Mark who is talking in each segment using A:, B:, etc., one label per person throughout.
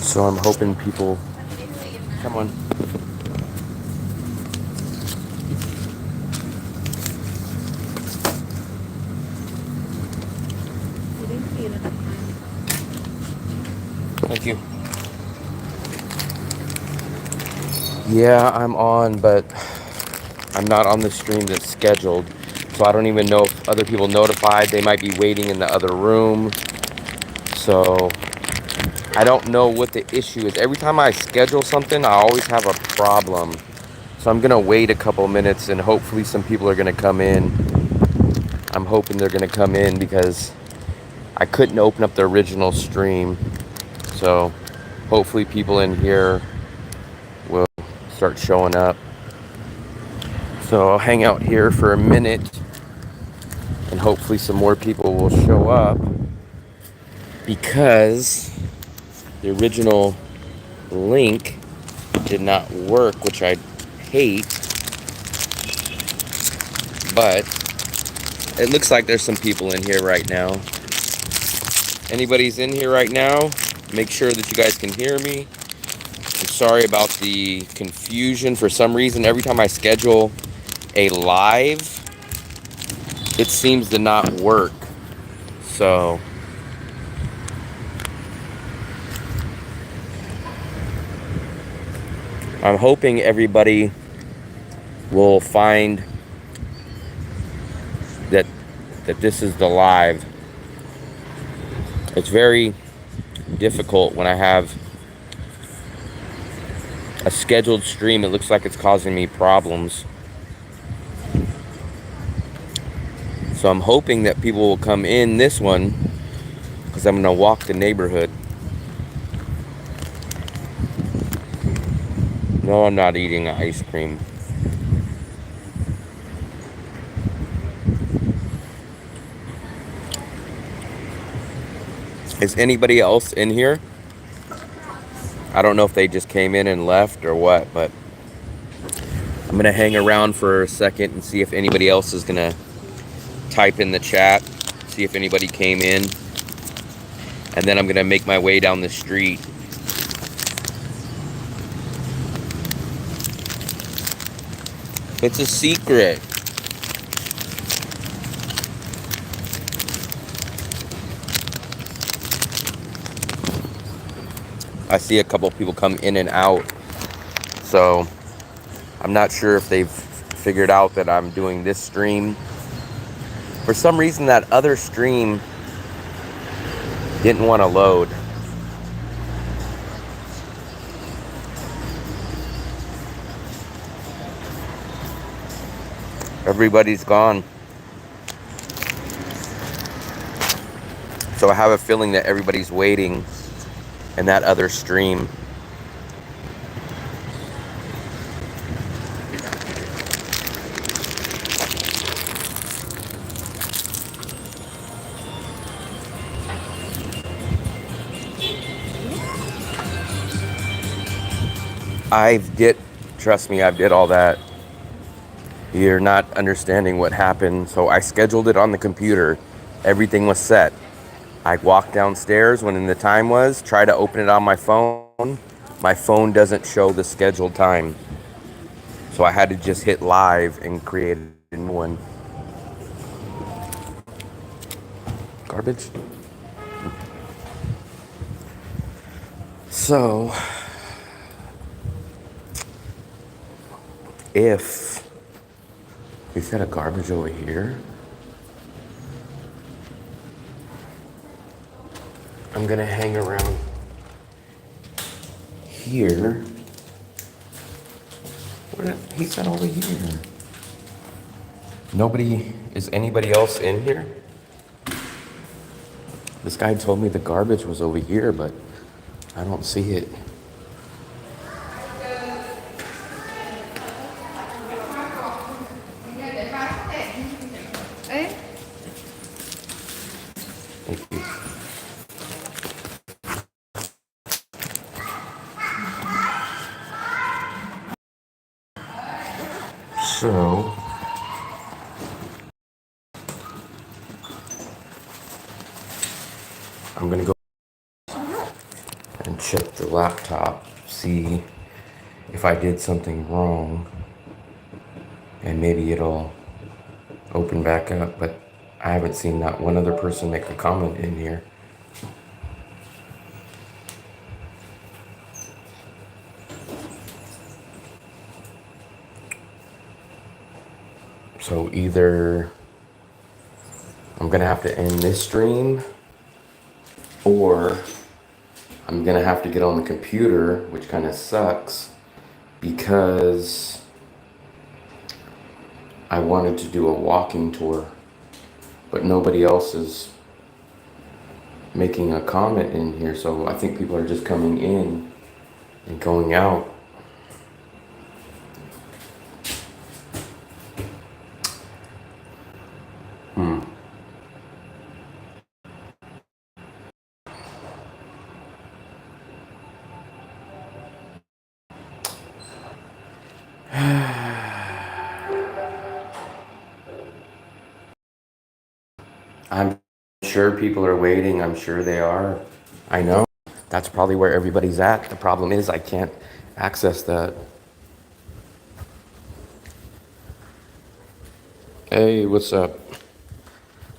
A: So I'm hoping people come on. Thank you. Yeah, I'm on, but I'm not on the stream that's scheduled. So I don't even know if other people notified. They might be waiting in the other room. So I don't know what the issue is. Every time I schedule something, I always have a problem. So I'm gonna wait a couple minutes and hopefully some people are gonna come in. I'm hoping they're gonna come in because I couldn't open up the original stream. So hopefully people in here will start showing up. So I'll hang out here for a minute and hopefully some more people will show up because the original link did not work, which I hate, but it looks like there's some people in here right now. Anybody's in here right now, make sure that you guys can hear me. I'm sorry about the confusion. For some reason, every time I schedule a live, it seems to not work. So I'm hoping everybody will find that this is the live. It's very difficult when I have a scheduled stream. It looks like it's causing me problems. So I'm hoping that people will come in this one because I'm gonna walk the neighborhood. No, I'm not eating ice cream. Is anybody else in here? I don't know if they just came in and left or what, but I'm gonna hang around for a second and see if anybody else is gonna type in the chat, see if anybody came in, and then I'm gonna make my way down the street. It's a secret. I see a couple people come in and out, so I'm not sure if they've figured out that I'm doing this stream. For some reason, that other stream didn't want to load. Everybody's gone. So I have a feeling that everybody's waiting in that other stream. Trust me, I did all that. You're not understanding what happened. So I scheduled it on the computer. Everything was set. I walked downstairs when the time was, try to open it on my phone. My phone doesn't show the scheduled time. So I had to just hit live and create a new one. Garbage. So if is that a garbage over here? I'm gonna hang around here. He's not over here. Is anybody else in here? This guy told me the garbage was over here, but I don't see it. Thank you. So I'm gonna go and check the laptop, see if I did something wrong, and maybe it'll open back up, but I haven't seen not one other person make a comment in here. So either I'm gonna have to end this stream, or I'm gonna have to get on the computer, which kind of sucks because I wanted to do a walking tour, but nobody else is making a comment in here, so I think people are just coming in and going out. I'm sure people are waiting. I'm sure they are. I know. That's probably where everybody's at. The problem is I can't access that. Hey, what's up?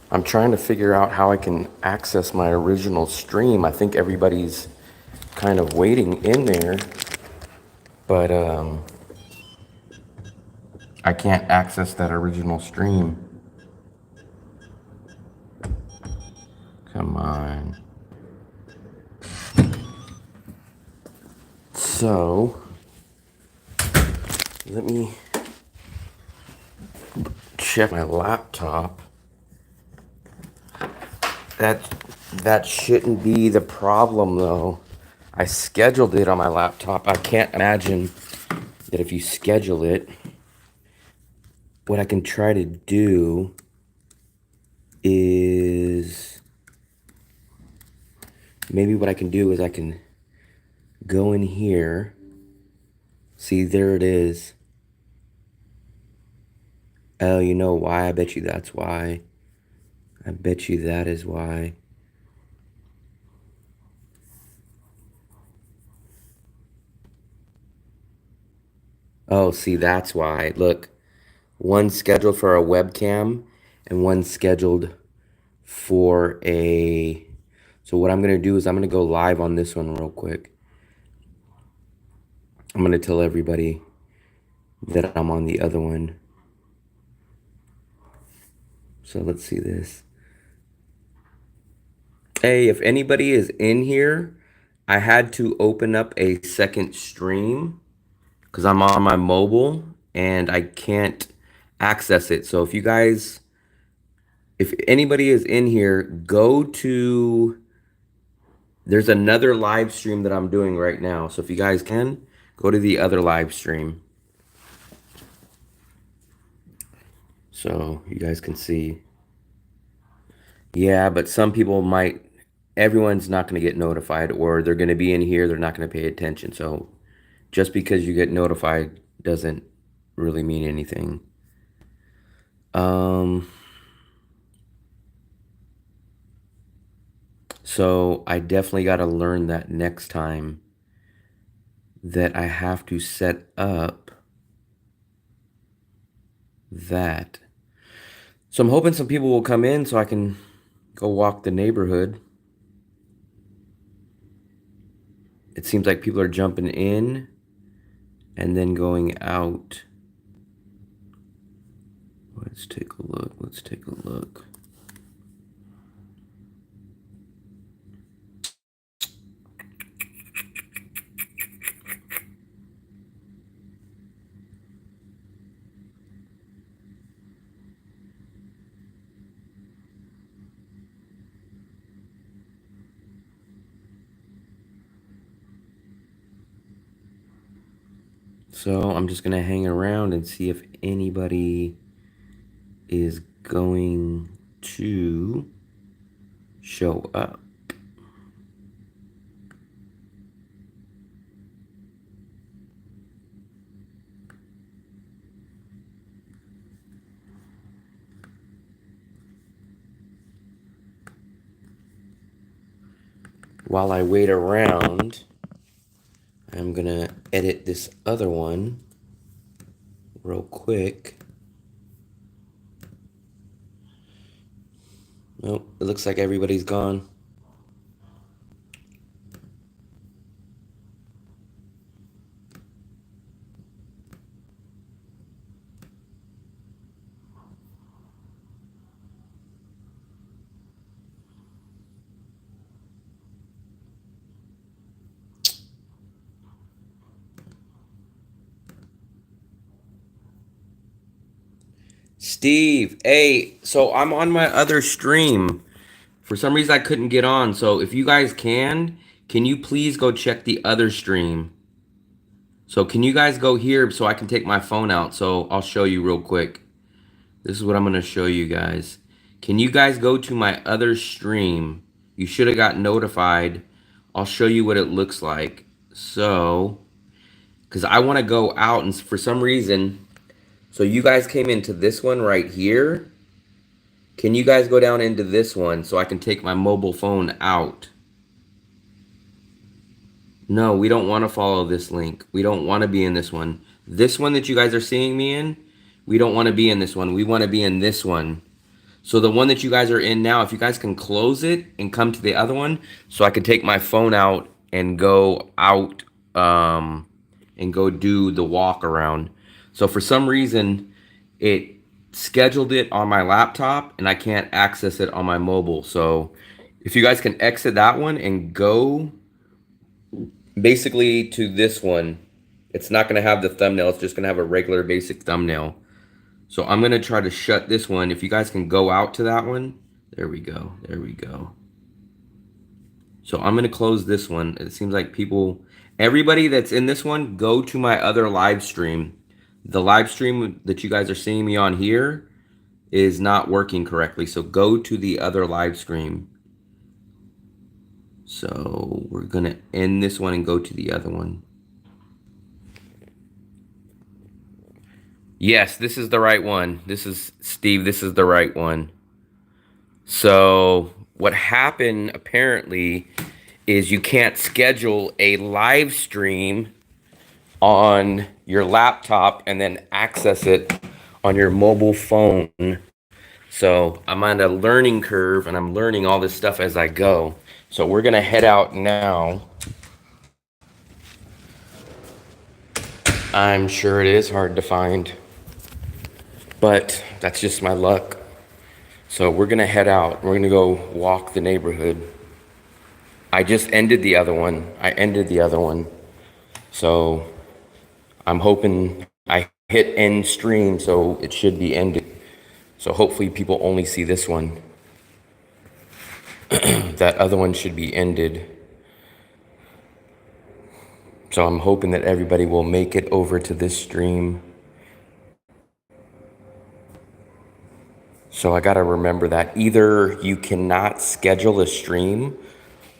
A: I'm trying to figure out how I can access my original stream. I think everybody's kind of waiting in there, but I can't access that original stream. Come on. So, let me check my laptop. That shouldn't be the problem though. I scheduled it on my laptop. I can't imagine that if you schedule it, what I can try to do is maybe what I can do is I can go in here. See, there it is. Oh, you know why? I bet you that's why. I bet you that is why. Oh, see, that's why. Look, one scheduled for a webcam and one scheduled for a... So what I'm going to do is I'm going to go live on this one real quick. I'm going to tell everybody that I'm on the other one. So let's see this. Hey, if anybody is in here, I had to open up a second stream because I'm on my mobile and I can't access it. So if you guys, if anybody is in here, go to, there's another live stream that I'm doing right now. So if you guys can, go to the other live stream. So you guys can see. Yeah, but some people might, everyone's not going to get notified, or they're going to be in here, they're not going to pay attention. So just because you get notified doesn't really mean anything. So I definitely got to learn that next time that I have to set up that. So I'm hoping some people will come in so I can go walk the neighborhood. It seems like people are jumping in and then going out. Let's take a look. Let's take a look. So I'm just going to hang around and see if anybody is going to show up. While I wait around, I'm gonna edit this other one real quick. Nope, it looks like everybody's gone. Steve, hey, so I'm on my other stream. For some reason I couldn't get on. So if you guys can you please go check the other stream? So can you guys go here so I can take my phone out? So I'll show you real quick. This is what I'm going to show you guys. Can you guys go to my other stream? You should have got notified. I'll show you what it looks like. So, because I want to go out and for some reason, so you guys came into this one right here. Can you guys go down into this one so I can take my mobile phone out? No, we don't want to follow this link. We don't want to be in this one. This one that you guys are seeing me in, we don't want to be in this one. We want to be in this one. So the one that you guys are in now, if you guys can close it and come to the other one so I can take my phone out and go out and go do the walk around. So for some reason, it scheduled it on my laptop and I can't access it on my mobile. So if you guys can exit that one and go basically to this one, it's not going to have the thumbnail. It's just going to have a regular basic thumbnail. So I'm going to try to shut this one. If you guys can go out to that one. There we go. There we go. So I'm going to close this one. It seems like everybody that's in this one, go to my other live stream. The live stream that you guys are seeing me on here is not working correctly. So go to the other live stream. So we're going to end this one and go to the other one. Yes, this is the right one. This is Steve. This is the right one. So what happened apparently is you can't schedule a live stream on your laptop and then access it on your mobile phone. So I'm on a learning curve and I'm learning all this stuff as I go. So we're going to head out now. I'm sure it is hard to find, but that's just my luck. So we're going to head out. We're going to go walk the neighborhood. I just ended the other one. I ended the other one. So I'm hoping I hit end stream, so it should be ended. So hopefully people only see this one. That other one should be ended. So I'm hoping that everybody will make it over to this stream. So I got to remember that either you cannot schedule a stream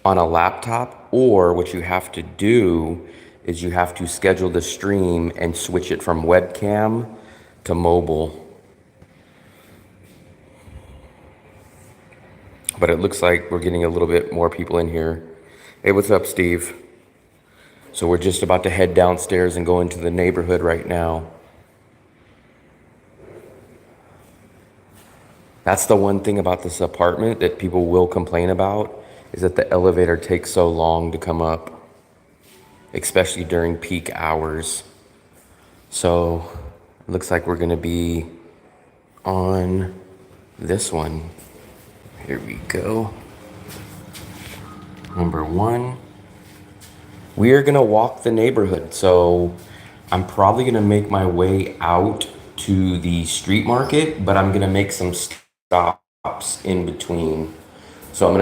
A: on a laptop, or what you have to do is you have to schedule the stream and switch it from webcam to mobile. But it looks like we're getting a little bit more people in here. Hey, what's up, Steve? So we're just about to head downstairs and go into the neighborhood right now. That's the one thing about this apartment that people will complain about, is that the elevator takes so long to come up, especially during peak hours. So it looks like we're gonna be on this one. Here we go. Number one. We are gonna walk the neighborhood. So I'm probably gonna make my way out to the street market, but I'm gonna make some stops in between. So I'm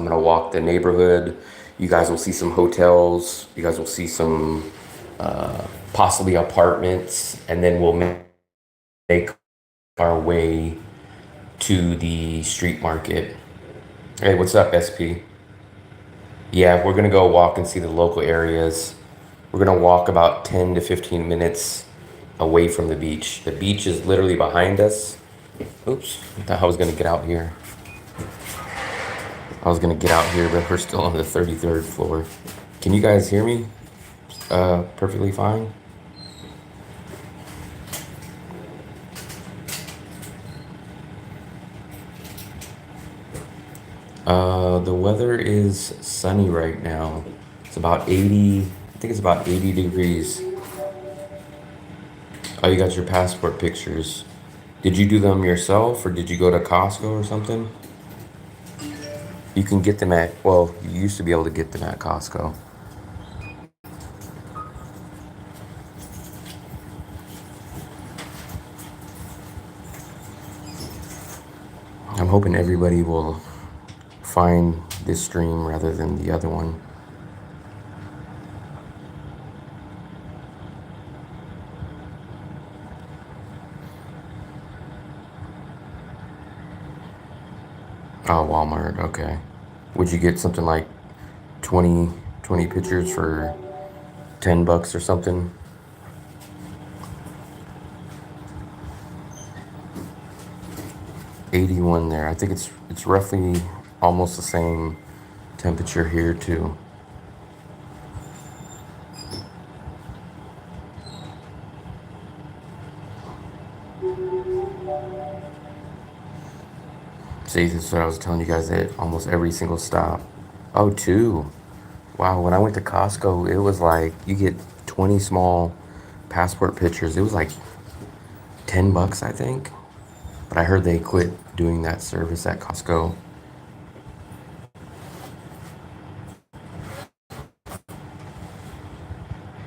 A: gonna walk the neighborhood. You guys will see some hotels. You guys will see some possibly apartments, and then we'll make our way to the street market. Hey, what's up, SP? Yeah, we're gonna go walk and see the local areas. We're gonna walk about 10 to 15 minutes away from the beach. The beach is literally behind us. Oops, I thought I was gonna get out here. I was gonna get out here, but we're still on the 33rd floor. Can you guys hear me? Perfectly fine. The weather is sunny right now. It's about 80, I think it's about 80 degrees. Oh, you got your passport pictures. Did you do them yourself or did you go to Costco or something? You can get them at, well, you used to be able to get them at Costco. I'm hoping everybody will find this stream rather than the other one. Oh, Walmart, okay. Would you get something like 20 pictures for 10 bucks or something? 81 there. I think it's roughly almost the same temperature here too. See, this is what I was telling you guys at almost every single stop. Oh, two. Wow, when I went to Costco, it was like you get 20 small passport pictures. It was like 10 bucks, I think. But I heard they quit doing that service at Costco.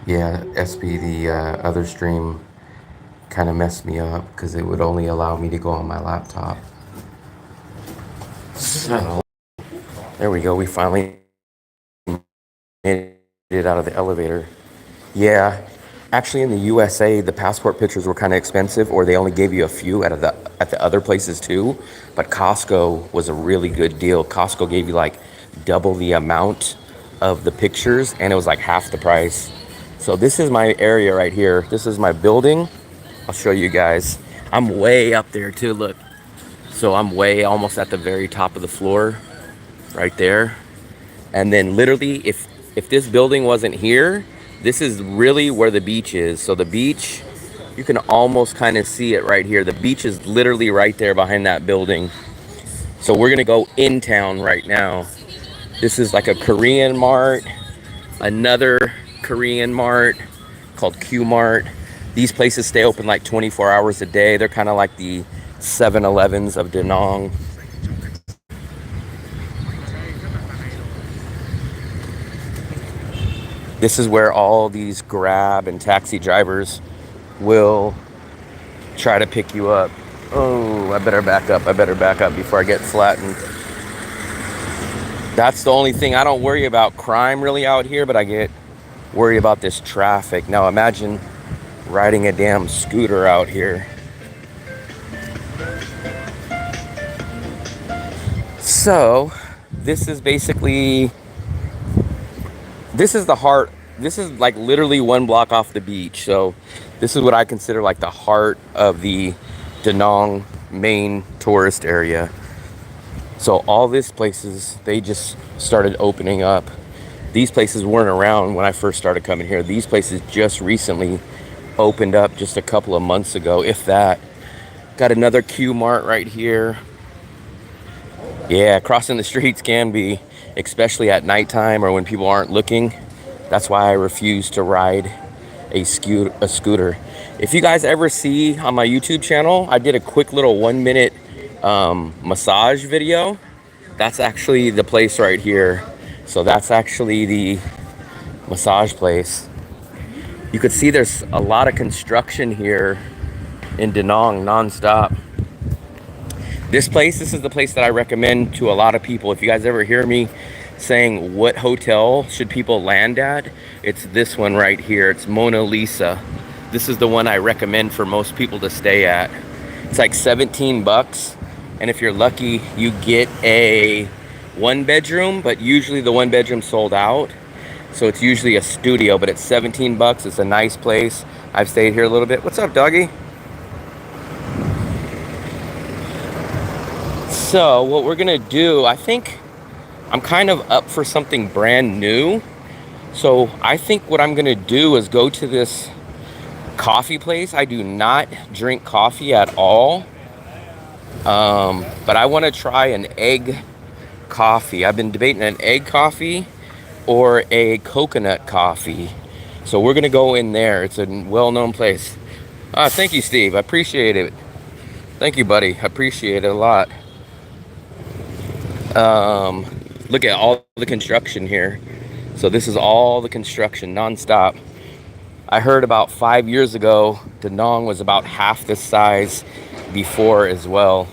A: Yeah, SB, the other stream kind of messed me up because it would only allow me to go on my laptop. So, there we go. We finally made it out of the elevator. Yeah, actually in the USA, the passport pictures were kind of expensive, or they only gave you a few at the other places too. But Costco was a really good deal. Costco gave you like double the amount of the pictures, and it was like half the price. So this is my area right here. This is my building. I'll show you guys. I'm way up there too, look. So I'm way almost at the very top of the floor, right there. And then literally, if this building wasn't here, this is really where the beach is. So the beach, you can almost kind of see it right here. The beach is literally right there behind that building. So we're gonna go in town right now. This is like a Korean mart, another Korean mart called Q Mart. These places stay open like 24 hours a day. They're kind of like the 7-Elevens of Da Nang. This is where all these Grab and taxi drivers will try to pick you up. Oh, I better back up. I better back up before I get flattened. That's the only thing. I don't worry about crime really out here, but I get worried about this traffic. Now imagine riding a damn scooter out here. So this is basically, this is the heart. This is like literally one block off the beach. So this is what I consider like the heart of the Da Nang main tourist area. So all these places, they just started opening up. These places weren't around when I first started coming here. These places just recently opened up just a couple of months ago, if that. Got another Q Mart right here. Yeah, crossing the streets can be, especially at nighttime or when people aren't looking. That's why I refuse to ride a scooter. If you guys ever see on my YouTube channel, I did a quick little 1-minute massage video. That's actually the place right here. So that's actually the massage place. You could see there's a lot of construction here in Da Nang nonstop. This is the place that I recommend to a lot of people. If you guys ever hear me saying what hotel should people land at, it's this one right here. It's Mona Lisa. This is the one I recommend for most people to stay at. It's like 17 bucks. And if you're lucky, you get a 1-bedroom, but usually the 1-bedroom sold out. So it's usually a studio, but it's 17 bucks. It's a nice place. I've stayed here a little bit. What's up, doggy? So what we're gonna do, I think I'm kind of up for something brand new. So I think what I'm gonna do is go to this coffee place. I do not drink coffee at all. But I want to try an egg coffee. I've been debating an egg coffee or a coconut coffee. So we're gonna go in there. It's a well-known place. Thank you, Steve. I appreciate it. Thank you, buddy. I appreciate it a lot. Look at all the construction here. So this is all the construction nonstop. I heard about 5 years ago, Da Nang was about half this size before as well.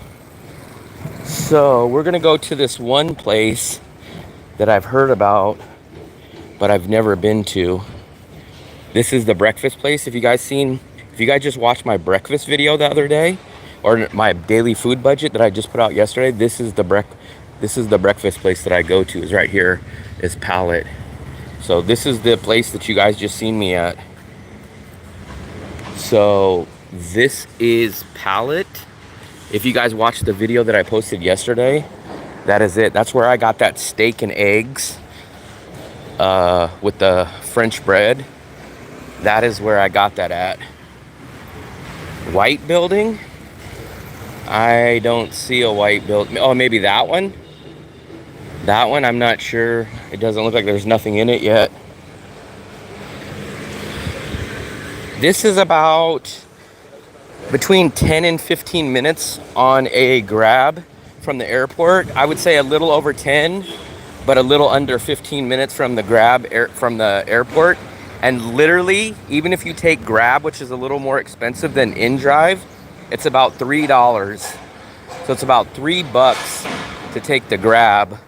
A: So we're gonna go to this one place that I've heard about, but I've never been to. This is the breakfast place. If you guys just watched my breakfast video the other day, or my daily food budget that I just put out yesterday, this is the breakfast place that I go to. Is right here, is Palette. So this is the place that you guys just seen me at. So this is Palette. If you guys watched the video that I posted yesterday, that is it. That's where I got that steak and eggs with the French bread. That is where I got that at. White building? I don't see a white building. Oh, maybe that one? That one, I'm not sure. It doesn't look like there's nothing in it yet. This is about between 10 and 15 minutes on a Grab from the airport. I would say a little over 10, but a little under 15 minutes from the from the airport. And literally, even if you take Grab, which is a little more expensive than inDrive, it's about $3. So it's about $3 to take the Grab.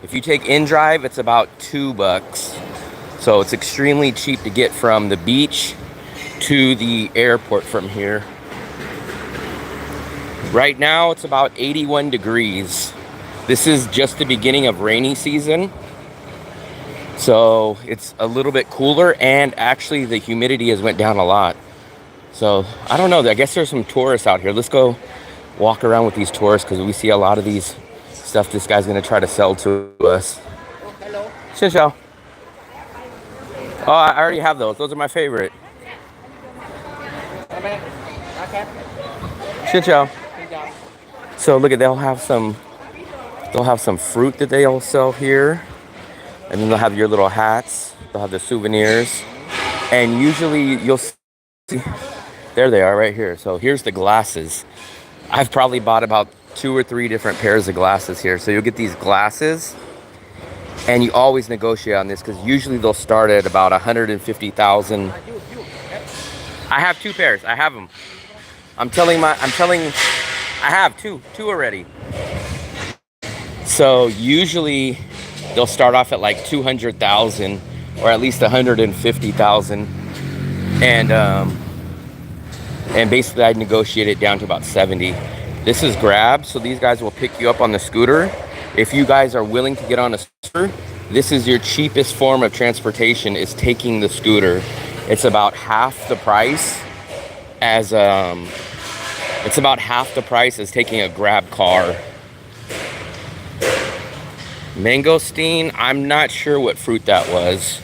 A: If you take inDrive, it's about $2. So it's extremely cheap to get from the beach to the airport from here. Right now, it's about 81 degrees. This is just the beginning of rainy season. So it's a little bit cooler, and actually the humidity has went down a lot. So I don't know, I guess there's some tourists out here. Let's go walk around with these tourists, because we see a lot of these stuff this guy's gonna try to sell to us.
B: Oh, hello.
A: Xin Oh, I already have those. Those are my favorite. Xin So look at, they'll have some fruit that they'll sell here. And then they'll have your little hats. They'll have the souvenirs. And usually you'll see, there they are right here. So here's the glasses. I've probably bought about 2 or 3 different pairs of glasses here. So you'll get these glasses, and you always negotiate on this, because usually they'll start at about 150,000. I have 2 pairs. I have them. I have two already. So usually they'll start off at like 200,000 or at least 150,000, and basically I'd negotiate it down to about 70. This is Grab, so these guys will pick you up on the scooter. If you guys are willing to get on a scooter, this is your cheapest form of transportation, is taking the scooter. It's about half the price as taking a Grab car. Mangosteen, I'm not sure what fruit that was.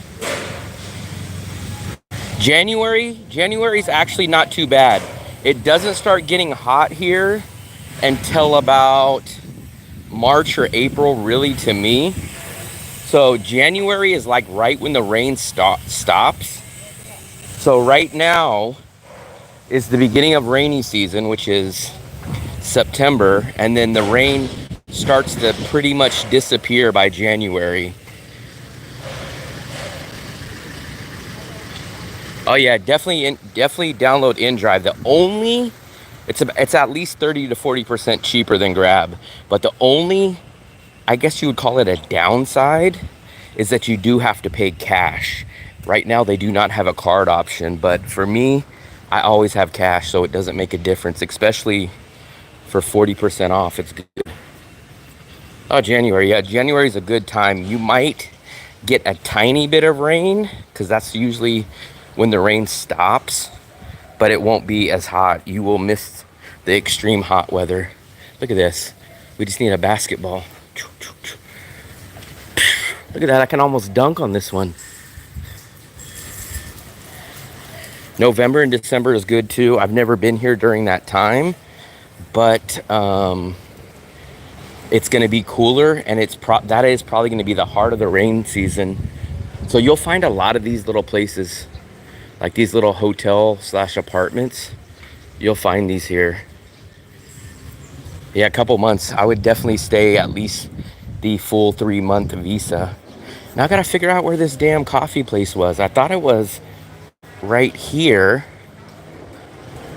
A: January's actually not too bad. It doesn't start getting hot here until about March or April, really, to me. So January is like right when the rain stops. So right now is the beginning of rainy season, which is September, and then the rain starts to pretty much disappear by January. Oh yeah, definitely download inDrive. It's at least 30 to 40% cheaper than Grab, but the only, I guess you would call it a downside, is that you do have to pay cash. Right now they do not have a card option, but for me, I always have cash, so it doesn't make a difference, especially for 40% off. It's good. Oh, January. Yeah, January is a good time. You might get a tiny bit of rain, because that's usually when the rain stops, but it won't be as hot. You will miss the extreme hot weather. Look at this. We just need a basketball. Look at that, I can almost dunk on this one. November and December is good too. I've never been here during that time, but it's going to be cooler, and that is probably going to be the heart of the rain season. So you'll find a lot of these little places, like these little hotel slash apartments. You'll find these here. Yeah, a couple months. I would definitely stay at least the full 3-month visa. Now I gotta figure out where this damn coffee place was. I thought it was right here,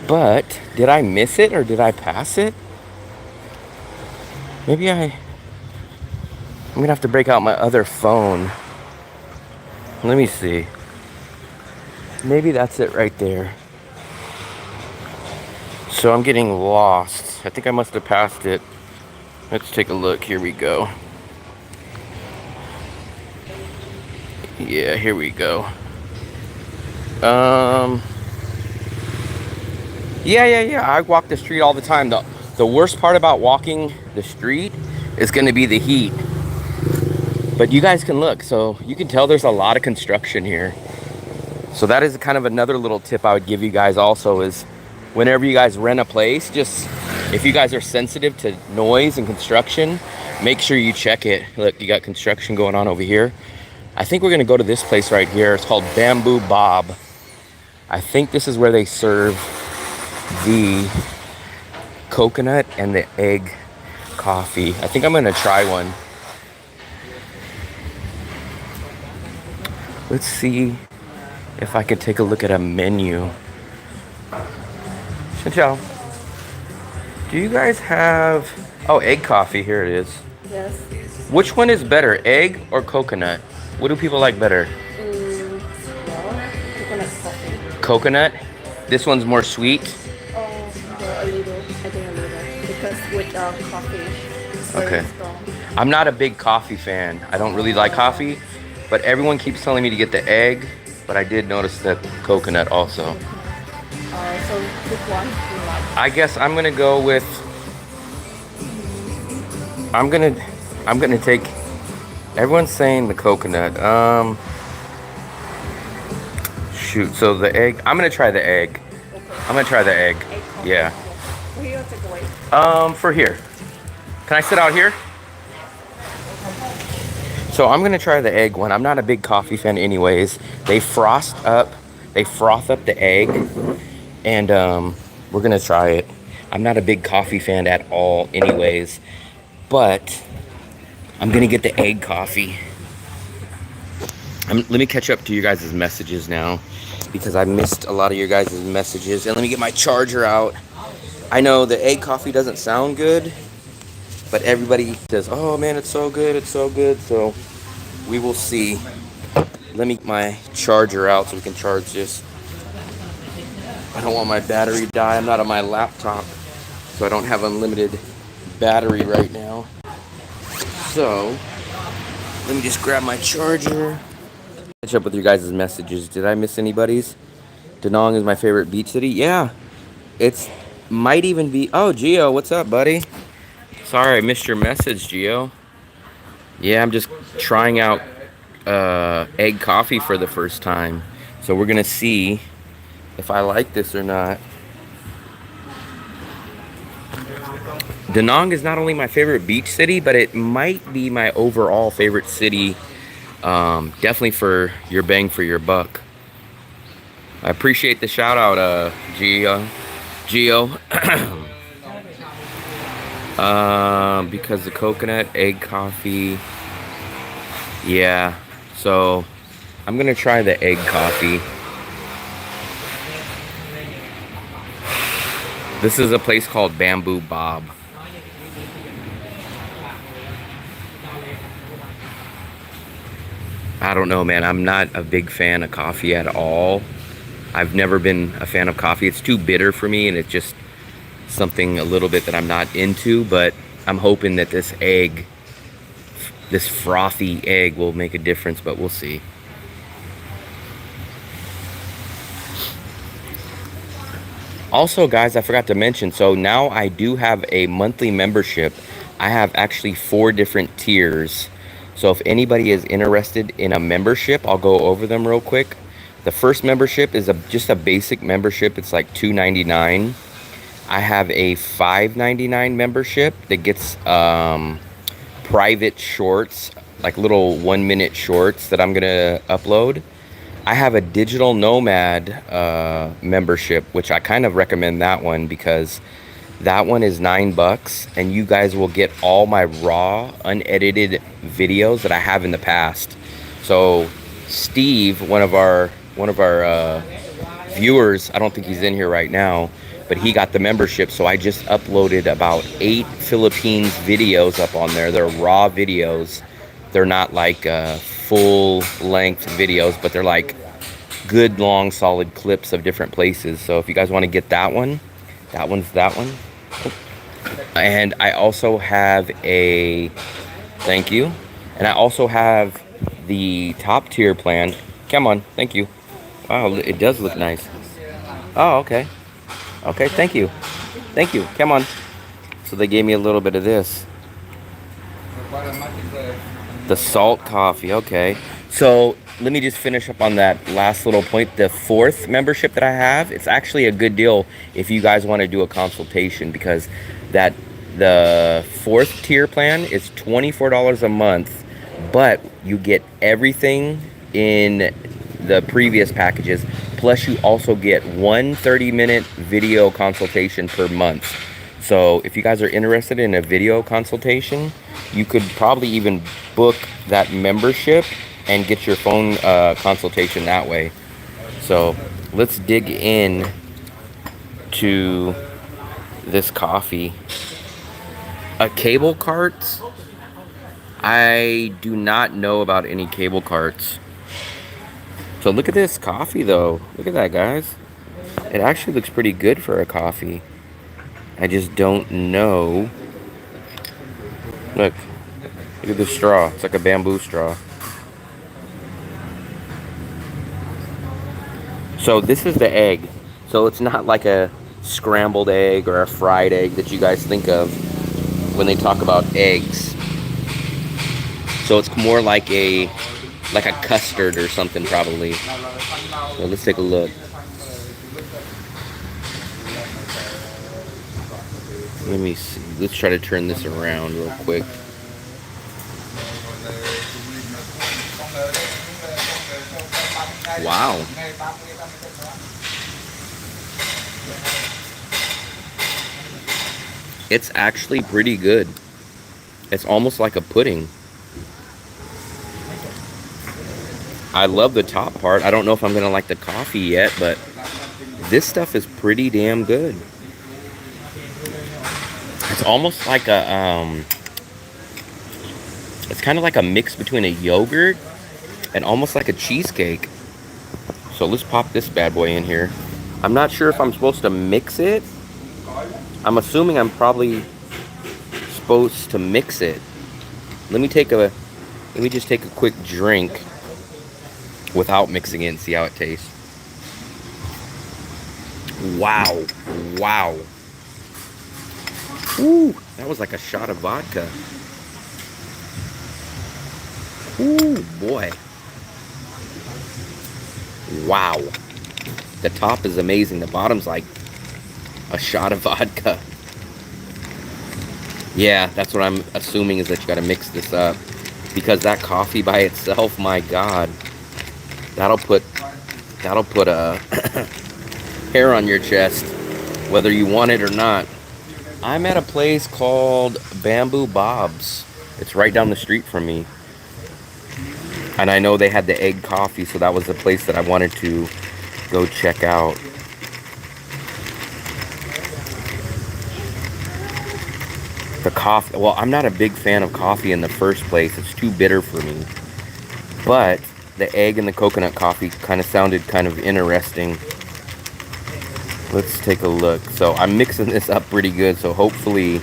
A: but did I miss it or did I pass it? Maybe I'm gonna have to break out my other phone. Let me see. Maybe that's it right there. So I'm getting lost. I think I must have passed it. Let's take a look. Here we go. Yeah, here we go. Yeah. I walk the street all the time. The worst part about walking the street is going to be the heat. But you guys can look. So you can tell there's a lot of construction here. So that is kind of another little tip I would give you guys also is whenever you guys rent a place, just if you guys are sensitive to noise and construction, make sure you check it. Look, you got construction going on over here. I think we're going to go to this place right here. It's called Bamboo Bob. I think this is where they serve the coconut and the egg coffee. I think I'm going to try one. Let's see if I can take a look at a menu. Chantal, do you guys have... Oh, egg coffee. Here it is.
B: Yes.
A: Which one is better, egg or coconut? What do people like better?
B: Well, coconut coffee.
A: Coconut? This one's more sweet?
B: Well, a little. I think a little. Because with coffee, it's very strong.
A: I'm not a big coffee fan. I don't really like coffee, but everyone keeps telling me to get the egg, but I did notice the coconut also.
B: So which one do you like?
A: I guess I'm gonna go with... I'm gonna take... Everyone's saying the coconut. Shoot, so the egg... I'm gonna try the egg.
B: Okay.
A: I'm gonna try the egg.
B: Egg coffee.
A: Yeah.
B: For here or takeaway?
A: For here. Can I sit out here? So I'm gonna try the egg one. I'm not a big coffee fan anyways. They froth up the egg, and we're gonna try it. I'm not a big coffee fan at all anyways, but I'm gonna get the egg coffee. Let me catch up to you guys' messages now, because I missed a lot of your guys' messages. And let me get my charger out. I know the egg coffee doesn't sound good, but everybody says, oh man, it's so good, it's so good. So we will see. Let me get my charger out so we can charge this. I don't want my battery to die. I'm not on my laptop, so I don't have unlimited battery right now. So let me just grab my charger. Catch up with your guys' messages. Did I miss anybody's? Da Nang is my favorite beach city. Yeah, it's might even be... Oh, Gio, what's up, buddy? Sorry, I missed your message, Gio. Yeah, I'm just trying out egg coffee for the first time. So we're going to see if I like this or not. Da Nang is not only my favorite beach city, but it might be my overall favorite city. Definitely for your bang for your buck. I appreciate the shout out, Gio. Because the coconut, egg coffee. Yeah, so I'm gonna try the egg coffee. This is a place called Bamboo Bob. I don't know, man. I'm not a big fan of coffee at all. I've never been a fan of coffee. It's too bitter for me, and it's just something a little bit that I'm not into. But I'm hoping that this egg, this frothy egg, will make a difference, but we'll see. Also, guys, I forgot to mention, so now I do have a monthly membership. I have actually 4 different tiers. So if anybody is interested in a membership, I'll go over them real quick. The first membership is just a basic membership. It's like $2.99. I have a $5.99 membership that gets private shorts, like little 1-minute shorts that I'm gonna upload. I have a digital nomad membership, which I kind of recommend that one because that one is $9 and you guys will get all my raw, unedited videos that I have in the past. So Steve, one of our viewers, I don't think he's in here right now, but he got the membership, so I just uploaded about 8 Philippines videos up on there. They're raw videos. They're not like full length videos, but they're like good long solid clips of different places. So if you guys want to get that one, that one's that one. And I also have a thank you. And I also have the top tier plan. Come on, thank you. Wow, it does look nice. Oh, okay. Okay, thank you. Thank you. Come on. So they gave me a little bit of this. The salt coffee, okay. So let me just finish up on that last little point. The fourth membership that I have, it's actually a good deal if you guys want to do a consultation, because the fourth tier plan is $24 a month, but you get everything in the previous packages, plus you also get one 30-minute video consultation per month. So if you guys are interested in a video consultation, you could probably even book that membership and get your phone consultation that way. So let's dig in to this coffee. Cable carts? I do not know about any cable carts. So look at this coffee though. Look at that, guys. It actually looks pretty good for a coffee. I just don't know. Look at the straw. It's like a bamboo straw. So this is the egg. So it's not like a scrambled egg or a fried egg that you guys think of when they talk about eggs. So it's more like a custard or something probably. So let's take a look. Let me see. Let's try to turn this around real quick. Wow. It's actually pretty good. It's almost like a pudding. I love the top part. I don't know if I'm gonna like the coffee yet, but this stuff is pretty damn good. It's almost like it's kind of like a mix between a yogurt and almost like a cheesecake. So let's pop this bad boy in here. I'm not sure if I'm supposed to mix it. I'm assuming I'm probably supposed to mix it. Let me just take a quick drink without mixing it and see how it tastes. Wow. Wow. Ooh, that was like a shot of vodka. Ooh, boy. Wow. The top is amazing. The bottom's like a shot of vodka. Yeah, that's what I'm assuming, is that you gotta mix this up. Because that coffee by itself, my God, that'll put a hair on your chest, whether you want it or not. I'm at a place called Bamboo Bob's. It's right down the street from me. And I know they had the egg coffee, so that was the place that I wanted to go check out. The coffee, well, I'm not a big fan of coffee in the first place. It's too bitter for me. But the egg and the coconut coffee kind of sounded kind of interesting. Let's take a look. So I'm mixing this up pretty good, so hopefully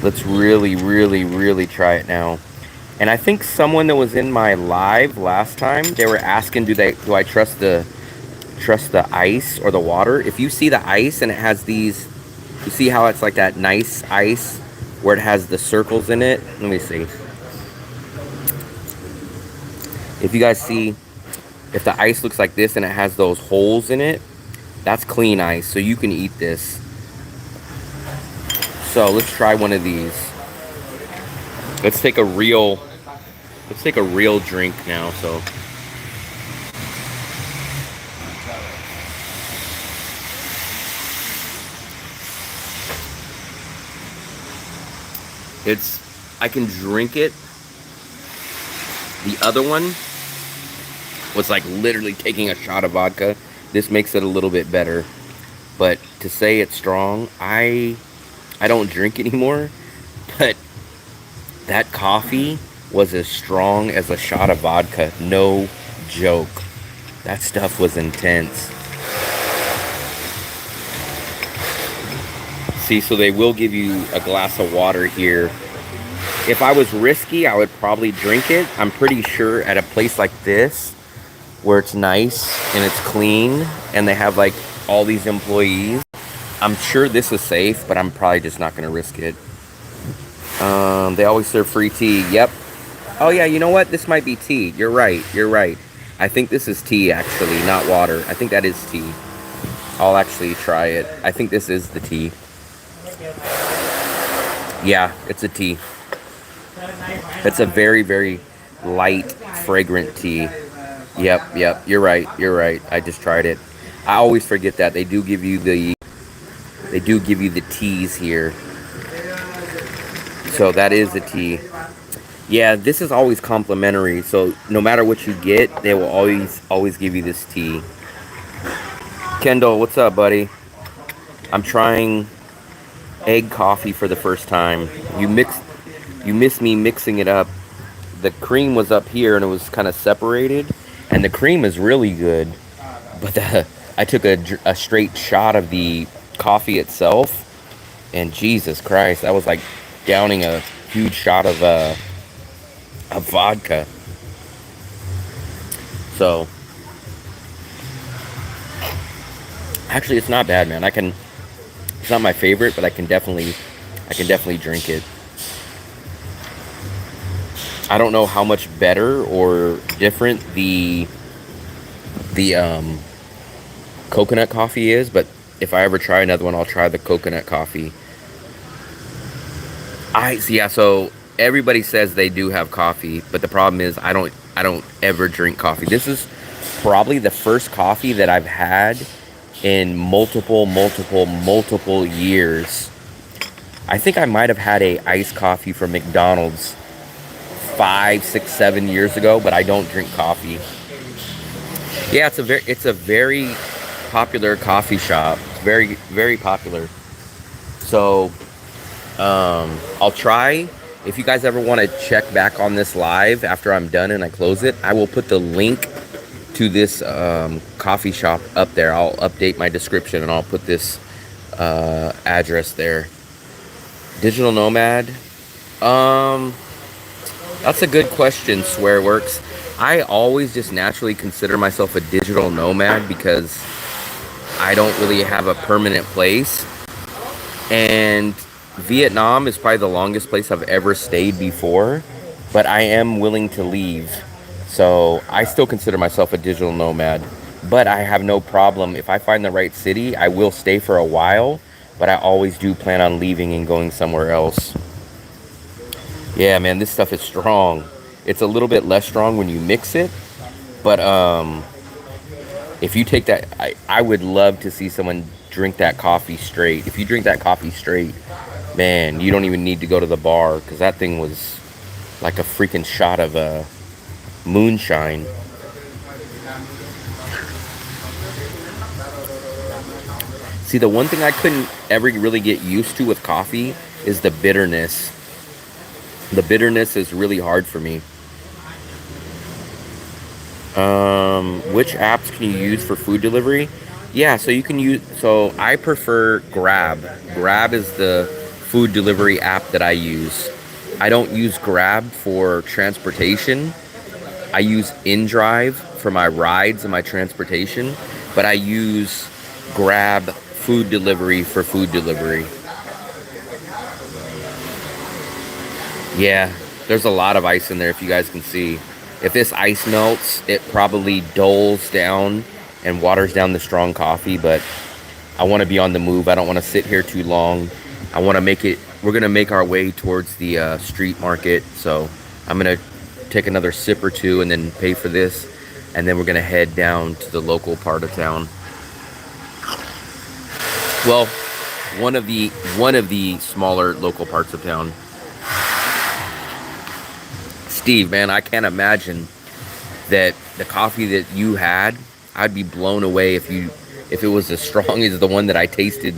A: let's really try it now. And I think someone that was in my live last time, they were asking, do I trust the ice or the water? If you see the ice and it has these, you see how it's like that nice ice where it has the circles in it? Let me see. If you guys see, if the ice looks like this and it has those holes in it, that's clean ice, so you can eat this. So let's try one of these. Let's take a real drink now. So I can drink it. The other one was like literally taking a shot of vodka. This makes it a little bit better. But to say it's strong, I don't drink anymore. But that coffee was as strong as a shot of vodka. No joke. That stuff was intense. See, so they will give you a glass of water here. If I was risky, I would probably drink it. I'm pretty sure at a place like this, where it's nice and it's clean and they have like all these employees, I'm sure this is safe, but I'm probably just not going to risk it. They always serve free tea. Yep. Oh yeah, you know what? This might be tea. You're right. You're right. I think this is tea actually, not water. I think that is tea. I'll actually try it. I think this is the tea. Yeah, it's a tea. It's a very, very light, fragrant tea. Yep. You're right. I just tried it. I always forget that they do give you the teas here. So that is a tea. Yeah, this is always complimentary. So no matter what you get, they will always give you this tea. Kendall, what's up, buddy? I'm trying egg coffee for the first time. You missed me mixing it up. The cream was up here and it was kind of separated, and the cream is really good. But I took a straight shot of the coffee itself, and Jesus Christ, that was like downing a huge shot of vodka. So actually, it's not bad, man. It's not my favorite, but I can definitely drink it. I don't know how much better or different the coconut coffee is, but if I ever try another one, I'll try the coconut coffee. So everybody says they do have coffee, but the problem is I don't ever drink coffee. This is probably the first coffee that I've had in multiple years. I think I might have had a iced coffee from McDonald's 5, 6, 7 years ago, but I don't drink coffee. Yeah, it's a very popular coffee shop. It's very, very popular. So I'll try. If you guys ever want to check back on this live after I'm done and I close it, I will put the link to this coffee shop up there. I'll update my description and I'll put this address there. Digital nomad. That's a good question, Swearworks. I always just naturally consider myself a digital nomad because I don't really have a permanent place. And Vietnam is probably the longest place I've ever stayed before, but I am willing to leave. So I still consider myself a digital nomad, but I have no problem. If I find the right city, I will stay for a while, but I always do plan on leaving and going somewhere else. Yeah, man, this stuff is strong. It's a little bit less strong when you mix it, but if you take that, I would love to see someone drink that coffee straight. If you drink that coffee straight, man, you don't even need to go to the bar, because that thing was like a freaking shot of moonshine. See, the one thing I couldn't ever really get used to with coffee is the bitterness. The bitterness is really hard for me. Which apps can you use for food delivery? Yeah, so you can use, so I prefer Grab. Grab is the food delivery app that I use. I don't use Grab for transportation. I use inDrive for my rides and my transportation, but I use Grab food delivery for food delivery. Yeah, there's a lot of ice in there, if you guys can see. If this ice melts, it probably dulls down and waters down the strong coffee, but I want to be on the move. I don't want to sit here too long. I want to make it, we're going to make our way towards the street market. So I'm going to take another sip or two and then pay for this. And then we're going to head down to the local part of town. Well, one of the smaller local parts of town. Steve, man, I can't imagine that the coffee that you had, I'd be blown away if it was as strong as the one that I tasted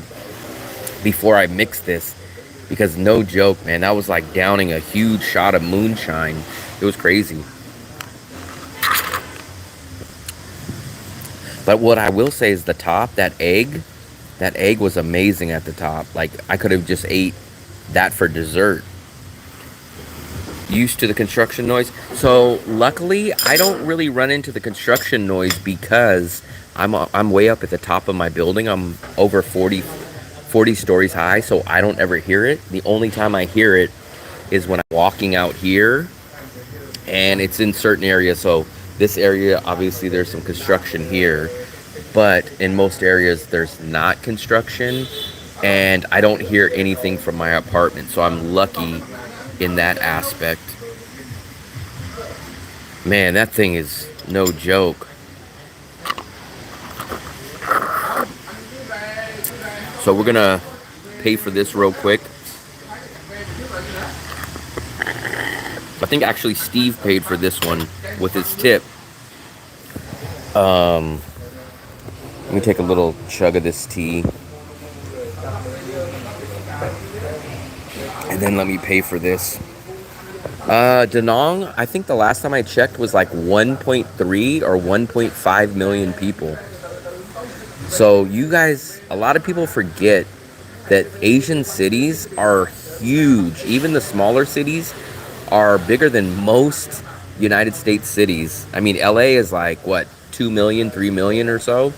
A: before I mixed this. Because no joke, man, that was like downing a huge shot of moonshine. It was crazy. But what I will say is the top, that egg was amazing at the top. Like, I could have just ate that for dessert. Used to the construction noise. So luckily, I don't really run into the construction noise because I'm way up at the top of my building. I'm over 40 stories high, so I don't ever hear it. The only time I hear it is when I'm walking out here, and it's in certain areas. So this area, obviously there's some construction here, but in most areas there's not construction, and I don't hear anything from my apartment. So I'm lucky in that aspect. Man, that thing is no joke. So we're gonna pay for this real quick. I think actually Steve paid for this one with his tip. Let me take a little chug of this tea. And then let me pay for this. Da Nang, I think the last time I checked was like 1.3 or 1.5 million people. So you guys, a lot of people forget that Asian cities are huge. Even the smaller cities are bigger than most United States cities. I mean, LA is like, what, 2 million, 3 million or so?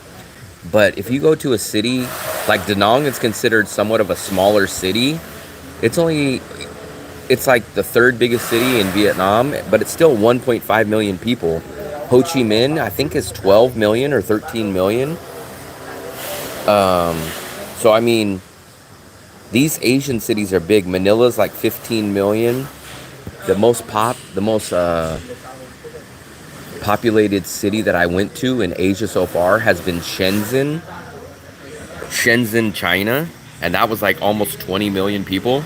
A: But if you go to a city, like Da Nang is considered somewhat of a smaller city. It's like the third biggest city in Vietnam, but it's still 1.5 million people. Ho Chi Minh, I think, is 12 million or 13 million. So I mean, these Asian cities are big. Manila's like 15 million. The most populated city that I went to in Asia so far has been Shenzhen, China, and that was like almost 20 million people.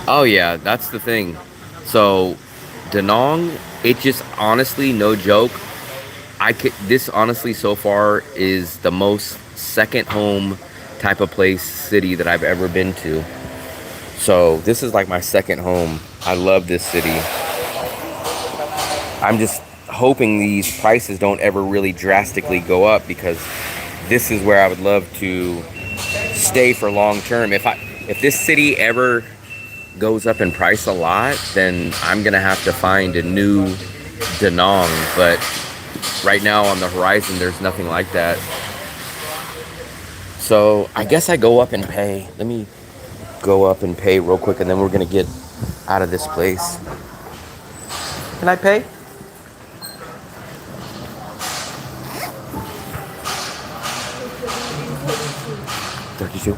A: Oh yeah, that's the thing. So Da Nang, it just honestly, no joke, this honestly so far is the most second home type of place, city that I've ever been to. So this is like my second home. I love this city. I'm just hoping these prices don't ever really drastically go up, because this is where I would love to stay for long term. If this city ever goes up in price a lot, then I'm gonna have to find a new Da Nang. But right now on the horizon, there's nothing like that. So I guess I go up and pay. Let me go up and pay real quick, and then we're gonna get out of this place. Can I pay? $32.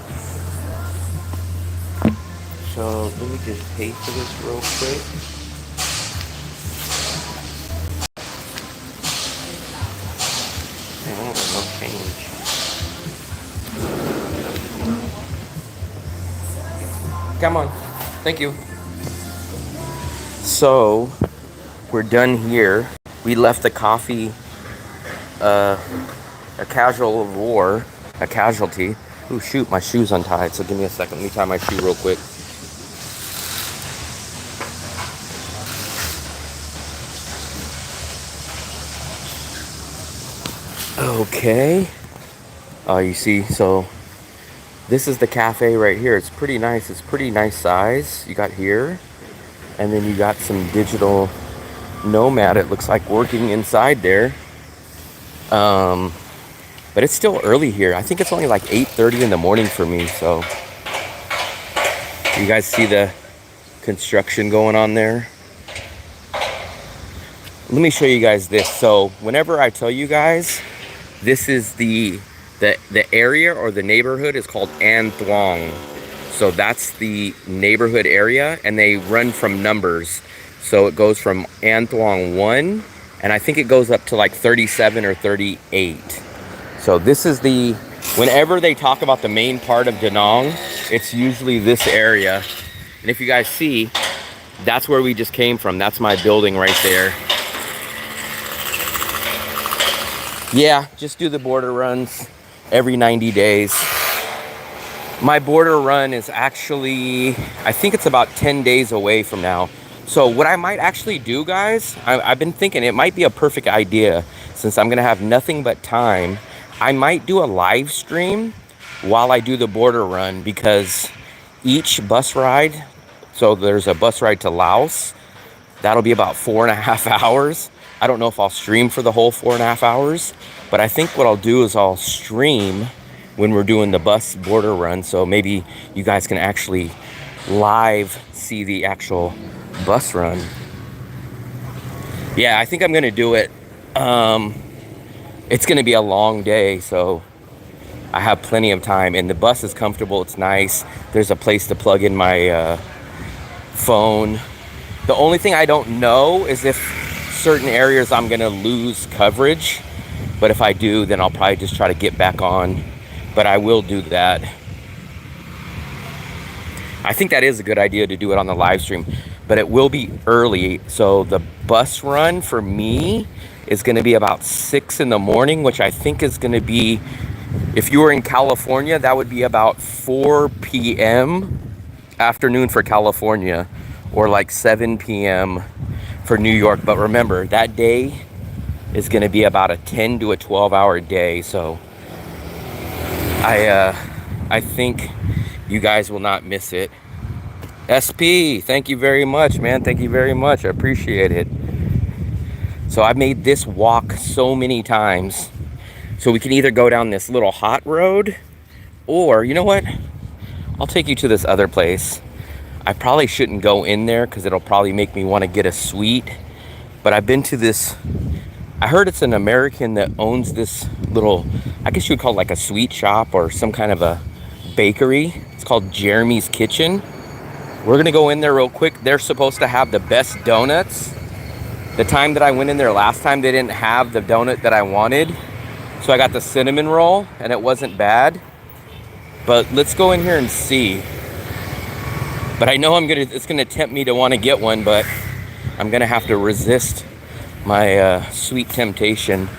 A: So let me just pay for this real quick. Man, I don't got no change. Come on. Thank you. So we're done here. We left the coffee a casualty. Oh shoot, my shoe's untied, so give me a second. Let me tie my shoe real quick. Okay. You see, so this is the cafe right here. It's pretty nice. It's pretty nice size. You got here, and then you got some digital nomad, it looks like, working inside there. But it's still early here. I think it's only like 8:30 in the morning for me. So you guys see the construction going on there? let me show you guys this. So whenever I tell you guys, this is the area or the neighborhood is called An Thuong. So that's the neighborhood area, and they run from numbers. So it goes from An Thuong 1, and I think it goes up to like 37 or 38. So this is the, whenever they talk about the main part of Da Nang, it's usually this area. And if you guys see, that's where we just came from. That's my building right there. Yeah, just do the border runs every 90 days. My border run is actually, I think it's about 10 days away from now. So what I might actually do, guys, I've been thinking it might be a perfect idea since I'm gonna have nothing but time. I might do a live stream while I do the border run, because each bus ride, so there's a bus ride to Laos, that'll be about 4.5 hours. I don't know if I'll stream for the whole 4.5 hours, but I think what I'll do is I'll stream when we're doing the bus border run, so maybe you guys can actually live see the actual bus run. Yeah, I think I'm gonna do it. It's gonna be a long day, so I have plenty of time, and the bus is comfortable, it's nice. There's a place to plug in my phone. The only thing I don't know is if certain areas I'm gonna lose coverage, but if I do, then I'll probably just try to get back on, but I will do that. I think that is a good idea to do it on the live stream, but it will be early. So the bus run for me is gonna be about 6 in the morning, which I think is gonna be, if you were in California, that would be about 4 p.m. afternoon for California, or like 7 p.m. for New York. But remember, that day is gonna be about a 10 to a 12-hour day. So I think you guys will not miss it. SP, thank you very much, man. Thank you very much. I appreciate it. So I've made this walk so many times. So we can either go down this little hot road, or you know what? I'll take you to this other place. I probably shouldn't go in there because it'll probably make me want to get a sweet. But I've been to this, I heard it's an American that owns this little, I guess you would call it like a sweet shop or some kind of a bakery. It's called Jeremy's Kitchen. We're gonna go in there real quick. They're supposed to have the best donuts. The time that I went in there last time, they didn't have the donut that I wanted. So I got the cinnamon roll and it wasn't bad. But let's go in here and see. But I know it's gonna tempt me to want to get one, but I'm gonna have to resist my sweet temptation.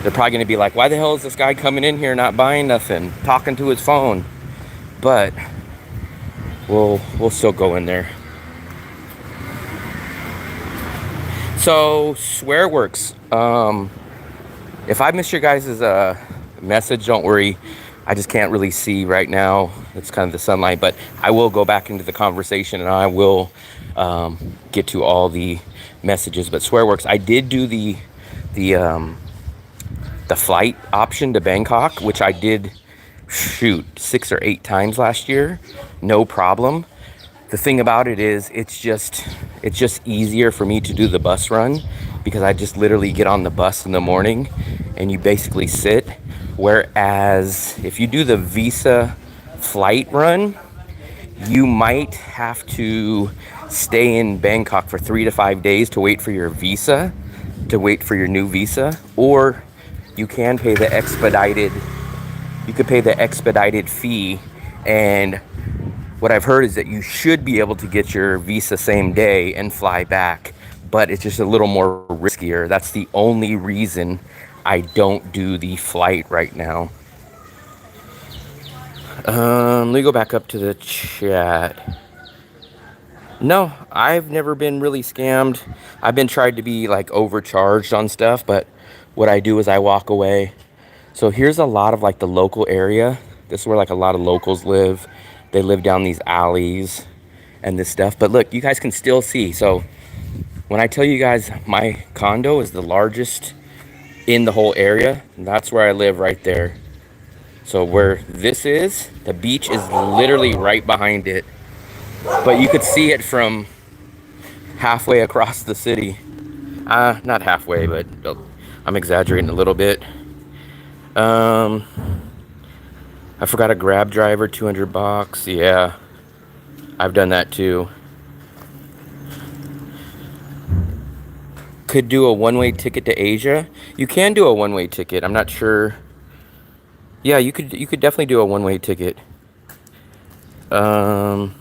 A: They're probably gonna be like, why the hell is this guy coming in here not buying nothing, talking to his phone? But we'll still go in there. So SwearWorks, if I miss your guys' message, don't worry. I just can't really see right now. It's kind of the sunlight, but I will go back into the conversation and I will get to all the messages. But SwearWorks, I did do the flight option to Bangkok, which I did, shoot, 6 or 8 times last year, no problem. The thing about it is, it's just easier for me to do the bus run because I just literally get on the bus in the morning and you basically sit. Whereas if you do the Visa flight run, you might have to stay in Bangkok for 3 to 5 days to wait for your visa, to wait for your new visa, or you can pay the expedited, fee. And what I've heard is that you should be able to get your visa same day and fly back, but it's just a little more riskier. That's the only reason I don't do the flight right now. Let me go back up to the chat. No, I've never been really scammed. I've been tried to be like overcharged on stuff, but what I do is I walk away. So here's a lot of like the local area. This is where like a lot of locals live. They live down these alleys and this stuff. But look, you guys can still see. So when I tell you guys my condo is the largest in the whole area, that's where I live right there. So where this is, the beach is literally right behind it. But you could see it from halfway across the city. Not halfway, but I'm exaggerating a little bit. Um, I forgot a Grab driver, $200. Yeah, I've done that too. Could do a one-way ticket to Asia. You can do a one-way ticket. I'm not sure. Yeah, you could definitely do a one-way ticket. Um,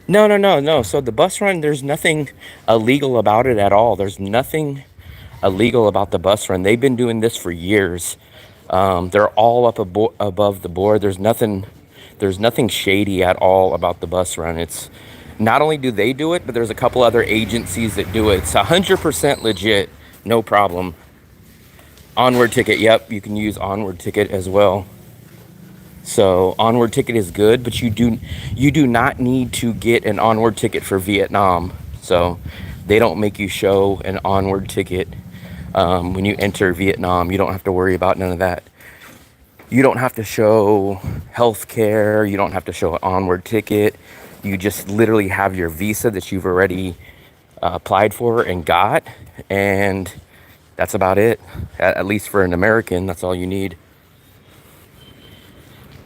A: no, no, no, no. So the bus run, there's nothing illegal about it at all. There's nothing illegal about the bus run. They've been doing this for years. They're all up above the board. There's nothing shady at all about the bus run. It's not only do they do it, but there's a couple other agencies that do it. It's 100% legit, no problem. Onward ticket, yep, you can use onward ticket as well. So onward ticket is good, but you do not need to get an onward ticket for Vietnam. So they don't make you show an onward ticket when you enter Vietnam. You don't have to worry about none of that. You don't have to show health care. You don't have to show an onward ticket. You just literally have your visa that you've already applied for and got, and that's about it. At least for an American, that's all you need.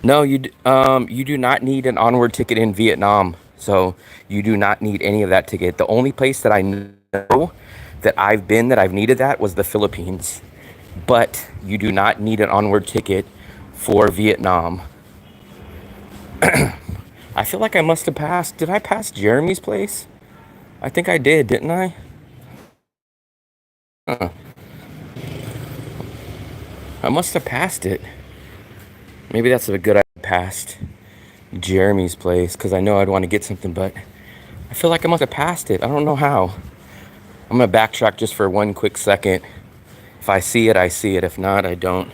A: No, you do not need an onward ticket in Vietnam. So you do not need any of that ticket. The only place that I know that I've been that I've needed that was the Philippines. But you do not need an onward ticket for Vietnam. I feel like I must have passed. Did I pass Jeremy's place? I think I did, didn't I? Huh. I must have passed it. Maybe that's a good idea. Passed Jeremy's place because I know I'd want to get something, but I feel like I must have passed it. I don't know how. I'm gonna backtrack just for one quick second. If I see it, I see it. If not, I don't.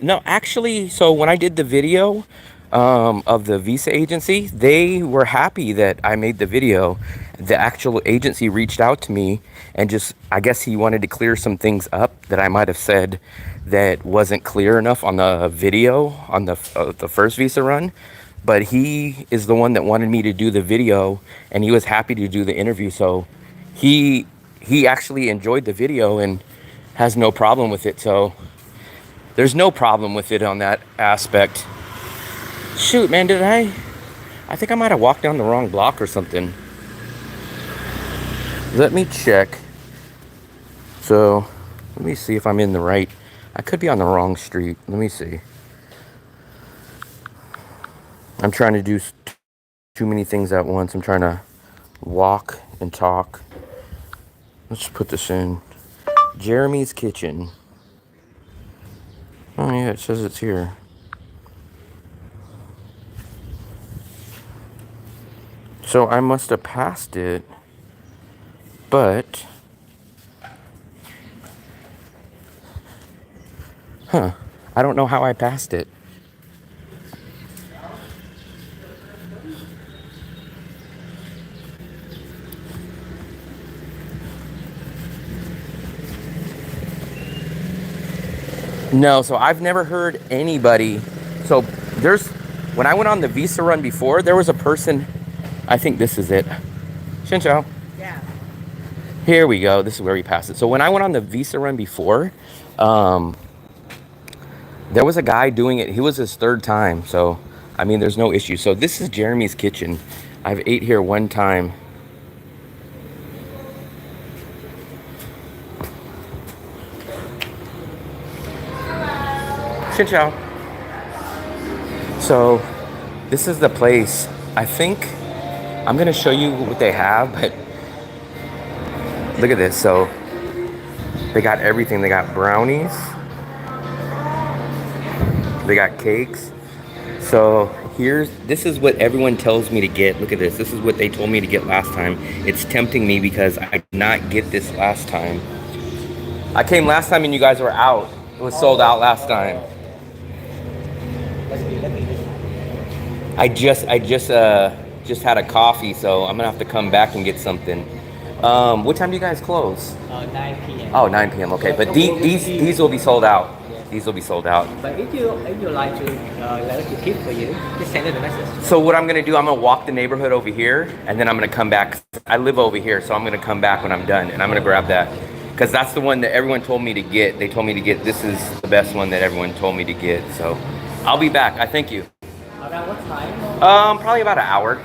A: No, actually, so when I did the video of the visa agency, they were happy that I made the video. The actual agency reached out to me and just, I guess he wanted to clear some things up that I might have said that wasn't clear enough on the video on the first visa run. But he is the one that wanted me to do the video, and he was happy to do the interview. So he actually enjoyed the video and has no problem with it. So there's no problem with it on that aspect. Shoot, man, I think I might have walked down the wrong block or something. Let me check. So, let me see if I'm in the right. I could be on the wrong street. Let me see. I'm trying to do too many things at once. I'm trying to walk and talk. Let's put this in. Jeremy's Kitchen. Oh yeah, it says it's here. So I must have passed it, but I don't know how I passed it. No, so I've never heard anybody. So when I went on the visa run before, there was a person, I think this is it. Xin chào.
B: Yeah.
A: Here we go. This is where we passed it. So when I went on the visa run before, there was a guy doing it. He was his third time. So, I mean, there's no issue. So this is Jeremy's Kitchen. I've ate here one time. Xin chào. So this is the place. I think I'm going to show you what they have, but look at this. So they got everything. They got brownies. They got cakes. So this is what everyone tells me to get. Look at this. This is what they told me to get last time. It's tempting me because I did not get this last time. I came last time and you guys were out. It was sold out last time. I just had a coffee, so I'm gonna have to come back and get something. What time do you guys close?
C: 9 p.m.
A: Oh, 9 p.m. Okay, but these will be sold out.
C: Yes.
A: These will be sold out.
C: But if you like to keep for you, just send it a message.
A: So what I'm gonna do, I'm gonna walk the neighborhood over here, and then I'm gonna come back. I live over here, so I'm gonna come back when I'm done, and I'm gonna grab that. Because that's the one that everyone told me to get. They told me to get, this is the best one that everyone told me to get. So I'll be back. I thank you.
C: Around what time?
A: Probably about an hour.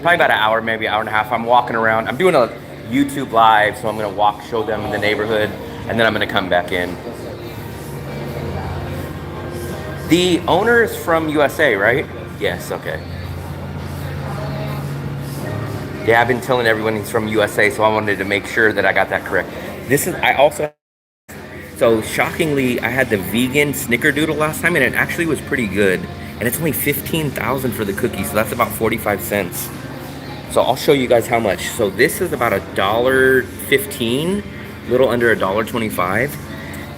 A: Probably about an hour, maybe an hour and a half. I'm walking around. I'm doing a YouTube live, so I'm gonna walk, show them in the neighborhood, and then I'm gonna come back in. The owner is from USA, right? Yes, okay. Yeah, I've been telling everyone he's from USA, so I wanted to make sure that I got that correct. This is, I also, so shockingly, I had the vegan snickerdoodle last time, and it actually was pretty good. And it's only $15,000 for the cookie, so that's about 45 cents. So I'll show you guys how much. So this is about $1.15, a little under $1.25.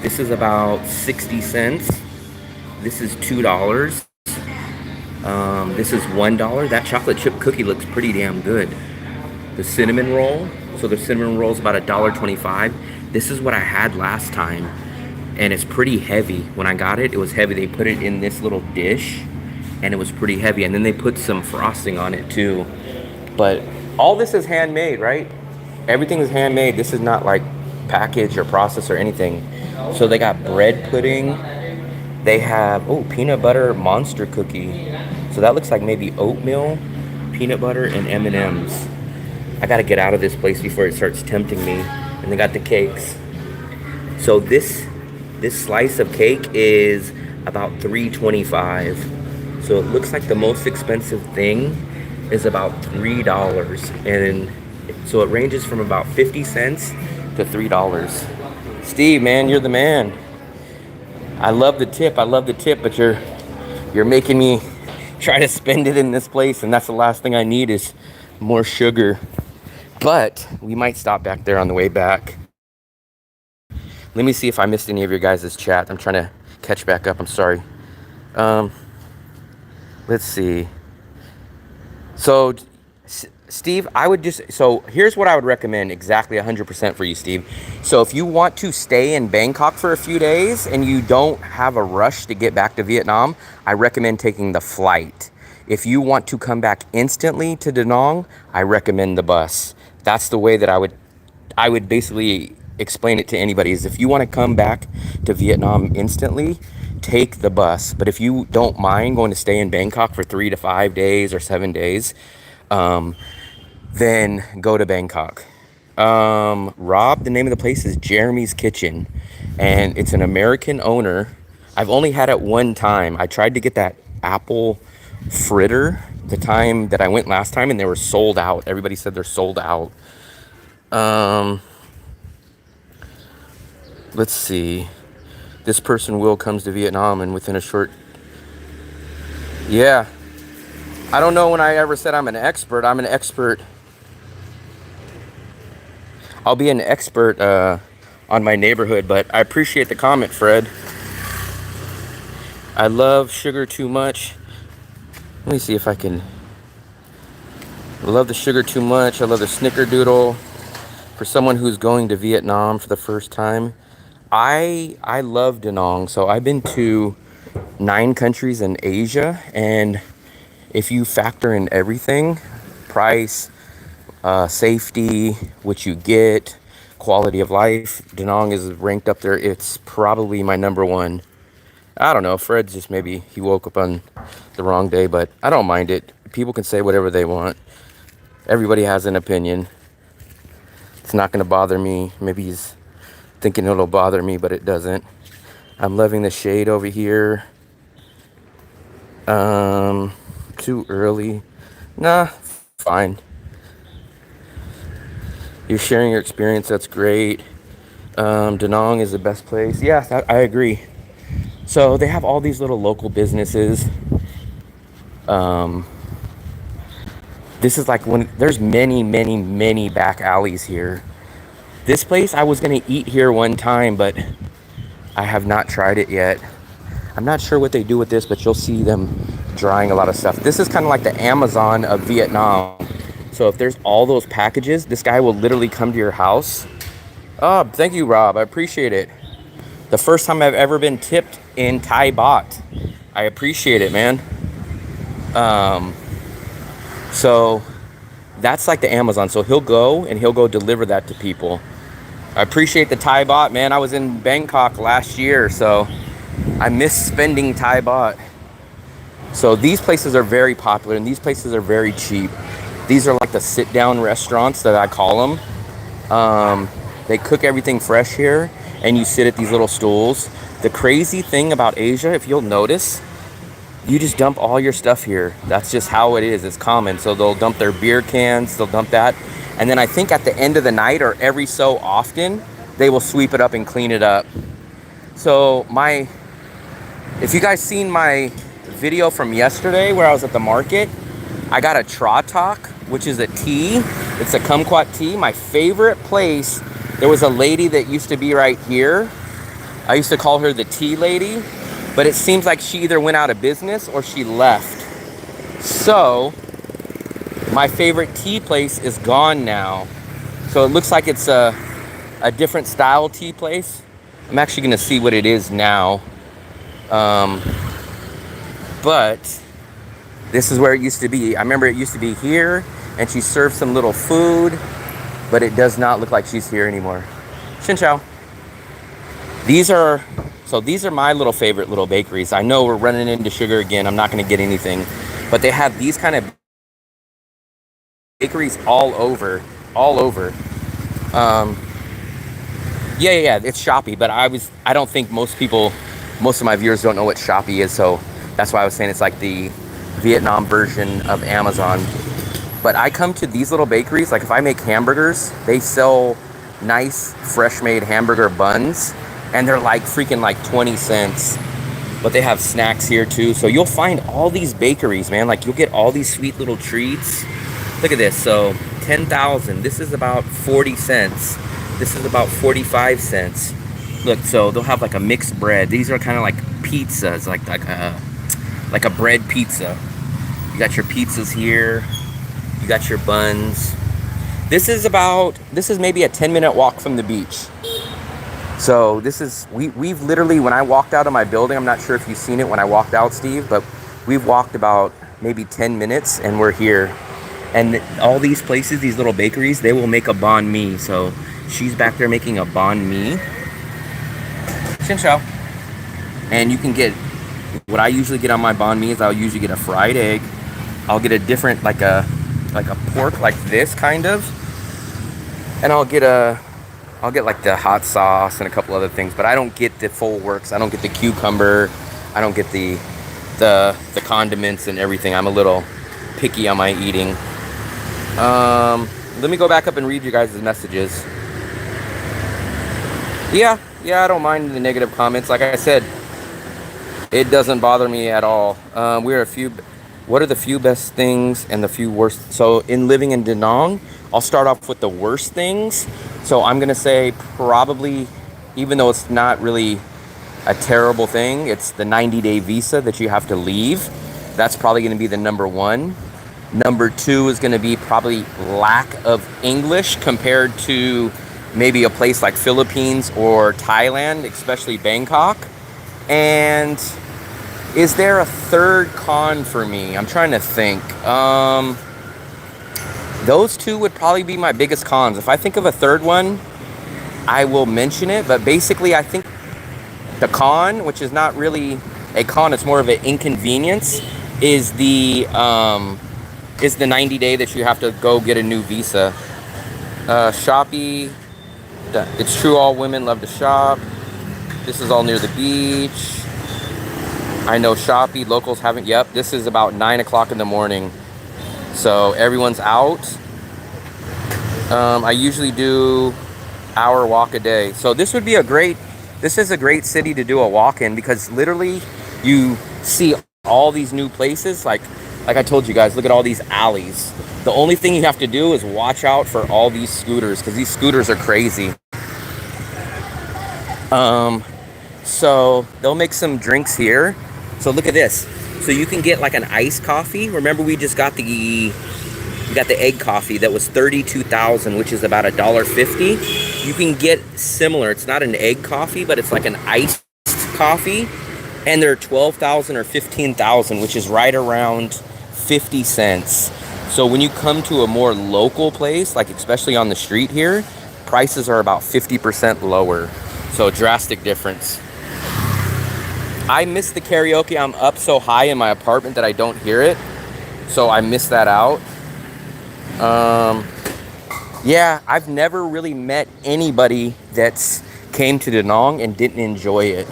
A: This is about 60 cents. This is $2. This is $1. That chocolate chip cookie looks pretty damn good. The cinnamon roll. So the cinnamon roll is about $1.25. This is what I had last time, and it's pretty heavy. When I got it, it was heavy. They put it in this little dish, and it was pretty heavy. And then they put some frosting on it too. But all this is handmade, right? Everything is handmade. This is not like packaged or processed or anything. So they got bread pudding. They have, oh, peanut butter monster cookie. So that looks like maybe oatmeal, peanut butter, and M&Ms. I gotta get out of this place before it starts tempting me. And they got the cakes. So this slice of cake is about $3.25. So it looks like the most expensive thing is about $3. And so it ranges from about 50 cents to $3. Steve, man, you're the man. I love the tip, but you're making me try to spend it in this place, and that's the last thing I need is more sugar. But we might stop back there on the way back. Let me see if I missed any of your guys' chat. I'm trying to catch back up. I'm sorry. Let's see. So, Steve, so here's what I would recommend exactly 100% for you, Steve. So if you want to stay in Bangkok for a few days and you don't have a rush to get back to Vietnam, I recommend taking the flight. If you want to come back instantly to Da Nang, I recommend the bus. That's the way that I would basically explain it to anybody, is if you want to come back to Vietnam instantly, take the bus. But if you don't mind going to stay in Bangkok for 3 to 5 days or 7 days, then go to Bangkok. Rob, the name of the place is Jeremy's Kitchen, and it's an American owner. I've only had it one time. I tried to get that apple fritter the time that I went last time, and they were sold out. Everybody said they're sold out. Let's see. This person comes to Vietnam, and within a short... Yeah. I don't know when I ever said I'm an expert. I'm an expert. I'll be an expert on my neighborhood, but I appreciate the comment, Fred. I love sugar too much. Let me see if I can... I love the sugar too much. I love the snickerdoodle. For someone who's going to Vietnam for the first time, I love Da Nang. So I've been to 9 countries in Asia, and if you factor in everything, price, safety, what you get, quality of life, Da Nang is ranked up there. It's probably my number one. I don't know, Fred's just, maybe he woke up on the wrong day, but I don't mind it. People can say whatever they want. Everybody has an opinion. It's not going to bother me. Maybe he's thinking it'll bother me, but it doesn't. I'm loving the shade over here. Too early. Nah, fine. You're sharing your experience. That's great. Da Nang is the best place. Yeah, I agree. So they have all these little local businesses. This is like there's many back alleys here. This place, I was gonna eat here one time, but I have not tried it yet. I'm not sure what they do with this, but you'll see them drying a lot of stuff. This is kind of like the Amazon of Vietnam. So if there's all those packages, this guy will literally come to your house. Oh, thank you, Rob. I appreciate it. The first time I've ever been tipped in Thai baht. I appreciate it, man. So that's like the Amazon. So he'll go deliver that to people. I appreciate the Thai baht, man. I was in Bangkok last year, so I miss spending Thai baht. So these places are very popular, and these places are very cheap. These are like the sit-down restaurants that I call them. They cook everything fresh here, and you sit at these little stools. The crazy thing about Asia, if you'll notice, you just dump all your stuff here. That's just how it is. It's common. So they'll dump their beer cans, they'll dump that. And then I think at the end of the night, or every so often, they will sweep it up and clean it up. So if you guys seen my video from yesterday where I was at the market, I got a tratak, which is a tea. It's a kumquat tea. My favorite place, there was a lady that used to be right here. I used to call her the tea lady, but it seems like she either went out of business or she left. So my favorite tea place is gone now. So it looks like it's a different style tea place. I'm actually gonna see what it is now. But this is where it used to be. I remember it used to be here, and she served some little food, but it does not look like she's here anymore. Xin chao. These are my little favorite little bakeries. I know we're running into sugar again. I'm not gonna get anything, but they have these kind of bakeries all over. Yeah, it's Shopee, but I don't think most of my viewers don't know what Shopee is, so that's why I was saying it's like the Vietnam version of Amazon. But I come to these little bakeries, like if I make hamburgers, they sell nice, fresh made hamburger buns, and they're like freaking like 20 cents. But they have snacks here too. So you'll find all these bakeries, man. Like you'll get all these sweet little treats. Look at this. So 10,000. This is about 40 cents. This is about 45 cents. Look, so they'll have like a mixed bread. These are kind of like pizzas, like a bread pizza. You got your pizzas here. You got your buns. This is maybe a 10-minute walk from the beach. So we've literally, when I walked out of my building, I'm not sure if you've seen it when I walked out, Steve, but we've walked about maybe 10 minutes and we're here. And all these places, these little bakeries, they will make a banh mi. So she's back there making a banh mi. Xin chao. And you can get, what I usually get on my banh mi is I'll usually get a fried egg. I'll get a different, like a pork like this kind of. And I'll get like the hot sauce and a couple other things, but I don't get the full works. I don't get the cucumber. I don't get the condiments and everything. I'm a little picky on my eating. Let me go back up and read you guys' messages. Yeah, I don't mind the negative comments. Like I said, it doesn't bother me at all. What are the few best things and the few worst? So in living in Da Nang, I'll start off with the worst things. So I'm gonna say probably, even though it's not really a terrible thing, it's the 90-day visa that you have to leave. That's probably gonna be the number one. Number two is gonna be probably lack of English compared to maybe a place like Philippines or Thailand, especially Bangkok. And is there a third con for me? I'm trying to think. Those two would probably be my biggest cons. If I think of a third one, I will mention it. But basically, I think the con, which is not really a con, it's more of an inconvenience, is the 90-day that you have to go get a new visa. Shopee, it's true all women love to shop. This is all near the beach. I know Shopee, locals haven't, yep, this is about 9 o'clock in the morning. So everyone's out. I usually do hour walk a day. So this is a great city to do a walk in, because literally you see all these new places. Like I told you guys, look at all these alleys. The only thing you have to do is watch out for all these scooters, because these scooters are crazy. So they'll make some drinks here. So look at this. So you can get like an iced coffee. Remember we just got the You got the egg coffee that was 32,000, which is about $1.50. You can get similar. It's not an egg coffee, but it's like an iced coffee, and they're 12,000 or 15,000, which is right around 50 cents. So when you come to a more local place, like especially on the street here, prices are about 50% lower. So drastic difference. I miss the karaoke. I'm up so high in my apartment that I don't hear it. So I miss that out. Yeah, I've never really met anybody that's came to Da Nang and didn't enjoy it.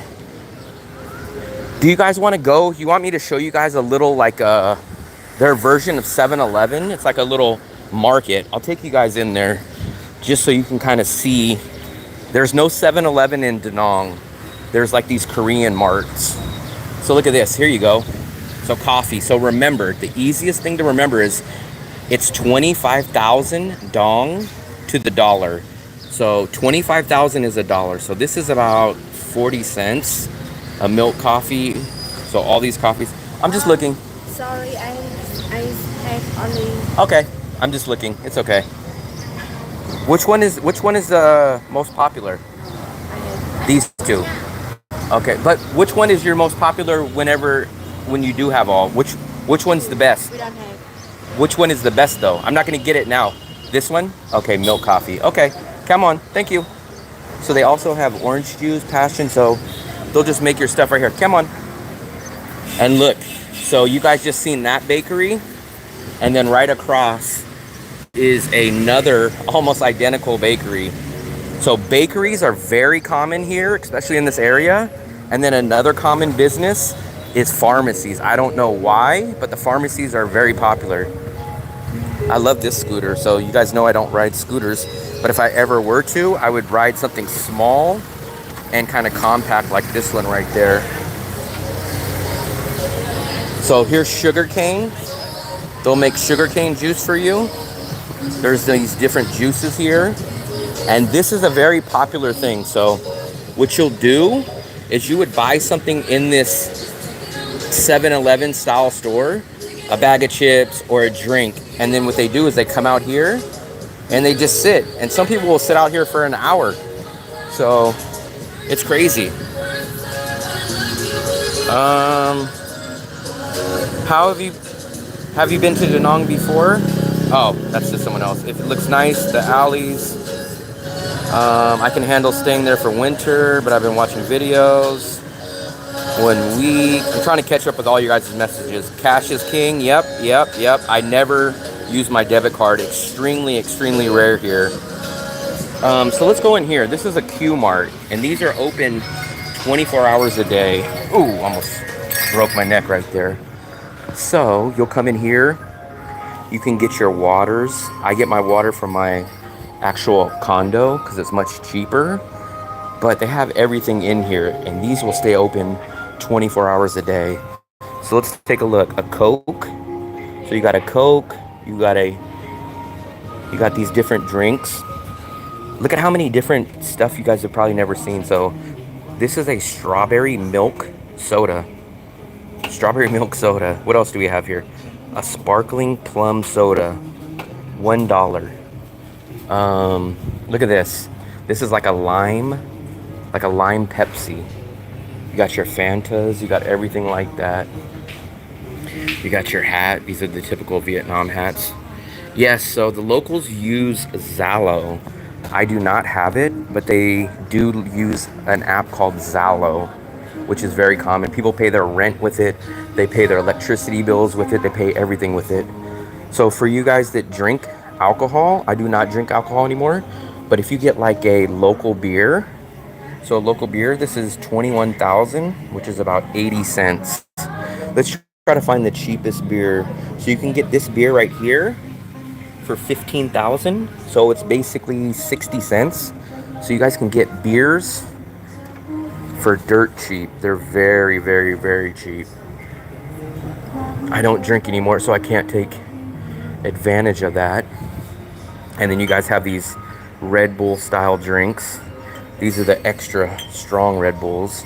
A: Do you guys want to go? You want me to show you guys a little, like, their version of 7-Eleven? It's like a little market. I'll take you guys in there just so you can kind of see. There's no 7-Eleven in Da Nang. There's like these Korean marts. So look at this. Here you go. So coffee. So remember, the easiest thing to remember is it's 25,000 dong to the dollar. So 25,000 is $1. So this is about 40 cents a milk coffee. So all these coffees. I'm just looking.
B: Sorry, I have only.
A: Okay. I'm just looking. It's okay. Which one is the most popular? These two. Okay, but which one is your most popular when you do have all? Which one's the best?
B: We don't have.
A: Which one is the best though? I'm not gonna get it now. This one? Okay, milk coffee. Okay, come on, thank you. So they also have orange juice, passion, so they'll just make your stuff right here. Come on. And look, so you guys just seen that bakery, and then right across is another almost identical bakery. So bakeries are very common here, especially in this area. And then another common business is pharmacies. I don't know why, but the pharmacies are very popular. I love this scooter. So you guys know I don't ride scooters, but if I ever were to, I would ride something small and kind of compact like this one right there. So here's sugarcane. They'll make sugarcane juice for you. There's these different juices here. And this is a very popular thing. So what you'll do is you would buy something in this 7-Eleven style store, a bag of chips or a drink. And then what they do is they come out here and they just sit. And some people will sit out here for an hour. So it's crazy. How have you been to Da Nang before? Oh, that's just someone else. If it looks nice, the alleys. I can handle staying there for winter, but I've been watching videos. 1 week. I'm trying to catch up with all you guys' messages. Cash is king. Yep. I never use my debit card. Extremely rare here. So let's go in here. This is a Q Mart, and these are open 24 hours a day. Ooh, almost broke my neck right there. So you'll come in here. You can get your waters. I get my water from my actual condo because it's much cheaper, but they have everything in here, and these will stay open 24 hours a day. So let's take a look. A Coke. So you got a Coke, you got these different drinks. Look at how many different stuff you guys have probably never seen. So this is a strawberry milk soda. Strawberry milk soda. What else do we have here? A sparkling plum soda. $1. Look at this. This is like a lime Pepsi. You got your Fantas, you got everything like that. You got your hat. These are the typical Vietnam hats. Yes, so the locals use Zalo. I do not have it, but they do use an app called Zalo, which is very common. People pay their rent with it. They pay their electricity bills with it. They pay everything with it. So for you guys that drink alcohol, I do not drink alcohol anymore, but if you get like a local beer, so a local beer, this is 21,000, which is about 80 cents. Let's try to find the cheapest beer. So you can get this beer right here for 15,000. So it's basically 60 cents. So you guys can get beers for dirt cheap. They're very cheap. I don't drink anymore, so I can't take advantage of that. And then you guys have these Red Bull style drinks. These are the extra strong Red Bulls.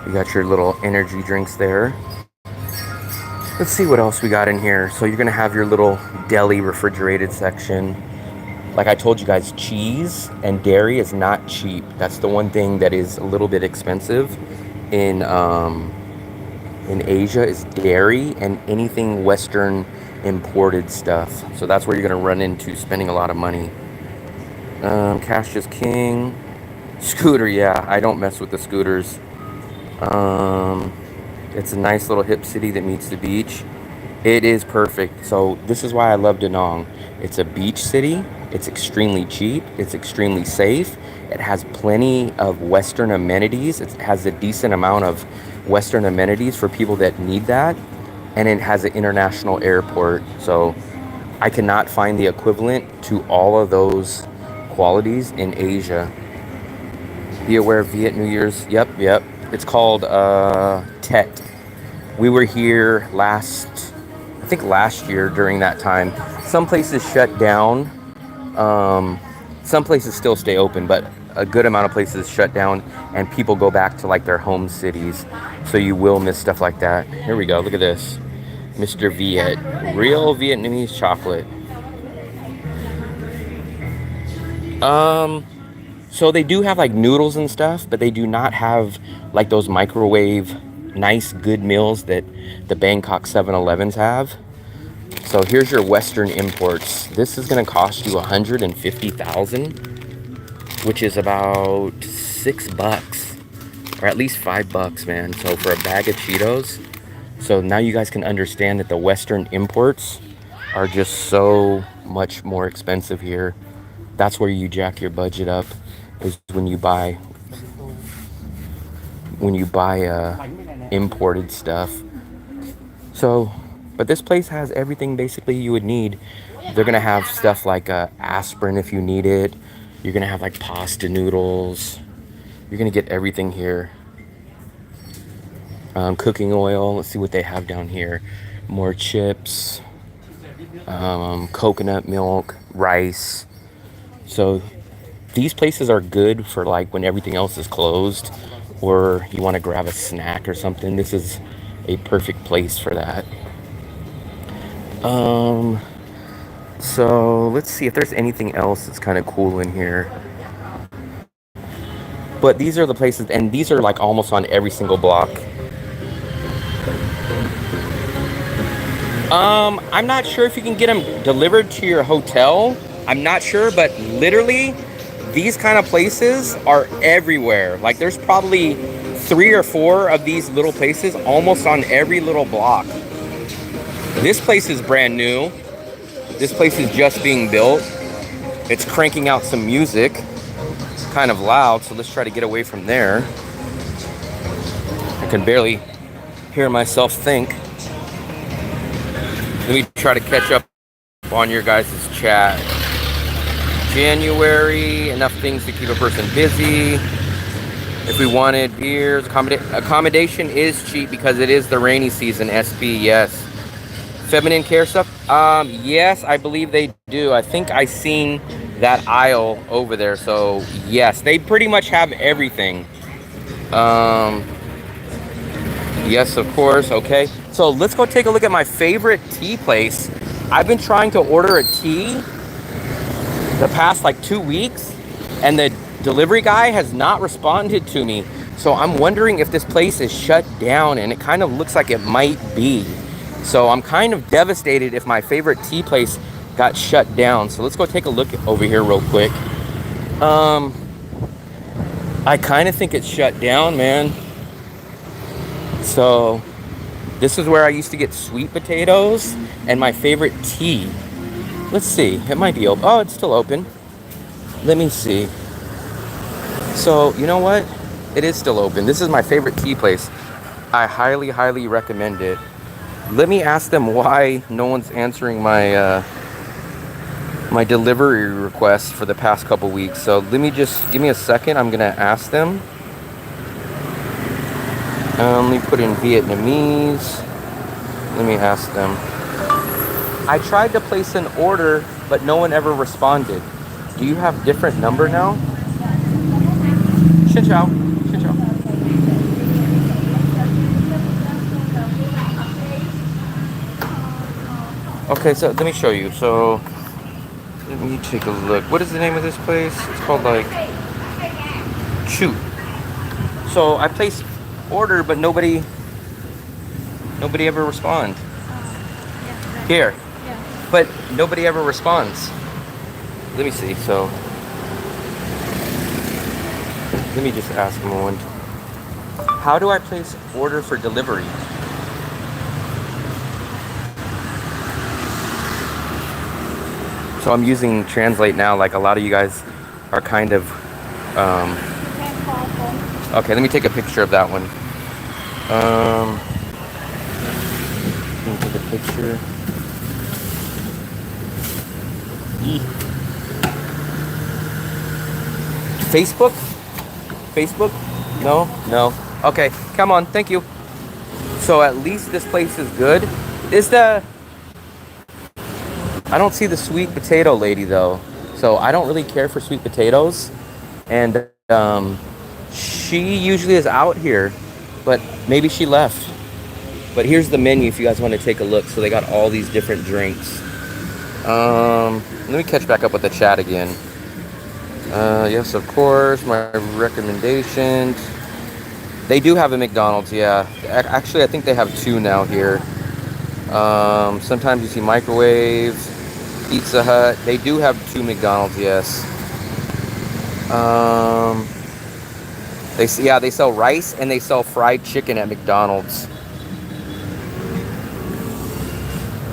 A: You got your little energy drinks there. Let's see what else we got in here. So you're gonna have your little deli refrigerated section. Like I told you guys, cheese and dairy is not cheap. That's the one thing that is a little bit expensive in Asia is dairy and anything Western imported stuff. So that's where you're gonna run into spending a lot of money. Cash is king. Scooter, yeah, I don't mess with the scooters. It's a nice little hip city that meets the beach. It is perfect. So this is why I love Da Nang. It's a beach city. It's extremely cheap. It's extremely safe. It has plenty of Western amenities. It has a decent amount of Western amenities for people that need that. And it has an international airport. So I cannot find the equivalent to all of those qualities in Asia. Be aware of Viet New Year's. Yep. It's called Tet. We were here I think last year during that time. Some places shut down. Some places still stay open, but a good amount of places shut down and people go back to like their home cities. So you will miss stuff like that. Here we go. Look at this. Mr. Viet. Real Vietnamese chocolate. So they do have like noodles and stuff, but they do not have like those microwave nice good meals that the Bangkok 7-Elevens have. So here's your Western imports. This is gonna cost you 150,000, which is about $6 or at least $5, man. So for a bag of Cheetos. So now you guys can understand that the Western imports are just so much more expensive here. That's where you jack your budget up, is when you buy imported stuff. So, but this place has everything basically you would need. They're gonna have stuff like aspirin if you need it. You're gonna have like pasta noodles. You're gonna get everything here. Cooking oil. Let's see what they have down here. More chips, coconut milk, rice. So these places are good for like when everything else is closed or you want to grab a snack or something. This is a perfect place for that. So let's see if there's anything else that's kind of cool in here. But these are the places, and these are like almost on every single block. I'm not sure if you can get them delivered to your hotel. I'm not sure, but literally these kind of places are everywhere. Like there's probably 3 or 4 of these little places almost on every little block. This place is brand new. This place is just being built. It's cranking out some music. It's kind of loud, so let's try to get away from there. I can barely hear myself think. Let me try to catch up on your guys' chat. January, enough things to keep a person busy. If we wanted beers, accommodation is cheap because it is the rainy season, SB, yes. Feminine care stuff? Yes, I believe they do. I think I seen that aisle over there. So yes, they pretty much have everything. Yes, of course. Okay. So let's go take a look at my favorite tea place. I've been trying to order a tea the past like 2 weeks and the delivery guy has not responded to me. So I'm wondering if this place is shut down, and it kind of looks like it might be. So I'm kind of devastated if my favorite tea place got shut down. So let's go take a look over here real quick. I kind of think it's shut down, man. So this is where I used to get sweet potatoes and my favorite tea. Let's see, it might be open. Oh, it's still open. Let me see. So, you know what? It is still open. This is my favorite tea place. I highly, highly recommend it. Let me ask them why no one's answering my my delivery requests for the past couple weeks. So let me just, give me a second. I'm gonna ask them. Let me put in Vietnamese. Let me ask them. I tried to place an order, but no one ever responded. Do you have different number now? Xin chào. Xin chào. Okay, so let me show you. So let me take a look. What is the name of this place? It's called like Shoot. So I placed order, but nobody ever responds.
B: Yeah.
A: Here,
B: Yeah.
A: but nobody ever responds. Let me see. So let me just ask him one. How do I place order for delivery? So I'm using Translate now. Like a lot of you guys are kind of.
B: Can't call phone.
A: Okay, let me take a picture of that one. Let me take a picture. Eeh. Facebook? Facebook? No, no. Okay, come on. Thank you. So at least this place is good. I don't see the sweet potato lady though. So I don't really care for sweet potatoes. And she usually is out here, but maybe she left. But here's the menu if you guys want to take a look. So they got all these different drinks. Let me catch back up with the chat again. Yes, of course, my recommendations. They do have a McDonald's, yeah. Actually, I think they have two now here. Sometimes you see microwave, Pizza Hut. They do have two McDonald's, yes. They sell rice and they sell fried chicken at McDonald's.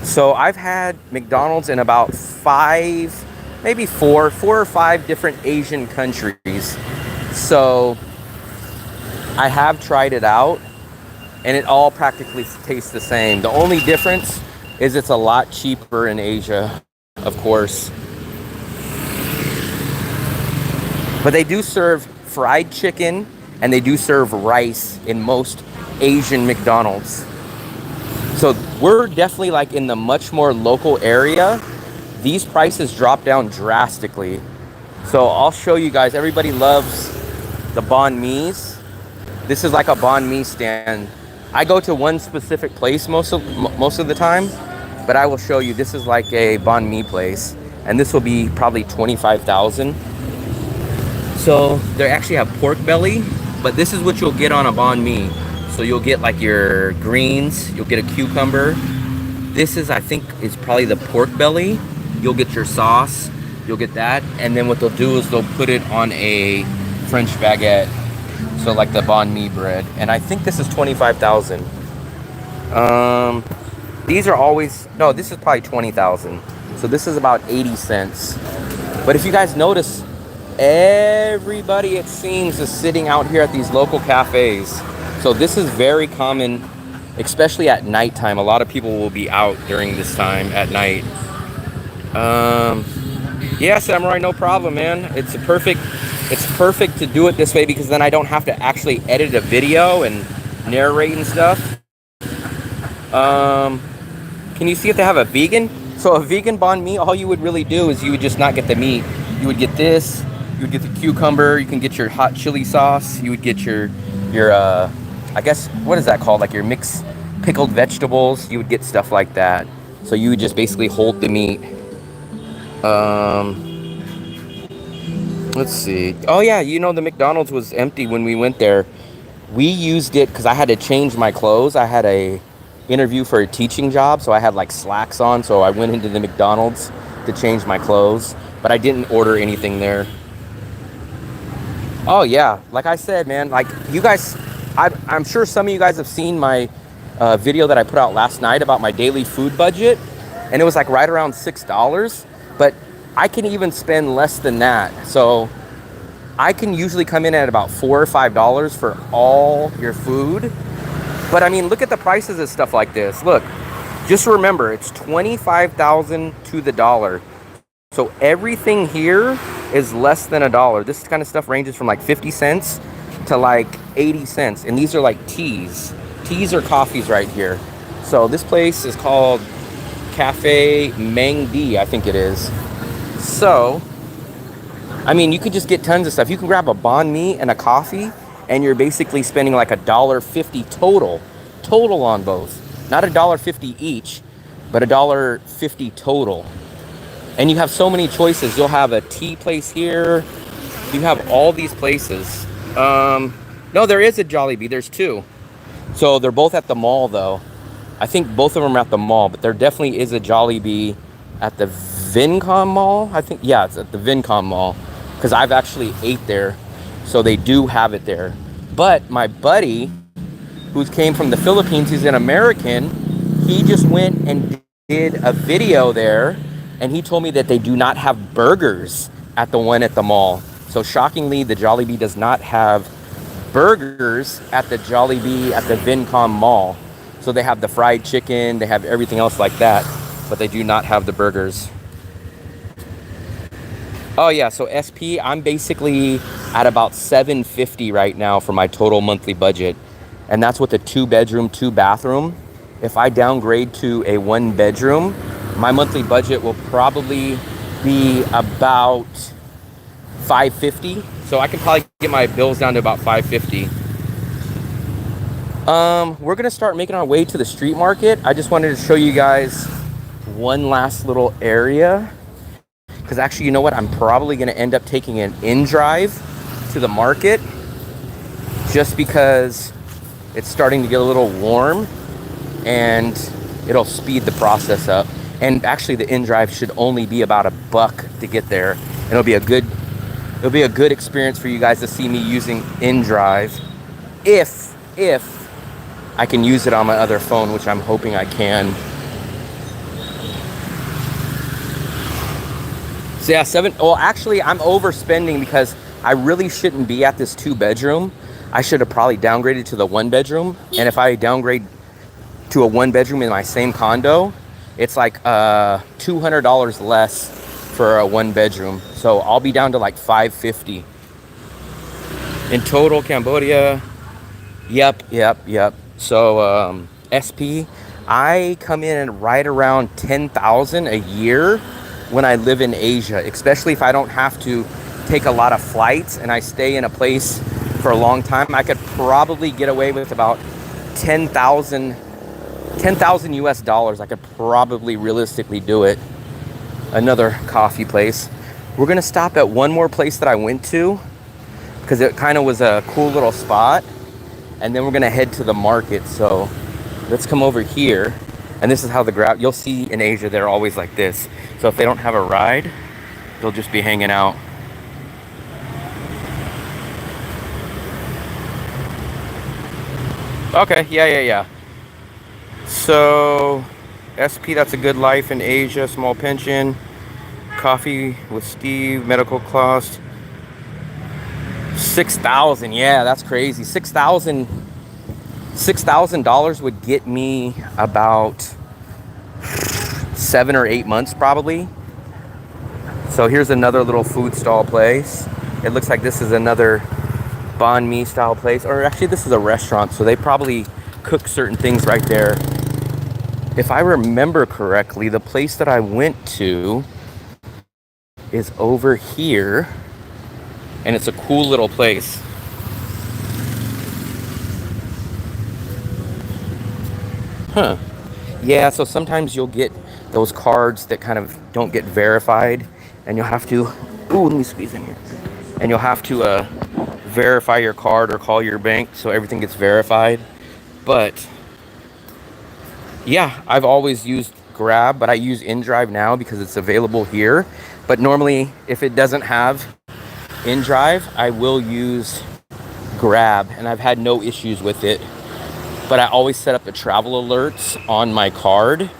A: So I've had McDonald's in about four or five different Asian countries. So I have tried it out and it all practically tastes the same. The only difference is it's a lot cheaper in Asia, of course. But they do serve fried chicken and they do serve rice in most Asian McDonald's. So we're definitely like in the much more local area. These prices drop down drastically. So I'll show you guys. Everybody loves the banh mi's. This is like a banh mi stand. I go to one specific place most of the time, but I will show you. This is like a banh mi place, and this will be probably 25,000. So they actually have pork belly, but this is what you'll get on a banh mi. So you'll get like your greens, you'll get a cucumber. This is, I think, is probably the pork belly. You'll get your sauce, you'll get that. And then what they'll do is they'll put it on a French baguette. So like the banh mi bread. And I think this is 25,000. These are always, no, this is probably 20,000. So this is about 80 cents. But if you guys notice, everybody, it seems, is sitting out here at these local cafes. So this is very common, especially at nighttime. A lot of people will be out during this time at night. Yeah, Samurai, no problem, man. It's perfect to do it this way because then I don't have to actually edit a video and narrate and stuff. Can you see if they have a vegan? So a vegan banh mi, all you would really do is you would just not get the meat. You would get this, you would get the cucumber, you can get your hot chili sauce, you would get your I guess, what is that called? Like your mixed pickled vegetables. You would get stuff like that. So you would just basically hold the meat. Let's see. Oh yeah, you know the McDonald's was empty when we went there. We used it because I had to change my clothes. I had a interview for a teaching job, so I had like slacks on. So I went into the McDonald's to change my clothes, but I didn't order anything there. Oh yeah, like I said, man, like you guys, I'm sure some of you guys have seen my video that I put out last night about my daily food budget, and it was like right around $6, but I can even spend less than that. So I can usually come in at about $4 or $5 for all your food. But I mean, look at the prices of stuff like this. Look, just remember, it's 25,000 to the dollar. So everything here is less than $1. This kind of stuff ranges from like 50 cents to like 80 cents. And these are like teas. Teas or coffees right here. So this place is called Cafe Mang Di, I think it is. So, I mean, you could just get tons of stuff. You can grab a banh mi and a coffee, and you're basically spending like $1.50 total on both. Not $1.50 each, but $1.50 total. And you have so many choices. You'll have a tea place here. You have all these places. No, there is a Jollibee. There's two. So they're both at the mall, though. I think both of them are at the mall, but there definitely is a Jollibee at the Vincom Mall. I think, yeah, it's at the Vincom Mall, because I've actually ate there. So they do have it there. But my buddy, who came from the Philippines, he's an American, he just went and did a video there, and he told me that they do not have burgers at the one at the mall. So shockingly, the Jollibee does not have burgers at the Jollibee at the Vincom Mall. So they have the fried chicken, they have everything else like that, but they do not have the burgers. Oh yeah, so SP, I'm basically at about $750 right now for my total monthly budget. And that's with a 2-bedroom, 2-bathroom. If I downgrade to a 1-bedroom, my monthly budget will probably be about $550. So I can probably get my bills down to about $550. We're gonna start making our way to the street market. I just wanted to show you guys one last little area, because actually, you know what? I'm probably gonna end up taking an inDrive to the market, just because it's starting to get a little warm and it'll speed the process up. And actually, the inDrive should only be about $1 to get there. And it'll be a good experience for you guys to see me using inDrive, if I can use it on my other phone, which I'm hoping I can. So yeah, well, actually, I'm overspending because I really shouldn't be at this 2-bedroom. I should have probably downgraded to the 1-bedroom. And if I downgrade to a 1-bedroom in my same condo, it's like $200 less for a 1-bedroom. So I'll be down to like $550 in total. Cambodia. Yep. So SP, I come in right around $10,000 a year when I live in Asia, especially if I don't have to take a lot of flights and I stay in a place for a long time. I could probably get away with about 10,000 US dollars. I could probably realistically do it. Another coffee place. We're gonna stop at one more place that I went to, because it kind of was a cool little spot, and then we're gonna head to the market. So let's come over here. And this is how the Grab, you'll see in Asia, they're always like this. So if they don't have a ride, they'll just be hanging out. Okay, yeah. So SP, that's a good life in Asia, small pension, coffee with Steve, medical cost, 6,000. Yeah, that's crazy. $6,000 would get me about 7 or 8 months probably. So here's another little food stall place. It looks like this is another banh mi style place, or actually this is a restaurant, so they probably cook certain things right there. If I remember correctly, the place that I went to is over here, and it's a cool little place. Huh. Yeah, so sometimes you'll get those cards that kind of don't get verified, and you'll have to, let me squeeze in here. And you'll have to verify your card or call your bank so everything gets verified. But yeah, I've always used Grab, but I use inDrive now because it's available here. But normally, if it doesn't have inDrive, I will use Grab, and I've had no issues with it. But I always set up the travel alerts on my card.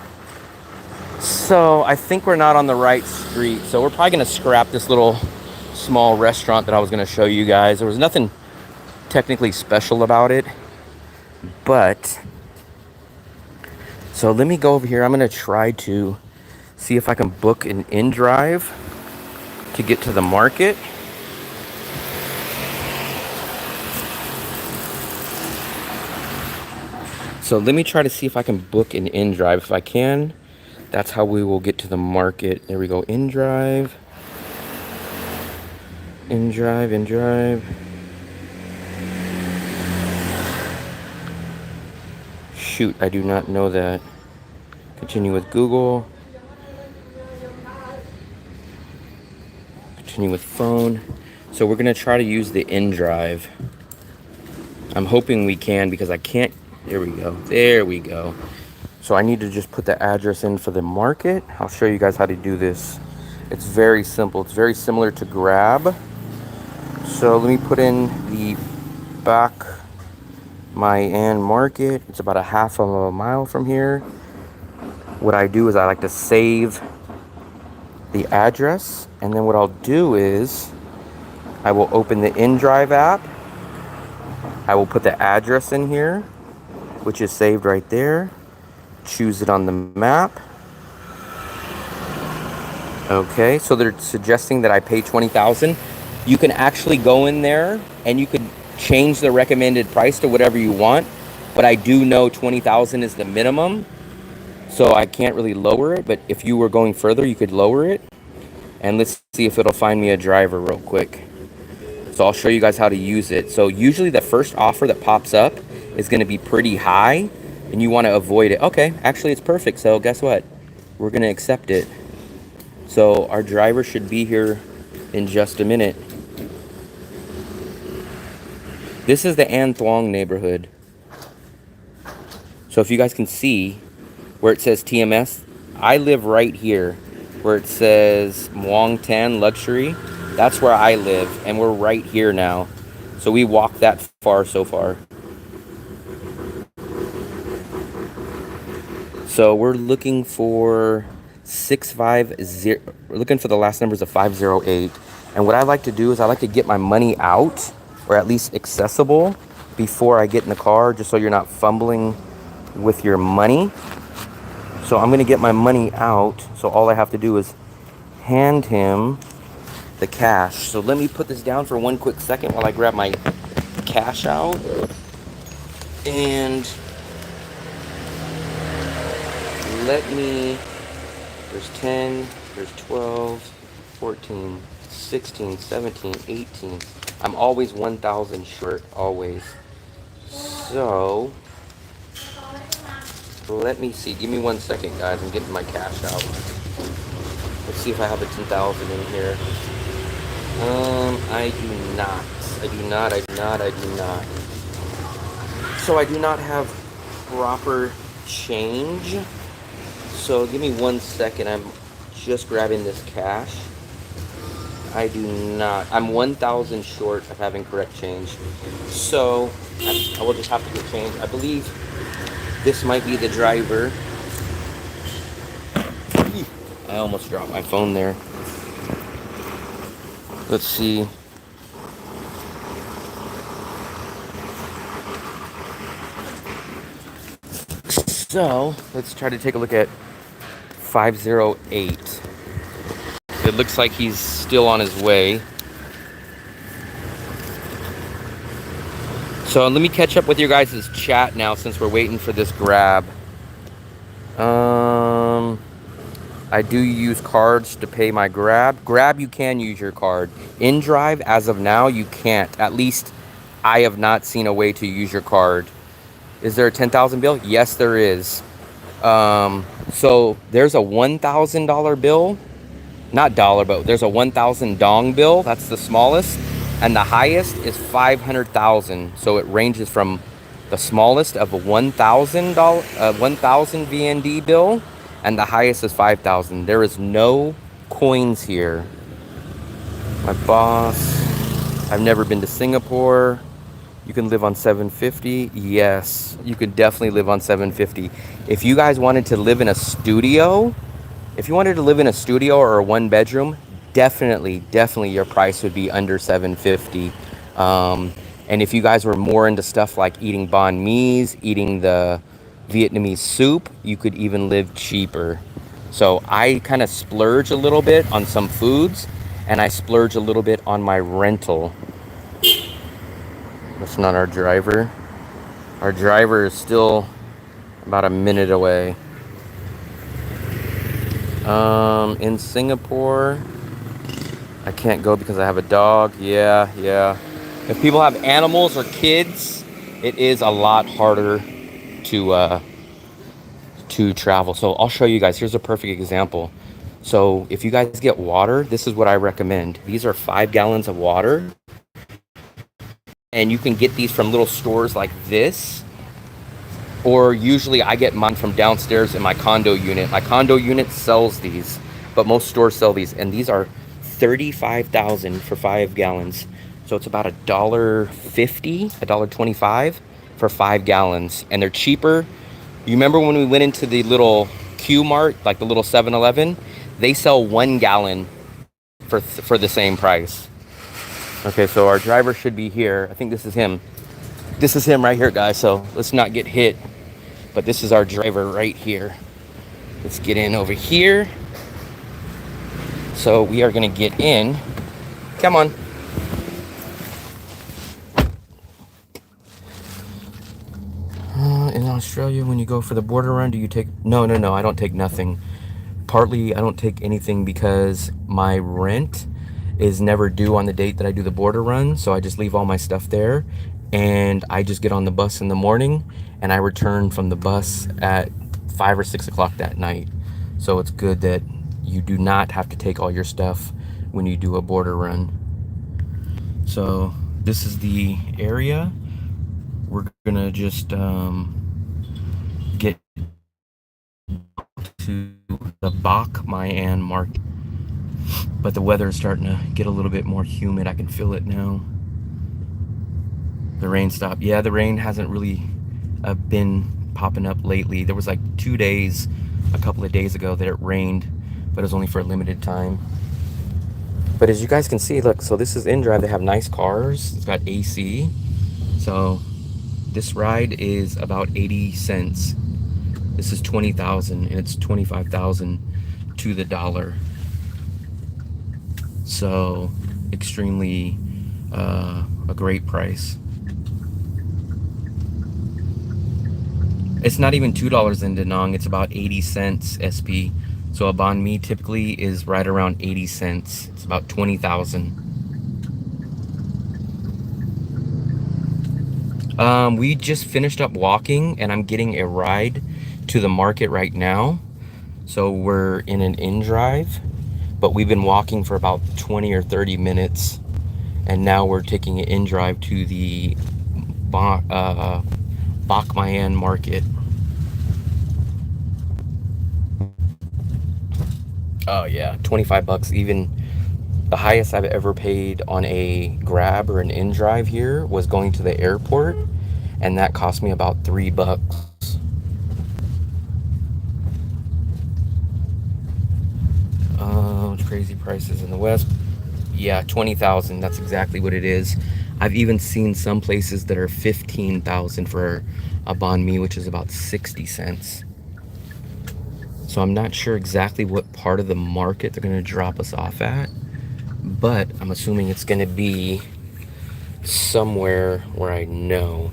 A: So I think we're not on the right street. So we're probably gonna scrap this little small restaurant that I was gonna show you guys. There was nothing technically special about it, but so let me go over here. I'm gonna try to see if I can book an inDrive to get to the market. So let me try to see if I can book an inDrive. If I can, that's how we will get to the market. There we go, inDrive. inDrive. Shoot, I do not know that. Continue with Google. Continue with phone. So we're gonna try to use the inDrive. I'm hoping we can because I can't. There we go. There we go. So I need to just put the address in for the market. I'll show you guys how to do this. It's very simple. It's very similar to Grab. So let me put in the back Mayan market. It's about a half of a mile from here. What I do is I like to save the address, and then what I'll do is I will open the inDrive app. I will put the address in here, which is saved right there. Choose it on the map. Okay, so they're suggesting that I pay $20,000. You can actually go in there and you could change the recommended price to whatever you want, but I do know $20,000 is the minimum, so I can't really lower it. But if you were going further, you could lower it. And let's see if it'll find me a driver real quick. So I'll show you guys how to use it. So usually the first offer that pops up is going to be pretty high and you want to avoid it. Okay, actually it's perfect. So guess what? We're going to accept it. So our driver should be here in just a minute. This is the An Thuong neighborhood. So if you guys can see where it says TMS, I live right here where it says Muang Tan Luxury. That's where I live, and we're right here now. So we walked that far so far. So we're looking for 650. We're looking for the last numbers of 508. And what I like to do is I like to get my money out, or at least accessible, before I get in the car, just so you're not fumbling with your money. So I'm gonna get my money out. So all I have to do is hand him the cash. So let me put this down for one quick second while I grab my cash out. And let me, there's 10, there's 12, 14, 16, 17, 18. I'm always 1,000 short, always. So let me see. Give me 1 second, guys. I'm getting my cash out. Let's see if I have a 10,000 in here. I do not. I do not. I do not. I do not. So I do not have proper change. So give me 1 second. I'm just grabbing this cash. I do not. I'm 1,000 short of having correct change. So I will just have to get change. I believe this might be the driver. I almost dropped my phone there. Let's see. So let's try to take a look at 508. It looks like he's still on his way. So let me catch up with your guys' chat now since we're waiting for this grab. I do use cards to pay my grab. Grab, you can use your card. inDrive, as of now, you can't. At least I have not seen a way to use your card. Is there a 10,000 bill? Yes, there is. So there's a $1,000 bill. Not dollar, but there's a 1,000 dong bill. That's the smallest. And the highest is 500,000. So it ranges from the smallest of a $1,000 VND bill, and the highest is 5,000. There is no coins here. My boss. I've never been to Singapore. You can live on 750. Yes, you could definitely live on 750. If you guys wanted to live in a studio, or a one bedroom, definitely your price would be under 750. And if you guys were more into stuff like eating banh mi's, eating the Vietnamese soup, you could even live cheaper. So I kind of splurge a little bit on some foods, and I splurge a little bit on my rental. That's not our driver. Our driver is still about a minute away. In Singapore, I can't go because I have a dog. Yeah. If people have animals or kids, it is a lot harder to to travel. So I'll show you guys. Here's a perfect example. So if you guys get water, this is what I recommend. These are 5 gallons of water. And you can get these from little stores like this. Or usually I get mine from downstairs in my condo unit. My condo unit sells these, but most stores sell these. And these are $35,000 for 5 gallons. So it's about $1.50, $1.25 for 5 gallons. And they're cheaper. You remember when we went into the little Q Mart, like the little 7-Eleven? They sell 1 gallon for the same price. Okay, so our driver should be here. I think this is him. This is him right here, guys. So let's not get hit. But this is our driver right here. Let's get in over here. So we are going to get in. Come on. In Australia, when you go for the border run, do you take... No, I don't take nothing. Partly, I don't take anything because my rent is never due on the date that I do the border run. So I just leave all my stuff there. And I just get on the bus in the morning. And I return from the bus at 5 or 6 o'clock that night. So it's good that you do not have to take all your stuff when you do a border run. So this is the area. We're gonna just get to the Bachmayan market. But the weather is starting to get a little bit more humid. I can feel it now. The rain stopped. Yeah, the rain hasn't really been popping up lately. There was like 2 days, a couple of days ago that it rained, but it was only for a limited time. But as you guys can see, look, so this is inDrive. They have nice cars. It's got AC. So this ride is about 80 cents. This is 20,000 and it's 25,000 to the dollar. So extremely a great price. It's not even $2 in Da Nang, it's about 80 cents SP. So a banh mi typically is right around 80 cents. It's about 20,000. We just finished up walking and I'm getting a ride to the market right now. So we're in an inDrive, but we've been walking for about 20 or 30 minutes. And now we're taking an inDrive to the Bachmayan market. Oh yeah, 25 bucks. Even the highest I've ever paid on a Grab or an inDrive here was going to the airport, and that cost me about $3. Crazy prices in the West. Yeah, 20,000. That's exactly what it is. I've even seen some places that are 15,000 for a banh mi, which is about 60 cents. So I'm not sure exactly what part of the market they're going to drop us off at, but I'm assuming it's going to be somewhere where I know.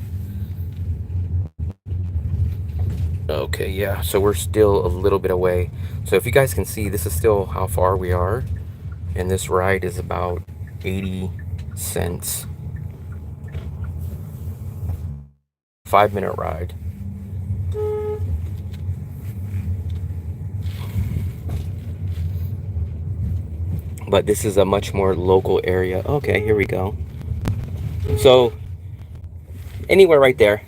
A: Okay, yeah, so we're still a little bit away. So if you guys can see, this is still how far we are. And this ride is about 80 cents. 5-minute ride. But this is a much more local area. Okay, here we go. So, anywhere right there.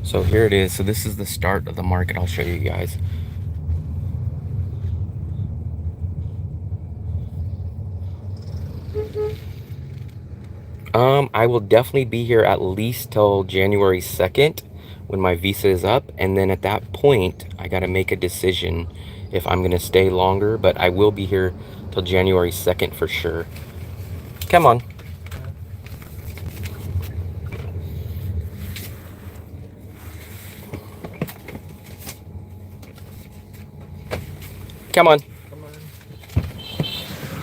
A: So here it is. So this is the start of the market. I'll show you guys. I will definitely be here at least till January 2nd when my visa is up. And then at that point, I got to make a decision if I'm going to stay longer. But I will be here till January 2nd for sure. Come on. Come on.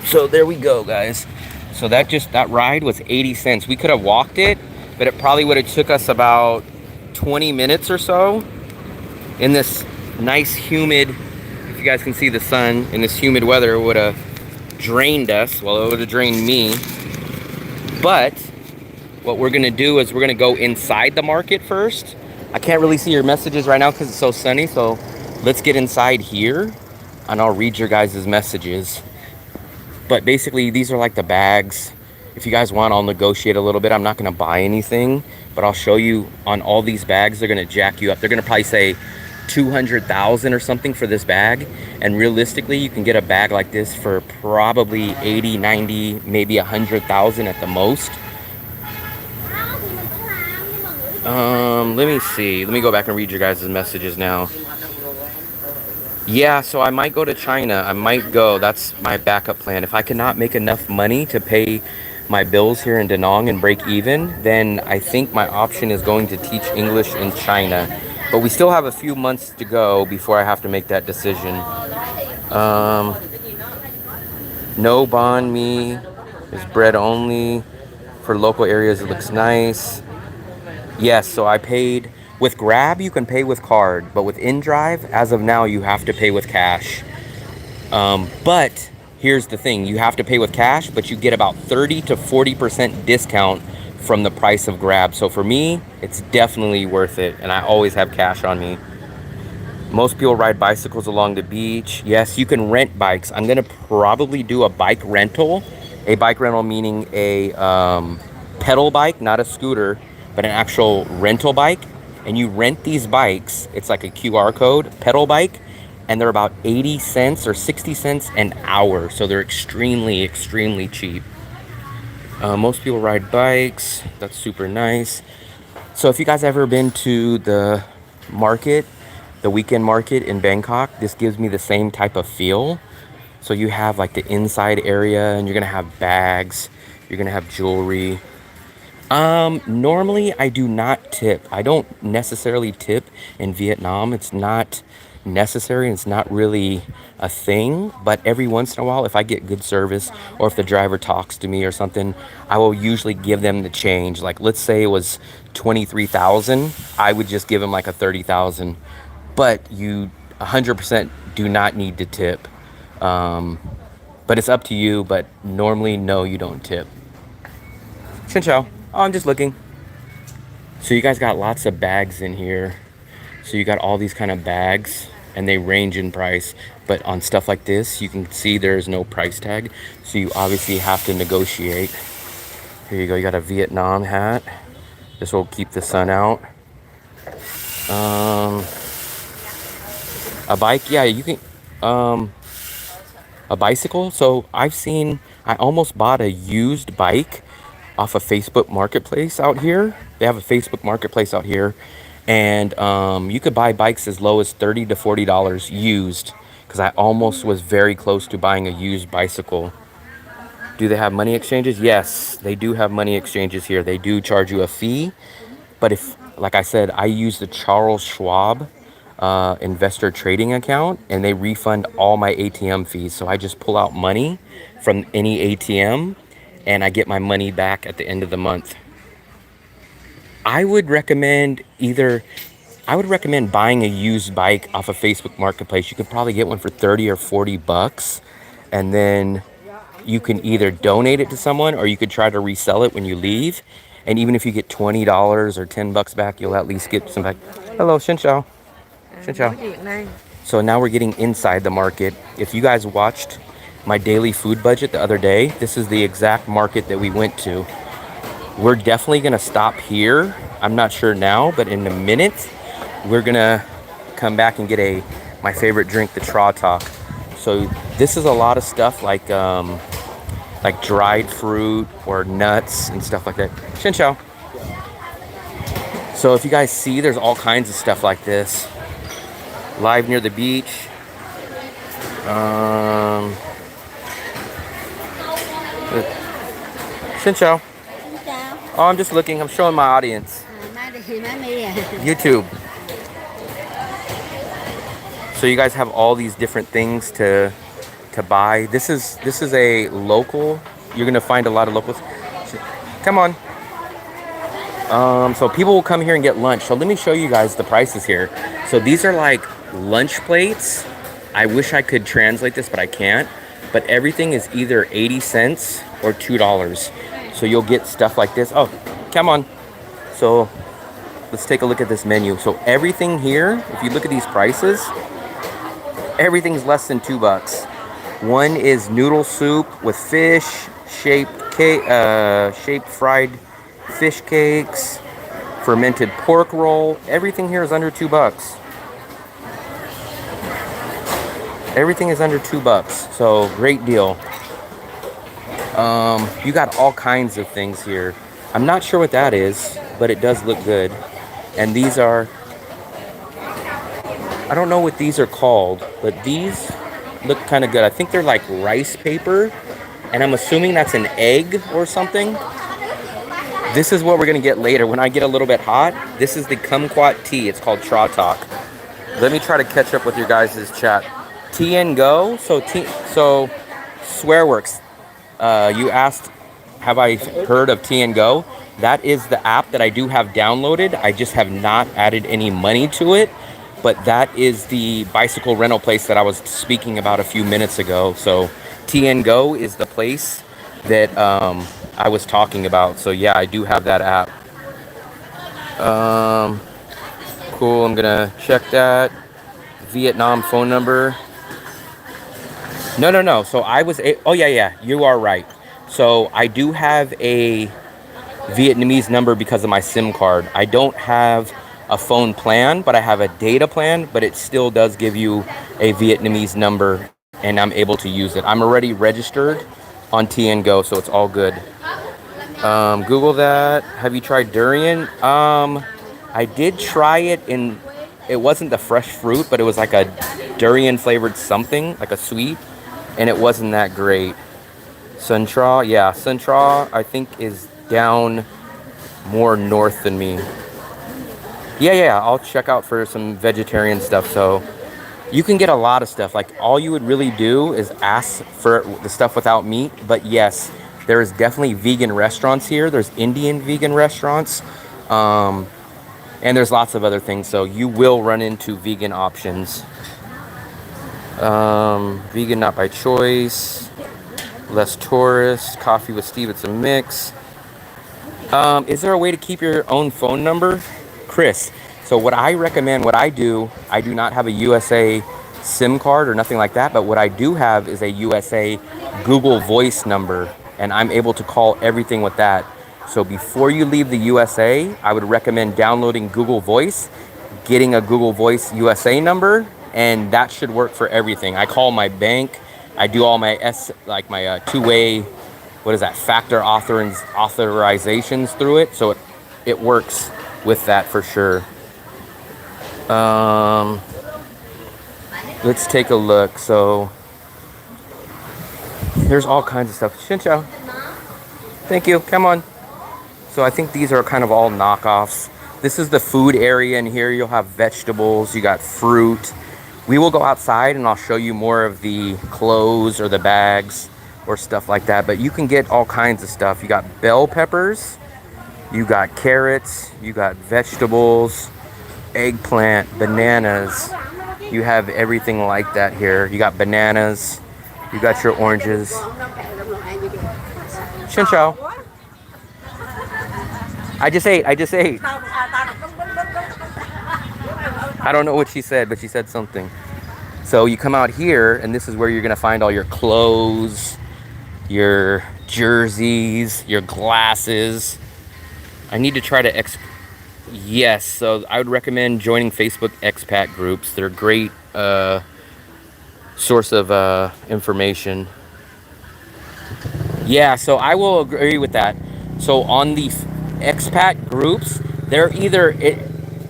A: So there we go, guys. So that ride was 80 cents. We could have walked it, but it probably would have took us about 20 minutes or so in this nice humid, if you guys can see the sun, in this humid weather, it would have drained us. Well, it would have drained me. But what we're gonna do is we're gonna go inside the market first. I can't really see your messages right now because it's so sunny, so let's get inside here and I'll read your guys' messages. But basically, these are like the bags. If you guys want, I'll negotiate a little bit. I'm not gonna buy anything, but I'll show you on all these bags. They're gonna jack you up. They're gonna probably say 200,000 or something for this bag. And realistically, you can get a bag like this for probably 80, 90, maybe 100,000 at the most. Let me see. Let me go back and read your guys' messages now. Yeah, so I might go to China. I might go. That's my backup plan. If I cannot make enough money to pay my bills here in Da Nang and break even, then I think my option is going to teach English in China. But we still have a few months to go before I have to make that decision. No banh mi is bread only. For local areas, it looks nice. Yes, so I paid with Grab. You can pay with card, but with inDrive, as of now, you have to pay with cash. But here's the thing: you have to pay with cash, but you get about 30 to 40% discount from the price of Grab. So for me, it's definitely worth it, and I always have cash on me. Most people ride bicycles along the beach. Yes, you can rent bikes. I'm gonna probably do a bike rental. A bike rental meaning a pedal bike, not a scooter, but an actual rental bike. And you rent these bikes. It's like a QR code pedal bike, and they're about 80 cents or 60 cents an hour. So they're extremely, extremely cheap. Most people ride bikes. That's super nice. So if you guys ever been to the market, the weekend market in Bangkok, this gives me the same type of feel. So you have like the inside area, and you're gonna have bags, you're gonna have jewelry. Normally I do not tip. I don't necessarily tip in Vietnam. It's not necessary, and it's not really a thing. But every once in a while, if I get good service or if the driver talks to me or something, I will usually give them the change. Like, let's say it was 23,000, I would just give them like a 30,000. But you 100% do not need to tip. But it's up to you. But normally, no, you don't tip. Xin chào. Oh, I'm just looking. So you guys got lots of bags in here. So you got all these kind of bags, and they range in price. But on stuff like this, you can see there's no price tag. So you obviously have to negotiate. Here you go. You got a Vietnam hat. This will keep the sun out. A bike, yeah, you can. A bicycle. So I almost bought a used bike off of Facebook Marketplace out here. They have a Facebook Marketplace out here, and you could buy bikes as low as $30 to $40 used. Because I almost was very close to buying a used bicycle. Do they have money exchanges? Yes, they do have money exchanges here. They do charge you a fee, but if, like I said, I use the Charles Schwab investor trading account, and they refund all my ATM fees. So I just pull out money from any ATM, and I get my money back at the end of the month. I would recommend buying a used bike off of Facebook Marketplace. You could probably get one for 30 or 40 bucks, and then you can either donate it to someone, or you could try to resell it when you leave. And even if you get $20 or 10 bucks back, you'll at least get some back. Hello, Xin chào. Xin chào. So now we're getting inside the market. If you guys watched my daily food budget the other day, this is the exact market that we went to. We're definitely gonna stop here. I'm not sure now, but in a minute, we're gonna come back and get my favorite drink, the Tra Talk. So this is a lot of stuff like dried fruit or nuts and stuff like that. Xin chào. So if you guys see, there's all kinds of stuff like this. Live near the beach. Xin chào. Oh, I'm just looking. I'm showing my audience. YouTube. So you guys have all these different things to buy. This is a local. You're gonna find a lot of locals. Come on. So people will come here and get lunch. So let me show you guys the prices here. So these are like lunch plates. I wish I could translate this, but I can't. But everything is either 80 cents or $2. So you'll get stuff like this. Oh, Come on. So let's take a look at this menu. So everything here, if you look at these prices, everything's less than $2. One is noodle soup with fish, shaped cake, shaped fried fish cakes, fermented pork roll. Everything here is under $2. Everything is under $2, so great deal. You got all kinds of things here. I'm not sure what that is, but it does look good. And these are, I don't know what these are called, but these look kind of good. I think they're like rice paper, and I'm assuming that's an egg or something. This is what we're gonna get later when I get a little bit hot. This is the kumquat tea. It's called Tratak. Let me try to catch up with your guys' chat. Tea and Go. So Swearworks. You asked, have I heard of Tea and Go? That is the app that I do have downloaded. I just have not added any money to it. But that is the bicycle rental place that I was speaking about a few minutes ago. So Tea and Go is the place that I was talking about. So yeah, I do have that app. Cool. I'm gonna check that. Vietnam phone number. No. So oh yeah, you are right. So I do have a Vietnamese number because of my SIM card. I don't have a phone plan, but I have a data plan, but it still does give you a Vietnamese number, and I'm able to use it. I'm already registered on Tea and Go, so it's all good. Google that. Have you tried durian? I did try it it wasn't the fresh fruit, but it was like a durian flavored something, like a sweet, and it wasn't that great. Suntra, yeah, Suntra I think is down more north than me. Yeah, I'll check out for some vegetarian stuff. So you can get a lot of stuff. Like all you would really do is ask for the stuff without meat. But yes, there is definitely vegan restaurants here. There's Indian vegan restaurants. And there's lots of other things. So you will run into vegan options. Vegan not by choice. Less tourist. Coffee with Steve, it's a mix. Is there a way to keep your own phone number? Chris, so what I recommend, what I do not have a USA SIM card or nothing like that, but what I do have is a USA Google Voice number, and I'm able to call everything with that. So before you leave the USA, I would recommend downloading Google Voice, getting a Google Voice USA number, and that should work for everything. I call my bank, I do all my two-way, factor authorizations through it, so it works with that for sure. Let's take a look. So there's all kinds of stuff. Xin chào. Thank you. Come on. So I think these are kind of all knockoffs. This is the food area, and here you'll have vegetables, you got fruit. We will go outside and I'll show you more of the clothes or the bags or stuff like that, but you can get all kinds of stuff. You got bell peppers, you got carrots, you got vegetables, eggplant, bananas. You have everything like that here. You got bananas, you got your oranges. Xin chào. I just ate. I don't know what she said, but she said something. So you come out here, and this is where you're gonna find all your clothes, your jerseys, your glasses. I need to try to yes, so I would recommend joining Facebook expat groups. They're a great source of information. Yeah, so I will agree with that. So on the expat groups, they're either,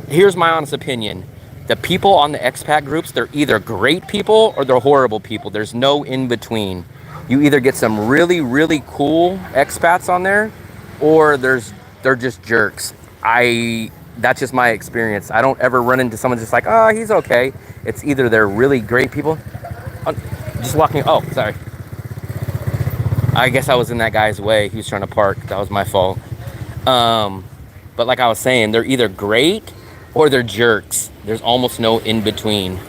A: here's my honest opinion. The people on the expat groups, they're either great people or they're horrible people. There's no in between. You either get some really, really cool expats on there, or they're just jerks. That's just my experience. I don't ever run into someone just like, oh, he's okay. It's either they're really great people. Just walking, oh, sorry. I guess I was in that guy's way. He was trying to park. That was my fault. But like I was saying, they're either great or they're jerks. There's almost no in between.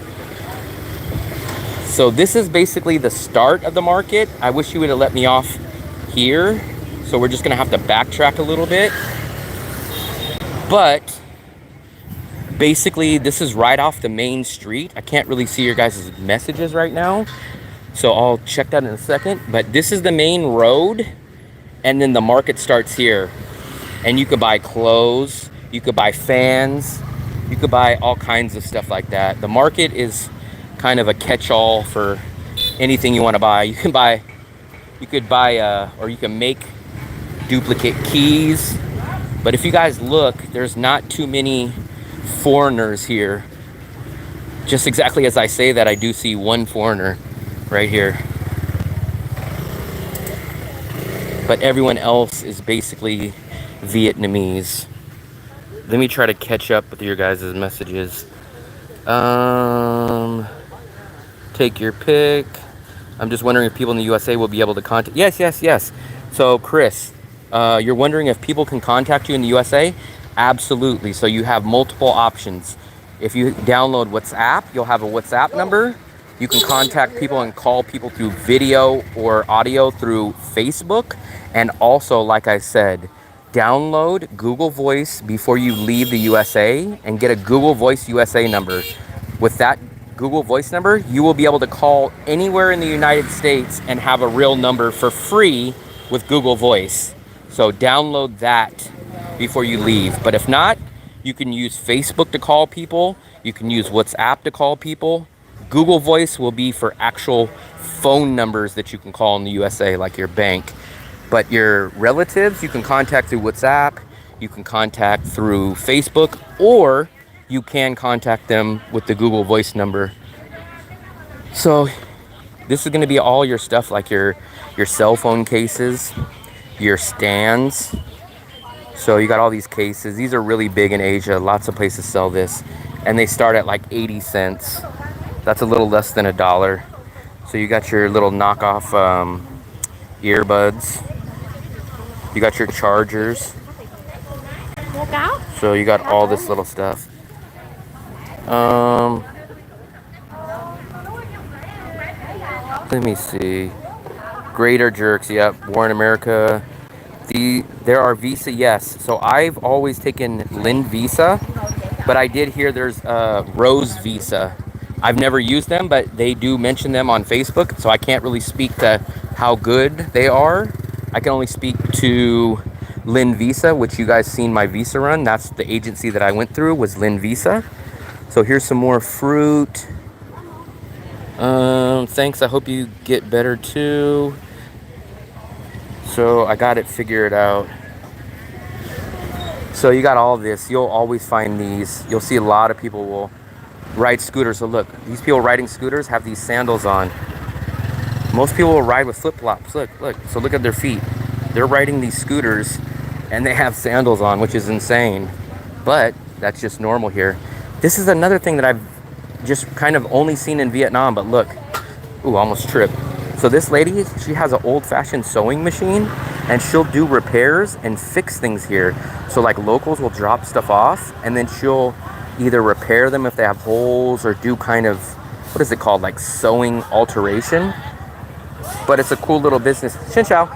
A: So this is basically the start of the market. I wish you would have let me off here. So we're just gonna have to backtrack a little bit. But basically, this is right off the main street. I can't really see your guys' messages right now, so I'll check that in a second. But this is the main road, and then the market starts here. And you could buy clothes, you could buy fans, you could buy all kinds of stuff like that. The market is kind of a catch-all for anything you want to buy. You could buy, or you can make duplicate keys. But if you guys look, there's not too many foreigners here. Just exactly as I say that, I do see one foreigner right here. But everyone else is basically Vietnamese. Let me try to catch up with your guys' messages. Take your pick. I'm just wondering if people in the USA will be able to contact. Yes. So Chris, you're wondering if people can contact you in the USA? Absolutely. So you have multiple options. If you download WhatsApp, you'll have a WhatsApp number. You can contact people and call people through video or audio through Facebook. And also, like I said, download Google Voice before you leave the USA and get a Google Voice USA number. With that Google Voice number, you will be able to call anywhere in the United States and have a real number for free with Google Voice. So download that before you leave. But if not, you can use Facebook to call people. You can use WhatsApp to call people. Google Voice will be for actual phone numbers that you can call in the USA, like your bank. But your relatives, you can contact through WhatsApp, you can contact through Facebook, or you can contact them with the Google Voice number. So this is going to be all your stuff, like your cell phone cases, your stands. So you got all these cases. These are really big in Asia. Lots of places sell this. And they start at like 80 cents. That's a little less than $1. So you got your little knockoff earbuds. You got your chargers. So you got all this little stuff. Let me see. Greater Jerks, yep. War in America. There are Visa, yes. So I've always taken Lynn Visa, but I did hear there's Rose Visa. I've never used them, but they do mention them on Facebook, so I can't really speak to how good they are. I can only speak to Lynn Visa, which you guys seen my Visa run. That's the agency that I went through, was Lynn Visa. So here's some more fruit. Thanks, I hope you get better too. So I got it figured out. So you got all this. You'll always find these. You'll see a lot of people will ride scooters. So look, these people riding scooters have these sandals on. Most people will ride with flip-flops. Look. So look at their feet. They're riding these scooters and they have sandals on, which is insane. But that's just normal here. This is another thing that I've just kind of only seen in Vietnam, but look. Ooh, almost tripped. So this lady, she has an old-fashioned sewing machine and she'll do repairs and fix things here. So like locals will drop stuff off and then she'll either repair them if they have holes or do kind of, what is it called? Like sewing alteration. But it's a cool little business. Xin chào.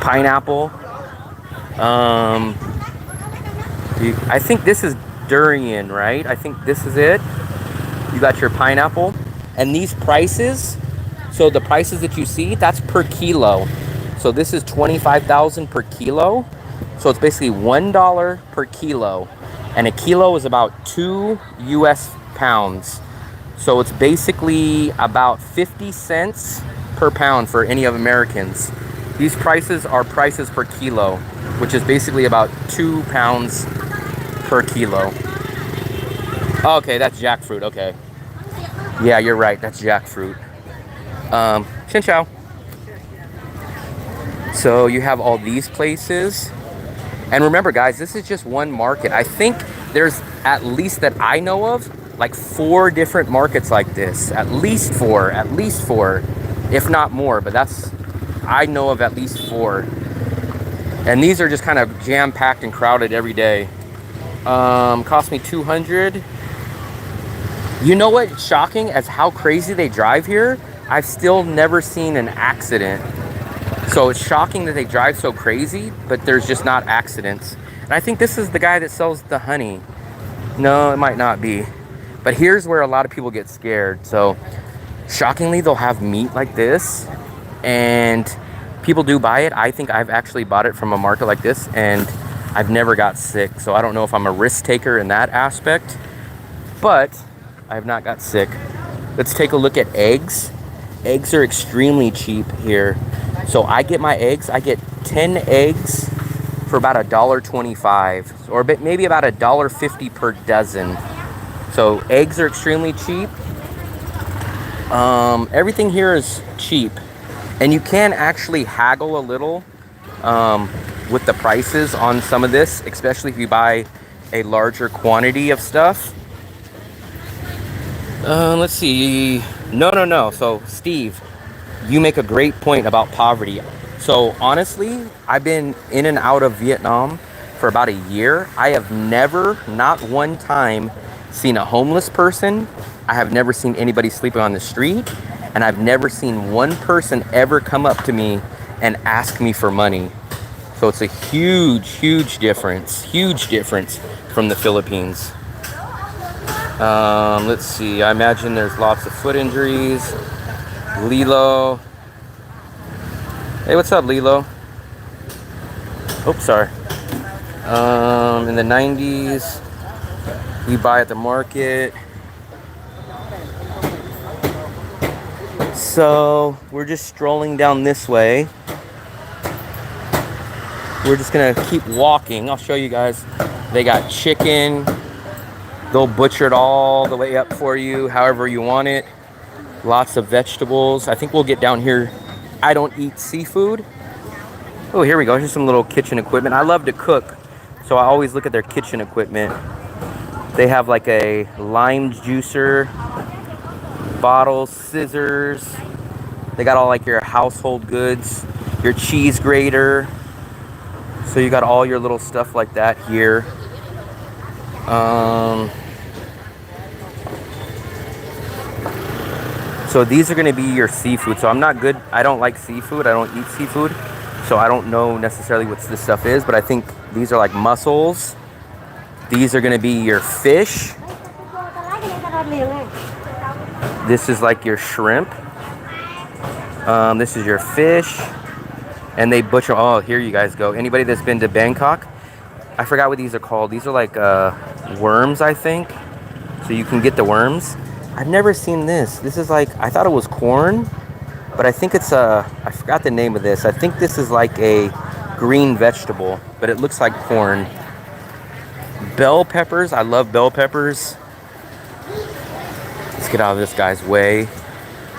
A: Pineapple. I think this is durian, right? I think this is it. You got your pineapple. And these prices, so the prices that you see, that's per kilo. So this is 25,000 per kilo. So it's basically $1 per kilo. And a kilo is about 2 US pounds. So it's basically about 50 cents per pound for any of Americans. These prices are prices per kilo, which is basically about 2 pounds per kilo. Okay, that's jackfruit, okay. Yeah, you're right, that's jackfruit. Xin chào. So you have all these places. And remember guys, this is just one market. I think there's, at least that I know of, like 4 different markets like this. At least four, if not more. But that's, I know of at least 4. And these are just kind of jam-packed and crowded every day. Cost me 200. You know what's shocking as how crazy they drive here? I've still never seen an accident. So it's shocking that they drive so crazy, but there's just not accidents. And I think this is the guy that sells the honey. No, it might not be. But here's where a lot of people get scared. So shockingly, they'll have meat like this, and people do buy it. I think I've actually bought it from a market like this, and I've never got sick. So I don't know if I'm a risk taker in that aspect, but I have not got sick. Let's take a look at eggs. Eggs are extremely cheap here. So I get my eggs, I get 10 eggs for about $1.25, or maybe about $1.50 per dozen. So eggs are extremely cheap. Everything here is cheap, and you can actually haggle a little with the prices on some of this, especially if you buy a larger quantity of stuff. Let's see. No. So Steve, you make a great point about poverty. So honestly, I've been in and out of Vietnam for about a year. I have never, not one time, seen a homeless person. I have never seen anybody sleeping on the street, and I've never seen one person ever come up to me and ask me for money. So it's a huge difference from the Philippines. Let's see, I imagine there's lots of foot injuries. Lilo. Hey, what's up, Lilo? Oops, sorry. In the 90s, we buy at the market. So we're just strolling down this way. We're just gonna keep walking. I'll show you guys. They got chicken. They'll butcher it all the way up for you, however you want it. Lots of vegetables. I think we'll get down here. I don't eat seafood. Oh, here we go. Here's some little kitchen equipment. I love to cook, so I always look at their kitchen equipment. They have like a lime juicer, bottles, scissors. They got all like your household goods, your cheese grater. So you got all your little stuff like that here. So these are going to be your seafood. So I don't like seafood. I don't eat seafood. So I don't know necessarily what this stuff is, but I think these are like mussels. These are going to be your fish. This is like your shrimp. This is your fish. And they butcher, oh, here you guys go. Anybody that's been to Bangkok, I forgot what these are called. These are like worms, I think. So you can get the worms. I've never seen this. This is like, I thought it was corn, but I think it's I forgot the name of this. I think this is like a green vegetable, but it looks like corn. Bell peppers, I love bell peppers. Let's get out of this guy's way.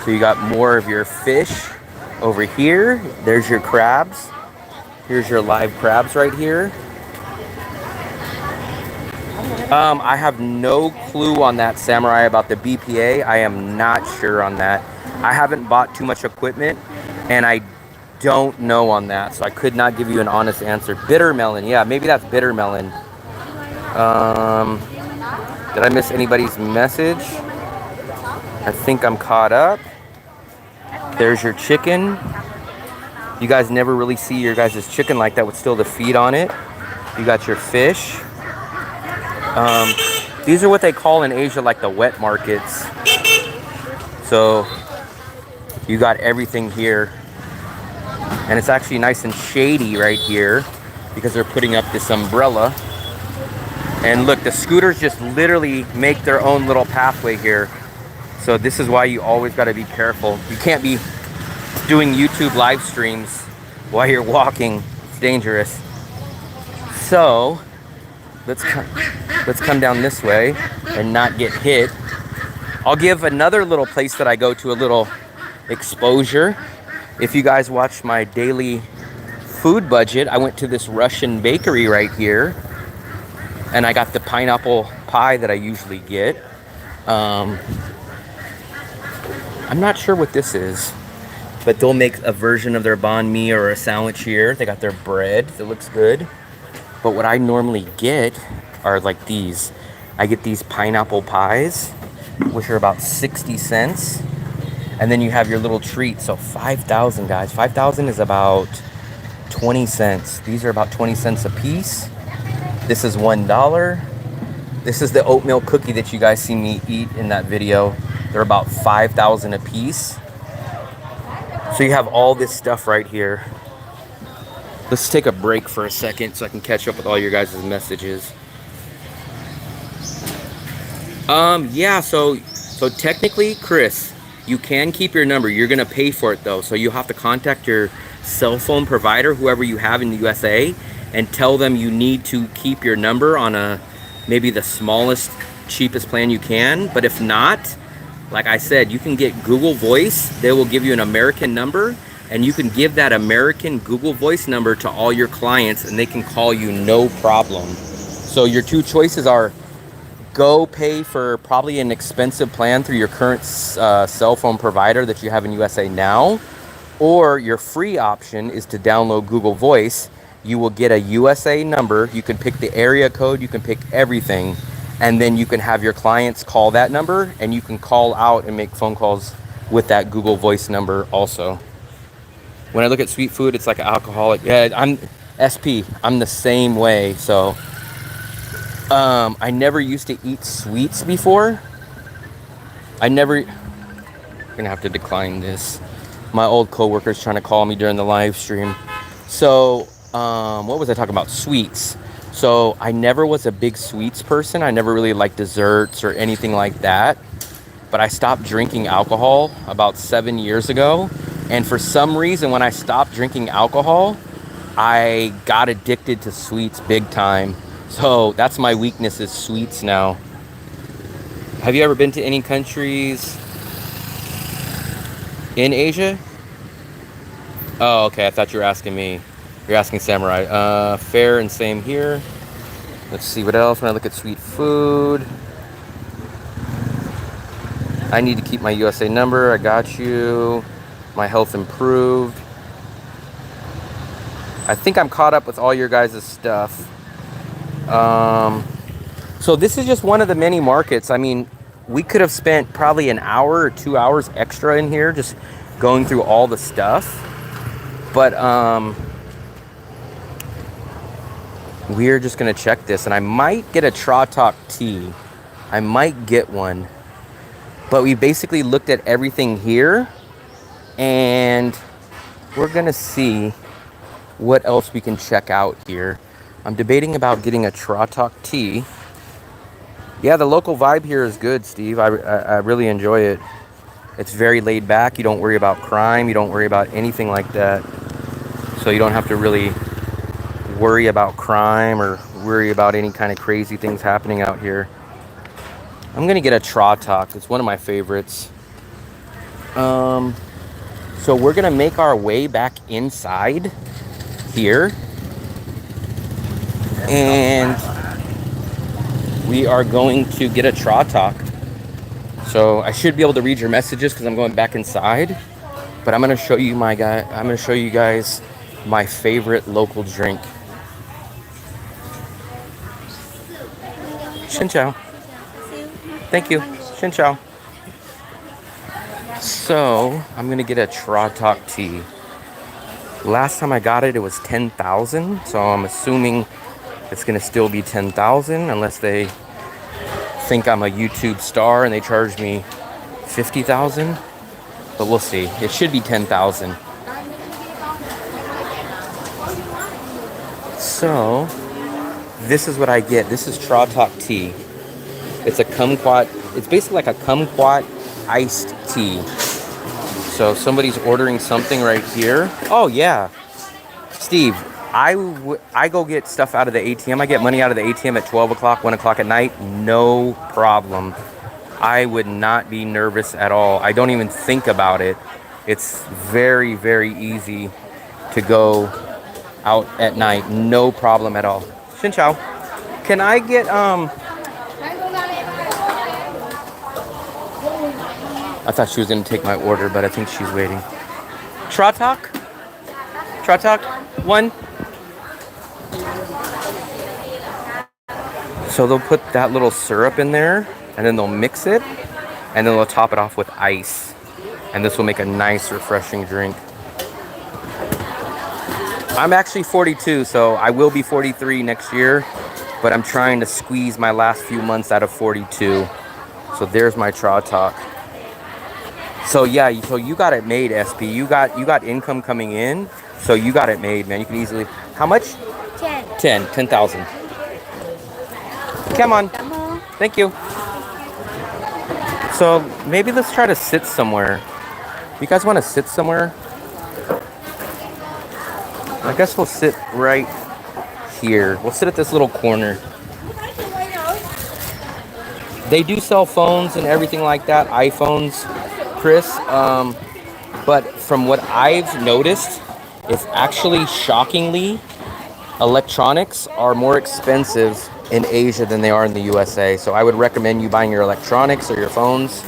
A: So you got more of your fish over here. There's your crabs. Here's your live crabs right here. I have no clue on that, Samurai, about the BPA. I am not sure on that. I haven't bought too much equipment, and I don't know on that, so I could not give you an honest answer. Bitter melon, yeah, maybe that's bitter melon. Did I miss anybody's message? I think I'm caught up. There's your chicken. You guys never really see your guys' chicken like that with still the feet on it. You got your fish. These are what they call in Asia like the wet markets. So you got everything here. And it's actually nice and shady right here because they're putting up this umbrella. And look, the scooters just literally make their own little pathway here. So this is why you always got to be careful. You can't be doing YouTube live streams while you're walking. It's dangerous. So let's come down this way and not get hit. I'll give another little place that I go to a little exposure. If you guys watch my daily food budget, I went to this Russian bakery right here, and I got the pineapple pie that I usually get. I'm not sure what this is, but they'll make a version of their banh mi or a sandwich here. They got their bread that looks good. But what I normally get are like these. I get these pineapple pies, which are about 60 cents. And then you have your little treat. So 5,000, guys. 5,000 is about 20 cents. These are about 20 cents a piece. This is $1. This is the oatmeal cookie that you guys see me eat in that video. They're about 5,000 a piece. So you have all this stuff right here. Let's take a break for a second so I can catch up with all your guys' messages. Yeah, so technically, Chris, you can keep your number. You're gonna pay for it though. So you have to contact your cell phone provider, whoever you have in the USA, and tell them you need to keep your number on maybe the smallest, cheapest plan you can. But if not, like I said, you can get Google Voice. They will give you an American number, and you can give that American Google Voice number to all your clients, and they can call you no problem. So your two choices are go pay for probably an expensive plan through your current cell phone provider that you have in USA now, or your free option is to download Google Voice. You will get a USA number. You can pick the area code, you can pick everything, and then you can have your clients call that number, and you can call out and make phone calls with that Google Voice number also. When I look at sweet food, it's like an alcoholic. Yeah, I'm the same way. So I never used to eat sweets before. I'm gonna have to decline this. My old coworker's trying to call me during the live stream. So what was I talking about? Sweets. So I never was a big sweets person. I never really liked desserts or anything like that. But I stopped drinking alcohol about 7 years ago. And for some reason, when I stopped drinking alcohol, I got addicted to sweets big time. So that's my weakness, is sweets now. Have you ever been to any countries in Asia? Oh, okay. I thought you were asking me. You're asking Samurai. Fair and same here. Let's see what else. When I look at sweet food, I need to keep my USA number. I got you. My health improved. I think I'm caught up with all your guys' stuff. So this is just one of the many markets. I mean, we could have spent probably an hour or 2 hours extra in here just going through all the stuff. But we're just gonna check this, and I might get a Tratok tea. I might get one. But we basically looked at everything here, and we're gonna see what else we can check out here. I'm debating about getting a Tratok tea. Yeah, the local vibe here is good, Steve. I really enjoy it. It's very laid back. You don't worry about crime. You don't worry about anything like that. So you don't have to really worry about crime or worry about any kind of crazy things happening out here. I'm gonna get a Tratok. It's one of my favorites. So we're gonna make our way back inside here, and we are going to get a Tratok. So I should be able to read your messages because I'm going back inside. But I'm gonna show you guys my favorite local drink. Xin chào. Thank you. Xin chào. So I'm gonna get a Tratok tea. Last time I got it, it was 10,000. So I'm assuming it's gonna still be 10,000 unless they think I'm a YouTube star and they charge me 50,000. But we'll see. It should be 10,000. So this is what I get. This is Tratok tea. It's a kumquat. It's basically like a kumquat iced tea. So somebody's ordering something right here. Oh yeah, Steve. I go get stuff out of the ATM. I get money out of the ATM at 12 o'clock, 1 o'clock at night. No problem. I would not be nervous at all. I don't even think about it. It's very, very easy to go out at night. No problem at all. Xin chào. Can I get I thought she was going to take my order, but I think she's waiting. Tratok? Tratok? One? So they'll put that little syrup in there, and then they'll mix it, and then they'll top it off with ice. And this will make a nice, refreshing drink. I'm actually 42, so I will be 43 next year. but I'm trying to squeeze my last few months out of 42. So there's my Tra Talk. So yeah, so you got it made, SP. You got income coming in, so you got it made, man. You can easily. How much?
B: 10.
A: 10,000. Come on. Thank you. So maybe let's try to sit somewhere. You guys want to sit somewhere? I guess we'll sit right here. We'll sit at this little corner. They do sell phones and everything like that, iPhones, Chris. But from what I've noticed, it's actually shockingly, electronics are more expensive in Asia than they are in the USA. So I would recommend you buying your electronics or your phones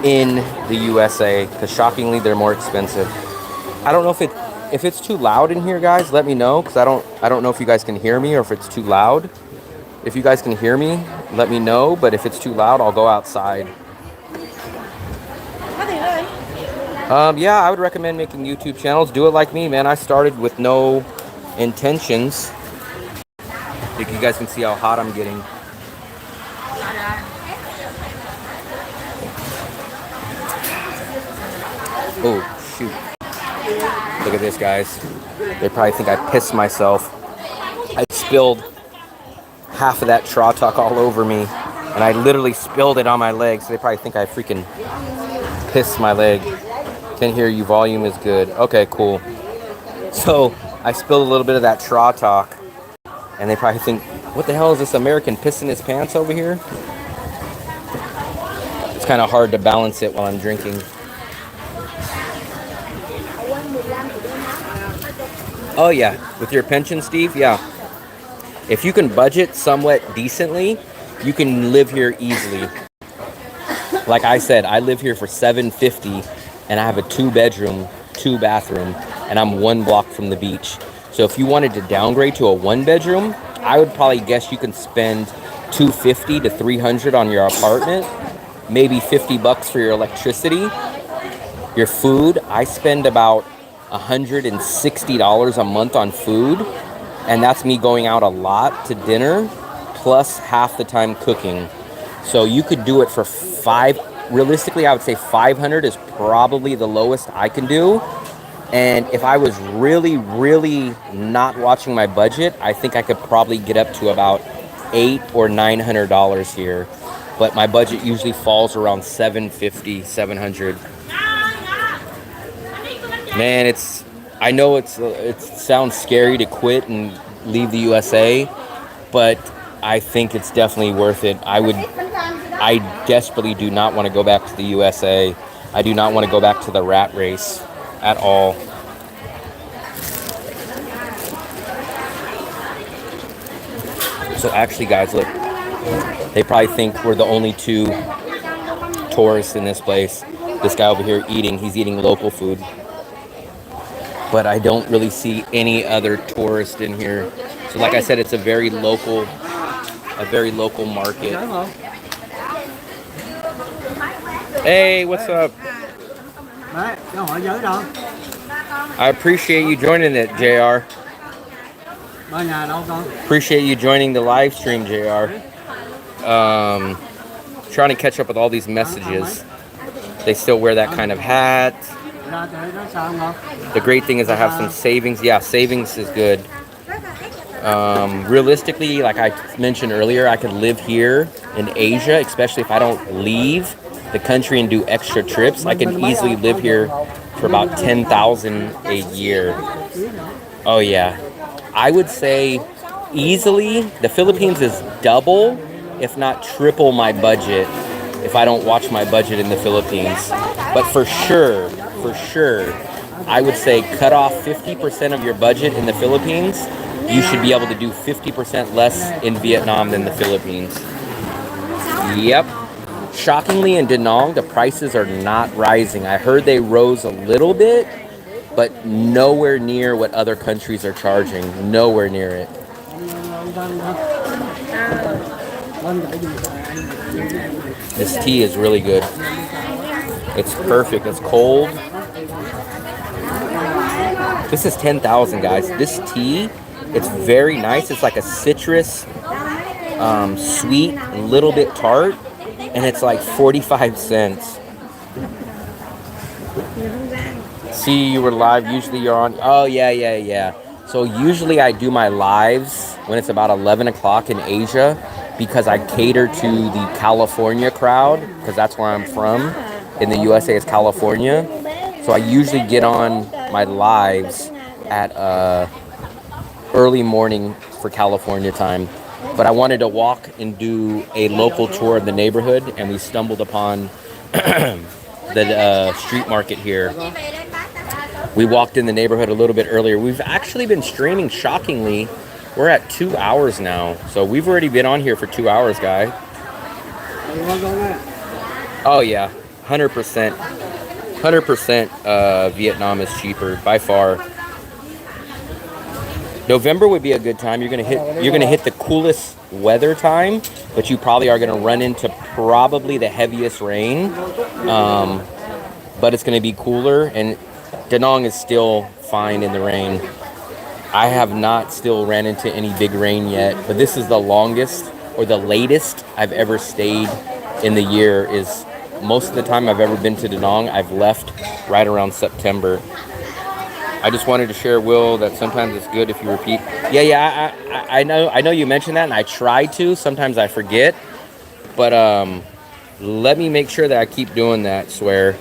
A: in the USA, because shockingly they're more expensive. I don't know if it's too loud in here, guys. Let me know, because I don't know if you guys can hear me or if it's too loud. If you guys can hear me, let me know. But if it's too loud, I'll go outside. Yeah, I would recommend making YouTube channels. Do it like me, man. I started with no intentions. I think you guys can see how hot I'm getting. Oh, shoot. Look at this, guys. They probably think I pissed myself. I spilled half of that Tra Talk all over me, and I literally spilled it on my leg, so they probably think I freaking pissed my leg. Can hear you, volume is good. Okay, cool. So I spilled a little bit of that Tra Talk, and they probably think, what the hell is this American pissing his pants over here? It's kind of hard to balance it while I'm drinking. Oh yeah, with your pension, Steve? Yeah. If you can budget somewhat decently, you can live here easily. Like I said, I live here for $750, and I have a 2-bedroom, 2-bathroom, and I'm 1 block from the beach. So if you wanted to downgrade to a 1-bedroom, I would probably guess you can spend $250 to $300 on your apartment, maybe $50 for your electricity, your food. I spend about $160 a month on food, and that's me going out a lot to dinner, plus half the time cooking. So you could do it for realistically, I would say 500 is probably the lowest I can do. And if I was really, really not watching my budget, I think I could probably get up to about $800 or $900 here. But my budget usually falls around $750, $700. Man, I know it sounds scary to quit and leave the USA, but I think it's definitely worth it. I desperately do not want to go back to the USA. I do not want to go back to the rat race at all. So actually, guys, look, they probably think we're the only 2 tourists in this place. This guy over here he's eating local food. But I don't really see any other tourists in here. So like I said, it's a very local market. Hey, what's up? I appreciate you joining it, JR. Appreciate you joining the live stream, JR. Trying to catch up with all these messages. They still wear that kind of hat. The great thing is I have some savings. Yeah, savings is good. Realistically, like I mentioned earlier, I could live here in Asia, especially if I don't leave the country and do extra trips. I could easily live here for about $10,000 a year. Oh yeah, I would say easily the Philippines is double, if not triple my budget if I don't watch my budget in the Philippines. But for sure, I would say cut off 50% of your budget in the Philippines. You should be able to do 50% less in Vietnam than the Philippines. Yep. Shockingly, in Da Nang, the prices are not rising. I heard they rose a little bit, but nowhere near what other countries are charging. Nowhere near it. This tea is really good. It's perfect. It's cold. This is 10,000, guys. This tea, it's very nice. It's like a citrus Sweet, a little bit tart, and it's like 45 cents. See, you were live. Usually you're on. Oh, yeah. So usually I do my lives when it's about 11 o'clock in Asia because I cater to the California crowd because that's where I'm from. In the USA, it's California. So I usually get on my lives at early morning for California time. But I wanted to walk and do a local tour of the neighborhood, and we stumbled upon the street market here. We walked in the neighborhood a little bit earlier. We've actually been streaming, shockingly. We're at 2 hours now. So we've already been on here for 2 hours, guy. Oh, yeah. 100%. 100% Vietnam is cheaper, by far. November would be a good time. You're gonna hit the coolest weather time, but you probably are gonna run into probably the heaviest rain. But it's gonna be cooler, and Da Nang is still fine in the rain. I have not still ran into any big rain yet, but this is the longest or the latest I've ever stayed in the year. Is most of the time I've ever been to Da Nang, I've left right around September. I just wanted to share, Will, that sometimes it's good if you repeat. Yeah, I know you mentioned that, and I try to. Sometimes I forget, but let me make sure that I keep doing that, swear.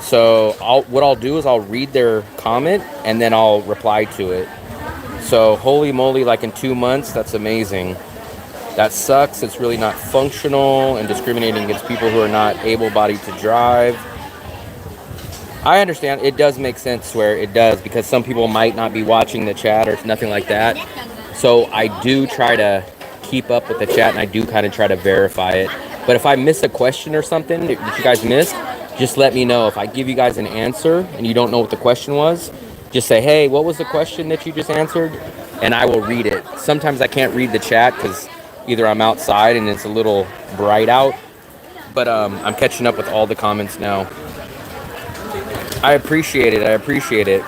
A: So what I'll do is I'll read their comment, and then I'll reply to it. So holy moly, like in 2 months, that's amazing. That sucks. It's really not functional and discriminating against people who are not able-bodied to drive. I understand. It does make sense, swear. It does, because some people might not be watching the chat or nothing like that. So I do try to keep up with the chat, and I do kind of try to verify it. But if I miss a question or something that you guys missed, just let me know. If I give you guys an answer and you don't know what the question was, just say, hey, what was the question that you just answered? And I will read it. Sometimes I can't read the chat because either I'm outside and it's a little bright out, but I'm catching up with all the comments now. I appreciate it.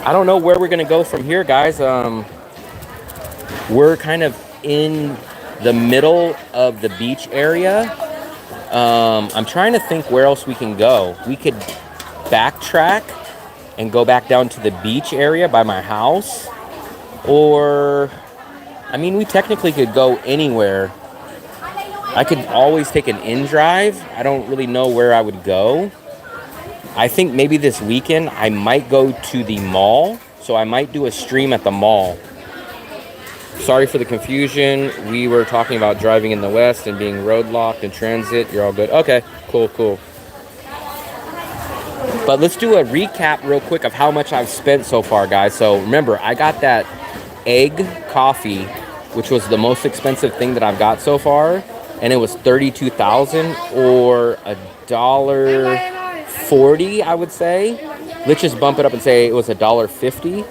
A: I don't know where we're going to go from here, guys. We're kind of in the middle of the beach area. I'm trying to think where else we can go. We could backtrack and go back down to the beach area by my house. Or, I mean, we technically could go anywhere. I could always take an inDrive. I don't really know where I would go. I think maybe this weekend I might go to the mall. So I might do a stream at the mall. Sorry for the confusion. We were talking about driving in the West and being road locked in transit. You're all good. Okay, cool. But let's do a recap real quick of how much I've spent so far, guys. So remember, I got that egg coffee, which was the most expensive thing that I've got so far. And it was $32,000 or $1.40, I would say. Let's just bump it up and say it was $1.50.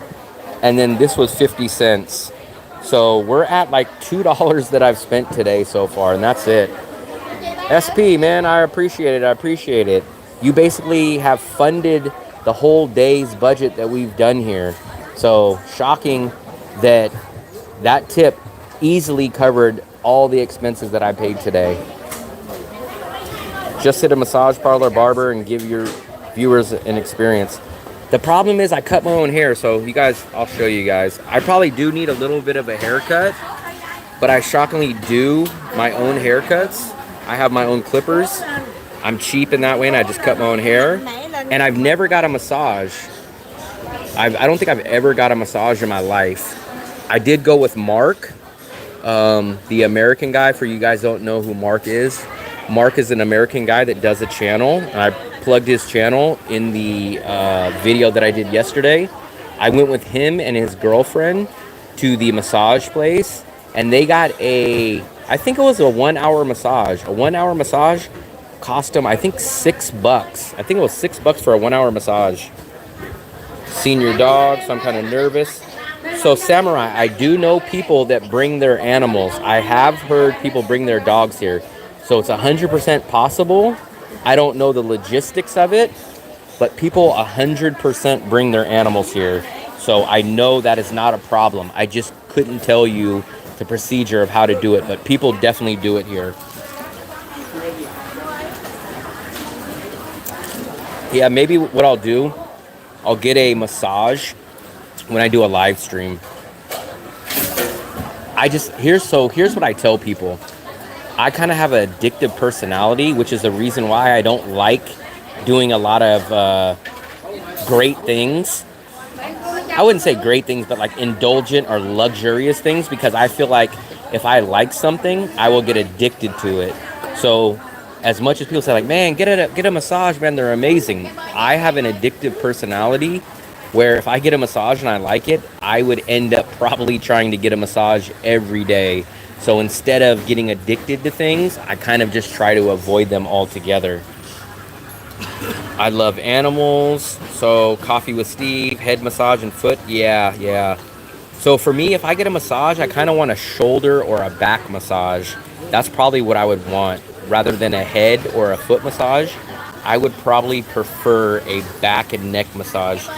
A: And then this was 50 cents. So we're at like $2 that I've spent today so far, and that's it. SP, man, I appreciate it. You basically have funded the whole day's budget that we've done here. So shocking that tip easily covered all the expenses that I paid today. Just hit a massage parlor, barber, and give your viewers an experience. The problem is I cut my own hair, so you guys, I'll show you guys. I probably do need a little bit of a haircut, but I shockingly do my own haircuts. I have my own clippers. I'm cheap in that way, and I just cut my own hair. And I've never got a massage. I don't think I've ever got a massage in my life. I did go with Mark, the American guy. For you guys don't know who Mark is. Mark is an American guy that does a channel. I plugged his channel in the video that I did yesterday. I went with him and his girlfriend to the massage place, and they got I think it was a 1 hour massage. A 1 hour massage cost them, I think, $6. I think it was $6 for a 1 hour massage. Senior dog, so I'm kind of nervous. So Samurai, I do know people that bring their animals. I have heard people bring their dogs here. So it's 100% possible. I don't know the logistics of it, but people 100% bring their animals here. So I know that is not a problem. I just couldn't tell you the procedure of how to do it, but people definitely do it here. Yeah, maybe what I'll do, I'll get a massage when I do a live stream. Here's what I tell people. I kind of have an addictive personality, which is the reason why I don't like doing a lot of great things. I wouldn't say great things, but like indulgent or luxurious things, because I feel like if I like something, I will get addicted to it. So as much as people say like, man, get a massage, man, they're amazing. I have an addictive personality where if I get a massage and I like it, I would end up probably trying to get a massage every day. So instead of getting addicted to things, I kind of just try to avoid them altogether. I love animals. So coffee with Steve, head massage and foot. Yeah. So for me, if I get a massage, I kind of want a shoulder or a back massage. That's probably what I would want. Rather than a head or a foot massage, I would probably prefer a back and neck massage.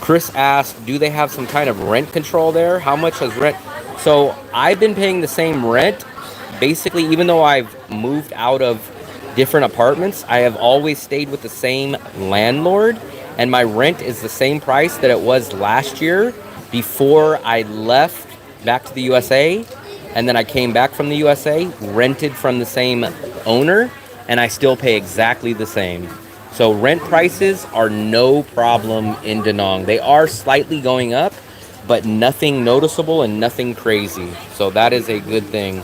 A: Chris asked, do they have some kind of rent control there? How much has rent? So I've been paying the same rent. Basically, even though I've moved out of different apartments, I have always stayed with the same landlord. And my rent is the same price that it was last year before I left back to the USA. And then I came back from the USA, rented from the same owner, and I still pay exactly the same. So rent prices are no problem in Da Nang. They are slightly going up, but nothing noticeable and nothing crazy. So that is a good thing.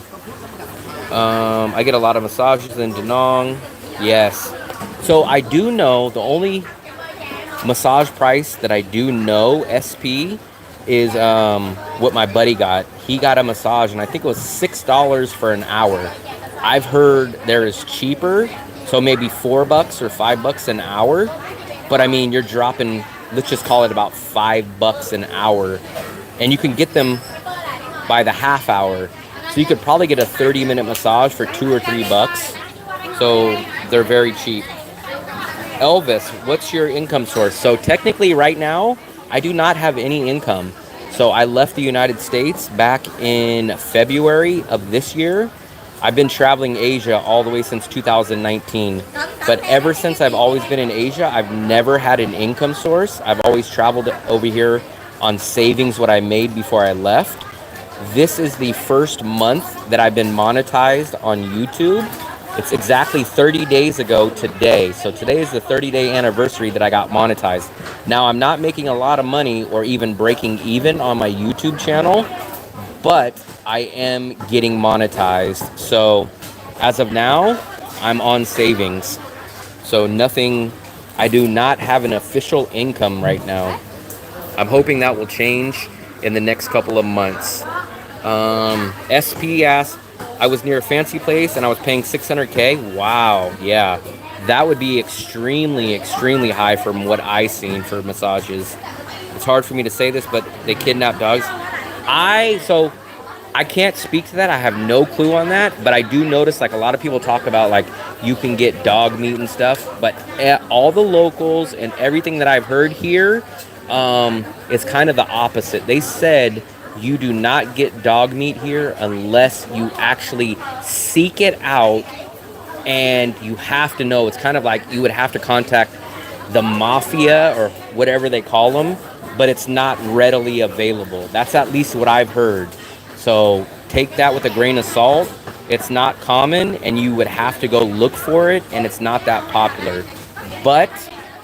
A: I get a lot of massages in Da Nang. Yes. So I do know the only massage price that I do know, SP, is what my buddy got. He got a massage, and I think it was $6 for an hour. I've heard there is cheaper, so maybe $4 or $5 an hour. But I mean, you're dropping, let's just call it about $5 an hour, and you can get them by the half hour. So you could probably get a 30-minute massage for $2 or $3. So they're very cheap. Elvis, what's your income source? So technically right now, I do not have any income. So I left the United States back in February of this year. I've been traveling Asia all the way since 2019. But ever since I've always been in Asia, I've never had an income source. I've always traveled over here on savings, what I made before I left. This is the first month that I've been monetized on YouTube. It's exactly 30 days ago today. So today is the 30-day anniversary that I got monetized. Now, I'm not making a lot of money or even breaking even on my YouTube channel, but I am getting monetized. So as of now, I'm on savings. So nothing, I do not have an official income right now. I'm hoping that will change in the next couple of months. SP asked, I was near a fancy place and I was paying $600K. Wow, yeah. That would be extremely, extremely high from what I've seen for massages. It's hard for me to say this, but they kidnap dogs. So I can't speak to that. I have no clue on that, but I do notice like a lot of people talk about like you can get dog meat and stuff, but all the locals and everything that I've heard here is kind of the opposite. They said you do not get dog meat here unless you actually seek it out, and you have to know. It's kind of like you would have to contact the mafia or whatever they call them, but it's not readily available. That's at least what I've heard. So take that with a grain of salt. It's not common, and you would have to go look for it, and it's not that popular. But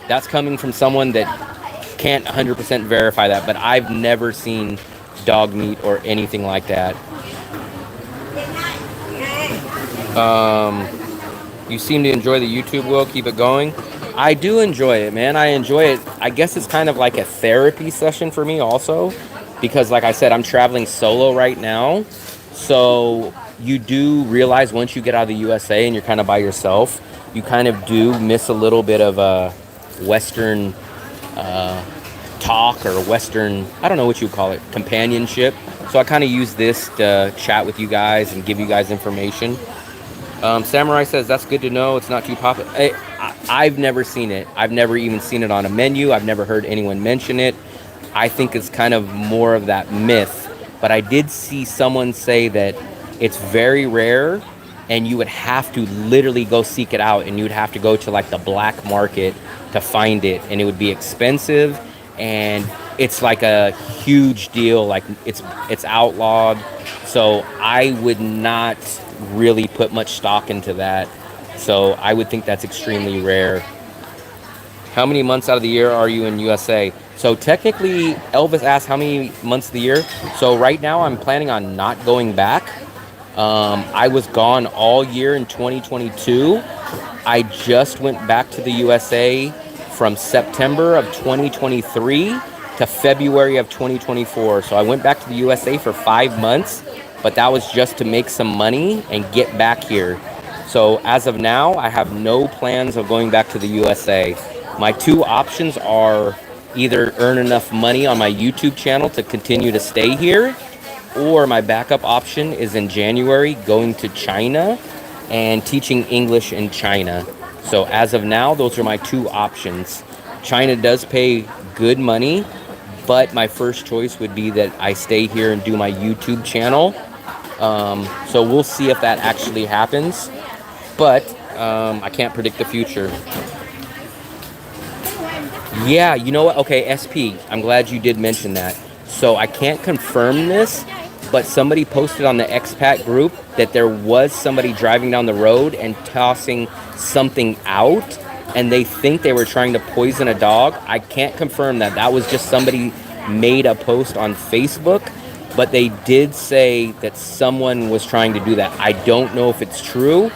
A: that's coming from someone that can't 100% verify that, but I've never seen dog meat or anything like that. You seem to enjoy the YouTube, Will. Keep it going. I do enjoy it, man. I enjoy it. I guess it's kind of like a therapy session for me also, because like I said, I'm traveling solo right now. So you do realize once you get out of the USA and you're kind of by yourself, you kind of do miss a little bit of a Western talk or Western, I don't know what you would call it, companionship. So I kind of use this to chat with you guys and give you guys information. Samurai says, that's good to know. It's not too popular. I've never seen it. I've never even seen it on a menu. I've never heard anyone mention it. I think it's kind of more of that myth but I did see someone say that it's very rare and you would have to literally go seek it out, and you would have to go to like the black market to find it, and it would be expensive, and it's like a huge deal, like it's outlawed. So I would not really put much stock into that. So I would think that's extremely rare. How many months out of the year are you in USA? So technically, Elvis asked how many months of the year. So right now I'm planning on not going back. I was gone all year in 2022. I just went back to the USA from September of 2023 to February of 2024. So I went back to the USA for 5 months, but that was just to make some money and get back here. So as of now, I have no plans of going back to the USA. My two options are either earn enough money on my YouTube channel to continue to stay here, or my backup option is in January going to China and teaching English in China. So as of now, those are my two options. China does pay good money, but my first choice would be that I stay here and do my YouTube channel. So we'll see if that actually happens, but I can't predict the future. Yeah, you know what? Okay, SP, I'm glad you did mention that. So I can't confirm this, but somebody posted on the expat group that there was somebody driving down the road and tossing something out, and they think they were trying to poison a dog. I can't confirm that. That was just somebody made a post on Facebook, but they did say that someone was trying to do that. I don't know if it's true,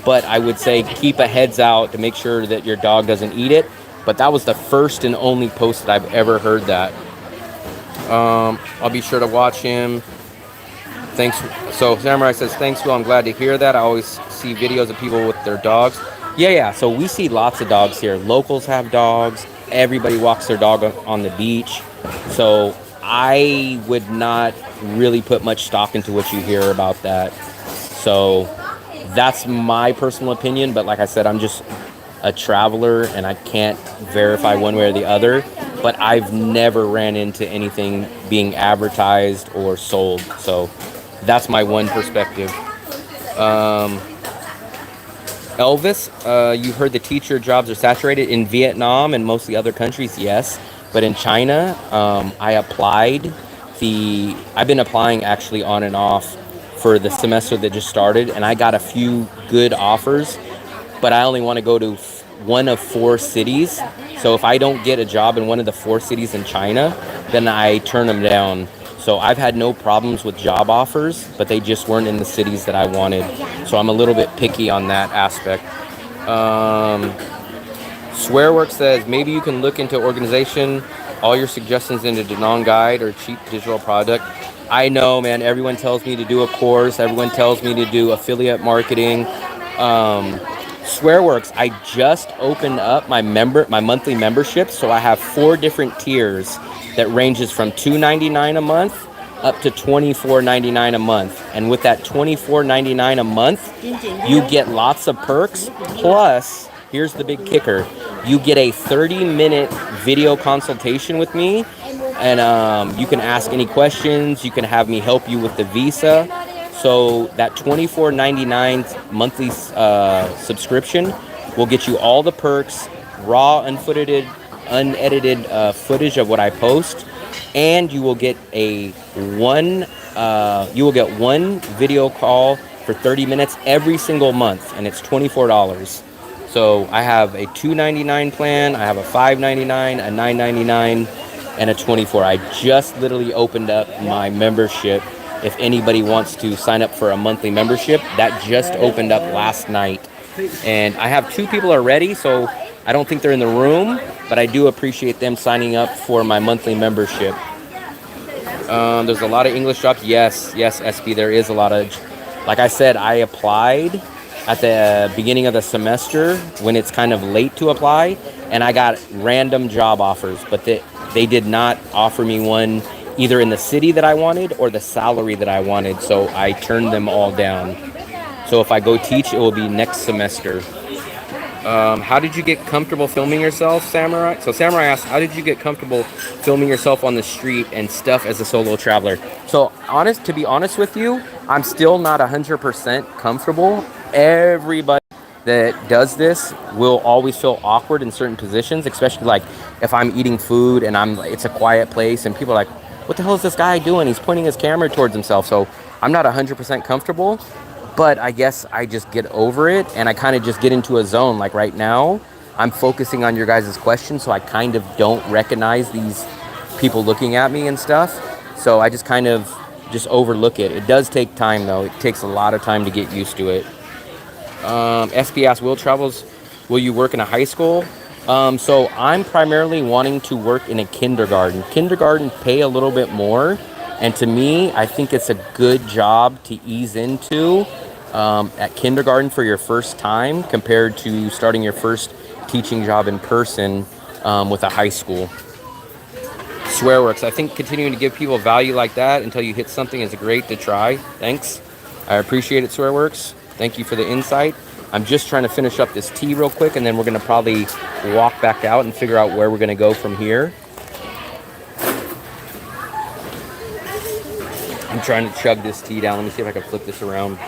A: but I would say keep a heads out to make sure that your dog doesn't eat it. But that was the first and only post that I've ever heard that. I'll be sure to watch him. Thanks. So Samurai says, thanks, Will. I'm glad to hear that. I always see videos of people with their dogs. Yeah. So we see lots of dogs here. Locals have dogs. Everybody walks their dog on the beach. So I would not really put much stock into what you hear about that. So that's my personal opinion. But like I said, I'm just a traveler and I can't verify one way or the other, but I've never ran into anything being advertised or sold. So that's my one perspective. Elvis, you heard the teacher jobs are saturated in Vietnam and mostly other countries. Yes, but in China, I applied. I've been applying actually on and off for the semester that just started, and I got a few good offers, but I only want to go to one of 4 cities. So if I don't get a job in one of the 4 cities in China, then I turn them down. So I've had no problems with job offers, but they just weren't in the cities that I wanted. So I'm a little bit picky on that aspect. Swearwork says, maybe you can look into organization, all your suggestions into Danong Guide or cheap digital product. I know, man, everyone tells me to do a course. Everyone tells me to do affiliate marketing. Swearworks, I just opened up my monthly membership, so I have 4 different tiers that ranges from $2.99 a month up to $24.99 a month. And with that $24.99 a month, you get lots of perks. Plus, here's the big kicker: you get a 30-minute video consultation with me, and you can ask any questions. You can have me help you with the visa. So that $24.99 monthly subscription will get you all the perks, raw, unedited footage of what I post, and you will get one video call for 30 minutes every single month, and it's $24. So I have a $2.99 plan, I have a $5.99, a $9.99, and a $24. I just literally opened up my membership. If anybody wants to sign up for a monthly membership, that just opened up last night. And I have 2 people already, so I don't think they're in the room, but I do appreciate them signing up for my monthly membership. There's a lot of English jobs. Yes, SP, there is a lot of. Like I said, I applied at the beginning of the semester when it's kind of late to apply, and I got random job offers, but they did not offer me one either in the city that I wanted or the salary that I wanted, so I turned them all down. So if I go teach, it will be next semester. How did you get comfortable filming yourself, Samurai? So Samurai asked, how did you get comfortable filming yourself on the street and stuff as a solo traveler? So to be honest with you, I'm still not 100% comfortable. Everybody that does this will always feel awkward in certain positions, especially like if I'm eating food and it's a quiet place and people are like, what the hell is this guy doing? He's pointing his camera towards himself. So I'm not 100% comfortable. But I guess I just get over it and I kind of just get into a zone. Like right now, I'm focusing on your guys' questions, so I kind of don't recognize these people looking at me and stuff. So I just kind of just overlook it. It does take time though. It takes a lot of time to get used to it. SB asks, will you work in a high school? So I'm primarily wanting to work in a kindergarten. Kindergarten pay a little bit more. And to me, I think it's a good job to ease into at kindergarten for your first time compared to starting your first teaching job in person with a high school. Swearworks, I think continuing to give people value like that until you hit something is great to try. Thanks. I appreciate it, Swearworks. Thank you for the insight. I'm just trying to finish up this tea real quick, and then we're going to probably walk back out and figure out where we're going to go from here. I'm trying to chug this tea down. Let me see if I can flip this around.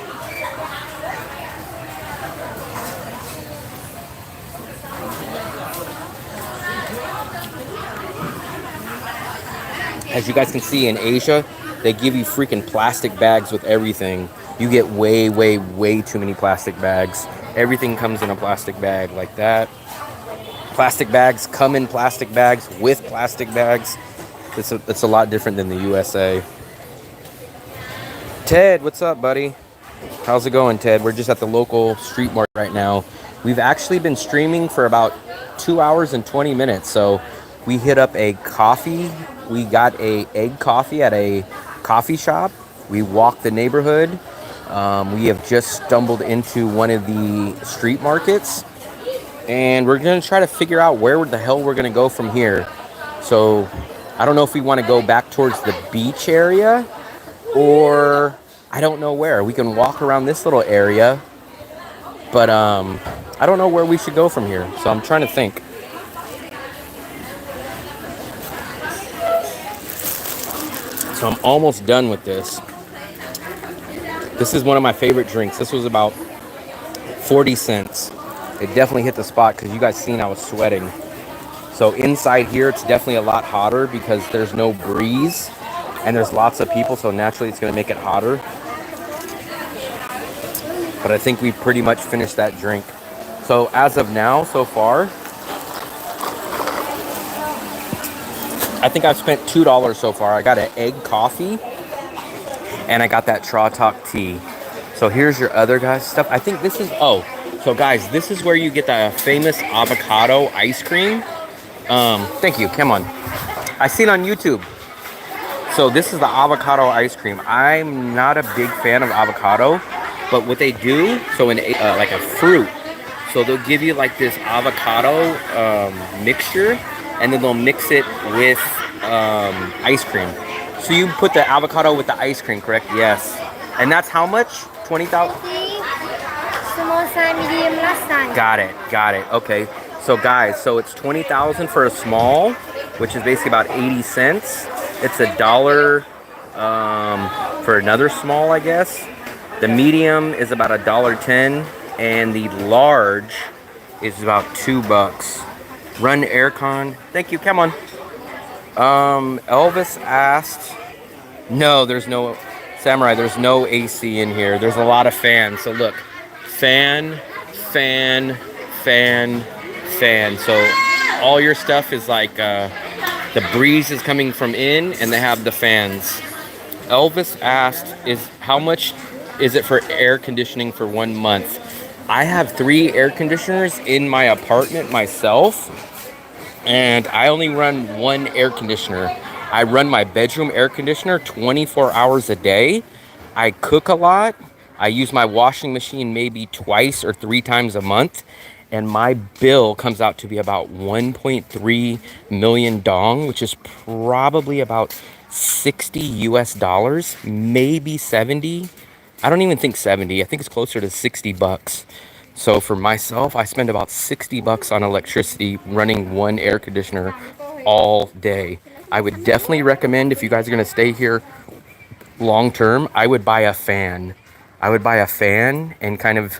A: As you guys can see, in Asia, they give you freaking plastic bags with everything. You get way, way, way too many plastic bags. Everything comes in a plastic bag like that. Plastic bags come in plastic bags with plastic bags. It's a lot different than the USA. Ted, what's up, buddy? How's it going, Ted? We're just at the local street market right now. We've actually been streaming for about 2 hours and 20 minutes. So we hit up a coffee. We got a egg coffee at a coffee shop. We walked the neighborhood. We have just stumbled into one of the street markets. And we're going to try to figure out where the hell we're going to go from here. So I don't know if we want to go back towards the beach area, or I don't know where. We can walk around this little area, but I don't know where we should go from here. So I'm trying to think. So I'm almost done with this. This is one of my favorite drinks. This was about 40 cents. It definitely hit the spot because you guys seen I was sweating. So inside here, it's definitely a lot hotter because there's no breeze. And there's lots of people, so naturally it's going to make it hotter. But I think we've pretty much finished that drink. So as of now, so far, I think I've spent $2 so far. I got an egg coffee, and I got that Tra Talk tea. So here's your other guys' stuff. I think this is, so guys, this is where you get the famous avocado ice cream. Thank you, come on. I seen it on YouTube. So this is the avocado ice cream. I'm not a big fan of avocado, but what they do, so in like a fruit, so they'll give you like this avocado mixture, and then they'll mix it with ice cream. So you put the avocado with the ice cream, correct? Yes. And that's how much? 20,000?
D: Small size, medium, large size.
A: Got it. Okay. So guys, so it's 20,000 for a small, which is basically about 80 cents. It's $1 for another small, I guess. The medium is about $1.10, and the large is about $2. Run aircon. Thank you. Come on. Elvis asked. No, there's no Samurai. There's no AC in here. There's a lot of fans. So look, fan. So all your stuff is like. The breeze is coming from in, and they have the fans. Elvis asked, how much is it for air conditioning for 1 month? I have 3 air conditioners in my apartment myself, and I only run 1 air conditioner. I run my bedroom air conditioner 24 hours a day. I cook a lot. I use my washing machine maybe twice or 3 times a month. And my bill comes out to be about 1.3 million dong, which is probably about 60 US dollars, maybe 70. I don't even think 70. I think it's closer to $60. So for myself, I spend about 60 bucks on electricity running one air conditioner all day. I would definitely recommend, if you guys are going to stay here long term, I would buy a fan. I would buy a fan and kind of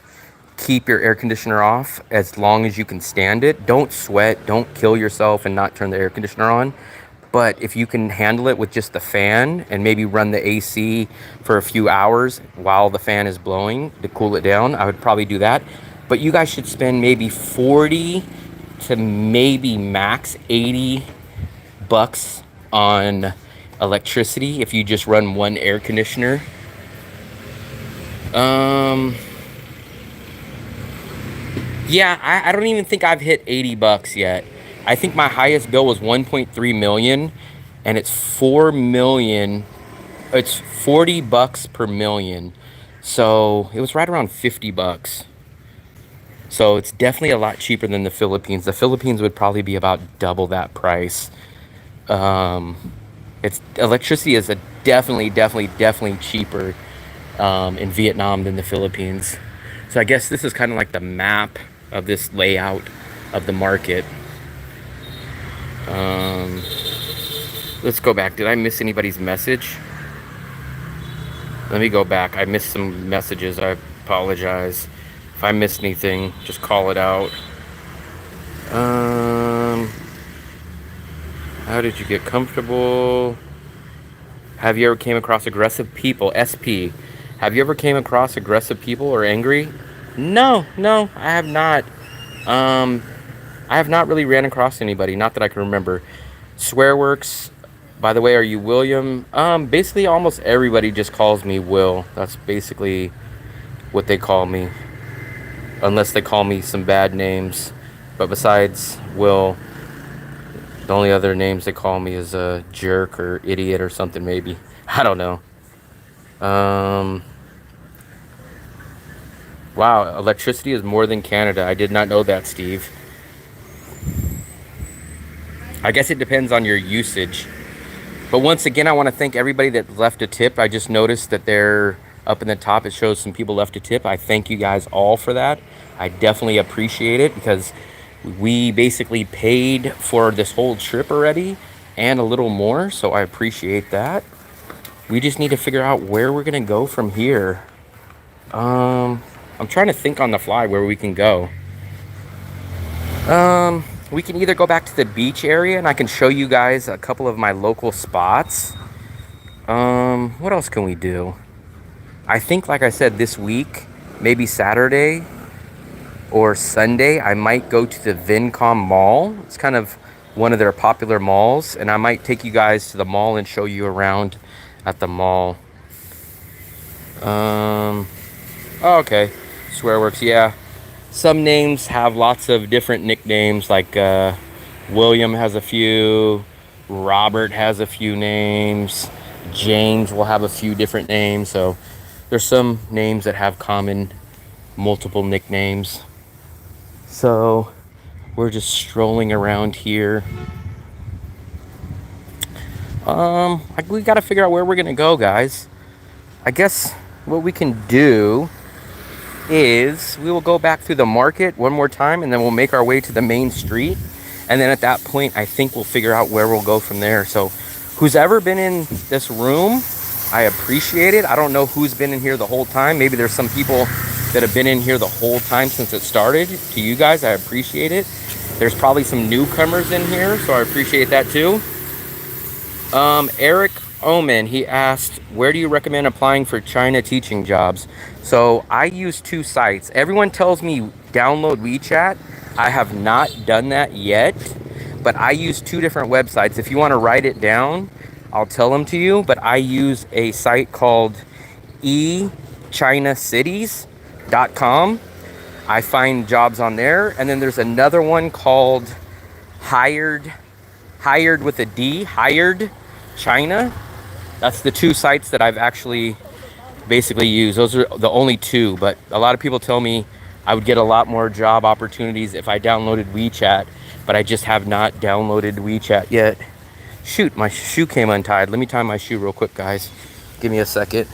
A: keep your air conditioner off as long as you can stand it. Don't sweat, don't kill yourself and not turn the air conditioner on. But if you can handle it with just the fan and maybe run the AC for a few hours while the fan is blowing to cool it down, I would probably do that. But you guys should spend maybe 40 to maybe max 80 bucks on electricity if you just run one air conditioner. Yeah, I don't even think I've hit 80 bucks yet. I think my highest bill was 1.3 million, and it's 4 million. It's 40 bucks per million. So it was right around 50 bucks. So it's definitely a lot cheaper than the Philippines. The Philippines would probably be about double that price. It's electricity is a definitely cheaper in Vietnam than the Philippines. So I guess this is kind of like the map of this layout of the market. Let's go back. Did I miss anybody's message? Let me go back. I missed some messages. I apologize. If I missed anything, just call it out. How did you get comfortable? Have you ever came across aggressive people? SP. Have you ever came across aggressive people or angry? No, I have not. I have not really ran across anybody, not that I can remember. Swearworks, by the way, are you William? Basically almost everybody just calls me Will. That's basically what they call me. Unless they call me some bad names. But besides Will, the only other names they call me is a jerk or idiot or something maybe. I don't know. Wow, electricity is more than Canada. I did not know that, Steve. I guess it depends on your usage. But once again, I want to thank everybody that left a tip. I just noticed that they're up in the top. It shows some people left a tip. I thank you guys all for that. I definitely appreciate it because we basically paid for this whole trip already and a little more. So I appreciate that. We just need to figure out where we're going to go from here. I'm trying to think on the fly where we can go. We can either go back to the beach area and I can show you guys a couple of my local spots. What else can we do? I think, like I said, this week, maybe Saturday or Sunday, I might go to the Vincom Mall. It's kind of one of their popular malls, and I might take you guys to the mall and show you around at the mall. Oh, okay. Swearworks, yeah. Some names have lots of different nicknames, like William has a few, Robert has a few names, James will have a few different names. So there's some names that have common multiple nicknames. So we're just strolling around here. We got to figure out where we're gonna go, guys. I guess what we can do is we will go back through the market one more time, and then we'll make our way to the main street, and then at that point I think we'll figure out where we'll go from there. So who's ever been in this room, I appreciate it. I don't know who's been in here the whole time. Maybe there's some people that have been in here the whole time since it started. To you guys, I appreciate it. There's probably some newcomers in here, so I appreciate that too. Eric Oman, he asked, where do you recommend applying for China teaching jobs? So I use two sites. Everyone tells me download WeChat. I have not done that yet, but I use two different websites. If you want to write it down, I'll tell them to you, but I use a site called echinacitiescom.com. I find jobs on there, and then there's another one called Hired with a D, Hired China. That's the two sites that I've actually basically used. Those are the only two, but a lot of people tell me I would get a lot more job opportunities if I downloaded WeChat, but I just have not downloaded WeChat yet. Shoot, my shoe came untied. Let me tie my shoe real quick, guys. Give me a second.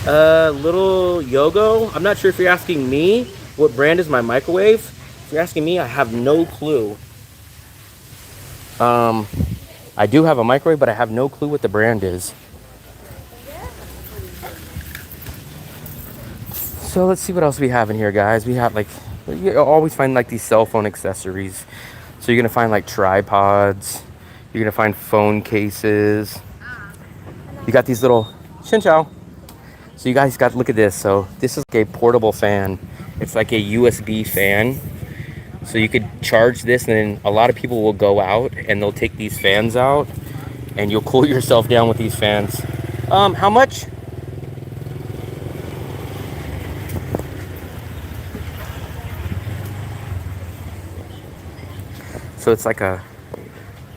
A: Little Yogo. I'm not sure if you're asking me what brand is my microwave. If you're asking me, I have no clue. I do have a microwave, but I have no clue what the brand is. So let's see what else we have in here, guys. We have like, you always find like these cell phone accessories. So you're gonna find like tripods. You're gonna find phone cases. You got these little Xin Chao. So you guys got to look at this. So this is like a portable fan. It's like a USB fan. So you could charge this, and then a lot of people will go out and they'll take these fans out, and you'll cool yourself down with these fans. How much? So it's like a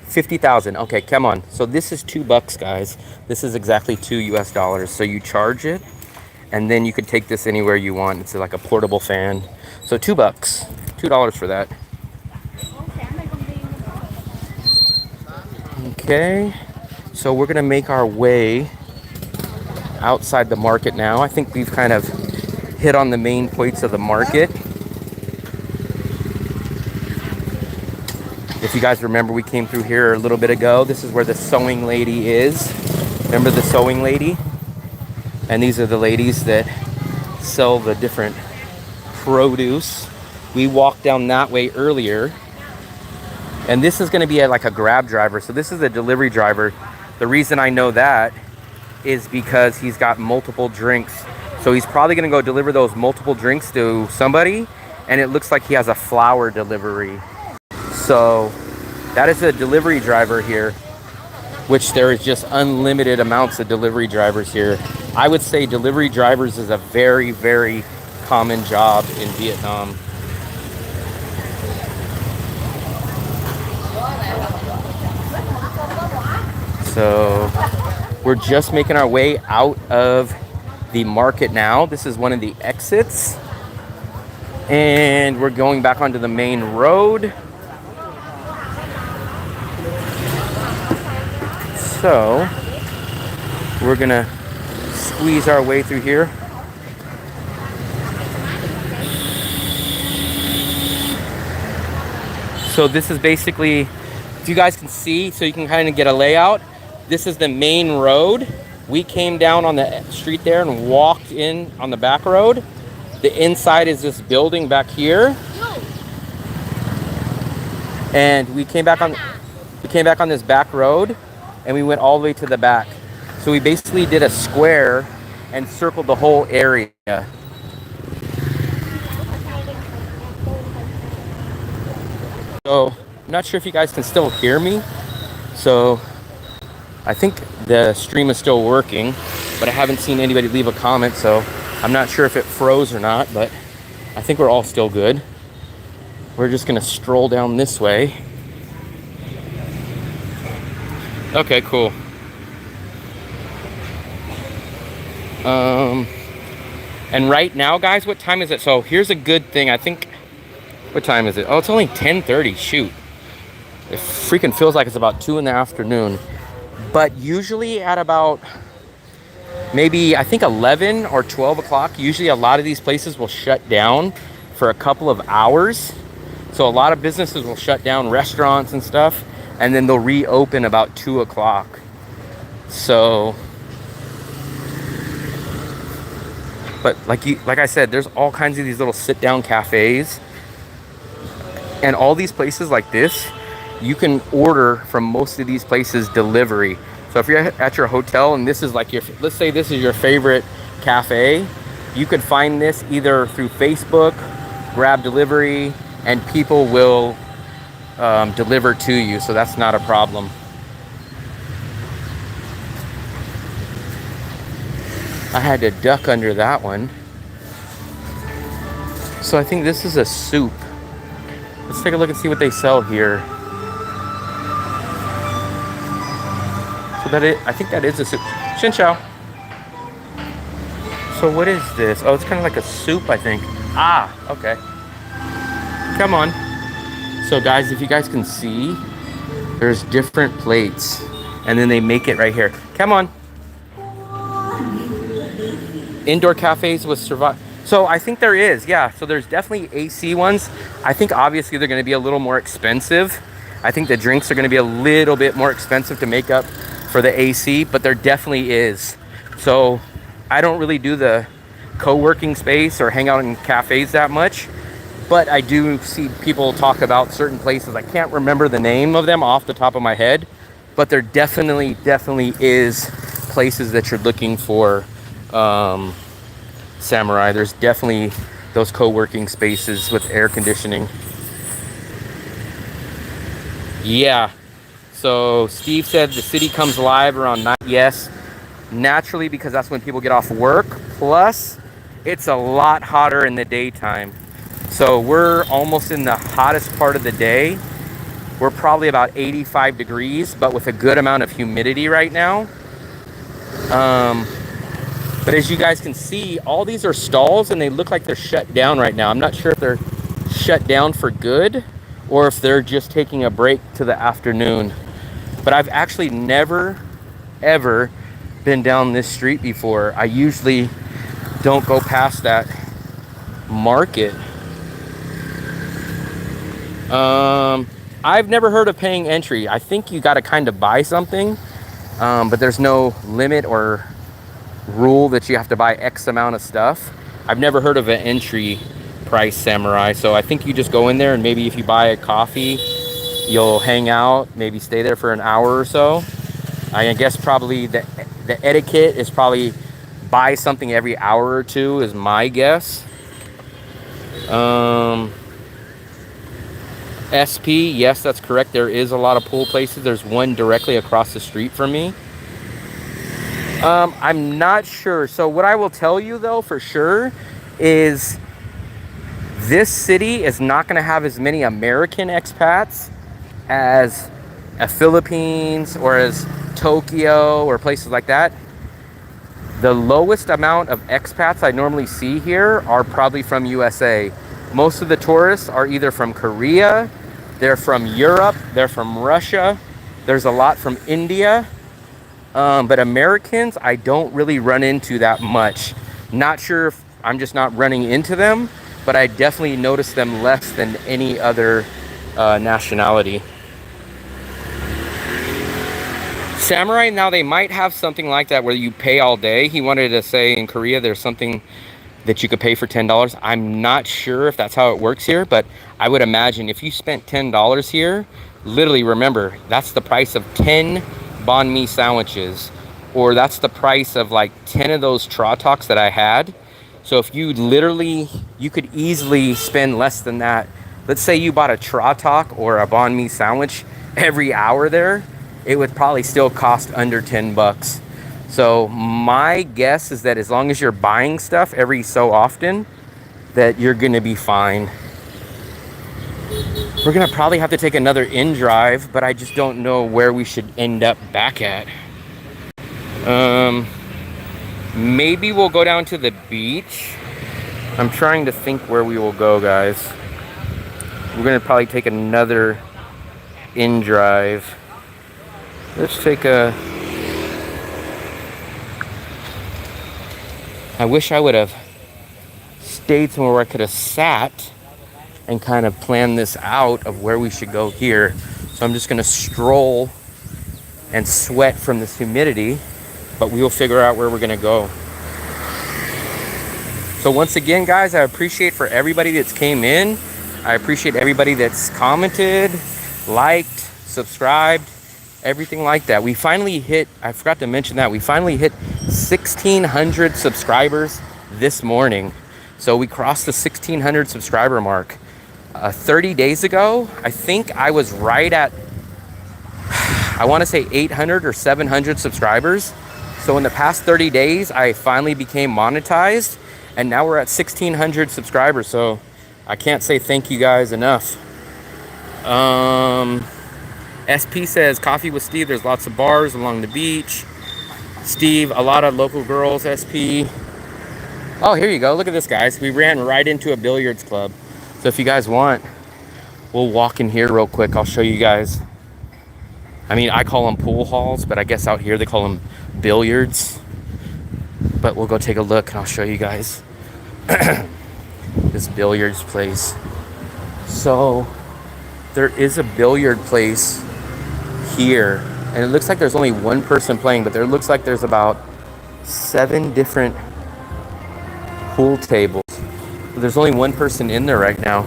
A: 50,000. Okay, come on. So this is $2, guys. This is exactly $2 US. So you charge it, and then you could take this anywhere you want. It's like a portable fan. So $2, $2 for that. Okay, so we're gonna make our way outside the market now. I think we've kind of hit on the main points of the market. If you guys remember, we came through here a little bit ago. This is where the sewing lady is. Remember the sewing lady? And these are the ladies that sell the different produce. We walked down that way earlier. And this is gonna be like a grab driver. So this is a delivery driver. The reason I know that is because he's got multiple drinks. So he's probably gonna go deliver those multiple drinks to somebody. And it looks like he has a flower delivery. So that is a delivery driver here, which there is just unlimited amounts of delivery drivers here. I would say delivery drivers is a very, very common job in Vietnam. So we're just making our way out of the market now. This is one of the exits. And we're going back onto the main road. So we're gonna squeeze our way through here. So this is basically, if you guys can see, so you can kind of get a layout, this is the main road. We came down on the street there and walked in on the back road. The inside is this building back here. And we came back on this back road, and we went all the way to the back. So we basically did a square and circled the whole area. So I'm not sure if you guys can still hear me. So I think the stream is still working, but I haven't seen anybody leave a comment. So I'm not sure if it froze or not, but I think we're all still good. We're just gonna stroll down this way. Okay, cool. And right now, guys, what time is it? So here's a good thing. I think, what time is it? Oh, it's only 10:30. Shoot. It freaking feels like it's about 2 in the afternoon. But usually at about maybe, I think 11 or 12 o'clock, usually a lot of these places will shut down for a couple of hours. So a lot of businesses will shut down, restaurants and stuff, and then they'll reopen about 2 o'clock. So, but like I said, there's all kinds of these little sit-down cafes, and all these places like this, you can order from most of these places delivery. So if you're at your hotel and this is like your, let's say this is your favorite cafe, you could find this either through Facebook, grab delivery, and people will deliver to you, so that's not a problem. I had to duck under that one. So I think this is a soup. Let's take a look and see what they sell here. So I think that is a soup. Xin Chao. So what is this? Oh, it's kind of like a soup, I think. Ah, okay. Come on. So guys, if you guys can see, there's different plates, and then they make it right here. Come on. Indoor cafes with survive. So I think there is, yeah. So there's definitely AC ones. I think obviously they're going to be a little more expensive. I think the drinks are going to be a little bit more expensive to make up for the AC, but there definitely is. So I don't really do the co-working space or hang out in cafes that much, but I do see people talk about certain places. I can't remember the name of them off the top of my head, but there definitely is places that you're looking for samurai. There's definitely those co-working spaces with air conditioning. Yeah. So Steve said the city comes alive around 9. Yes, naturally, because that's when people get off work. Plus, it's a lot hotter in the daytime. So we're almost in the hottest part of the day. We're probably about 85 degrees, but with a good amount of humidity right now. But as you guys can see, all these are stalls and they look like they're shut down right now. I'm not sure if they're shut down for good or if they're just taking a break to the afternoon. But I've actually never, ever been down this street before. I usually don't go past that market. I've never heard of paying entry. I think you got to kind of buy something, but there's no limit or rule that you have to buy X amount of stuff. I've never heard of an entry price samurai, so I think you just go in there and maybe if you buy a coffee, you'll hang out, maybe stay there for an hour or so. I guess probably the etiquette is probably buy something every hour or two is my guess. SP, yes, that's correct. There is a lot of pool places. There's one directly across the street from me. I'm not sure. So what I will tell you though for sure is this city is not going to have as many American expats as Philippines or as Tokyo or places like that. The lowest amount of expats I normally see here are probably from USA. Most of the tourists are either from Korea, they're from Europe, they're from Russia. There's a lot from India. But Americans, I don't really run into that much. Not sure if I'm just not running into them, but I definitely notice them less than any other nationality. Samurai, now they might have something like that where you pay all day. He wanted to say in Korea there's something that you could pay for $10. I'm not sure if that's how it works here, but I would imagine if you spent $10 here, literally remember, that's the price of 10 banh mi sandwiches, or that's the price of like 10 of those tratoks that I had. So if you could easily spend less than that. Let's say you bought a tratok or a banh mi sandwich every hour there, it would probably still cost under 10 bucks. So my guess is that as long as you're buying stuff every so often, that you're gonna be fine. We're gonna probably have to take another inDrive, but I just don't know where we should end up back at. Maybe we'll go down to the beach. I'm trying to think where we will go, guys. We're gonna probably take another inDrive. Let's take a... I wish I would have stayed somewhere where I could have sat and kind of planned this out of where we should go here. So I'm just gonna stroll and sweat from this humidity, but we will figure out where we're gonna go. So once again, guys, I appreciate for everybody that's came in. I appreciate everybody that's commented, liked, subscribed, everything like that. We finally hit, I forgot to mention that, we finally hit 1,600 subscribers this morning. So we crossed the 1,600 subscriber mark. 30 days ago, I think I was right at, I want to say 800 or 700 subscribers. So in the past 30 days, I finally became monetized, and now we're at 1,600 subscribers. So I can't say thank you guys enough. SP says, coffee with Steve. There's lots of bars along the beach. Steve, a lot of local girls, SP. Oh, here you go. Look at this, guys. We ran right into a billiards club. So if you guys want, we'll walk in here real quick. I'll show you guys. I mean, I call them pool halls, but I guess out here they call them billiards. but we'll go take a look and I'll show you guys this billiards place. So there is a billiard place here, and it looks like there's only one person playing, but there looks like there's about 7 different pool tables. But there's only one person in there right now.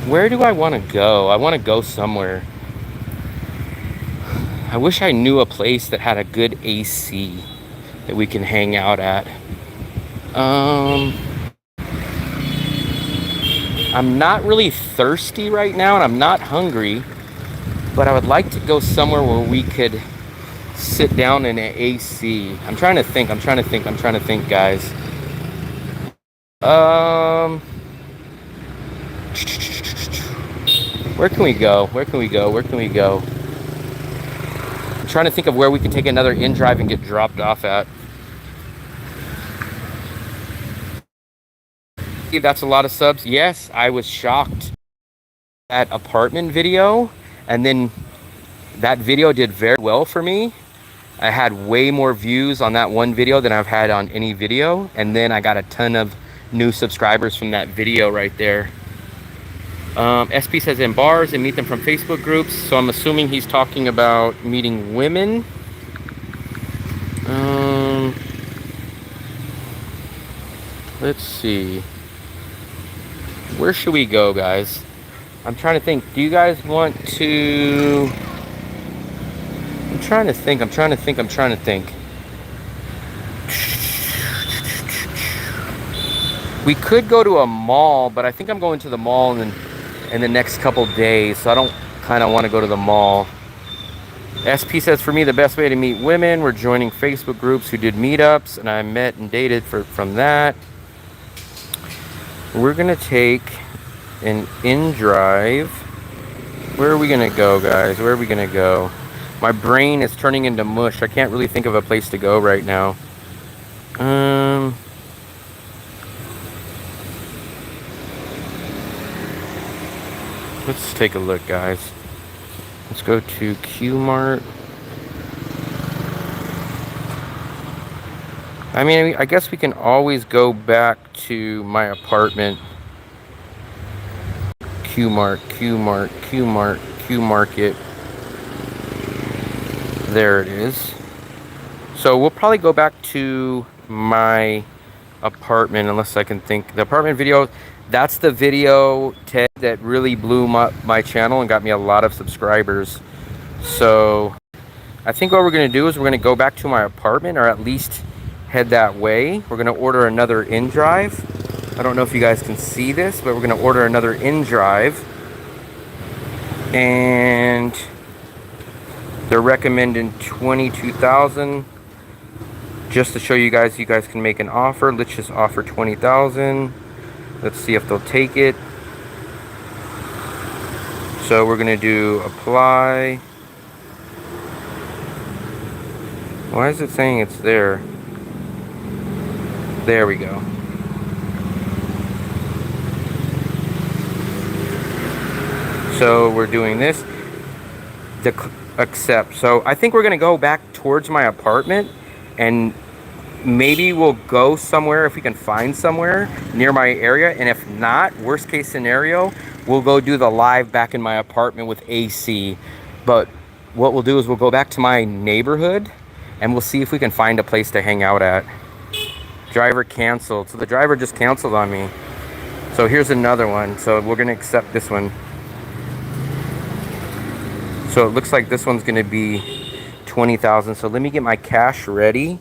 A: Where do I want to go? I want to go somewhere. I wish I knew a place that had a good AC that we can hang out at. I'm not really thirsty right now, and I'm not hungry, but I would like to go somewhere where we could sit down in an AC. I'm trying to think, guys. Where can we go? I'm trying to think of where we could take another inDrive and get dropped off at. That's a lot of subs. Yes, I was shocked. That apartment video, and then that video did very well for me. I had way more views on that one video than I've had on any video, and then I got a ton of new subscribers from that video right there. SP says in bars and meet them from Facebook groups, so I'm assuming he's talking about meeting women. Let's see. Where should we go, guys? I'm trying to think. Do you guys want to... I'm trying to think. We could go to a mall, but I think I'm going to the mall in the next couple days, so I don't kind of want to go to the mall. SP says, for me, the best way to meet women, we're joining Facebook groups who did meetups, and I met and dated from that. We're going to take an inDrive. Where are we going to go, guys? Where are we going to go? My brain is turning into mush. I can't really think of a place to go right now. Let's take a look, guys. Let's go to Qmart. I mean, I guess we can always go back to my apartment. Qmarket. There it is. So we'll probably go back to my apartment, unless I can think. The apartment video, that's the video tag that really blew my channel and got me a lot of subscribers. So I think what we're going to do is we're going to go back to my apartment, or at least head that way. We're going to order another inDrive. I don't know if you guys can see this, but we're going to order another inDrive. And they're recommending 22,000. Just to show you guys can make an offer. Let's just offer 20,000. Let's see if they'll take it. So we're gonna do apply. Why is it saying it's there? There we go. So we're doing this. Accept. So I think we're gonna go back towards my apartment, and maybe we'll go somewhere if we can find somewhere near my area. And if not, worst case scenario, we'll go do the live back in my apartment with AC. But what we'll do is we'll go back to my neighborhood and we'll see if we can find a place to hang out at. Driver canceled. So the driver just canceled on me. So here's another one. So we're gonna accept this one. So it looks like this one's gonna be 20,000. So let me get my cash ready.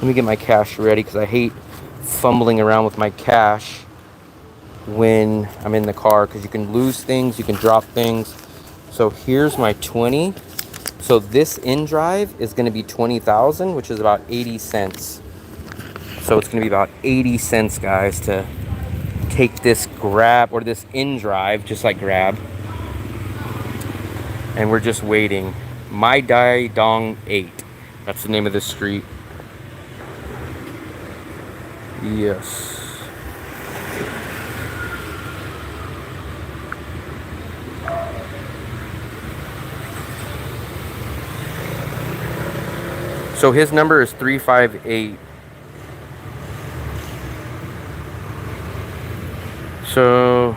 A: Because I hate fumbling around with my cash when I'm in the car, because you can lose things, you can drop things. So here's my 20. So this inDrive is going to be 20,000, which is about 80 cents. So it's going to be about 80 cents, guys, to take this Grab, or this inDrive, just like Grab. And we're just waiting. Mai Dai Dong 8. That's the name of this street. Yes. So his number is 358. So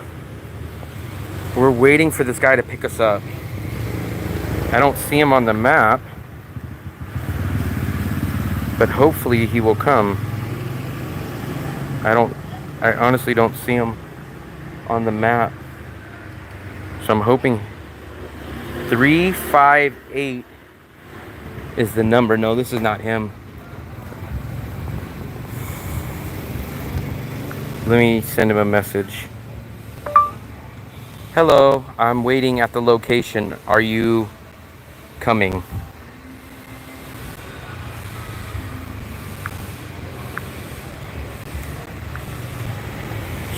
A: we're waiting for this guy to pick us up. I don't see him on the map, but hopefully he will come. I honestly don't see him on the map. So I'm hoping 358 is the number. No, this is not him. Let me send him a message. Hello, I'm waiting at the location. Are you coming?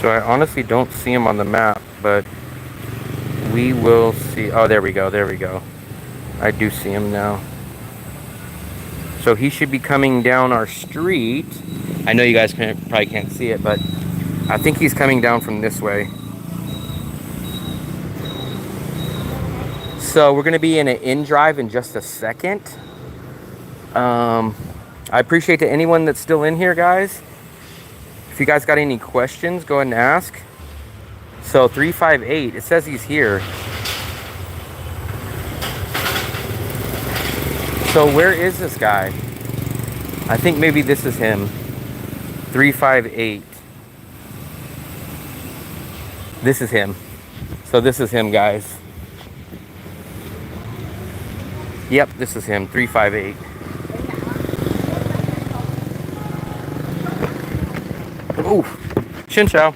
A: So I honestly don't see him on the map, but we will see. Oh, there we go. There we go. I do see him now. So he should be coming down our street. I know you guys probably can't see it, but I think he's coming down from this way. So we're going to be in an inDrive in just a second. I appreciate to anyone that's still in here, guys. If you guys got any questions, go ahead and ask. So 358, it says he's here. So where is this guy? I think maybe this is him. 358. This is him. So this is him, guys. Yep, this is him. 358. Ooh, Chin Chow.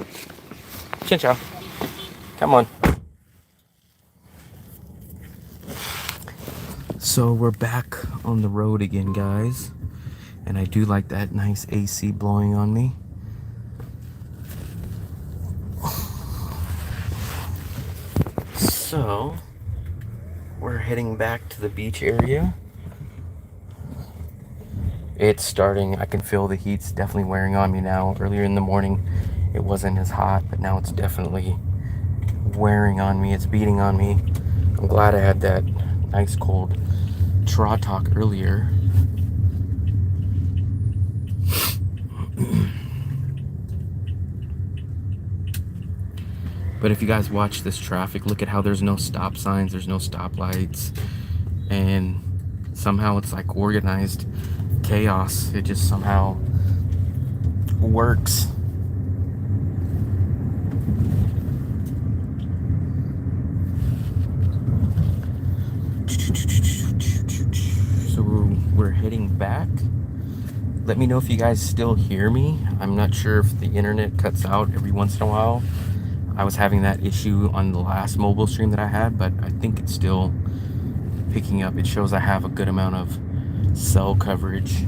A: Chin Chow. Come on. So we're back on the road again, guys. And I do like that nice AC blowing on me. So we're heading back to the beach area. It's starting, I can feel the heat's definitely wearing on me now. Earlier in the morning, it wasn't as hot, but now it's definitely wearing on me. It's beating on me. I'm glad I had that nice cold Trot Talk earlier. But if you guys watch this traffic, look at how there's no stop signs, there's no stoplights, and somehow it's like organized chaos. It just somehow works. So we're heading back. Let me know if you guys still hear me. I'm not sure if the internet cuts out every once in a while. I was having that issue on the last mobile stream that I had, but I think it's still picking up. It shows I have a good amount of cell coverage.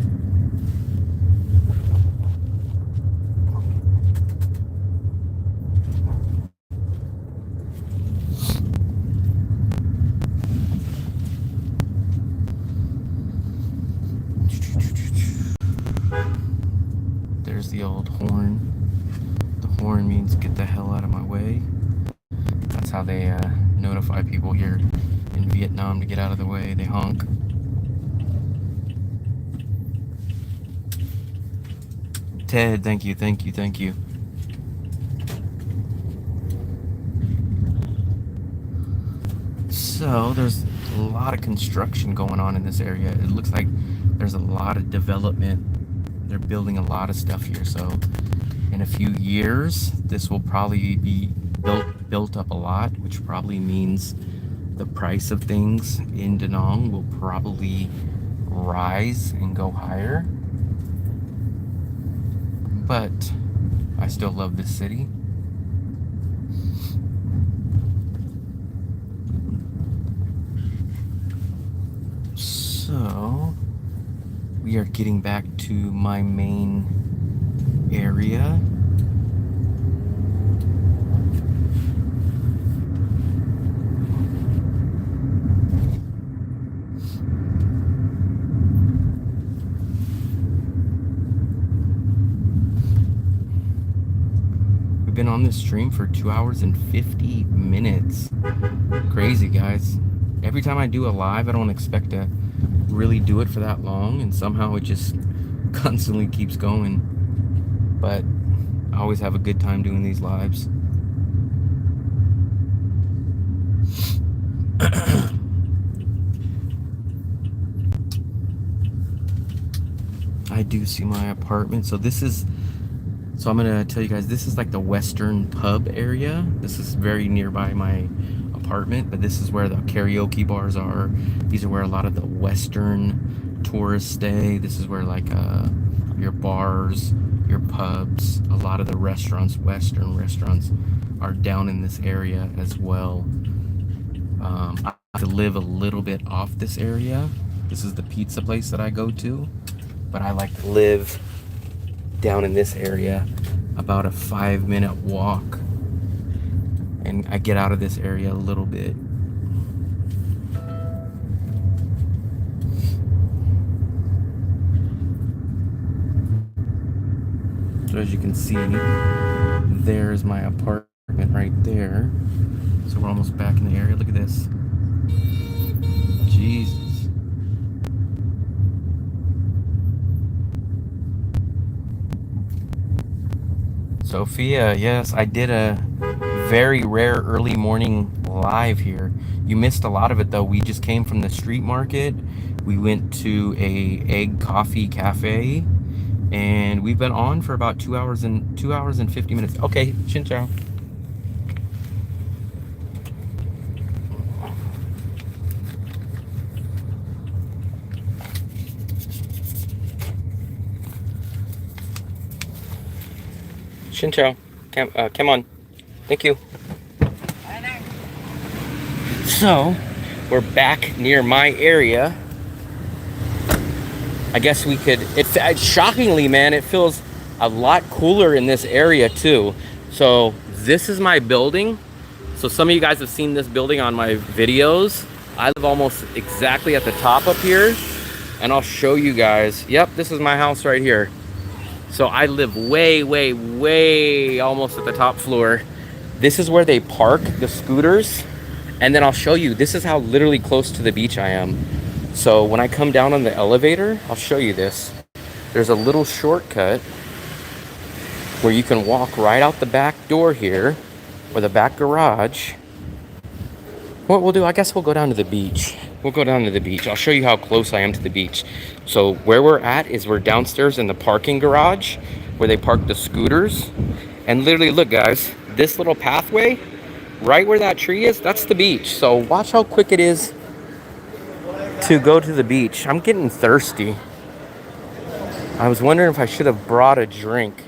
A: There's the old horn. The horn means get the hell out of my way. That's how they notify people here in Vietnam to get out of the way. They honk. Ted, thank you, thank you, thank you. So there's a lot of construction going on in this area. It looks like there's a lot of development. They're building a lot of stuff here. So in a few years, this will probably be built up a lot, which probably means the price of things in Da Nang will probably rise and go higher. But I still love this city. So we are getting back to my main area. We've been on this stream for 2 hours and 50 minutes. Crazy, guys. Every time I do a live, I don't expect to really do it for that long, and somehow it just constantly keeps going. But I always have a good time doing these lives. I do see my apartment. So I'm gonna tell you guys, this is like the Western pub area. This is very nearby my apartment, but this is where the karaoke bars are. These are where a lot of the Western tourists stay. This is where like your bars, your pubs, a lot of the restaurants, Western restaurants, are down in this area as well. I have to live a little bit off this area. This is the pizza place that I go to, but I like to live down in this area, about a 5-minute walk, and I get out of this area a little bit. So as you can see, there's my apartment right there. So we're almost back in the area. Look at this. Jesus. Sophia, yes, I did a very rare early morning live here. You missed a lot of it though. We just came from the street market. We went to a egg coffee cafe, and we've been on for about 2 hours and 50 minutes. Okay, Xin Chao. Xin chào. Come on. Thank you. So, we're back near my area. I guess we could, shockingly, man, it feels a lot cooler in this area too. So, this is my building. So some of you guys have seen this building on my videos. I live almost exactly at the top up here. And I'll show you guys. Yep, this is my house right here. So I live way, way, way almost at the top floor. This is where they park the scooters. And then I'll show you, this is how literally close to the beach I am. So when I come down on the elevator, I'll show you this. There's a little shortcut where you can walk right out the back door here, or the back garage. What we'll do, I guess we'll go down to the beach. We'll go down to the beach. I'll show you how close I am to the beach. So where we're at is we're downstairs in the parking garage where they park the scooters. And literally, look guys, this little pathway, right where that tree is, that's the beach. So watch how quick it is to go to the beach. I'm getting thirsty. I was wondering if I should have brought a drink.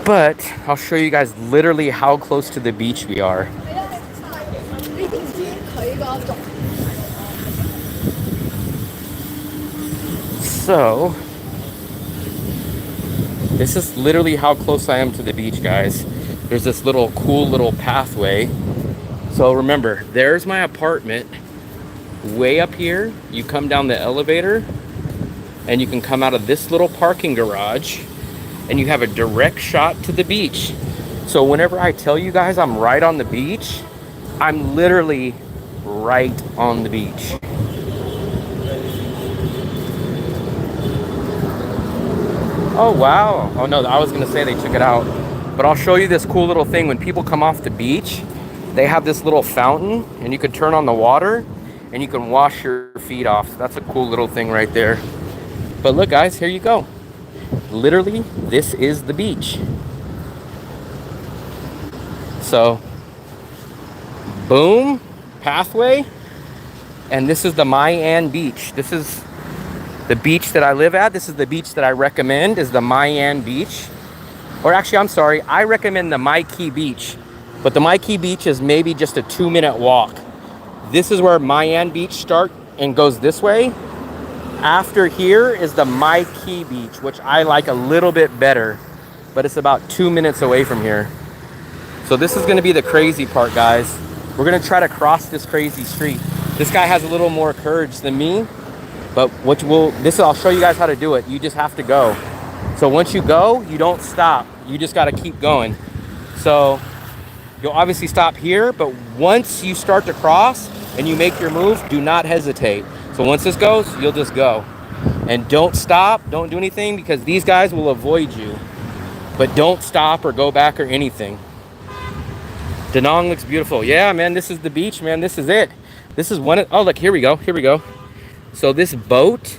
A: But I'll show you guys literally how close to the beach we are. So, this is literally how close I am to the beach, guys. There's this little cool little pathway. So remember, there's my apartment. Way up here, you come down the elevator, and you can come out of this little parking garage, and you have a direct shot to the beach. So whenever I tell you guys I'm right on the beach, I'm literally right on the beach. Oh wow. Oh no, I was gonna say they took it out. But I'll show you this cool little thing. When people come off the beach, they have this little fountain, and you could turn on the water and you can wash your feet off. That's a cool little thing right there. But look guys, here you go. Literally, this is the beach. So, boom, pathway, and this is the Mayan Beach. This is the beach that I live at. This is the beach that I recommend, is the Mayan Beach. Or actually, I'm sorry, I recommend the Maikee Beach, but the Maikee Beach is maybe just a 2-minute walk. This is where Mayan Beach starts and goes this way. After here is the Maikee Beach, which I like a little bit better, but it's about 2 minutes away from here. So this is gonna be the crazy part, guys. We're gonna try to cross this crazy street. This guy has a little more courage than me, but I'll show you guys how to do it. You just have to go. So once you go, you don't stop. You just gotta keep going. So you'll obviously stop here, but once you start to cross, and you make your move, do not hesitate. So once this goes, you'll just go. And don't stop, don't do anything, because these guys will avoid you. But don't stop or go back or anything. Da Nang looks beautiful. Yeah, man, this is the beach, man. This is it. This is one of, oh, look, here we go. Here we go. So this boat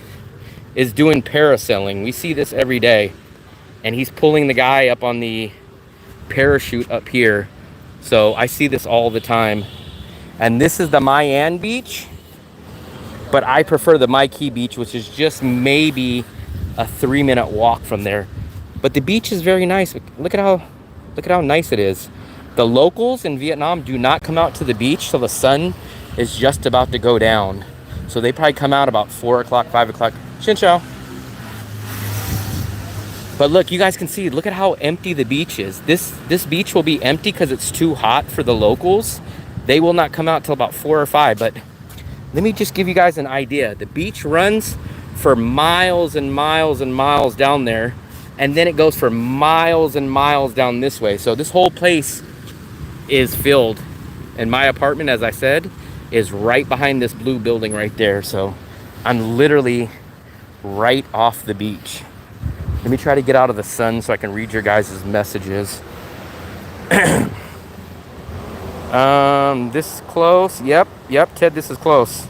A: is doing parasailing. We see this every day. And he's pulling the guy up on the parachute up here. So I see this all the time. And this is the Mayan beach. But I prefer the Mai Key beach, which is just maybe a 3-minute walk from there. But the beach is very nice. Look at how nice it is. The locals in Vietnam do not come out to the beach till the sun is just about to go down. So they probably come out about 4 o'clock, 5 o'clock. Xin chào. But look, you guys can see, look at how empty the beach is. This beach will be empty because it's too hot for the locals. They will not come out till about 4 or 5. But let me just give you guys an idea. The beach runs for miles and miles and miles down there. And then it goes for miles and miles down this way. So this whole place is filled. And my apartment, as I said, is right behind this blue building right there. So I'm literally right off the beach. Let me try to get out of the sun so I can read your guys' messages. This is close. Yep, Ted, this is close.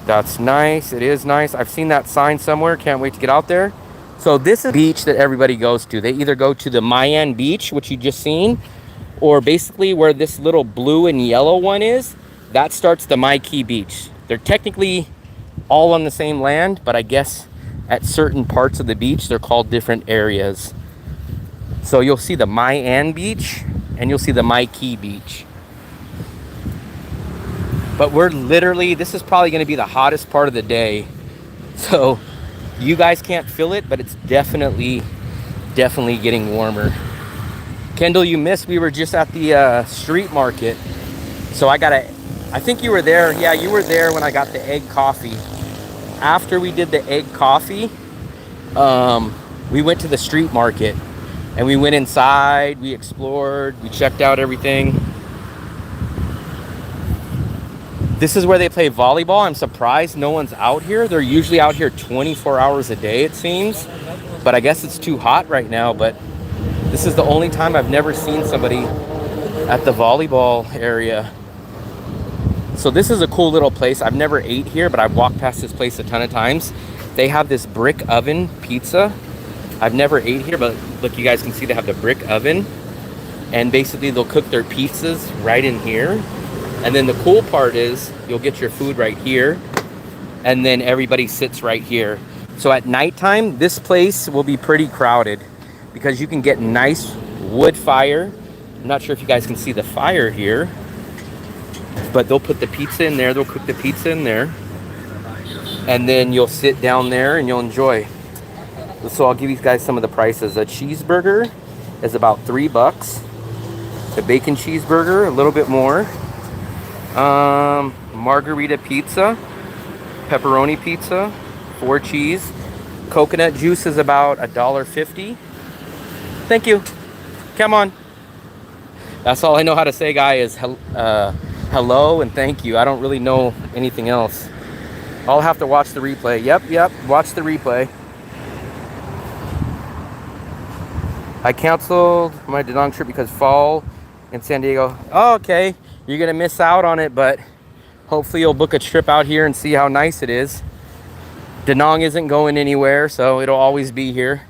A: That's nice. It is nice. I've seen that sign somewhere. Can't wait to get out there. So this is a beach that everybody goes to. They either go to the Mayan beach, which you just seen, or basically where this little blue and yellow one is, that starts the Mai Key beach. They're technically all on the same land, but I guess at certain parts of the beach, they're called different areas. So you'll see the Mayan beach and you'll see the Mai Key beach. But we're literally, this is probably gonna be the hottest part of the day. So you guys can't feel it, but it's definitely getting warmer. Kendall, you missed, we were just at the street market. So I think you were there. Yeah, you were there when I got the egg coffee. After we did the egg coffee, we went to the street market and we went inside, we explored, we checked out everything. This is where they play volleyball. I'm surprised no one's out here. They're usually out here 24 hours a day, it seems. But I guess it's too hot right now. But this is the only time I've never seen somebody at the volleyball area. So this is a cool little place. I've never ate here, but I've walked past this place a ton of times. They have this brick oven pizza. I've never ate here, but look, you guys can see they have the brick oven. And basically they'll cook their pizzas right in here. And then the cool part is you'll get your food right here. And then everybody sits right here. So at nighttime, this place will be pretty crowded because you can get nice wood fire. I'm not sure if you guys can see the fire here, but they'll put the pizza in there. They'll cook the pizza in there. And then you'll sit down there and you'll enjoy. So I'll give you guys some of the prices. A cheeseburger is about $3. A bacon cheeseburger, a little bit more. Margarita pizza, pepperoni pizza, 4 cheese. Coconut juice is about $1.50. Thank you. Come on. That's all I know how to say, guy, is hello and thank you. I don't really know anything else. I'll have to watch the replay. Yep, watch the replay. I canceled my Da Nang trip because fall in San Diego. Oh, okay. You're gonna miss out on it, but hopefully you'll book a trip out here and see how nice it is. Da Nang isn't going anywhere, so it'll always be here.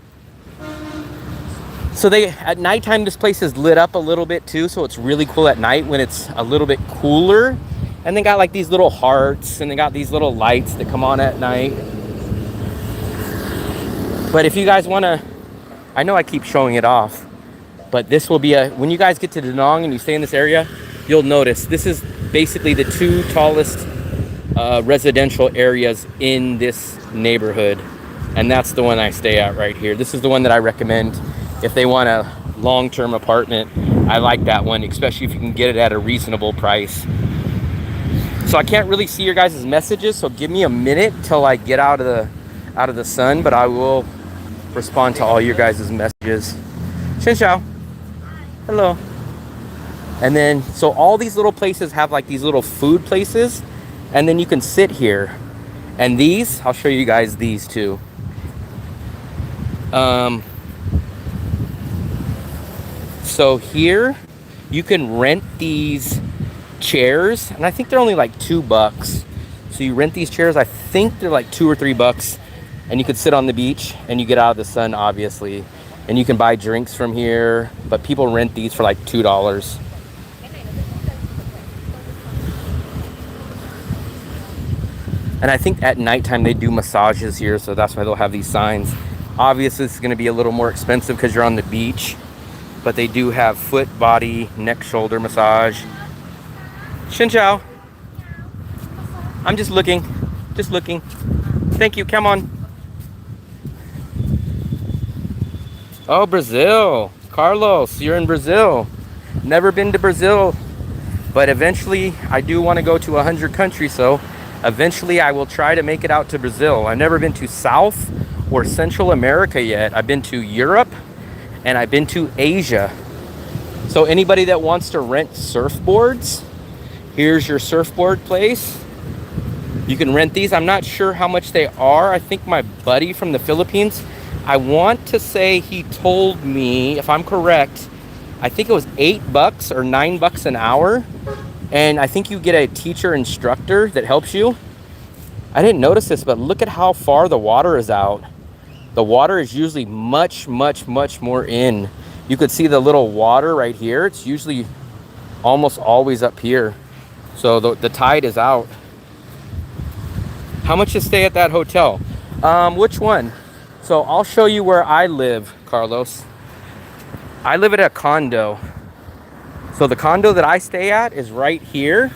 A: So at nighttime, this place is lit up a little bit too, so it's really cool at night when it's a little bit cooler. And they got like these little hearts and they got these little lights that come on at night. But if you guys wanna, I know I keep showing it off, but this will be when you guys get to Da Nang and you stay in this area, you'll notice this is basically the 2 tallest residential areas in this neighborhood. And that's the one I stay at right here. This is the one that I recommend if they want a long-term apartment. I like that one, especially if you can get it at a reasonable price. So I can't really see your guys' messages, so give me a minute till I get out of the sun, but I will respond to all your guys' messages. Xin chào. Hello. And then, so all these little places have like these little food places, and then you can sit here. And these, I'll show you guys these too. So here you can rent these chairs, and I think they're only like $2. So you rent these chairs, I think they're like $2 or $3, and you could sit on the beach and you get out of the sun, obviously. And you can buy drinks from here, but people rent these for like $2. And I think at nighttime they do massages here, so that's why they'll have these signs. Obviously, it's going to be a little more expensive because you're on the beach, but they do have foot, body, neck, shoulder massage. Xin chào. I'm just looking. Just looking. Thank you. Come on. Oh, Brazil. Carlos, you're in Brazil. Never been to Brazil, but eventually I do want to go to 100 countries, so eventually I will try to make it out to Brazil. I've never been to South or Central America yet. I've been to Europe and I've been to Asia. So anybody that wants to rent surfboards, here's your surfboard place. You can rent these. I'm not sure how much they are. I think my buddy from the Philippines, I want to say he told me, if I'm correct, I think it was $8 or $9 an hour. And I think you get a teacher instructor that helps you. I didn't notice this, but look at how far the water is out. The water is usually much, much, much more in. You could see the little water right here. It's usually almost always up here. So the tide is out. How much to stay at that hotel? Which one? So I'll show you where I live, Carlos. I live at a condo. So the condo that I stay at is right here.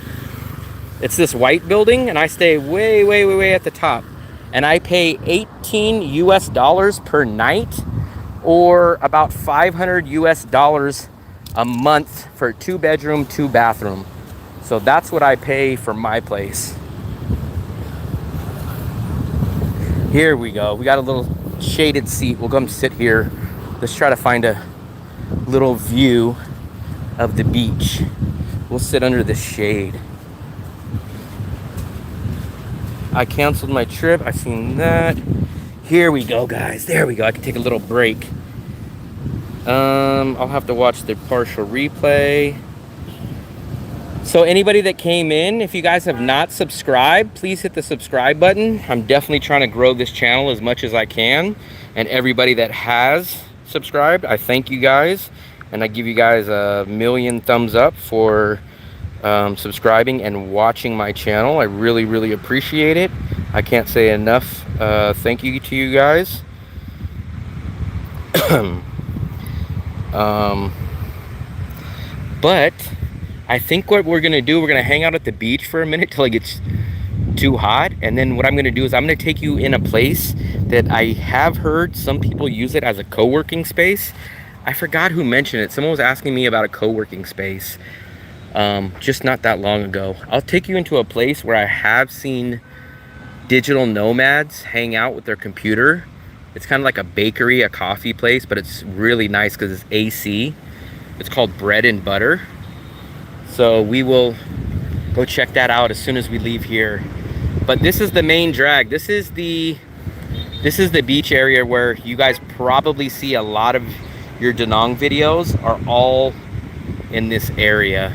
A: It's this white building, and I stay way, way, way, way at the top. And I pay $18 US per night, or about $500 US a month for a 2-bedroom, 2-bathroom. So that's what I pay for my place. Here we go. We got a little shaded seat. We'll come sit here. Let's try to find a little view of the beach. We'll sit under the shade. I canceled my trip. I've seen that. Here we go, guys. There we go. I can take a little break. I'll have to watch the partial replay. So anybody that came in, if you guys have not subscribed, please hit the subscribe button. I'm definitely trying to grow this channel as much as I can. And everybody that has subscribed, I thank you guys. And I give you guys a million thumbs up for subscribing and watching my channel. I really, really appreciate it. I can't say enough thank you to you guys. But I think what we're gonna do, we're gonna hang out at the beach for a minute till it gets too hot, and then what I'm gonna do is I'm gonna take you in a place that I have heard some people use it as a co-working space. I forgot who mentioned it. Someone was asking me about a co-working space just not that long ago. I'll take you into a place where I have seen digital nomads hang out with their computer. It's kind of like a bakery, a coffee place, but it's really nice because it's AC. It's called Bread and Butter. So we will go check that out as soon as we leave here. But this is the main drag. This is the beach area where you guys probably see a lot of your Da Nang videos are all in this area.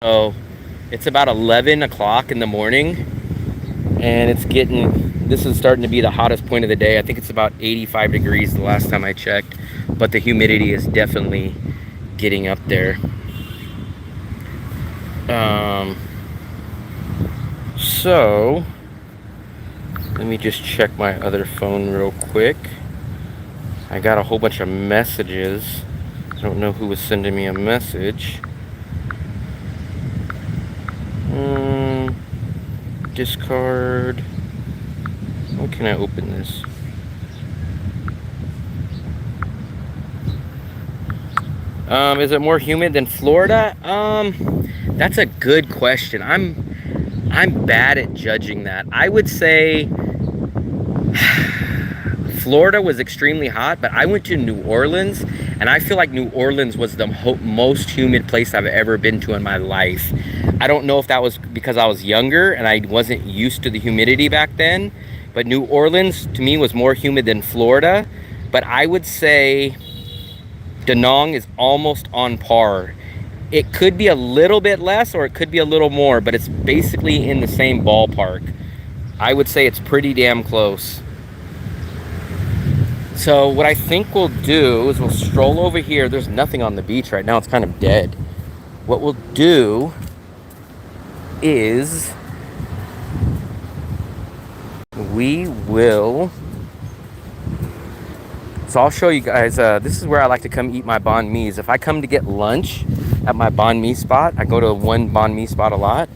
A: So it's about 11 o'clock in the morning, and this is starting to be the hottest point of the day. I think it's about 85 degrees the last time I checked, but the humidity is definitely getting up there. So let me just check my other phone real quick. I got a whole bunch of messages. I don't know who was sending me a message. Discard. How can I open this? Is it more humid than Florida? That's a good question. I'm bad at judging that. I would say Florida was extremely hot, but I went to New Orleans, and I feel like New Orleans was the most humid place I've ever been to in my life. I don't know if that was because I was younger and I wasn't used to the humidity back then, but New Orleans to me was more humid than Florida. But I would say Da Nang is almost on par. It could be a little bit less or it could be a little more, but it's basically in the same ballpark. I would say it's pretty damn close. So what I think we'll do is we'll stroll over here. There's nothing on the beach right now. It's kind of dead. What we'll do is we will... So I'll show you guys, this is where I like to come eat my banh mi's. If I come to get lunch at my banh mi spot, I go to one banh mi spot a lot.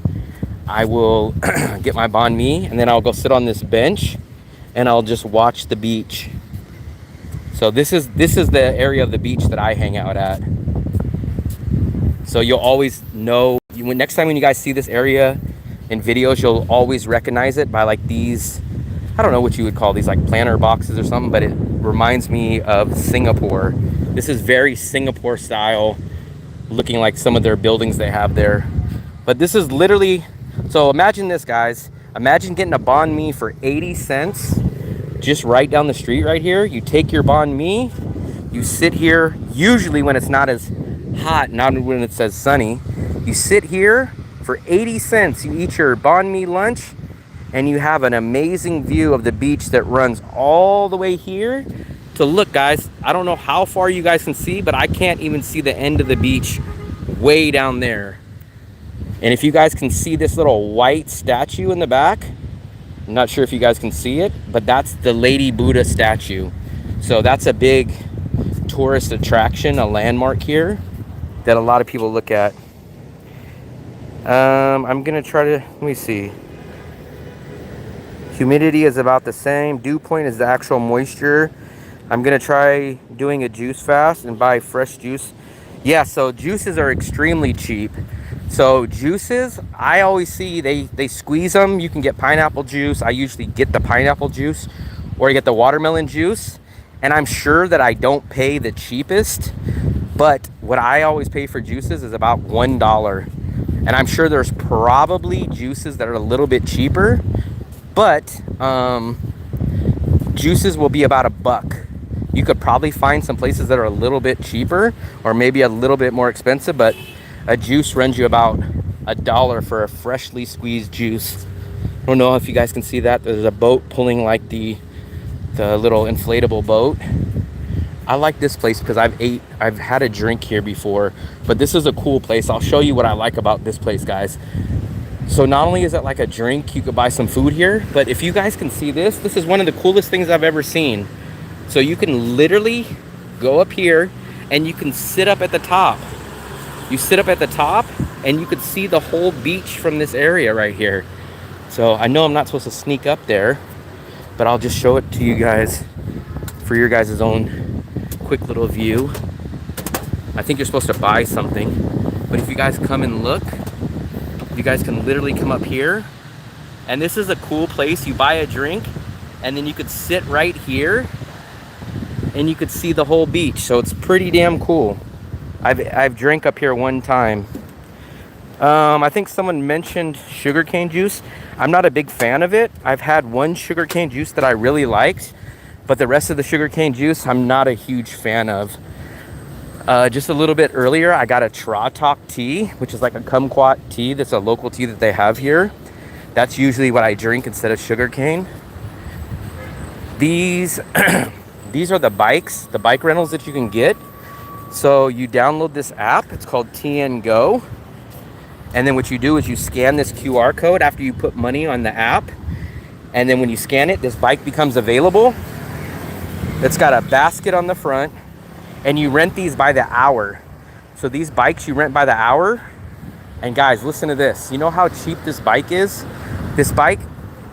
A: I will get my banh mi and then I'll go sit on this bench and I'll just watch the beach. So this is the area of the beach that I hang out at. So you'll always know, next time when you guys see this area in videos, you'll always recognize it by like these, I don't know what you would call these, like planter boxes or something, but it reminds me of Singapore. This is very Singapore style, looking like some of their buildings they have there. But this is literally, so imagine this, guys. Imagine getting a banh mi for 80 cents just right down the street right here. You take your banh mi, you sit here, usually when it's not as hot, not when it's as sunny. You sit here for 80 cents, you eat your banh mi lunch, and you have an amazing view of the beach that runs all the way here. So look, guys, I don't know how far you guys can see, but I can't even see the end of the beach way down there. And if you guys can see this little white statue in the back, I'm not sure if you guys can see it, but that's the Lady Buddha statue. So that's a big tourist attraction, a landmark here that a lot of people look at. I'm gonna try to, let me see. Humidity is about the same. Dew point is the actual moisture. I'm gonna try doing a juice fast and buy fresh juice. Yeah, so juices are extremely cheap. So juices, I always see they squeeze them. You can get pineapple juice. I usually get the pineapple juice or I get the watermelon juice. And I'm sure that I don't pay the cheapest, but what I always pay for juices is about $1. And I'm sure there's probably juices that are a little bit cheaper, but juices will be about $1. You could probably find some places that are a little bit cheaper or maybe a little bit more expensive, but a juice runs you about $1 for a freshly squeezed juice. I don't know if you guys can see that. There's a boat pulling like the little inflatable boat. I like this place because I've had a drink here before, but this is a cool place. I'll show you what I like about this place, guys. So not only is it like a drink, you could buy some food here, but if you guys can see this, this is one of the coolest things I've ever seen. So you can literally go up here and you can sit up at the top. You sit up at the top and you could see the whole beach from this area right here. So I know I'm not supposed to sneak up there, but I'll just show it to you guys for your guys' own quick little view. I think you're supposed to buy something, but if you guys come and look, you guys can literally come up here, and this is a cool place. You buy a drink and then you could sit right here and you could see the whole beach. So it's pretty damn cool. I've drank up here one time. I think someone mentioned sugarcane juice. I'm not a big fan of it. I've had one sugarcane juice that I really liked, but the rest of the sugarcane juice I'm not a huge fan of. Just a little bit earlier, I got a Tratok tea, which is like a kumquat tea. That's a local tea that they have here. That's usually what I drink instead of sugarcane. These these are the bike rentals that you can get. So you download this app. It's called TN Go. And then what you do is you scan this QR code after you put money on the app. And then when you scan it, this bike becomes available. It's got a basket on the front. And you rent these by the hour. So these bikes you rent by the hour. And guys, listen to this. You know how cheap this bike is? This bike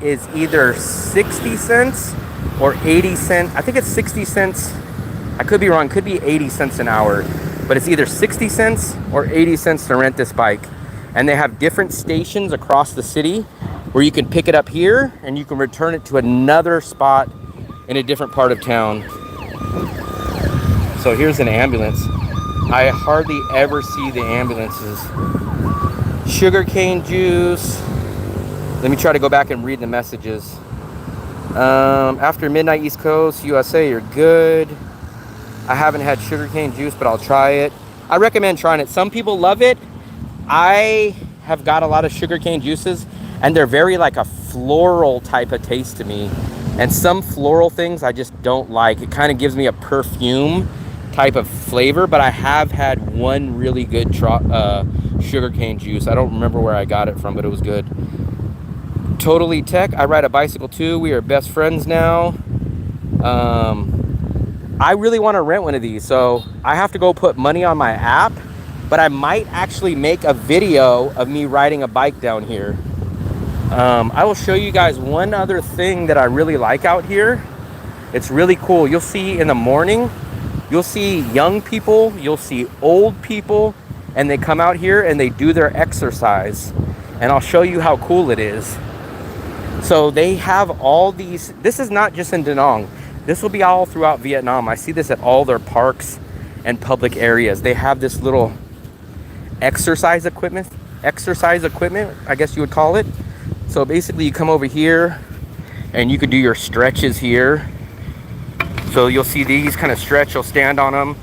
A: is either 60 cents or 80 cents. I think it's 60 cents. I could be wrong. Could be 80 cents an hour. But it's either 60 cents or 80 cents to rent this bike. And they have different stations across the city where you can pick it up here and you can return it to another spot in a different part of town. So here's an ambulance. I hardly ever see the ambulances. Sugarcane juice. Let me try to go back and read the messages. After midnight East Coast, USA, you're good. I haven't had sugarcane juice, but I'll try it. I recommend trying it. Some people love it. I have got a lot of sugarcane juices, and they're very like a floral type of taste to me. And some floral things I just don't like. It kind of gives me a perfume type of flavor, but I have had one really good sugarcane juice. I don't remember where I got it from, but it was good. Totally Tech, I ride a bicycle too. We are best friends now. I really want to rent one of these, so I have to go put money on my app, but I might actually make a video of me riding a bike down here. I will show you guys one other thing that I really like out here. It's really cool. You'll see in the morning, you'll see young people, you'll see old people, and they come out here and they do their exercise. And I'll show you how cool it is. So they have all these, this is not just in Da Nang. This will be all throughout Vietnam. I see this at all their parks and public areas. They have this little exercise equipment, I guess you would call it. So basically you come over here and you could do your stretches here. So you'll see these kind of stretch, you'll stand on them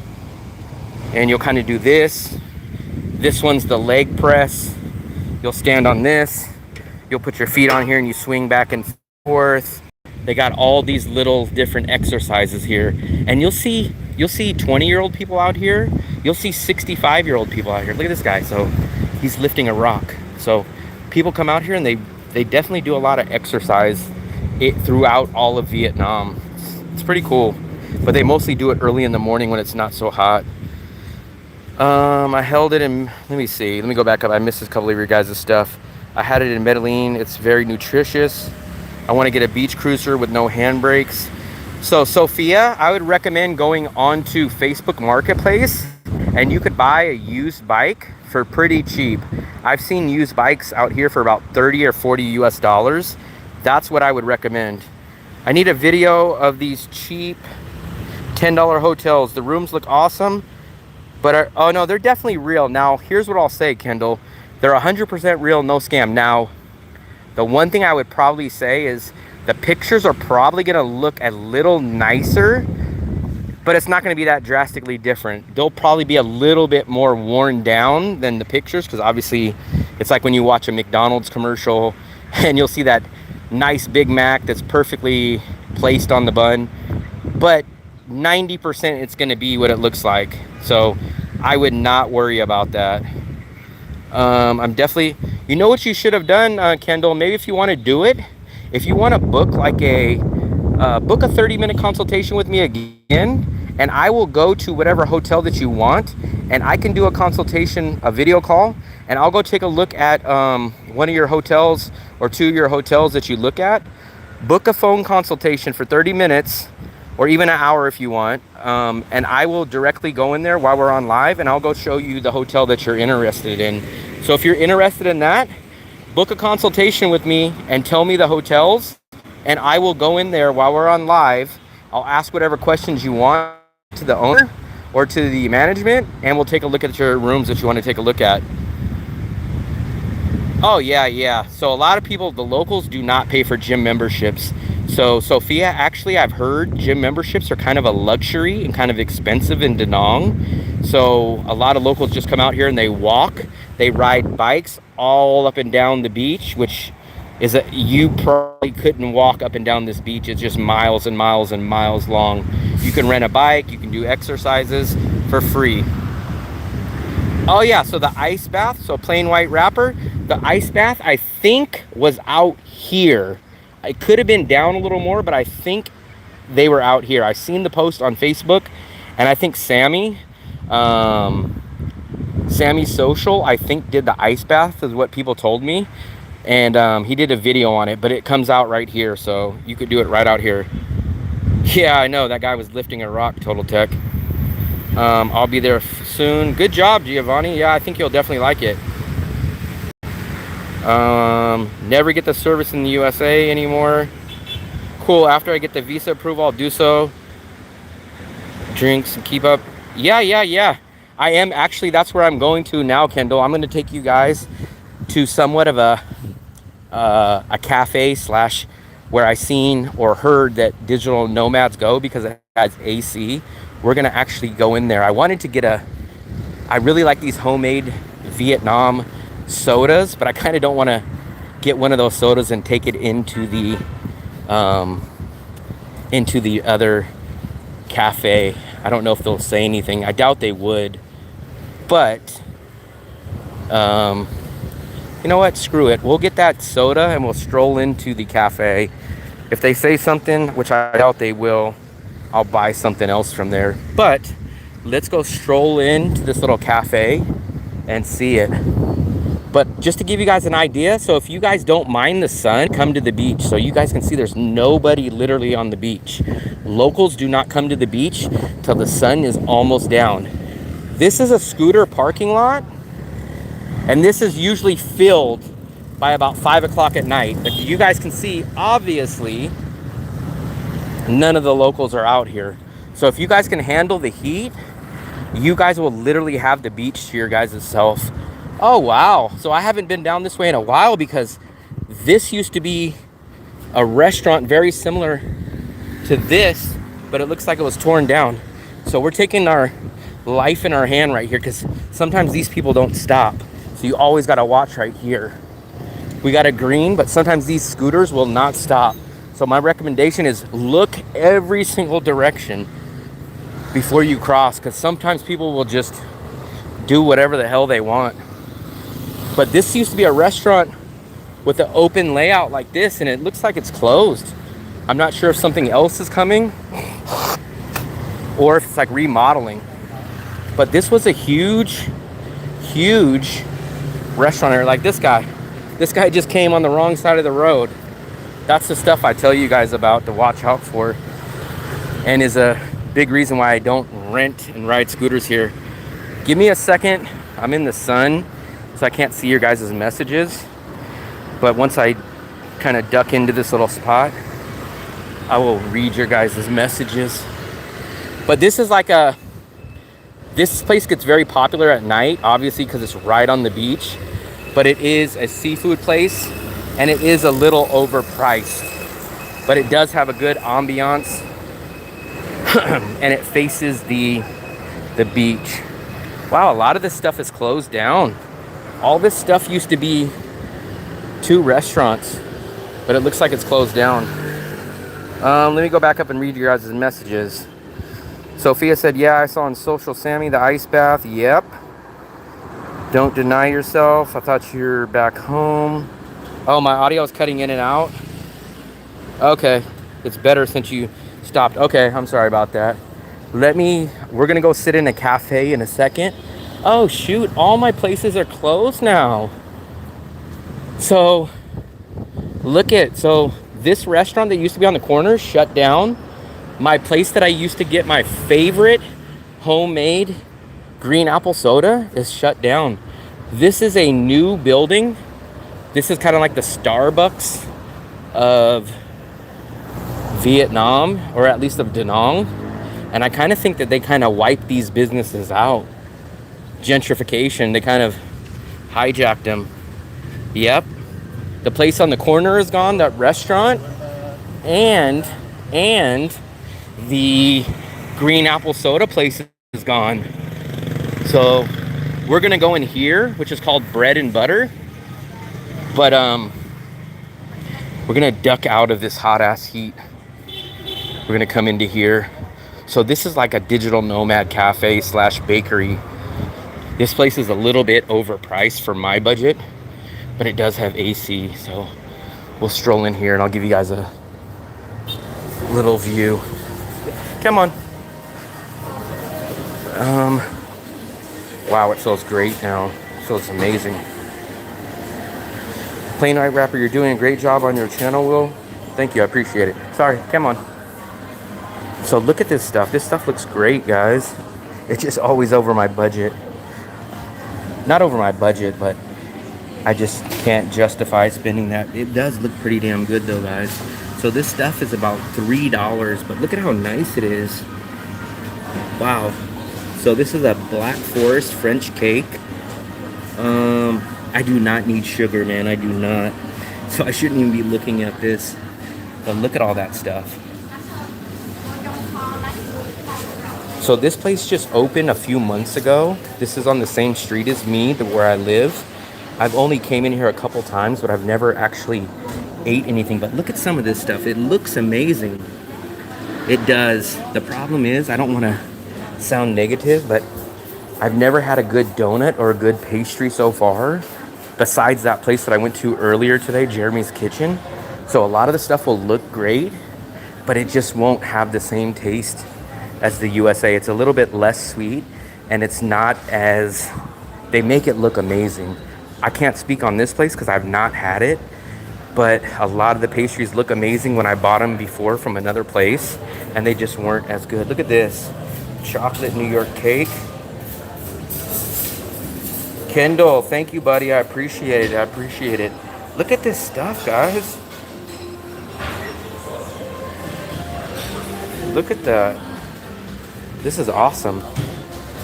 A: and you'll kind of do this. This one's the leg press. You'll stand on this. You'll put your feet on here and you swing back and forth. They got all these little different exercises here. And you'll see 20-year-old people out here. You'll see 65-year-old people out here. Look at this guy. So he's lifting a rock. So people come out here and they definitely do a lot of exercise throughout all of Vietnam. It's pretty cool. But they mostly do it early in the morning when it's not so hot. I held it in, let me see. Let me go back up. I missed a couple of your guys' stuff. I had it in Medellin. It's very nutritious. I want to get a beach cruiser with no handbrakes. So Sophia, I would recommend going onto Facebook Marketplace and you could buy a used bike for pretty cheap. I've seen used bikes out here for about 30 or 40 US dollars. That's what I would recommend. I need a video of these cheap $10 hotels. The rooms look awesome, but oh no, they're definitely real. Now, here's what I'll say, Kendall. They're 100% real, no scam. Now, the one thing I would probably say is the pictures are probably going to look a little nicer, but it's not going to be that drastically different. They'll probably be a little bit more worn down than the pictures, because obviously it's like when you watch a McDonald's commercial and you'll see that nice Big Mac that's perfectly placed on the bun, but 90% it's going to be what it looks like. So I would not worry about that. I'm definitely, you know what you should have done, Kendall, maybe if you want to do it, if you want to book like book a 30-minute consultation with me again, and I will go to whatever hotel that you want, and I can do a consultation, a video call, and I'll go take a look at one of your hotels or two of your hotels that you look at. Book a phone consultation for 30 minutes or even an hour if you want, and I will directly go in there while we're on live, and I'll go show you the hotel that you're interested in. So if you're interested in that, book a consultation with me and tell me the hotels, and I will go in there while we're on live. I'll ask whatever questions you want to the owner or to the management, and we'll take a look at your rooms that you want to take a look at. Oh yeah. So a lot of people, the locals, do not pay for gym memberships. So Sophia, actually, I've heard gym memberships are kind of a luxury and kind of expensive in Da Nang. So a lot of locals just come out here and they walk, they ride bikes all up and down the beach, which is you probably couldn't walk up and down this beach. It's just miles and miles and miles long. You can rent a bike, you can do exercises for free. Oh yeah, so the ice bath, so plain white wrapper, the ice bath I think was out here. It could have been down a little more, but I think they were out here. I seen the post on Facebook, and I think Sammy Social, I think, did the ice bath, is what people told me. And he did a video on it, but it comes out right here, so you could do it right out here. Yeah, I know, that guy was lifting a rock, Total Tech. I'll be there soon. Good job, Giovanni. Yeah, I think you'll definitely like it. Never get the service in the USA anymore. Cool. After I get the visa approval, I'll do so. Drinks and keep up. Yeah. I am actually, that's where I'm going to now, Kendall. I'm going to take you guys to somewhat of a cafe slash where I seen or heard that digital nomads go because it has AC. We're going to actually go in there. I wanted to get I really like these homemade Vietnam sodas, but I kind of don't want to get one of those sodas and take it into the other cafe. I don't know if they'll say anything. I doubt they would, but you know what, screw it, we'll get that soda and we'll stroll into the cafe. If they say something, which I doubt they will, I'll buy something else from there. But let's go stroll into this little cafe and see it. But just to give you guys an idea, so if you guys don't mind the sun, come to the beach. So you guys can see there's nobody literally on the beach. Locals do not come to the beach till the sun is almost down. This is a scooter parking lot, and this is usually filled by about 5 o'clock at night. But you guys can see, obviously, none of the locals are out here. So if you guys can handle the heat, you guys will literally have the beach to your guys' self. Oh, wow. So I haven't been down this way in a while because this used to be a restaurant very similar to this, but it looks like it was torn down. So we're taking our life in our hand right here because sometimes these people don't stop. So you always got to watch right here. We got a green, but sometimes these scooters will not stop. So my recommendation is look every single direction before you cross, because sometimes people will just do whatever the hell they want. But this used to be a restaurant with an open layout like this, and it looks like it's closed. I'm not sure if something else is coming or if it's like remodeling. But this was a huge restaurant area. Like this guy just came on the wrong side of the road. That's the stuff I tell you guys about to watch out for, and is a big reason why I don't rent and ride scooters here. Give me a second. I'm in the sun, so I can't see your guys' messages. But once I kind of duck into this little spot, I will read your guys' messages. But this is like this place gets very popular at night, obviously, because it's right on the beach. But it is a seafood place, and it is a little overpriced. But it does have a good ambiance, and it faces the beach. Wow, a lot of this stuff is closed down. All this stuff used to be 2 restaurants, but it looks like it's closed down. Let me go back up and read your guys' messages. Sophia said, yeah, I saw on social, Sammy, the ice bath. Yep. Don't deny yourself. I thought you were back home. Oh, my audio is cutting in and out. Okay, it's better since you stopped. Okay, I'm sorry about that. We're gonna go sit in a cafe in a second. Oh shoot, all my places are closed now. So this restaurant that used to be on the corner shut down. My place that I used to get my favorite homemade green apple soda is shut down. This is a new building. This is kind of like the Starbucks of Vietnam, or at least of Da Nang. And I kind of think that they kind of wiped these businesses out. Gentrification, they kind of hijacked them. Yep. The place on the corner is gone, that restaurant. And the green apple soda place is gone. So we're gonna go in here, which is called Bread and Butter. But we're gonna duck out of this hot ass heat. We're gonna come into here. So this is like a digital nomad cafe slash bakery. This place is a little bit overpriced for my budget, but it does have AC. So we'll stroll in here and I'll give you guys a little view. Come on. Wow, it feels great now. It feels amazing. Plain White Rapper, you're doing a great job on your channel, Will. Thank you, I appreciate it. Sorry, come on. So look at this stuff. This stuff looks great, guys. It's just always over my budget. Not over my budget, but I just can't justify spending that. It does look pretty damn good though, guys. So this stuff is about $3, but look at how nice it is. Wow. So this is a Black Forest French cake. I do not need sugar, man. I do not. So I shouldn't even be looking at this. But look at all that stuff. So this place just opened a few months ago. This is on the same street as me, where I live. I've only came in here a couple times, but I've never actually ate anything. But look at some of this stuff. It looks amazing. It does. The problem is, I don't want to sound negative, but I've never had a good donut or a good pastry so far, besides that place that I went to earlier today, Jeremy's Kitchen. So a lot of the stuff will look great, but it just won't have the same taste as the USA. It's a little bit less sweet, and it's not as, they make it look amazing. I can't speak on this place because I've not had it, but a lot of the pastries look amazing when I bought them before from another place, and they just weren't as good. Look at this, chocolate New York cake. Kendall, thank you, buddy. I appreciate it. I appreciate it. Look at this stuff, guys. Look at that. This is awesome.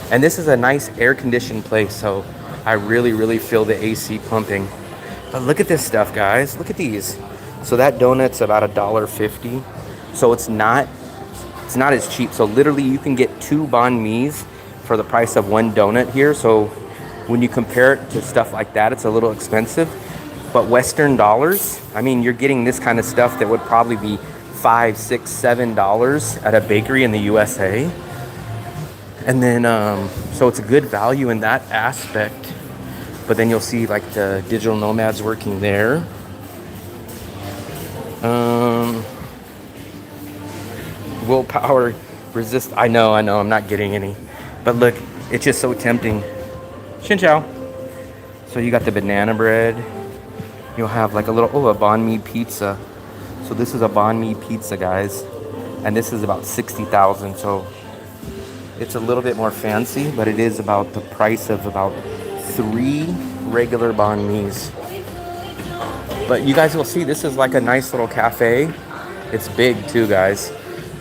A: And this is a nice air-conditioned place, so I really, really feel the AC pumping. But look at this stuff, guys. Look at these. So that donut's about $1.50. So it's not as cheap. So literally you can get 2 banh mi's for the price of 1 donut here. So when you compare it to stuff like that, it's a little expensive. But Western dollars, I mean, you're getting this kind of stuff that would probably be $5, $6, $7 at a bakery in the USA. And then, so it's a good value in that aspect. But then you'll see like the digital nomads working there. Willpower, resist. I know, I'm not getting any. But look, it's just so tempting. Xin chao. So you got the banana bread. You'll have like a banh mi pizza. So this is a banh mi pizza, guys. And this is about 60,000. So it's a little bit more fancy, but it is about the price of about 3 regular banh mi's. But you guys will see, this is like a nice little cafe. It's big too, guys.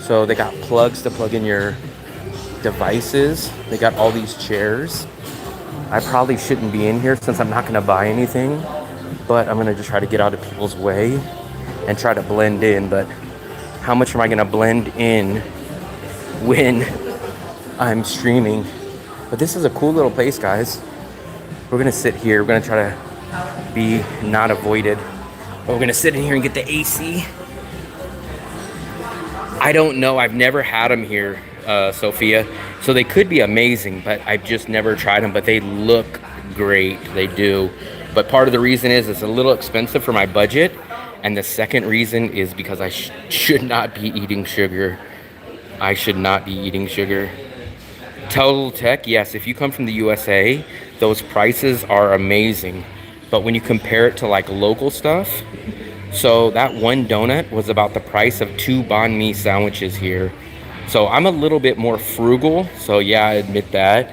A: So they got plugs to plug in your devices. They got all these chairs. I probably shouldn't be in here since I'm not gonna buy anything, but I'm gonna just try to get out of people's way and try to blend in. But how much am I gonna blend in when I'm streaming? But this is a cool little place, guys. We're gonna sit here. We're gonna try to be not avoided. But we're gonna sit in here and get the AC. I don't know. I've never had them here, Sophia. So they could be amazing, but I've just never tried them. But they look great. They do. But part of the reason is it's a little expensive for my budget. And the second reason is because I should not be eating sugar. I should not be eating sugar. Total Tech, yes, if you come from the USA, those prices are amazing. But when you compare it to like local stuff, so that 1 donut was about the price of 2 banh mi sandwiches here. So I'm a little bit more frugal, so yeah, I admit that.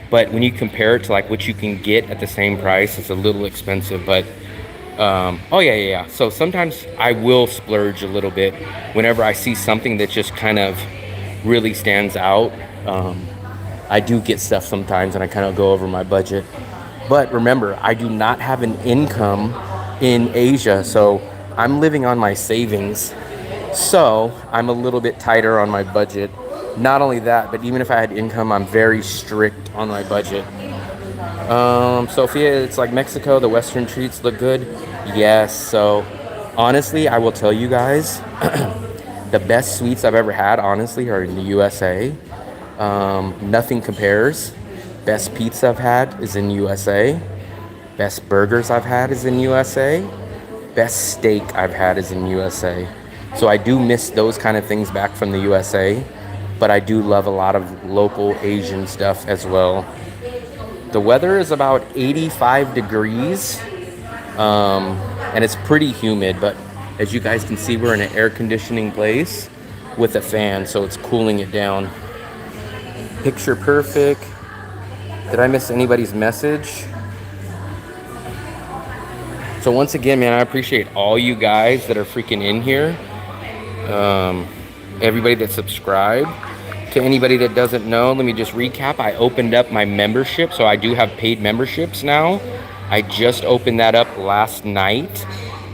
A: But when you compare it to like what you can get at the same price, it's a little expensive. But oh yeah. So sometimes I will splurge a little bit whenever I see something that just kind of really stands out. I do get stuff sometimes and I kind of go over my budget. But remember, I do not have an income in Asia, so I'm living on my savings. So I'm a little bit tighter on my budget. Not only that, but even if I had income, I'm very strict on my budget. Sophia, it's like Mexico, the Western treats look good. Yes, so honestly, I will tell you guys, the best sweets I've ever had, honestly, are in the USA. Nothing compares. Best pizza I've had is in USA. Best burgers I've had is in USA. Best steak I've had is in USA. So I do miss those kind of things back from the USA, but I do love a lot of local Asian stuff as well. The weather is about 85 degrees, and it's pretty humid, but as you guys can see, we're in an air conditioning place with a fan, so it's cooling it down. Picture perfect. Did I miss anybody's message? So once again, man, I appreciate all you guys that are freaking in here. everybody that subscribed. To anybody that doesn't know, let me just recap. I opened up my membership, so I do have paid memberships now. I just opened that up last night.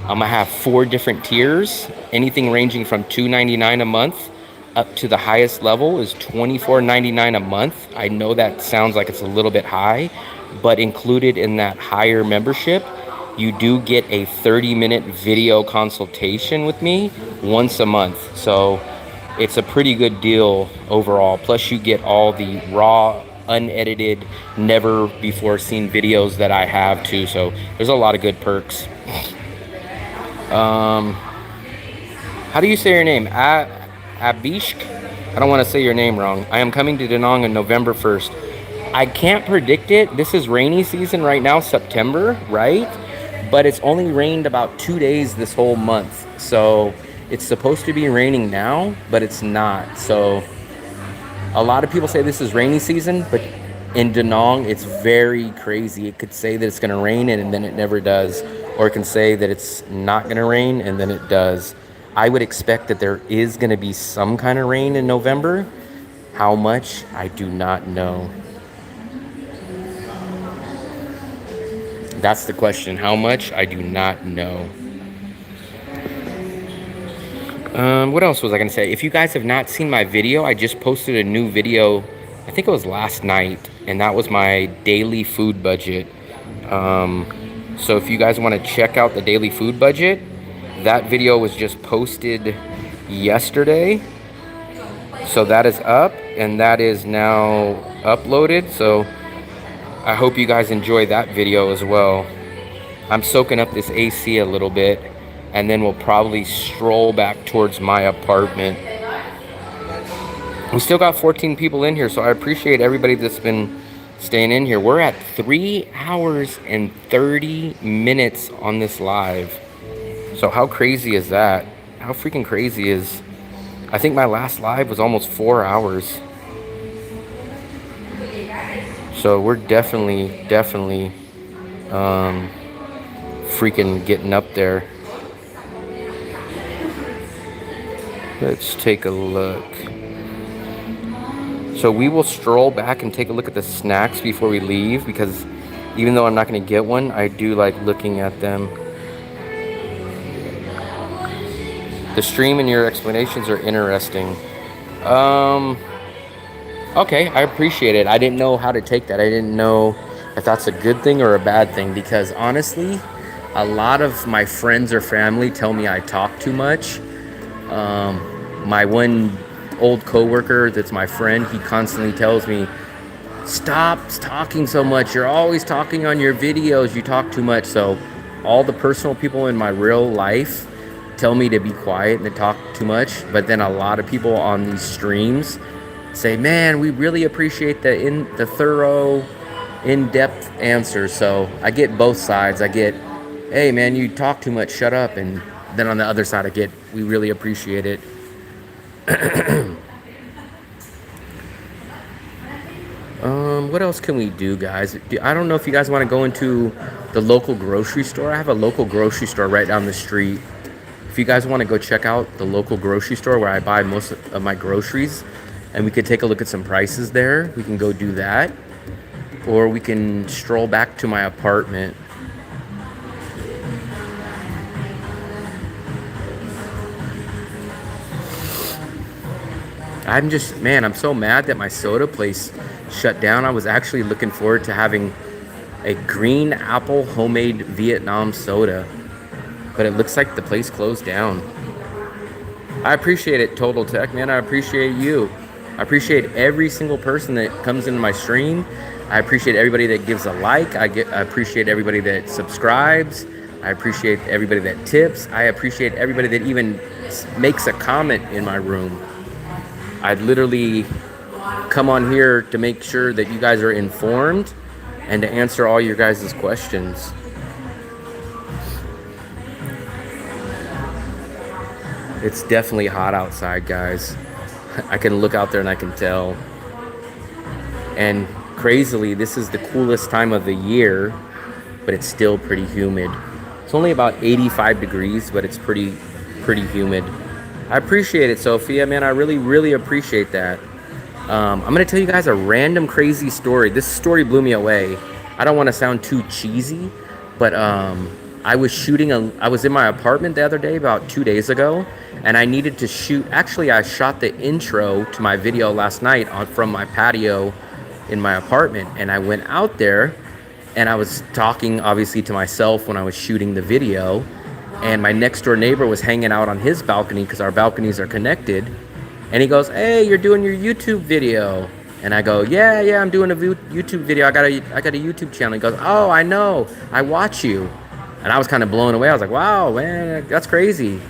A: I'm gonna have 4 different tiers, anything ranging from $2.99 a month up to the highest level is $24.99 a month. I know that sounds like it's a little bit high, but included in that higher membership, you do get a 30-minute video consultation with me once a month. So it's a pretty good deal overall. Plus you get all the raw, unedited, never before seen videos that I have too. So there's a lot of good perks. How do you say your name? Abishk? I don't want to say your name wrong. I am coming to Da Nang on November 1st. I can't predict it. This is rainy season right now, September, right? But it's only rained about 2 days this whole month. So it's supposed to be raining now, but it's not. So a lot of people say this is rainy season, but in Da Nang, it's very crazy. It could say that it's going to rain and then it never does. Or it can say that it's not going to rain and then it does. I would expect that there is going to be some kind of rain in November. How much? I do not know. That's the question. How much? I do not know. What else was I going to say? If you guys have not seen my video, I just posted a new video. I think it was last night. And that was my daily food budget. So if you guys want to check out the daily food budget, that video was just posted yesterday. So that is up and that is now uploaded. So I hope you guys enjoy that video as well. I'm soaking up this AC a little bit and then we'll probably stroll back towards my apartment. We still got 14 people in here, so I appreciate everybody that's been staying in here. We're at 3 hours and 30 minutes on this live. So how crazy is that? How freaking crazy is... I think my last live was almost 4 hours. So we're definitely freaking getting up there. Let's take a look. So we will stroll back and take a look at the snacks before we leave, because even though I'm not going to get one, I do like looking at them. The stream and your explanations are interesting. Okay, I appreciate it. I didn't know how to take that. I didn't know if that's a good thing or a bad thing, because honestly, a lot of my friends or family tell me I talk too much. My one old coworker that's my friend, he constantly tells me, stop talking so much. You're always talking on your videos. You talk too much. So all the personal people in my real life tell me to be quiet and to talk too much. But then a lot of people on these streams say, man, we really appreciate the thorough, in-depth answers. So I get both sides. I get, hey man, you talk too much, shut up. And then on the other side I get, we really appreciate it. What else can we do, guys? I don't know if you guys want to go into the local grocery store. I have a local grocery store right down the street. If you guys want to go check out the local grocery store where I buy most of my groceries, and we could take a look at some prices there, we can go do that. Or we can stroll back to my apartment. I'm so mad that my soda place shut down. I was actually looking forward to having a green apple homemade Vietnam soda, but it looks like the place closed down. I appreciate it, Total Tech, man. I appreciate you. I appreciate every single person that comes into my stream. I appreciate everybody that gives a like. I appreciate everybody that subscribes. I appreciate everybody that tips. I appreciate everybody that even makes a comment in my room. I'd literally come on here to make sure that you guys are informed and to answer all your guys' questions. It's definitely hot outside, guys. I can look out there and I can tell. And crazily, this is the coolest time of the year, but it's still pretty humid. It's only about 85 degrees, but it's pretty humid. I appreciate it, Sophia, man. I really, really appreciate that. I'm gonna tell you guys a random crazy story. This story blew me away. I don't want to sound too cheesy, but I was in my apartment the other day, about 2 days ago, and I needed to shoot. Actually, I shot the intro to my video last night from my patio in my apartment, and I went out there, and I was talking obviously to myself when I was shooting the video, and my next door neighbor was hanging out on his balcony because our balconies are connected. And he goes, "Hey, you're doing your YouTube video." And I go, "Yeah, I'm doing a YouTube video. I got a YouTube channel." He goes, "Oh, I know. I watch you." And I was kind of blown away. I was like, "Wow, man, that's crazy."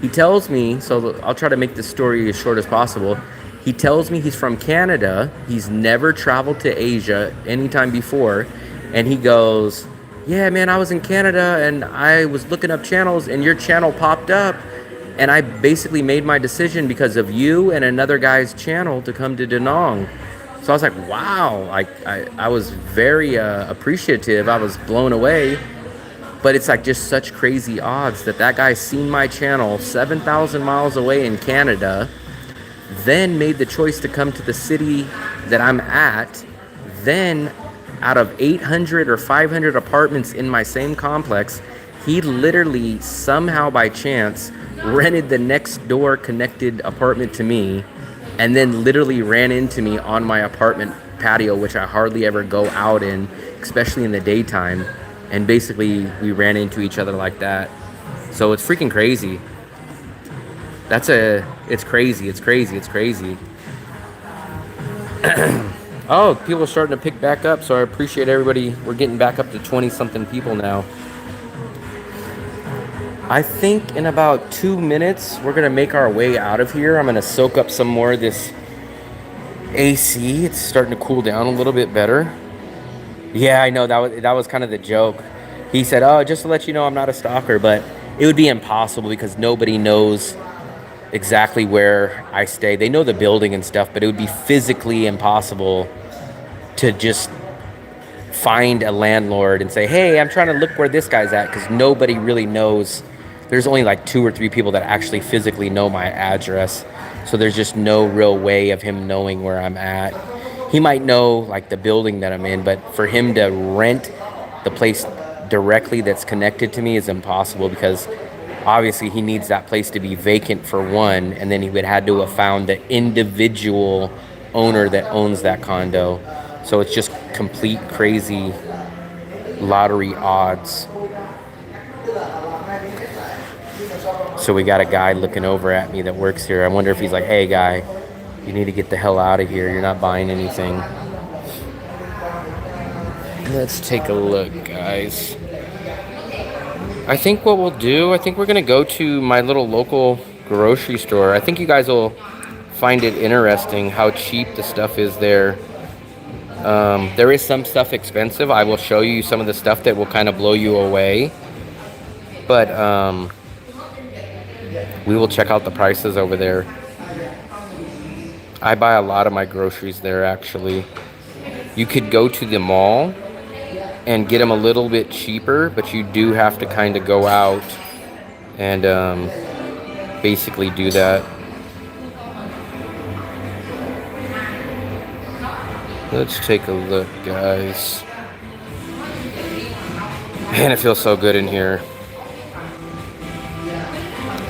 A: He tells me, so I'll try to make this story as short as possible. He tells me he's from Canada. He's never traveled to Asia anytime before. And he goes, "Yeah, man, I was in Canada and I was looking up channels and your channel popped up. And I basically made my decision because of you and another guy's channel to come to Da Nang." So I was like, wow, I was very appreciative. I was blown away. But it's like just such crazy odds that guy's seen my channel 7,000 miles away in Canada, then made the choice to come to the city that I'm at, then out of 800 or 500 apartments in my same complex, he literally somehow by chance rented the next door connected apartment to me, and then literally ran into me on my apartment patio, which I hardly ever go out in, especially in the daytime. And basically we ran into each other like that. So it's freaking crazy. It's crazy. Oh, people are starting to pick back up, so I appreciate everybody. We're getting back up to 20 something people now. I think in about 2 minutes, we're going to make our way out of here. I'm going to soak up some more of this AC. It's starting to cool down a little bit better. Yeah, I know, that was kind of the joke. He said, "Oh, just to let you know, I'm not a stalker," but it would be impossible because nobody knows exactly where I stay. They know the building and stuff, but it would be physically impossible to just find a landlord and say, "Hey, I'm trying to look where this guy's at," because nobody really knows. There's only like 2 or 3 people that actually physically know my address. So there's just no real way of him knowing where I'm at. He might know like the building that I'm in, but for him to rent the place directly that's connected to me is impossible because obviously he needs that place to be vacant for one, and then he would have to have found the individual owner that owns that condo. So it's just complete crazy lottery odds. So we got a guy looking over at me that works here. I wonder if he's like, "Hey guy, you need to get the hell out of here. You're not buying anything." Let's take a look, guys. I think what we'll do, I think we're going to go to my little local grocery store. I think you guys will find it interesting how cheap the stuff is there. There is some stuff expensive. I will show you some of the stuff that will kind of blow you away. But we will check out the prices over there. I buy a lot of my groceries there, actually. You could go to the mall and get them a little bit cheaper, but you do have to kind of go out and basically do that. Let's take a look, guys. Man, it feels so good in here.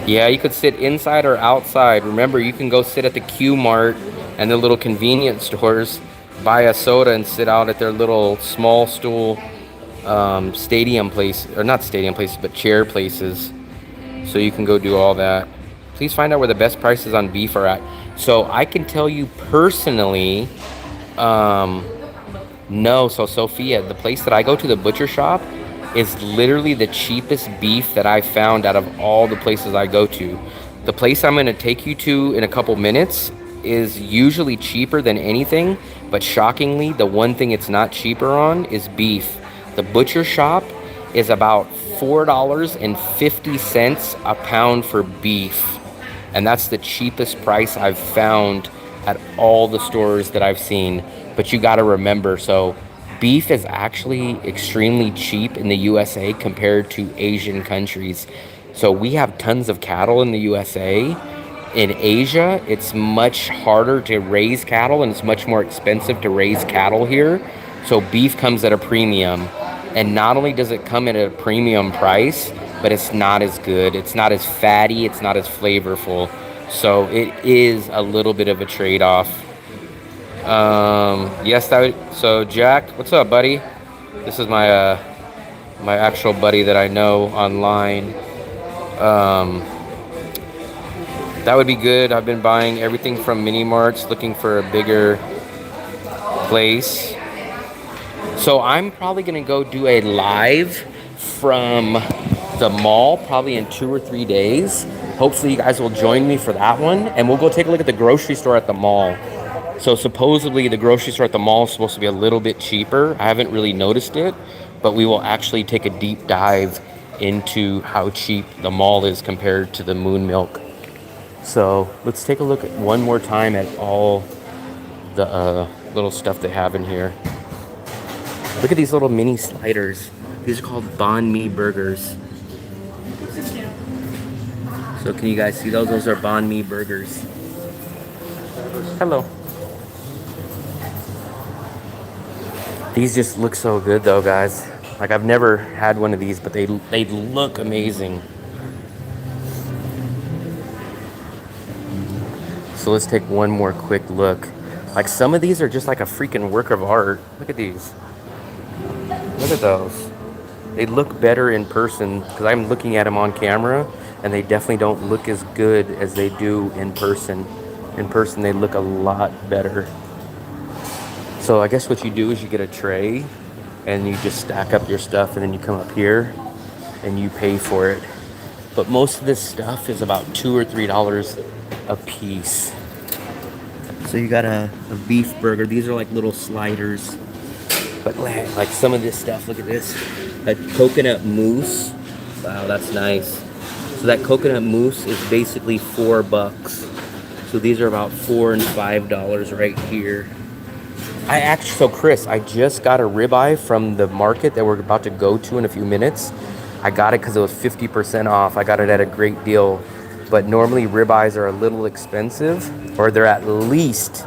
A: Yeah, you could sit inside or outside. Remember, you can go sit at the Q Mart and the little convenience stores, buy a soda and sit out at their little small stool stadium place, or not stadium places, but chair places. So you can go do all that. Please find out where the best prices on beef are at. So I can tell you personally, no. So Sophia, the place that I go to, the butcher shop, is literally the cheapest beef that I found out of all the places I go to. The place I'm going to take you to in a couple minutes is usually cheaper than anything, but shockingly, the one thing it's not cheaper on is beef. The butcher shop is about $4.50 a pound for beef, and that's the cheapest price I've found at all the stores that I've seen. But you got to remember, so beef is actually extremely cheap in the USA compared to Asian countries. So we have tons of cattle in the USA, in Asia, it's much harder to raise cattle and it's much more expensive to raise cattle here. So beef comes at a premium. And not only does it come at a premium price, but it's not as good. It's not as fatty. It's not as flavorful. So it is a little bit of a trade-off. Yes, so Jack, what's up, buddy? This is my my actual buddy that I know online. That would be good. I've been buying everything from mini marts, looking for a bigger place. So I'm probably gonna go do a live from the mall probably in 2 or 3 days. Hopefully you guys will join me for that one, and we'll go take a look at the grocery store at the mall. So supposedly the grocery store at the mall is supposed to be a little bit cheaper. I haven't really noticed it, but we will actually take a deep dive into how cheap the mall is compared to the Moon Milk. So let's take a look at one more time at all the little stuff they have in here. Look at these little mini sliders. These are called banh mi burgers. So can you guys see those? Those are banh mi burgers. Hello. These just look so good though, guys. Like I've never had one of these, but they look amazing. So let's take one more quick look. Like some of these are just like a freaking work of art. Look at these. Look at those. They look better in person because I'm looking at them on camera and they definitely don't look as good as they do in person. In person, they look a lot better. So I guess what you do is you get a tray and you just stack up your stuff and then you come up here and you pay for it. But most of this stuff is about $2 or $3 a piece. So you got a beef burger. These are like little sliders. But like some of this stuff, look at this. A coconut mousse. Wow, that's nice. So that coconut mousse is basically $4. So these are about $4 and $5 right here. So Chris, I just got a ribeye from the market that we're about to go to in a few minutes. I got it because it was 50% off. I got it at a great deal. But normally ribeyes are a little expensive, or they're at least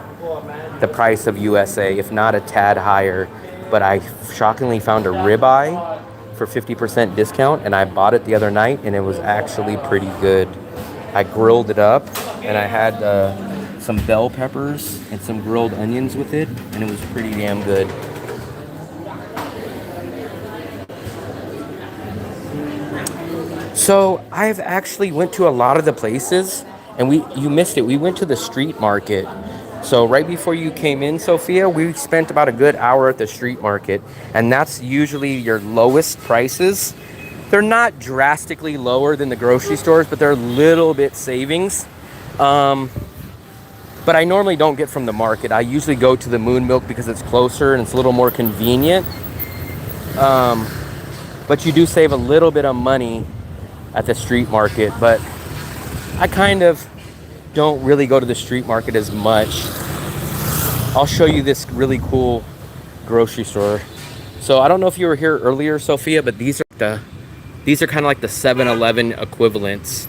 A: the price of USA, if not a tad higher. But I shockingly found a ribeye for 50% discount, and I bought it the other night, and it was actually pretty good. I grilled it up, and I had some bell peppers and some grilled onions with it, and it was pretty damn good. So I've actually went to a lot of the places, and you missed it. We went to the street market. So right before you came in, Sophia, we spent about a good hour at the street market, and that's usually your lowest prices. They're not drastically lower than the grocery stores, but they're a little bit savings. But I normally don't get from the market. I usually go to the Moon Milk because it's closer and it's a little more convenient. But you do save a little bit of money at the street market, but I kind of don't really go to the street market as much. I'll show you this really cool grocery store. So I don't know if you were here earlier, Sophia, but these are kind of like the 7-Eleven equivalents.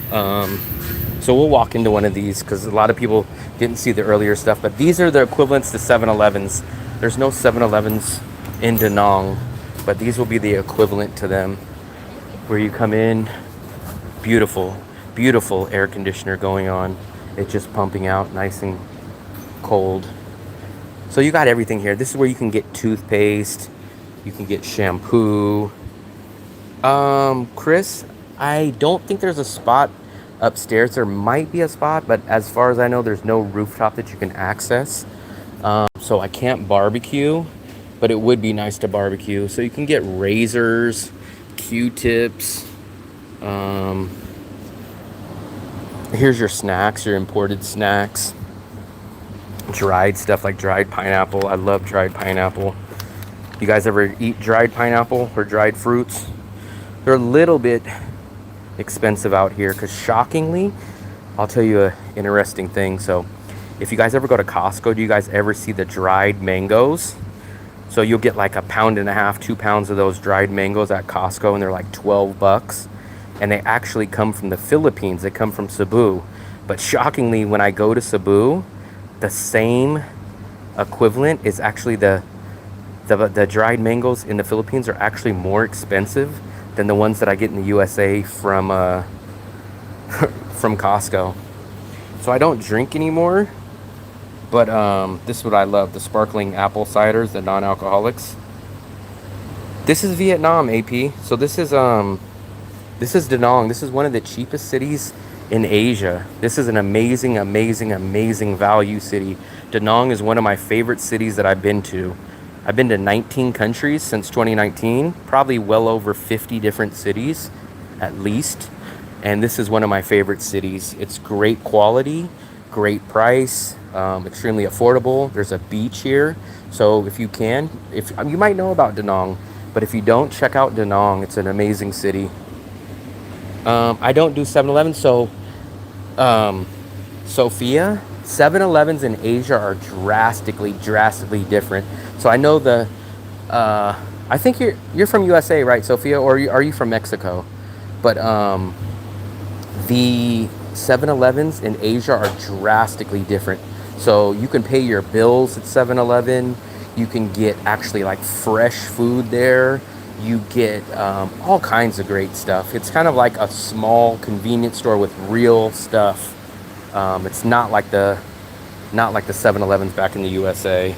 A: So we'll walk into one of these because a lot of people didn't see the earlier stuff, but these are the equivalents to 7-Elevens. There's no 7-Elevens in Da Nang, but these will be the equivalent to them, where you come in, beautiful air conditioner going on. It's just pumping out nice and cold. So you got everything here. This is where you can get toothpaste, you can get shampoo. Chris, I don't think there's a spot upstairs. There might be a spot, but as far as I know, there's no rooftop that you can access. So I can't barbecue, but it would be nice to barbecue. So you can get razors, Q-tips. Here's your snacks, your imported snacks. Dried stuff like dried pineapple. I love dried pineapple. You guys ever eat dried pineapple or dried fruits? They're a little bit expensive out here because shockingly, I'll tell you an interesting thing. So if you guys ever go to Costco, do you guys ever see the dried mangoes? So you'll get like 1.5 pounds, 2 pounds of those dried mangoes at Costco, and they're like $12. And they actually come from the Philippines. They come from Cebu. But shockingly, when I go to Cebu, the same equivalent is actually the dried mangoes in the Philippines are actually more expensive than the ones that I get in the USA from from Costco. So I don't drink anymore, but this is what I love, the sparkling apple ciders, the non-alcoholics. This is Vietnam, AP. So this is Da Nang. This is one of the cheapest cities in Asia. This is an amazing, amazing, amazing value city. Da Nang is one of my favorite cities that I've been to. I've been to 19 countries since 2019, probably well over 50 different cities at least. And this is one of my favorite cities. It's great quality, great price, extremely affordable. There's a beach here. So if you can, you might know about Da Nang, but if you don't, check out Da Nang. It's an amazing city. I don't do 7-Eleven, so Sophia, 7-Elevens in Asia are drastically different. So I know I think you're from USA, right, Sophia, or are you from Mexico? But the 7-Elevens in Asia are drastically different. So you can pay your bills at 7-Eleven. You can get actually like fresh food there. You get all kinds of great stuff. It's kind of like a small convenience store with real stuff. It's not like the 7-Elevens back in the USA.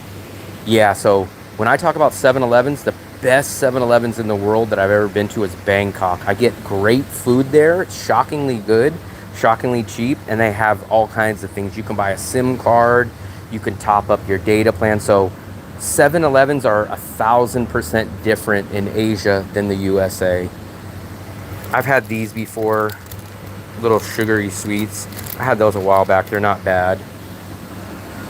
A: Yeah, so when I talk about 7-Elevens, the best 7-Elevens in the world that I've ever been to is Bangkok. I get great food there. It's shockingly good, shockingly cheap, and they have all kinds of things. You can buy a SIM card. You can top up your data plan. So 7-Elevens are 1,000% different in Asia than the USA. I've had these before, little sugary sweets. I had those a while back. They're not bad.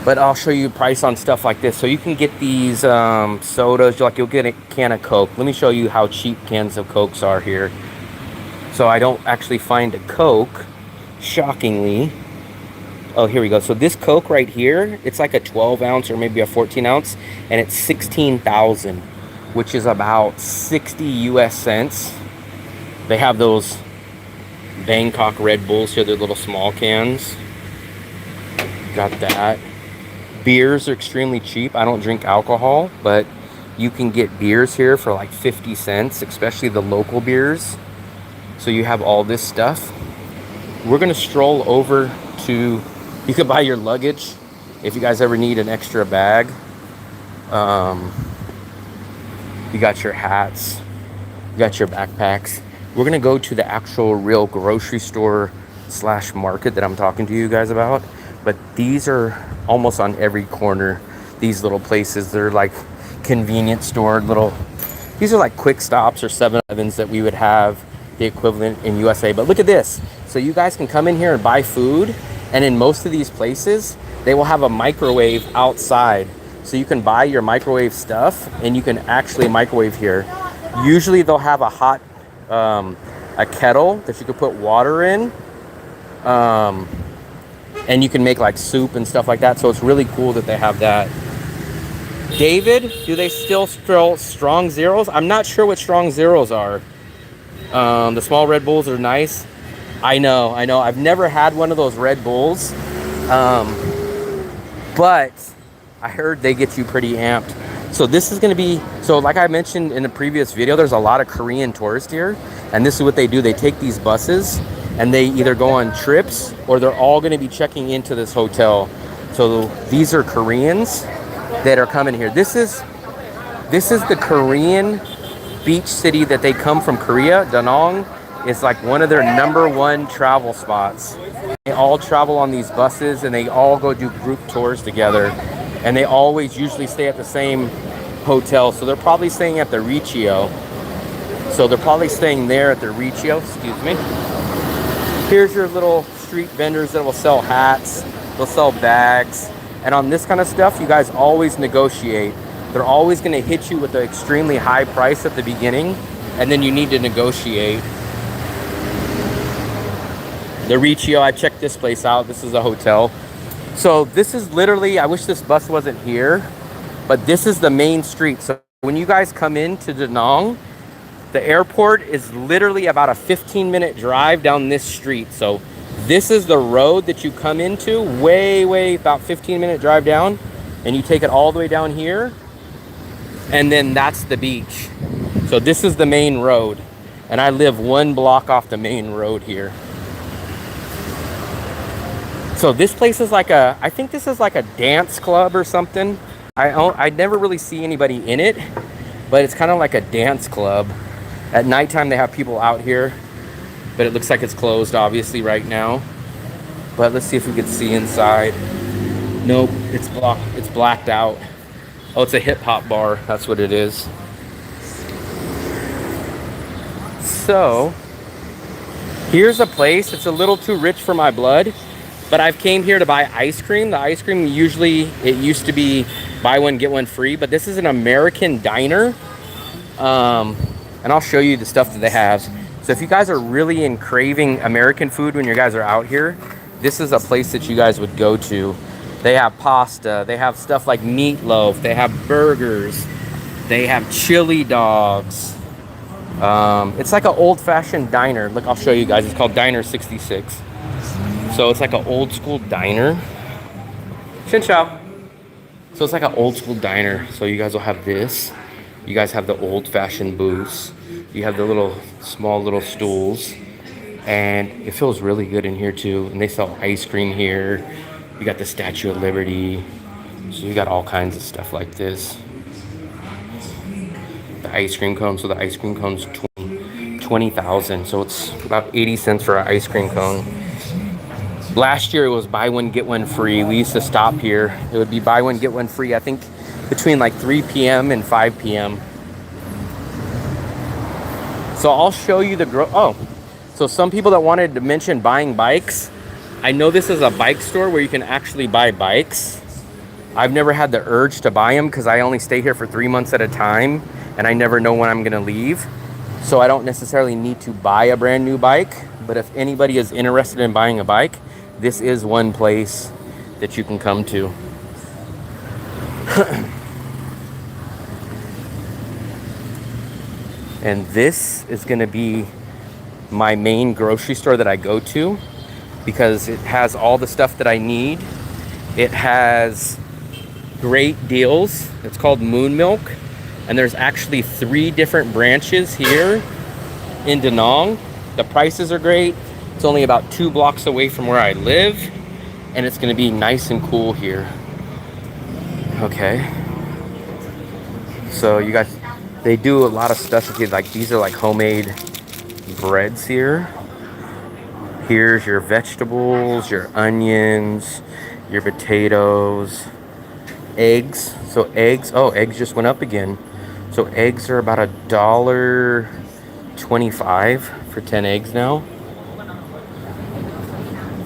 A: But I'll show you price on stuff like this. So you can get these sodas, like you'll get a can of Coke. Let me show you how cheap cans of Cokes are here. So I don't actually find a Coke, shockingly. Oh, here we go. So this Coke right here, it's like a 12 ounce or maybe a 14 ounce, and it's 16,000, which is about 60 US cents. They have those Bangkok Red Bulls here, they're little small cans. Got that. Beers are extremely cheap. I don't drink alcohol, but you can get beers here for like 50 cents, especially the local beers. So you have all this stuff. We're gonna stroll over to, you can buy your luggage if you guys ever need an extra bag. You got your hats, you got your backpacks. We're gonna go to the actual real grocery store / market that I'm talking to you guys about. But these are almost on every corner. These little places, they're like convenience store these are like quick stops or 7-Elevens that we would have the equivalent in USA. But look at this. So you guys can come in here and buy food. And in most of these places, they will have a microwave outside. So you can buy your microwave stuff and you can actually microwave here. Usually they'll have a hot, a kettle that you can put water in. And you can make like soup and stuff like that. So it's really cool that they have that. David, do they still strong zeros? I'm not sure what strong zeros are. The small Red Bulls are nice. I know. I've never had one of those Red Bulls. But I heard they get you pretty amped. So this is going to be, so like I mentioned in the previous video, there's a lot of Korean tourists here. And this is what they do. They take these buses and they either go on trips or they're all going to be checking into this hotel. So these are Koreans that are coming here. This is the Korean beach city that they come from, Korea. Da Nang is like one of their #1 travel spots. They all travel on these buses and they all go do group tours together. And they always usually stay at the same hotel. So they're probably staying at the Riccio. So they're probably staying there at the Riccio, excuse me. Here's your little street vendors that will sell hats, they'll sell bags. And on this kind of stuff, you guys always negotiate. They're always gonna hit you with an extremely high price at the beginning, and then you need to negotiate. The Riccio, I checked this place out. This is a hotel. So this is literally, I wish this bus wasn't here, but this is the main street. So when you guys come into Da Nang, the airport is literally about a 15-minute drive down this street. So This is the road that you come into, way about 15-minute drive down, and you take it all the way down here, and then that's the beach. So this is the main road, and I live 1 block off the main road here. So this place is like I think this is like a dance club or something. I never really see anybody in it, but it's kind of like a dance club. At nighttime they have people out here, but it looks like it's closed obviously right now. But let's see if we can see inside. Nope, it's blacked out. Oh, it's a hip hop bar, that's what it is. So here's a place. It's a little too rich for my blood, but I've came here to buy ice cream. The ice cream it used to be buy one get one free, but this is an American diner. And I'll show you the stuff that they have. So if you guys are really in craving American food when you guys are out here, this is a place that you guys would go to. They have pasta, they have stuff like meatloaf, they have burgers, they have chili dogs. It's like an old-fashioned diner. Look, I'll show you guys. It's called Diner 66. So it's like an old school diner. Xin chao. So it's like an old school diner. So you guys will have this. You guys have the old-fashioned booths. You have the small little stools. And it feels really good in here too. And they sell ice cream here. You got the Statue of Liberty. So you got all kinds of stuff like this. The ice cream cone. So the ice cream cone's 20,000. So it's about 80 cents for an ice cream cone. Last year it was buy one get one free. We used to stop here. It would be buy one get one free, I think between like 3 p.m. and 5 p.m. So I'll show you so some people that wanted to mention buying bikes, I know this is a bike store where you can actually buy bikes. I've never had the urge to buy them because I only stay here for 3 months at a time and I never know when I'm gonna leave. So I don't necessarily need to buy a brand new bike, but if anybody is interested in buying a bike, this is one place that you can come to. And this is gonna be my main grocery store that I go to because it has all the stuff that I need. It has great deals. It's called Moon Milk. And there's actually 3 different branches here in Da Nang. The prices are great. It's only about 2 blocks away from where I live. And it's gonna be nice and cool here. Okay. So you guys, they do a lot of specialty, like these are like homemade breads here. Here's your vegetables, your onions, your potatoes, eggs. So eggs, eggs just went up again. So eggs are about $1.25 for 10 eggs now.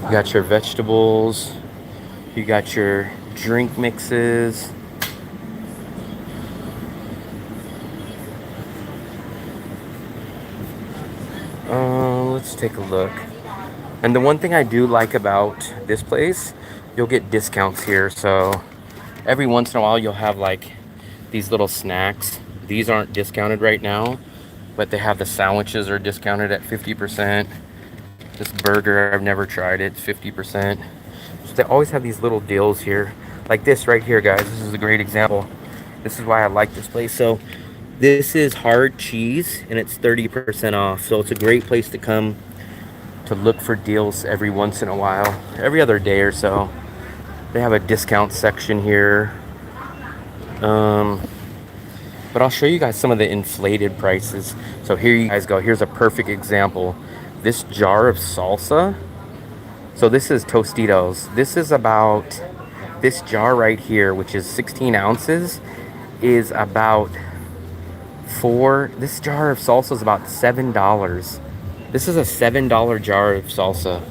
A: You got your vegetables, you got your drink mixes. Let's take a look. And the one thing I do like about this place, you'll get discounts here. So every once in a while you'll have like these little snacks. These aren't discounted right now, but they have the sandwiches are discounted at 50%. This burger, I've never tried it, it's 50%. So they always have these little deals here. Like this right here, guys. This is a great example. This is why I like this place. So this is hard cheese and it's 30% off. So it's a great place to come to look for deals every once in a while, every other day or so. They have a discount section here. But I'll show you guys some of the inflated prices. So here you guys go. Here's a perfect example. This jar of salsa. So this is Tostitos. This is about, this jar right here, which is 16 ounces, is about this jar of salsa is about $7. This is a $7 jar of salsa.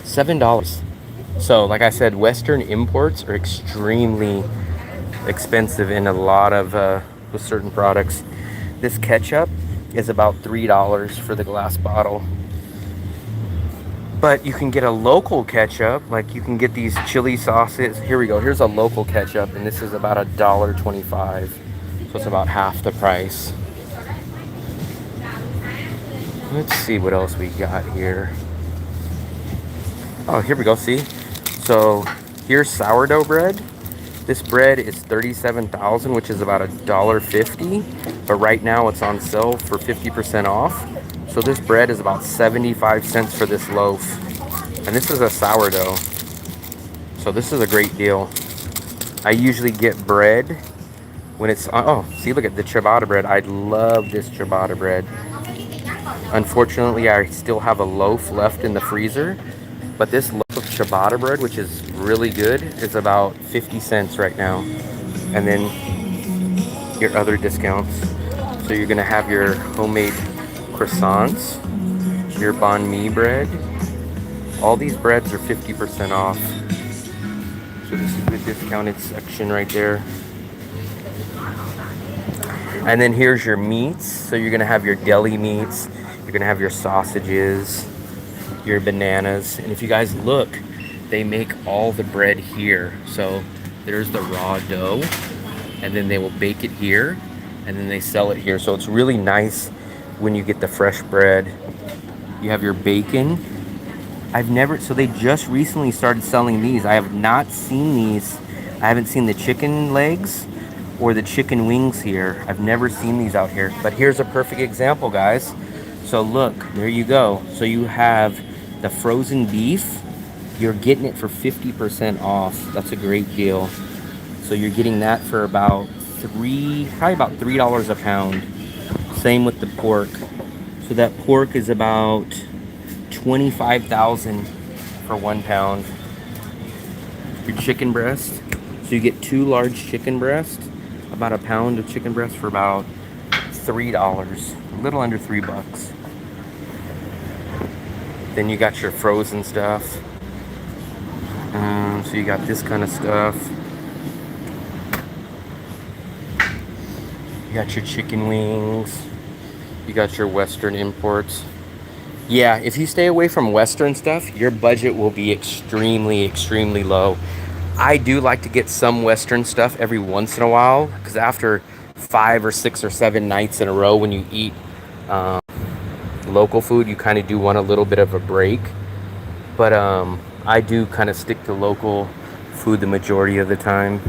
A: $7. So like I said, Western imports are extremely expensive in a lot of with certain products. This ketchup is about $3 for the glass bottle. But you can get a local ketchup, like you can get these chili sauces. Here we go. Here's a local ketchup, and this is about $1.25. So it's about half the price. Let's see what else we got here. Oh, here we go. See? So here's sourdough bread. This bread is $37,000, which is about $1.50. But right now it's on sale for 50% off. So this bread is about 75 cents for this loaf. And this is a sourdough. So this is a great deal. I usually get bread when it's, oh, see, look at the ciabatta bread. I love this ciabatta bread. Unfortunately, I still have a loaf left in the freezer. But this loaf of ciabatta bread, which is really good, is about 50 cents right now. And then your other discounts. So you're gonna have your homemade croissants, your banh mi bread. All these breads are 50% off. So this is the discounted section right there. And then here's your meats. So you're gonna have your deli meats. You're gonna have your sausages, your bananas. And if you guys look, they make all the bread here. So there's the raw dough, and then they will bake it here, and then they sell it here. So it's really nice when you get the fresh bread. You have your bacon. So they just recently started selling these. I have not seen these. I haven't seen the chicken legs or the chicken wings here. I've never seen these out here. But here's a perfect example, guys. So look, there you go. So you have the frozen beef. You're getting it for 50% off. That's a great deal. So you're getting that for about probably about $3 a pound. Same with the pork. So that pork is about 25,000 for 1 pound. Your chicken breast. So you get 2 large chicken breasts, about a pound of chicken breast for about $3, a little under $3. Then you got your frozen stuff. So you got this kind of stuff. You got your chicken wings. You got your Western imports. Yeah, if you stay away from Western stuff, your budget will be extremely, extremely low. I do like to get some Western stuff every once in a while, because after 5 or 6 or 7 nights in a row when you eat local food, you kind of do want a little bit of a break. But I do kind of stick to local food the majority of the time.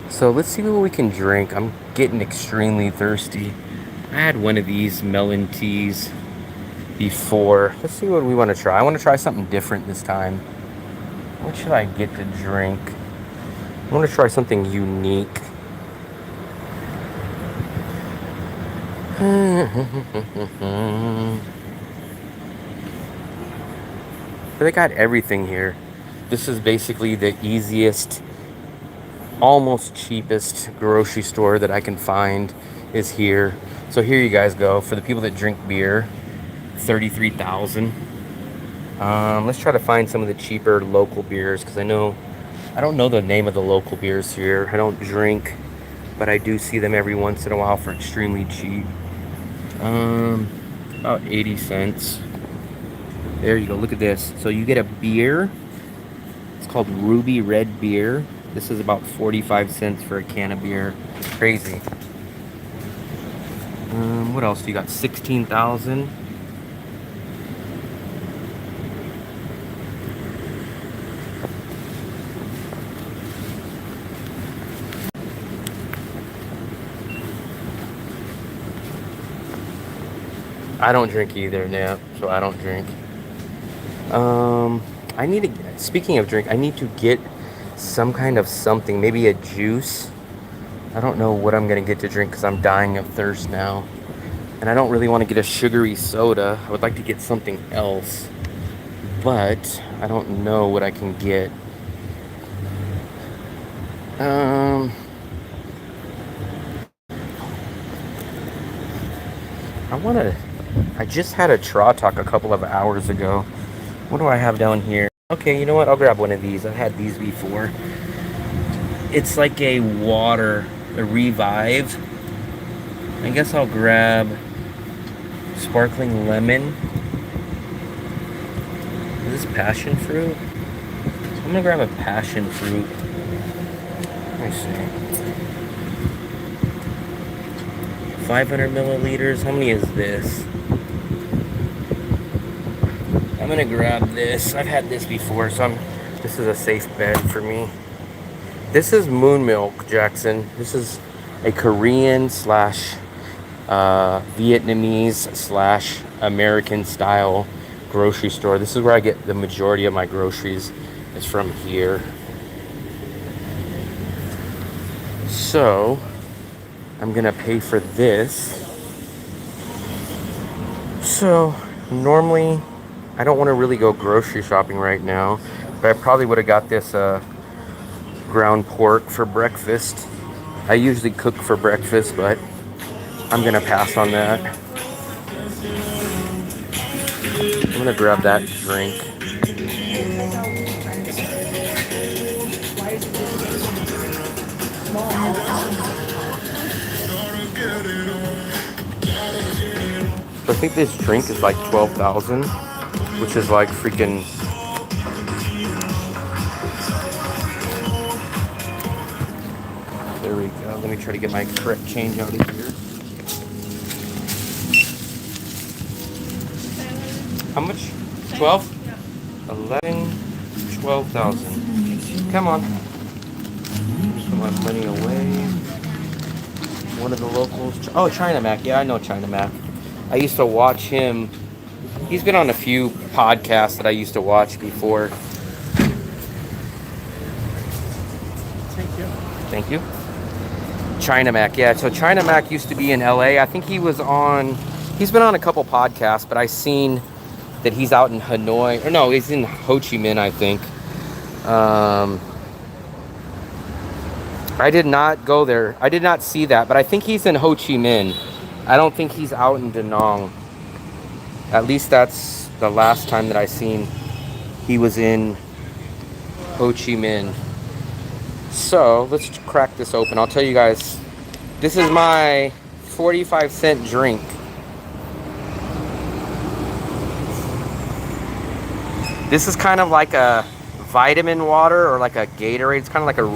A: So let's see what we can drink. I'm getting extremely thirsty. I had one of these melon teas before. Let's see what we want to try. I want to try something different this time. What should I get to drink? I want to try something unique. They got everything here. This is basically the easiest, almost cheapest grocery store that I can find is here. So here you guys go. For the people that drink beer, 33,000. Let's try to find some of the cheaper local beers, because I don't know the name of the local beers here. I don't drink, but I do see them every once in a while for extremely cheap. About 80 cents. There you go. Look at this. So you get a beer. It's called Ruby Red Beer. This is about 45 cents for a can of beer. It's crazy. What else do you got? 16,000. I don't drink either now, so I don't drink. Speaking of drink, I need to get some kind of something, maybe a juice. I don't know what I'm gonna get to drink because I'm dying of thirst now. And I don't really want to get a sugary soda. I would like to get something else, but I don't know what I can get. I just had a Traw Talk a couple of hours ago. What do I have down here? Okay, you know what? I'll grab one of these. I've had these before. It's like a Revive. I guess I'll grab sparkling lemon. Is this passion fruit? So I'm gonna grab a passion fruit. Let me see. 500 milliliters. How many is this? I'm gonna grab this. I've had this before, so this is a safe bet for me. This is Moon Milk, Jackson. This is a Korean slash Vietnamese slash American style grocery store. This is where I get the majority of my groceries, is from here. So I'm gonna pay for this. So normally I don't want to really go grocery shopping right now, but I probably would have got this ground pork for breakfast. I usually cook for breakfast, but I'm gonna pass on that. I'm gonna grab that drink. I think this drink is like 12,000, which is like freaking. There we go. Let me try to get my correct change out of here. How much? 12? 11, 12,000. Come on. Put my money away. One of the locals. Oh, China Mac. Yeah, I know China Mac. I used to watch him. He's been on a few podcasts that I used to watch before. Thank you. China Mac. Yeah, so China Mac used to be in LA. I think he's been on a couple podcasts, but I seen that he's out in Hanoi. Or no, he's in Ho Chi Minh, I think. I did not go there. I did not see that, but I think he's in Ho Chi Minh. I don't think he's out in Da Nang. At least that's the last time that I seen he was in Ho Chi Minh. So let's crack this open. I'll tell you guys, this is my 45-cent drink. This is kind of like a vitamin water or like a Gatorade. It's kind of like a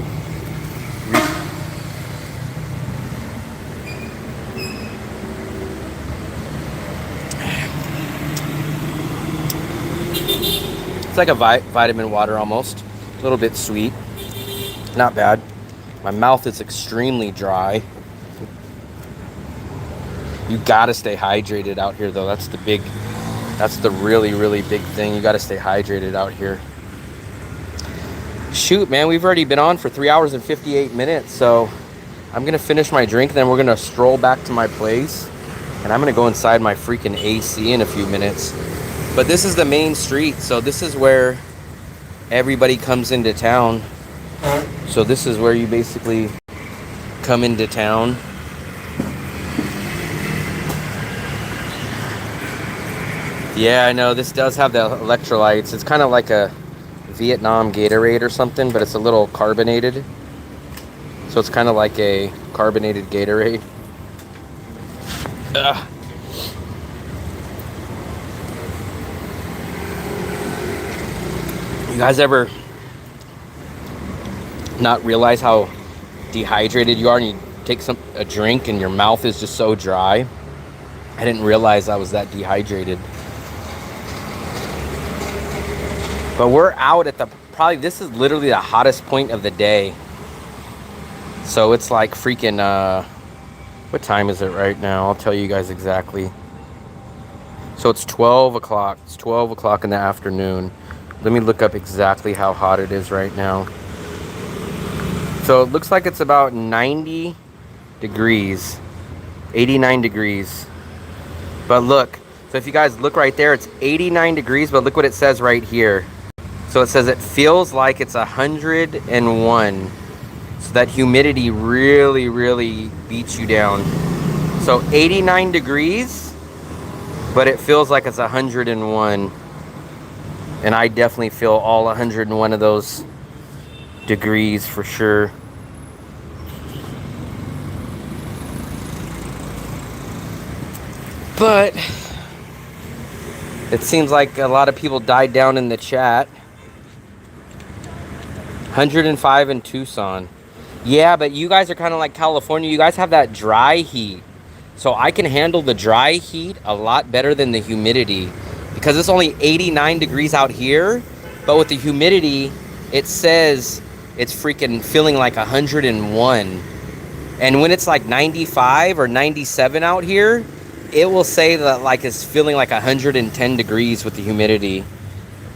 A: it's like a vitamin water almost. A little bit sweet. Not bad. My mouth is extremely dry. You gotta stay hydrated out here though. That's the really, really big thing. You gotta stay hydrated out here. Shoot, man, we've already been on for 3 hours and 58 minutes. So I'm gonna finish my drink, then we're gonna stroll back to my place. And I'm gonna go inside my freaking AC in a few minutes. But this is the main street, so this is where everybody comes into town. So this is where you basically come into town. Yeah, I know, this does have the electrolytes. It's kind of like a Vietnam Gatorade or something, but it's a little carbonated. So it's kind of like a carbonated Gatorade. Ugh. You guys ever not realize how dehydrated you are and you take a drink and your mouth is just so dry? I didn't realize I was that dehydrated. But we're out at this is literally the hottest point of the day. So it's like freaking, what time is it right now? I'll tell you guys exactly. So it's 12 o'clock. It's 12 o'clock in the afternoon. Let me look up exactly how hot it is right now. So it looks like it's about 90 degrees, 89 degrees. But look, so if you guys look right there, it's 89 degrees, but look what it says right here. So it says it feels like it's 101. So that humidity really, really beats you down. So 89 degrees, but it feels like it's 101. And I definitely feel all 101 of those degrees for sure. But it seems like a lot of people died down in the chat. 105 in Tucson. Yeah, but you guys are kind of like California. You guys have that dry heat. So I can handle the dry heat a lot better than the humidity. Because because it's only 89 degrees out here, but with the humidity, it says it's freaking feeling like 101. And when it's like 95 or 97 out here, it will say that like it's feeling like 110 degrees with the humidity.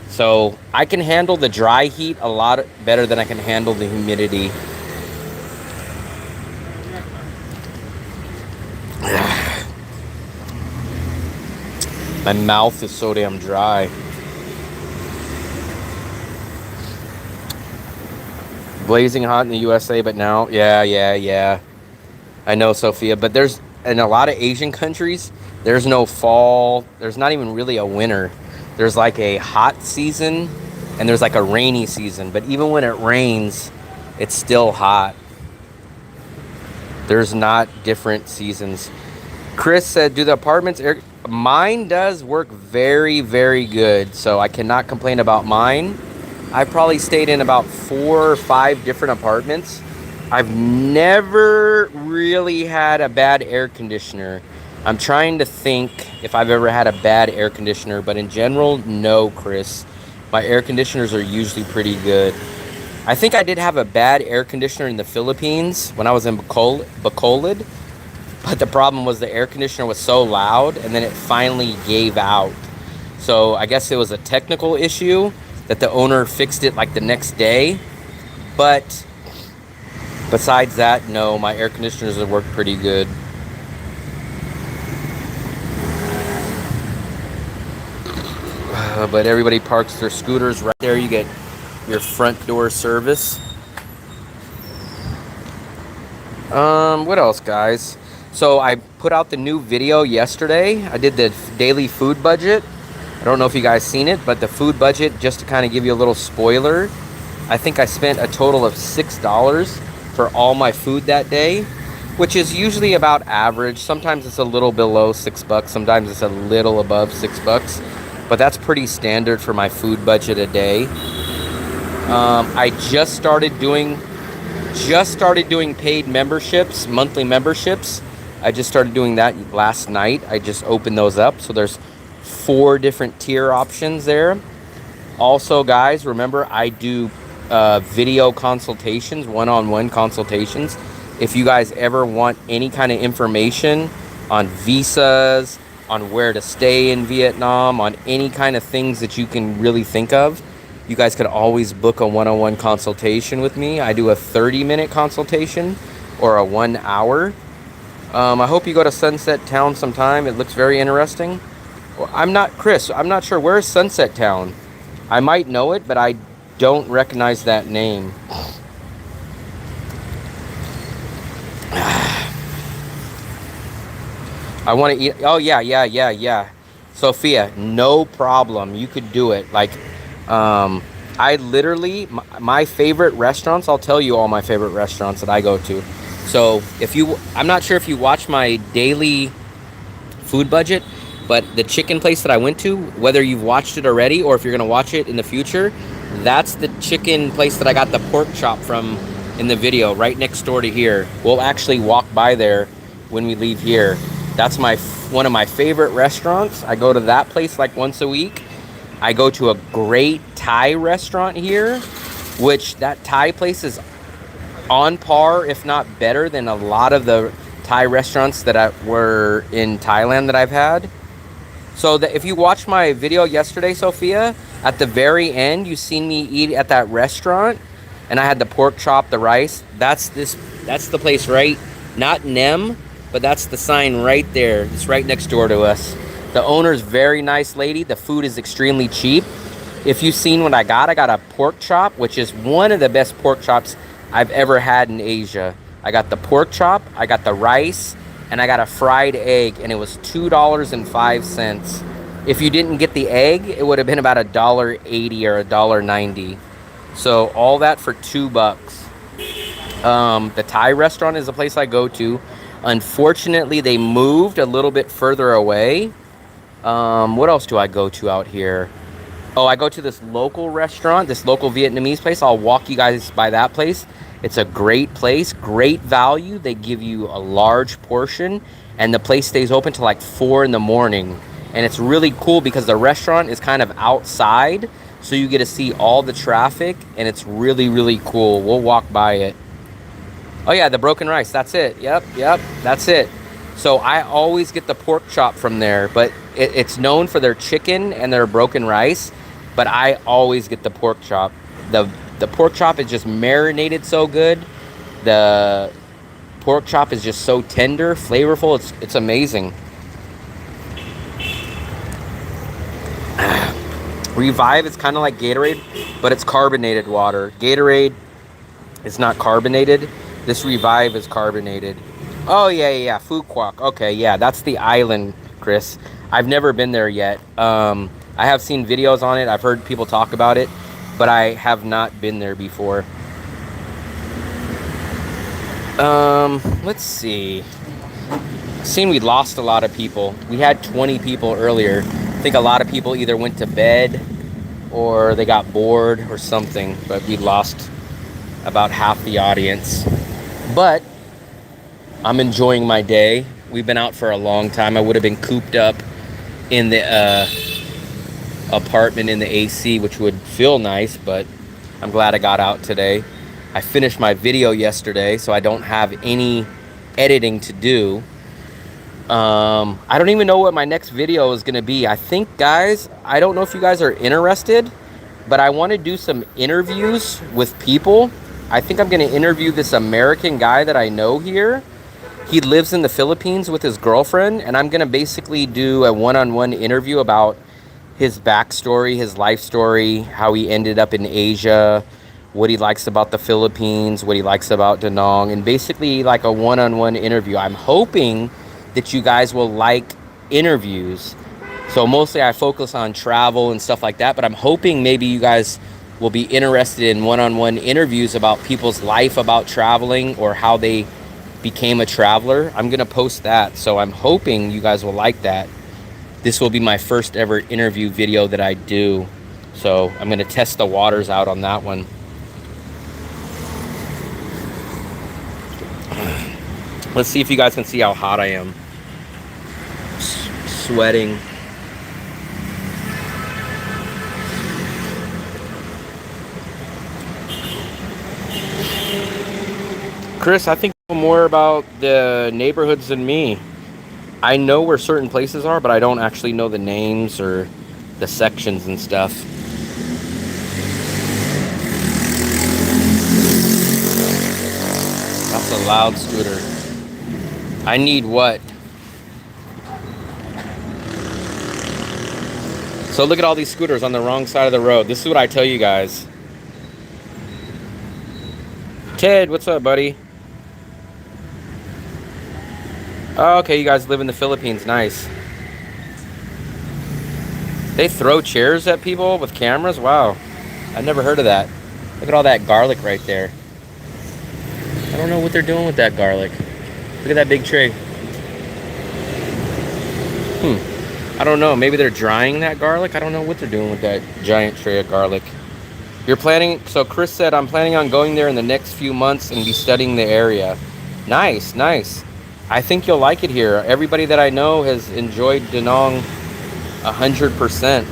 A: So I can handle the dry heat a lot better than I can handle the humidity. My mouth is so damn dry. Blazing hot in the USA, but now, yeah. I know, Sophia, but there's, in a lot of Asian countries, there's no fall. There's not even really a winter. There's like a hot season and there's like a rainy season. But even when it rains, it's still hot. There's not different seasons. Chris said, do the apartments air? Mine does work very, very good. So I cannot complain about mine. I probably stayed in about 4 or 5 different apartments. I've never really had a bad air conditioner. I'm trying to think if I've ever had a bad air conditioner, but in general, no, Chris. My air conditioners are usually pretty good. I think I did have a bad air conditioner in the Philippines when I was in Bacolod, but the problem was the air conditioner was so loud and then it finally gave out. So I guess it was a technical issue that the owner fixed it like the next day. But besides that, no, my air conditioners have worked pretty good. But everybody parks their scooters right there. You get your front door service. What else, guys? So I put out the new video yesterday. I did the daily food budget. I don't know if you guys seen it, but the food budget, just to kind of give you a little spoiler, I think I spent a total of $6 for all my food that day, which is usually about average. Sometimes it's a little below $6, sometimes it's a little above $6, but that's pretty standard for my food budget a day. I just started doing paid memberships, monthly memberships. I just started doing that last night. I just opened those up, so there's 4 different tier options there. Also, guys, remember I do video consultations, one-on-one consultations. If you guys ever want any kind of information on visas, on where to stay in Vietnam, on any kind of things that you can really think of, you guys could always book a one-on-one consultation with me. I do a 30-minute consultation or a 1 hour. I hope you go to Sunset Town sometime. It looks very interesting. Well, I'm not sure. Where's Sunset Town? I might know it, but I don't recognize that name. I want to eat. Oh, yeah. Sophia, no problem. You could do it. Like, I literally, my favorite restaurants, I'll tell you all my favorite restaurants that I go to. So I'm not sure if you watch my daily food budget, but the chicken place that I went to, whether you've watched it already or if you're going to watch it in the future, that's the chicken place that I got the pork chop from in the video, right next door to here. We'll actually walk by there when we leave here. That's one of my favorite restaurants. I go to that place like once a week. I go to a great Thai restaurant here, which that Thai place is on par, if not better, than a lot of the Thai restaurants that were in Thailand that I've had. So that if you watched my video yesterday, Sophia, at the very end, you seen me eat at that restaurant, and I had the pork chop, the rice. That's the place, right? Not Nem, but that's the sign right there. It's right next door to us. The owner's very nice lady. The food is extremely cheap. If you've seen what I got a pork chop, which is one of the best pork chops I've ever had in Asia. I got the pork chop, I got the rice, and I got a fried egg, and it was $2.05. If you didn't get the egg, it would have been about $1.80 or $1.90. So all that for $2. The Thai restaurant is a place I go to. Unfortunately, they moved a little bit further away. What else do I go to out here? Oh, I go to this local restaurant, this local Vietnamese place. I'll walk you guys by that place. It's a great place, great value. They give you a large portion, and the place stays open till like 4 in the morning. And it's really cool because the restaurant is kind of outside, so you get to see all the traffic, and it's really, really cool. We'll walk by it. Oh yeah, the broken rice, that's it. Yep, that's it. So I always get the pork chop from there, but it's known for their chicken and their broken rice, but I always get the pork chop. The pork chop is just marinated so good. The pork chop is just so tender, flavorful. It's amazing. Revive is kind of like Gatorade, but it's carbonated water. Gatorade is not carbonated. This Revive is carbonated. Oh, yeah. Kumquat. Okay, yeah, that's the island, Chris. I've never been there yet. I have seen videos on it. I've heard people talk about it, but I have not been there before. Let's see. Seen we lost a lot of people. We had 20 people earlier. I think a lot of people either went to bed or they got bored or something, but we lost about half the audience. But I'm enjoying my day. We've been out for a long time. I would have been cooped up in the apartment in the AC, which would feel nice, but I'm glad I got out today. I finished my video yesterday, so I don't have any editing to do. I don't even know what my next video is going to be. I think, guys, I don't know if you guys are interested, but I want to do some interviews with people. I think I'm going to interview this American guy that I know here. He lives in the Philippines with his girlfriend, and I'm going to basically do a one-on-one interview about his backstory, his life story, how he ended up in Asia, what he likes about the Philippines, what he likes about Da Nang, and basically like a one-on-one interview. I'm hoping that you guys will like interviews. So mostly I focus on travel and stuff like that, but I'm hoping maybe you guys will be interested in one-on-one interviews about people's life about traveling or how they became a traveler. I'm gonna post that, so I'm hoping you guys will like that. This will be my first ever interview video that I do, so I'm gonna test the waters out on that one. Let's see if you guys can see how hot I am. Sweating. Chris, I think more about the neighborhoods than me. I know where certain places are, but I don't actually know the names or the sections and stuff. That's a loud scooter. I need what? So look at all these scooters on the wrong side of the road. This is what I tell you guys. Ted, what's up, buddy? Oh, okay, you guys live in the Philippines. Nice. They throw chairs at people with cameras? Wow. I've never heard of that. Look at all that garlic right there. I don't know what they're doing with that garlic. Look at that big tray. I don't know. Maybe they're drying that garlic. I don't know what they're doing with that giant tray of garlic. You're planning... So Chris said, I'm planning on going there in the next few months and be studying the area. Nice, nice. I think you'll like it here. Everybody that I know has enjoyed Da Nang 100%.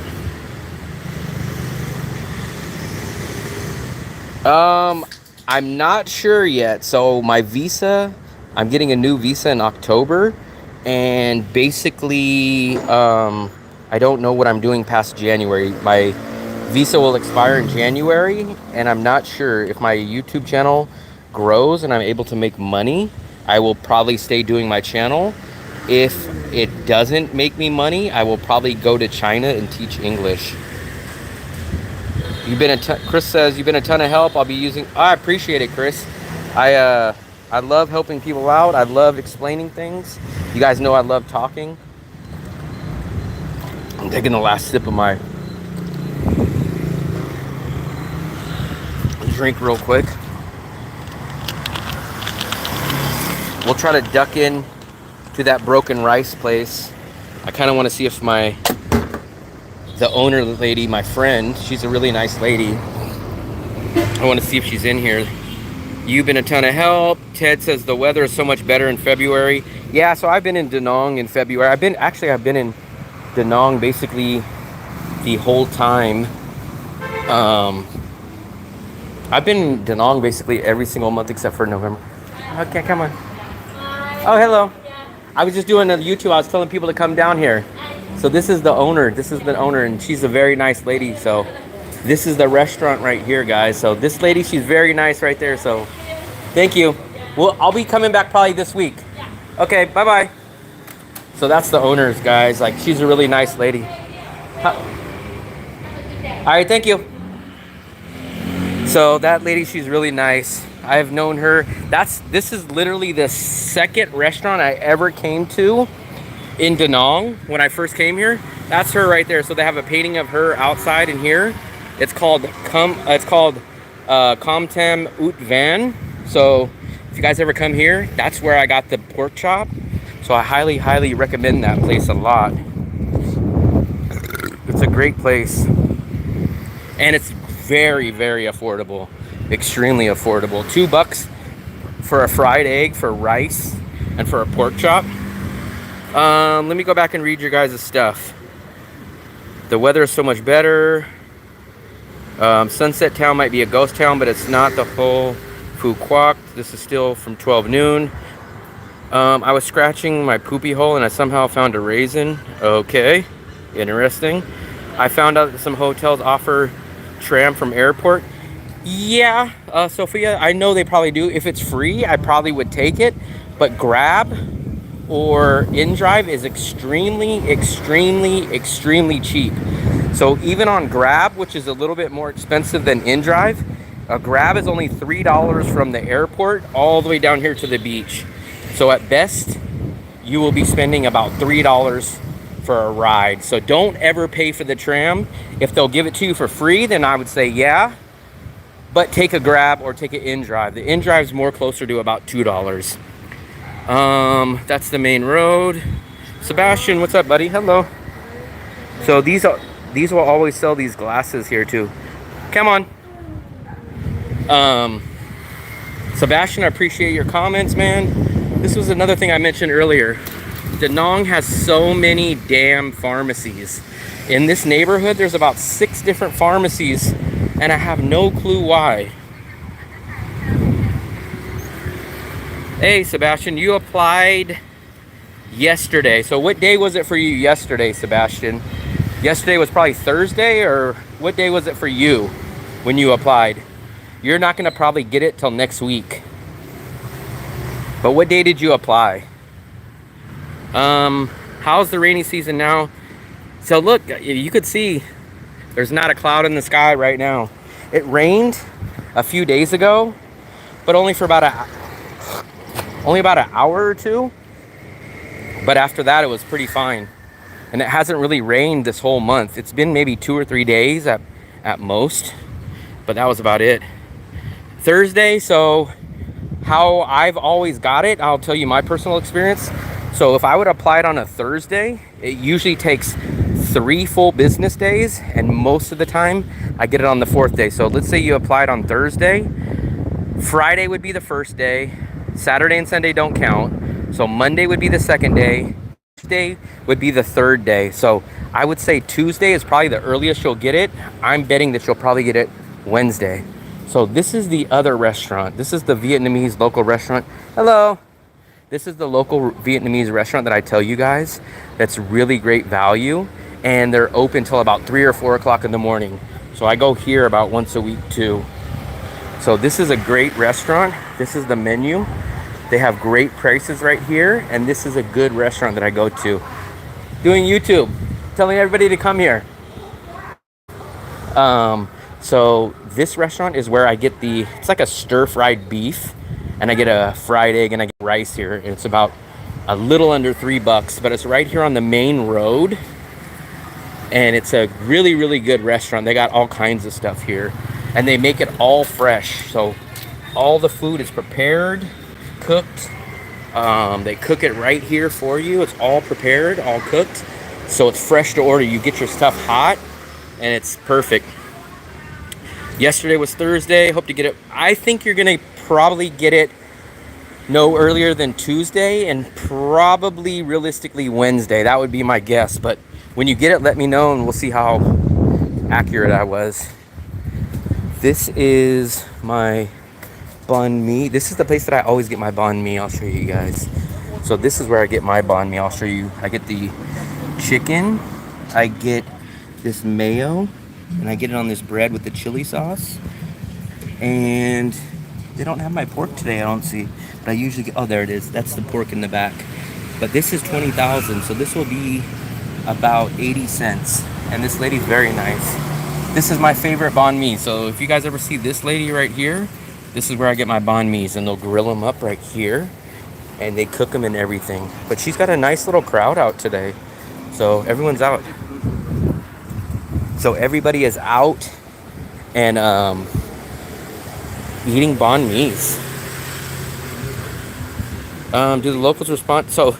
A: I'm not sure yet. So my visa, I'm getting a new visa in October, and basically I don't know what I'm doing past January. My visa will expire in January, and I'm not sure if my YouTube channel grows and I'm able to make money. I will probably stay doing my channel. If it doesn't make me money, I will probably go to China and teach English. Chris says, you've been a ton of help. I'll be using... I appreciate it, Chris. I love helping people out. I love explaining things. You guys know I love talking. I'm taking the last sip of my drink real quick. We'll try to duck in to that broken rice place. I kind of want to see if the owner lady, my friend, she's a really nice lady. I want to see if she's in here. You've been a ton of help. Ted says the weather is so much better in February. Yeah, so I've been in Da Nang in February. I've been in Da Nang basically the whole time. I've been in Da Nang basically every single month except for November. Okay, come on. Oh, hello. I was just doing a YouTube. I was telling people to come down here. So this is the owner. This is the owner, and she's a very nice lady. So this is the restaurant right here, guys. So this lady, she's very nice right there. So thank you. Well, I'll be coming back probably this week. Okay, bye-bye. So that's the owners, guys. Like, she's a really nice lady. All right, thank you. So that lady, she's really nice. I've known her. This is literally the second restaurant I ever came to in Da Nang when I first came here. That's her right there. So they have a painting of her outside in here. It's called Komtem Ut Van. So if you guys ever come here, that's where I got the pork chop. So I highly, highly recommend that place a lot. It's a great place. And it's very, very affordable. Extremely affordable. $2 for a fried egg, for rice, and for a pork chop. Let me go back and read your guys' stuff. The weather is so much better. Sunset Town might be a ghost town, but it's not the whole kumquat. This is still from 12 noon. I was scratching my poopy hole and I somehow found a raisin. Okay, interesting. I found out that some hotels offer tram from airport. Yeah, Sophia, I know they probably do. If it's free, I probably would take it. But Grab or inDrive is extremely, extremely, extremely cheap. So even on Grab, which is a little bit more expensive than inDrive, a Grab is only $3 from the airport all the way down here to the beach. So at best, you will be spending about $3 for a ride. So don't ever pay for the tram. If they'll give it to you for free, then I would say yeah. But take a Grab or take an inDrive. The inDrive is more closer to about $2. That's the main road. Sebastian, what's up, buddy? Hello. So these will always sell these glasses here too. Come on. Sebastian, I appreciate your comments, man. This was another thing I mentioned earlier. Da Nang has so many damn pharmacies. In this neighborhood, there's about 6 different pharmacies, and I have no clue why. Hey, Sebastian, you applied yesterday. So what day was it for you yesterday, Sebastian? Yesterday was probably Thursday, or what day was it for you when you applied? You're not gonna probably get it till next week. But what day did you apply? How's the rainy season now? So look, you could see there's not a cloud in the sky right now. It rained a few days ago, but only for about an hour or two. But after that, it was pretty fine. And it hasn't really rained this whole month. It's been maybe 2 or 3 days at most, but that was about it. Thursday, so how I've always got it, I'll tell you my personal experience. So if I would apply it on a Thursday, it usually takes 3 full business days, and most of the time I get it on the 4th day. So let's say you applied on Thursday, Friday would be the first day, Saturday and Sunday don't count, so Monday would be the second day, Tuesday would be the third day. So I would say Tuesday is probably the earliest you'll get it. I'm betting that you'll probably get it Wednesday. So this is the other restaurant. This is the Vietnamese local restaurant. Hello. This is the local Vietnamese restaurant that I tell you guys that's really great value, and they're open till about 3 or 4 o'clock in the morning. So I go here about once a week too. So this is a great restaurant. This is the menu. They have great prices right here, and this is a good restaurant that I go to. Doing YouTube, telling everybody to come here. So this restaurant is where I get it's like a stir-fried beef, and I get a fried egg and I get rice here. And it's about a little under $3, but it's right here on the main road. And it's a really, really good restaurant. They got all kinds of stuff here, and they make it all fresh. So all the food is prepared, cooked. They cook it right here for you. It's all prepared, all cooked. So it's fresh to order. You get your stuff hot, and it's perfect. Yesterday was Thursday. Hope to get it. I think you're gonna probably get it no earlier than Tuesday, and probably realistically Wednesday. That would be my guess, but When you get it, let me know and we'll see how accurate I was. This is my banh mi. This is the place that I always get my banh mi. I'll show you guys. So this is where I get my banh mi. I'll show you. I get the chicken. I get this mayo. And I get it on this bread with the chili sauce. And they don't have my pork today, I don't see. But I usually get, oh, there it is. That's the pork in the back. But this is 20,000, so this will be about 80 cents. And this lady's very nice. This is my favorite banh mi. So if you guys ever see this lady right here, this is where I get my banh mi's, and they'll grill them up right here. And they cook them and everything. But she's got a nice little crowd out today. So everyone's out. So everybody is out and eating banh mi's. Do the locals respond? So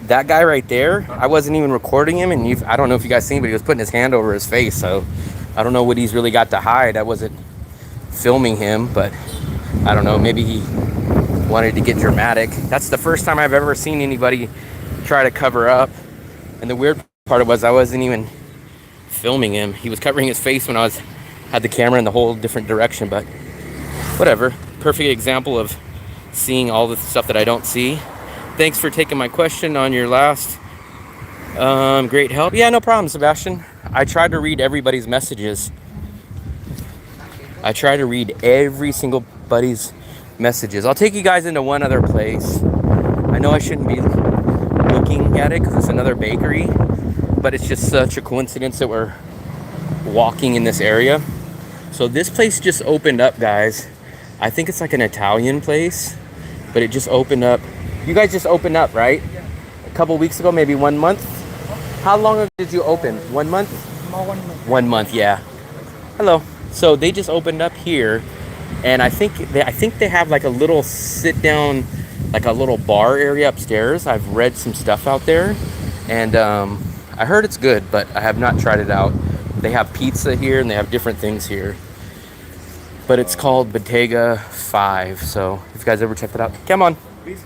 A: that guy right there, I wasn't even recording him, and I don't know if you guys seen, but he was putting his hand over his face. So I don't know what he's really got to hide. I wasn't filming him, but I don't know. Maybe he wanted to get dramatic. That's the first time I've ever seen anybody try to cover up. And the weird part was I wasn't even filming him. He was covering his face when I had the camera in the whole different direction, but whatever. Perfect example of seeing all the stuff that I don't see. Thanks for taking my question on your last. Great help. Yeah, no problem, Sebastian. I tried to read everybody's messages. I try to read every single buddy's messages. I'll take you guys into one other place. I know I shouldn't be looking at it because it's another bakery, but it's just such a coincidence that we're walking in this area. So this place just opened up, guys. I think it's like an Italian place, but it just opened up. You guys just opened up, right? A couple weeks ago, maybe 1 month. How long ago did you open? 1 month? 1 month, yeah. Hello. So they just opened up here, and I think they have like a little sit down, like a little bar area upstairs. I've read some stuff out there, and I heard it's good, but I have not tried it out. They have pizza here, and they have different things here. But it's called Bottega 5. So if you guys ever check it out, come on.
E: Please.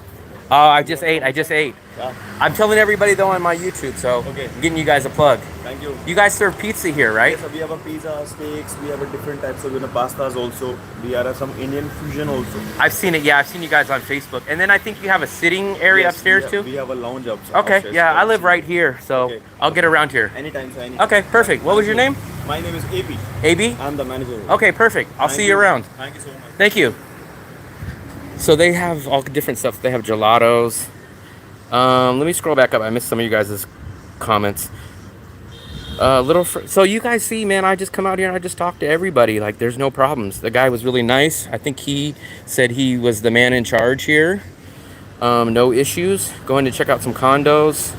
A: Oh, I just ate.
E: Yeah.
A: I'm telling everybody though on my YouTube, so
E: Okay.
A: I'm giving you guys a plug.
E: Thank you.
A: You guys serve pizza here, right?
E: Yes, we have a pizza, steaks, we have a different types of pastas also. We are some Indian fusion also.
A: I've seen it. Yeah, I've seen you guys on Facebook. And then I think you have a sitting area
E: Yes,
A: upstairs
E: we
A: too.
E: We have a lounge
A: Okay.
E: upstairs.
A: Yeah, I live right here, so
E: Okay.
A: I'll get around here.
E: Anytime, so anytime.
A: Okay, perfect. What was your name?
E: My name is AP.
A: AB?
E: I'm the manager.
A: Okay, perfect. I'll
E: Thank
A: see you around.
E: Thank you so much.
A: Thank you. So they have all different stuff. They have gelatos. Let me scroll back up. I missed some of you guys' comments. So you guys see, man, I just come out here and I just talk to everybody. Like, there's no problems. The guy was really nice. I think he said he was the man in charge here. No issues. Going to check out some condos.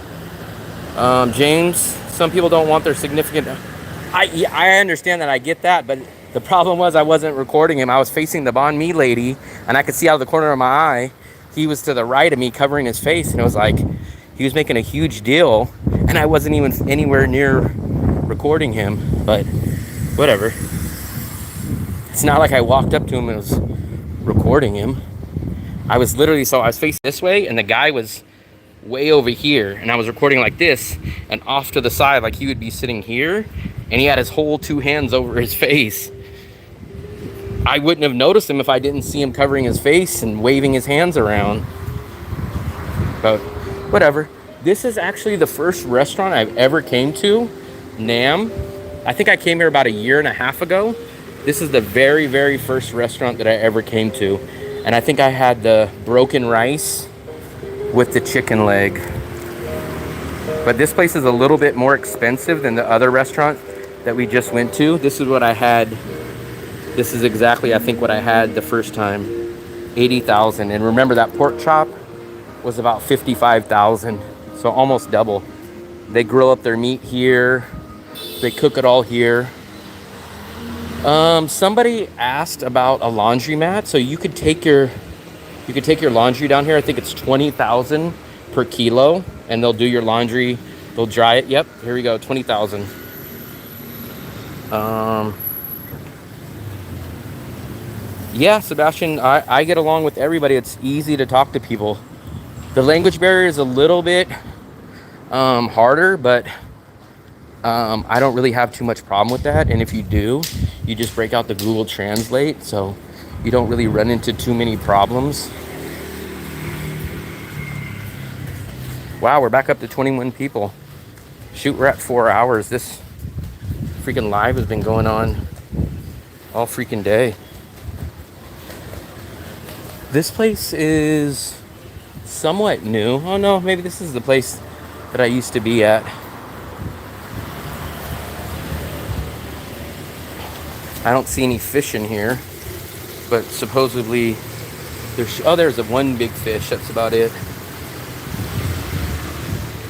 A: James, some people don't want their significant. I understand that. I get that, but the problem was I wasn't recording him. I was facing the banh mi lady, and I could see out of the corner of my eye. He was to the right of me, covering his face, and it was like he was making a huge deal, and I wasn't even anywhere near recording him. But whatever. It's not like I walked up to him and was recording him. I was facing this way, and the guy was way over here, and I was recording like this, and off to the side, like he would be sitting here, and he had his whole two hands over his face. I wouldn't have noticed him if I didn't see him covering his face and waving his hands around. But whatever. This is actually the first restaurant I've ever came to, Nam. I think I came here about 1.5 years ago. This is the very, very first restaurant that I ever came to. And I think I had the broken rice with the chicken leg. But this place is a little bit more expensive than the other restaurant that we just went to. This is what I had. This is exactly, I think, what I had the first time. 80,000. And remember, that pork chop was about 55,000. So almost double. They grill up their meat here. They cook it all here. Somebody asked about a laundromat. So you could take your laundry down here. I think it's 20,000 per kilo, and they'll do your laundry. They'll dry it. Yep, here we go, 20,000. Yeah, Sebastian, I get along with everybody. It's easy to talk to people. The language barrier is a little bit harder, but I don't really have too much problem with that. And if you do, you just break out the Google Translate, so you don't really run into too many problems. Wow, we're back up to 21 people. Shoot, we're at 4 hours. This freaking live has been going on all freaking day. This place is somewhat new. Oh no, maybe this is the place that I used to be at. I don't see any fish in here, but supposedly there's a one big fish. That's about it.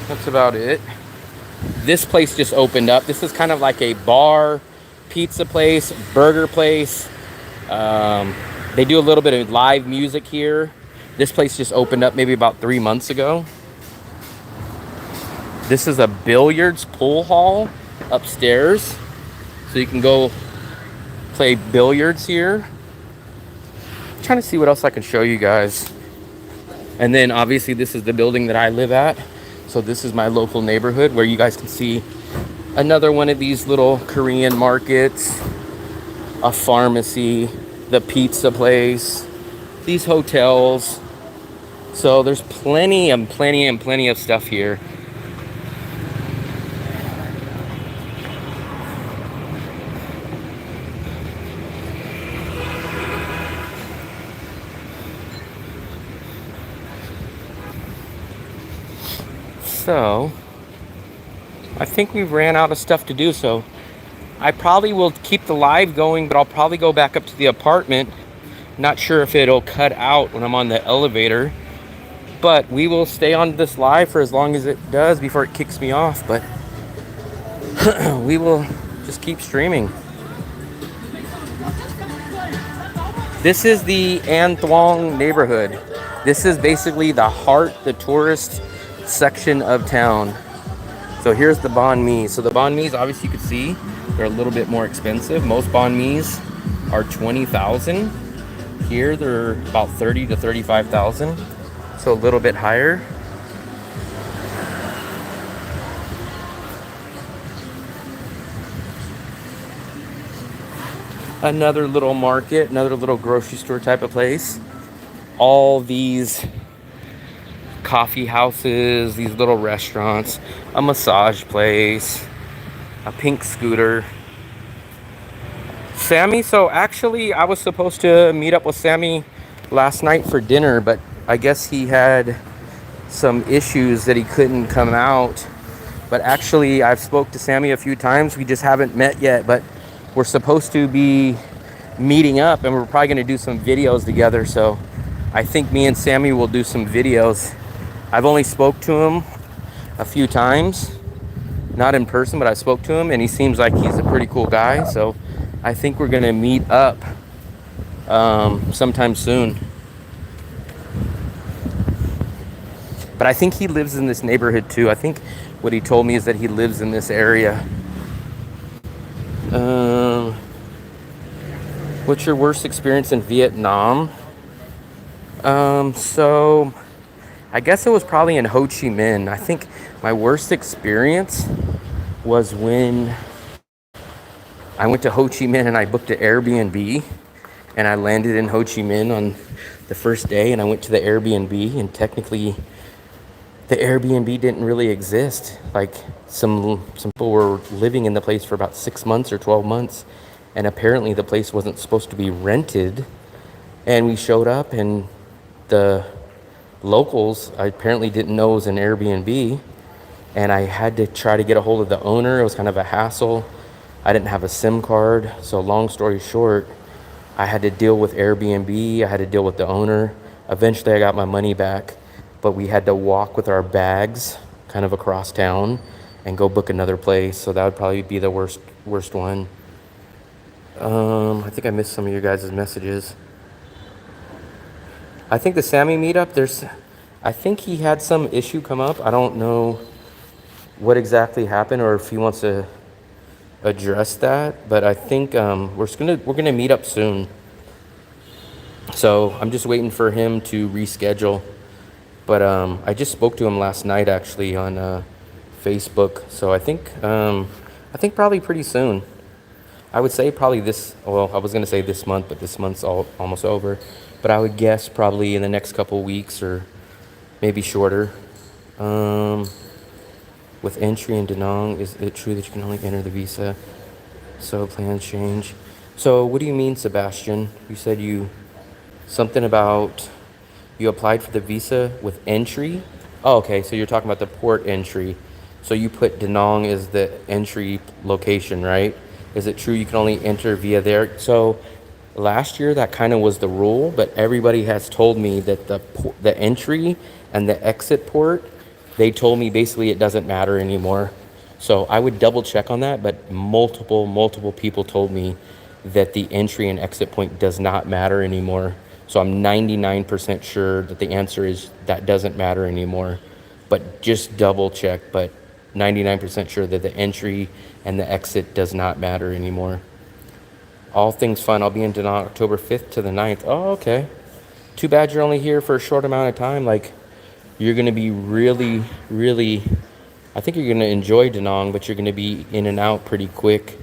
A: That's about it. This place just opened up. This is kind of like a bar, pizza place, burger place. They do a little bit of live music here. This place just opened up maybe about 3 months ago. This is a billiards pool hall upstairs. So you can go play billiards here. I'm trying to see what else I can show you guys. And then obviously this is the building that I live at. So this is my local neighborhood where you guys can see another one of these little Korean markets, a pharmacy, the pizza place, these hotels. So there's plenty of stuff here. So I think we've ran out of stuff to do, so I probably will keep the live going, but I'll probably go back up to the apartment. Not sure if it'll cut out when I'm on the elevator, but we will stay on this live for as long as it does before it kicks me off. But we will just keep streaming. This is the An Thuong neighborhood. This is basically the heart, the tourist section of town. So here's the banh mi. So the banh mi's, obviously you can see they're a little bit more expensive. Most banh mi's are 20,000. Here they're about 30 to 35,000. So a little bit higher. Another little market, another little grocery store type of place. All these coffee houses, these little restaurants, a massage place, a pink scooter. Sammy, so actually I was supposed to meet up with Sammy last night for dinner, but I guess he had some issues that he couldn't come out. But actually I've spoke to Sammy a few times. We just haven't met yet, but we're supposed to be meeting up and we're probably going to do some videos together. So I think me and Sammy will do some videos. I've only spoke to him a few times, not in person, but I spoke to him and he seems like he's a pretty cool guy. So I think we're going to meet up sometime soon. But I think he lives in this neighborhood too. I think what he told me is that he lives in this area. What's your worst experience in Vietnam? So I guess it was probably in Ho Chi Minh. I think my worst experience was when I went to Ho Chi Minh and I booked an Airbnb and I landed in Ho Chi Minh on the first day and I went to the Airbnb and technically the Airbnb didn't really exist. Like some people were living in the place for about 6 months or 12 months and apparently the place wasn't supposed to be rented. And we showed up and the locals apparently didn't know it was an Airbnb and I had to try to get a hold of the owner. It was kind of a hassle. I didn't have a SIM card. So long story short, I had to deal with Airbnb. I had to deal with the owner. Eventually I got my money back, but we had to walk with our bags kind of across town and go book another place. So that would probably be the worst one. I think I missed some of your guys' messages. I think the Sammy meetup, I think he had some issue come up. I don't know what exactly happened or if he wants to address that, but I think we're gonna meet up soon. So I'm just waiting for him to reschedule. But I just spoke to him last night actually on Facebook. So I think probably pretty soon. I would say probably this. Well, I was gonna say this month, but this month's almost over. But I would guess probably in the next couple weeks or maybe shorter. Um, with entry in Danang, is it true that you can only enter the visa? So plans change. So what do you mean, Sebastian? You said something about you applied for the visa with entry. Oh, okay. So you're talking about the port entry. So you put Danang as the entry location, right? Is it true you can only enter via there? So last year that kind of was the rule, but everybody has told me that the entry and the exit port, they told me basically it doesn't matter anymore. So I would double check on that, but multiple people told me that the entry and exit point does not matter anymore. So I'm 99% sure that the answer is that doesn't matter anymore. But just double check, but 99% sure that the entry and the exit does not matter anymore. All things fun. I'll be in Danang October 5th to the 9th. Oh, okay. Too bad you're only here for a short amount of time. Like, you're going to be really, I think you're going to enjoy Danang, but you're going to be in and out pretty quick.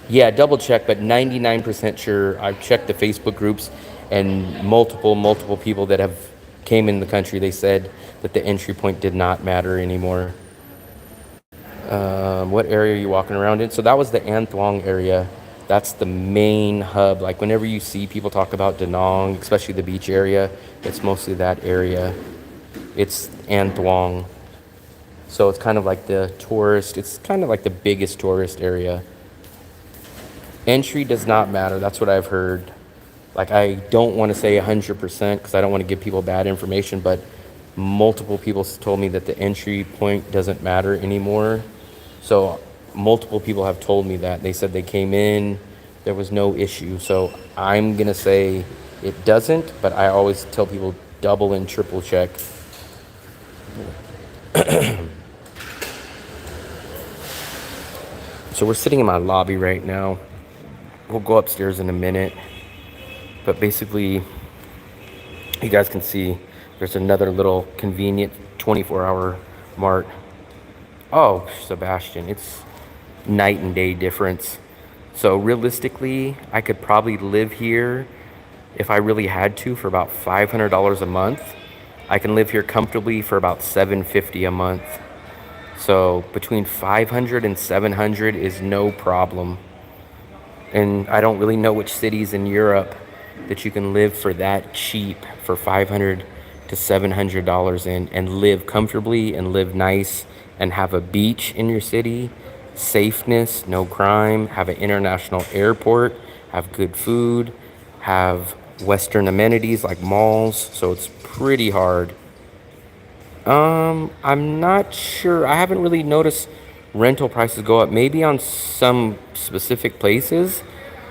A: Yeah, double check, but 99% sure. I've checked the Facebook groups and multiple people that have came in the country. They said that the entry point did not matter anymore. What area are you walking around in? So that was the An Thuong area. That's the main hub. Like whenever you see people talk about Danang, especially the beach area, it's mostly that area. It's An Thuong. So it's kind of like it's kind of like the biggest tourist area. Entry does not matter. That's what I've heard. Like, I don't want to say 100% because I don't want to give people bad information, but multiple people told me that the entry point doesn't matter anymore. So multiple people have told me that. They said they came in, there was no issue. So I'm going to say it doesn't, but I always tell people double and triple check. So we're sitting in my lobby right now. We'll go upstairs in a minute. But basically, you guys can see there's another little convenient 24-hour mart. Oh, Sebastian, it's night and day difference. So realistically, I could probably live here if I really had to for about $500 a month. I can live here comfortably for about $750 a month. So between 500 and 700 is no problem. And I don't really know which cities in Europe that you can live for that cheap for $500 to $700 in and live comfortably and live nice and have a beach in your city, safeness, no crime, have an international airport, have good food, have Western amenities like malls. So it's pretty hard. I'm not sure. I haven't really noticed rental prices go up. Maybe on some specific places,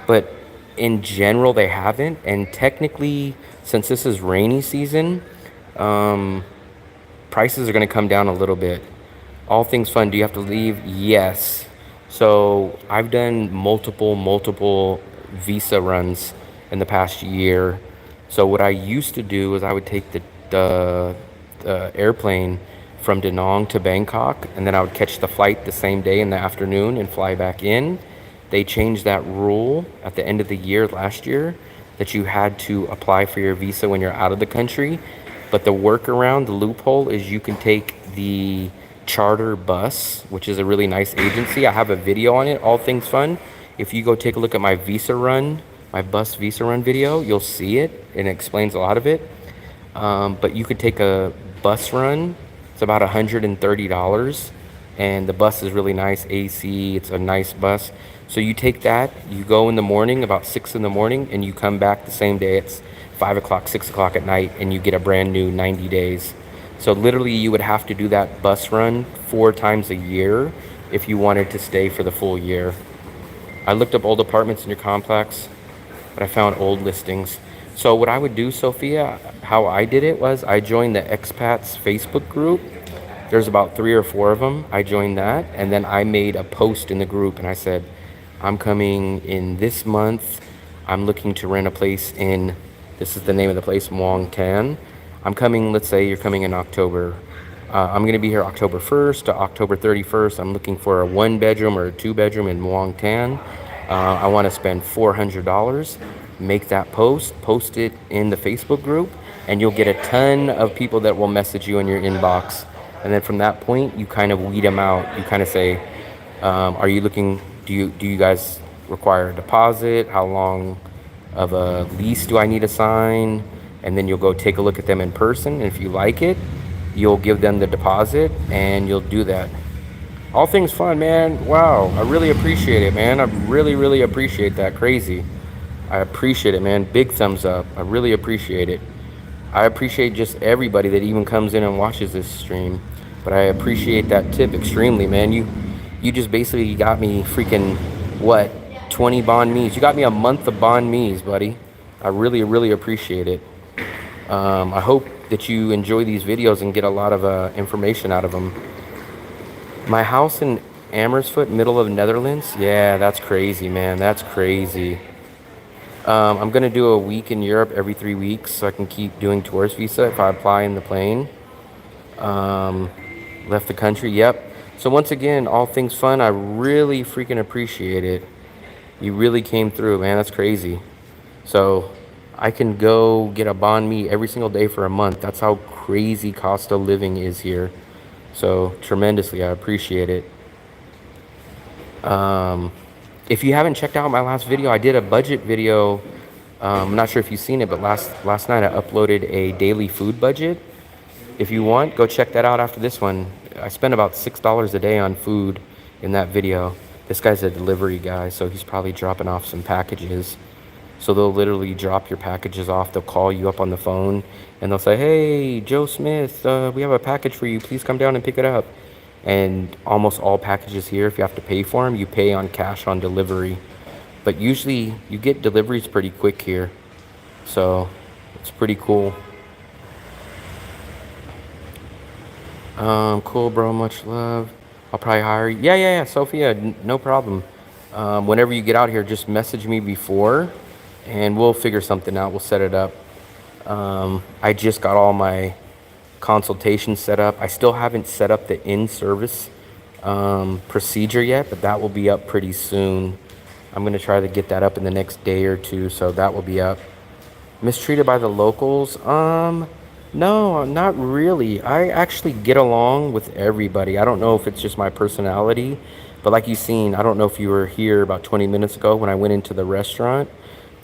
A: but in general they haven't. And technically, since this is rainy season, prices are going to come down a little bit. All things fun. Do you have to leave? Yes. So I've done multiple visa runs in the past year. So what I used to do is I would take the airplane from Da Nang to Bangkok, and then I would catch the flight the same day in the afternoon and fly back in. They changed that rule at the end of the year last year that you had to apply for your visa when you're out of the country. But the workaround, the loophole, is you can take the charter bus, which is a really nice agency. I have a video on it, All Things Fun. If you go take a look at my visa run, my bus visa run video, you'll see it, and it explains a lot of it. But you could take a bus run. It's about $130, and the bus is really nice, AC. It's a nice bus. So you take that, you go in the morning, about 6 in the morning, and you come back the same day. It's 5 o'clock, 6 o'clock at night, and you get a brand new 90 days. So literally you would have to do that bus run 4 times a year if you wanted to stay for the full year. I looked up old apartments in your complex, but I found old listings. So what I would do, Sophia, how I did it was I joined the expats Facebook group. There's about 3 or 4 of them. I joined that, and then I made a post in the group, and I said, I'm coming in this month. I'm looking to rent a place in, this is the name of the place, Muang Tan. I'm coming, let's say you're coming in October. I'm going to be here October 1st to October 31st. I'm looking for a 1-bedroom or a 2-bedroom in Muang Tan. I want to spend $400. Make that post it in the Facebook group, and you'll get a ton of people that will message you in your inbox. And then from that point, you kind of weed them out. You kind of say, are you looking, do you guys require a deposit? How long of a lease do I need to sign? And then you'll go take a look at them in person. And if you like it, you'll give them the deposit and you'll do that. All things fun, man. Wow, I really appreciate it, man. I really appreciate that. Crazy. I appreciate it, man. Big thumbs up. I really appreciate it. I appreciate just everybody that even comes in and watches this stream. But I appreciate that tip extremely, man. You just basically got me freaking, what, 20 banh mi's. You got me a month of banh mi's, buddy. I really appreciate it. I hope that you enjoy these videos and get a lot of information out of them. My house in Amersfoort, middle of Netherlands. Yeah, that's crazy, man. That's crazy. I'm going to do a week in Europe every 3 weeks so I can keep doing tourist visa if I apply in the plane. Left the country, yep. So once again, all things fun. I really freaking appreciate it. You really came through, man. That's crazy. So I can go get a banh mi every single day for a month. That's how crazy cost of living is here. So tremendously, I appreciate it. If you haven't checked out my last video, I did a budget video. I'm not sure if you've seen it, but last night I uploaded a daily food budget. If you want, go check that out after this one. I spent about $6 a day on food in that video. This guy's a delivery guy, so he's probably dropping off some packages. So they'll literally drop your packages off. They'll call you up on the phone and they'll say, hey, Joe Smith, we have a package for you. Please come down and pick it up. And almost all packages here, if you have to pay for them, you pay on cash on delivery. But usually you get deliveries pretty quick here. So it's pretty cool. Cool, bro. Much love. I'll probably hire you. Yeah, Sophia, no problem. Whenever you get out here, just message me before and we'll figure something out. We'll set it up. I just got all my consultations set up. I still haven't set up the in-service procedure yet, but that will be up pretty soon. I'm going to try to get that up in the next day or two, so that will be up. Mistreated by the locals? No, not really. I actually get along with everybody. I don't know if it's just my personality, but like you've seen, I don't know if you were here about 20 minutes ago when I went into the restaurant.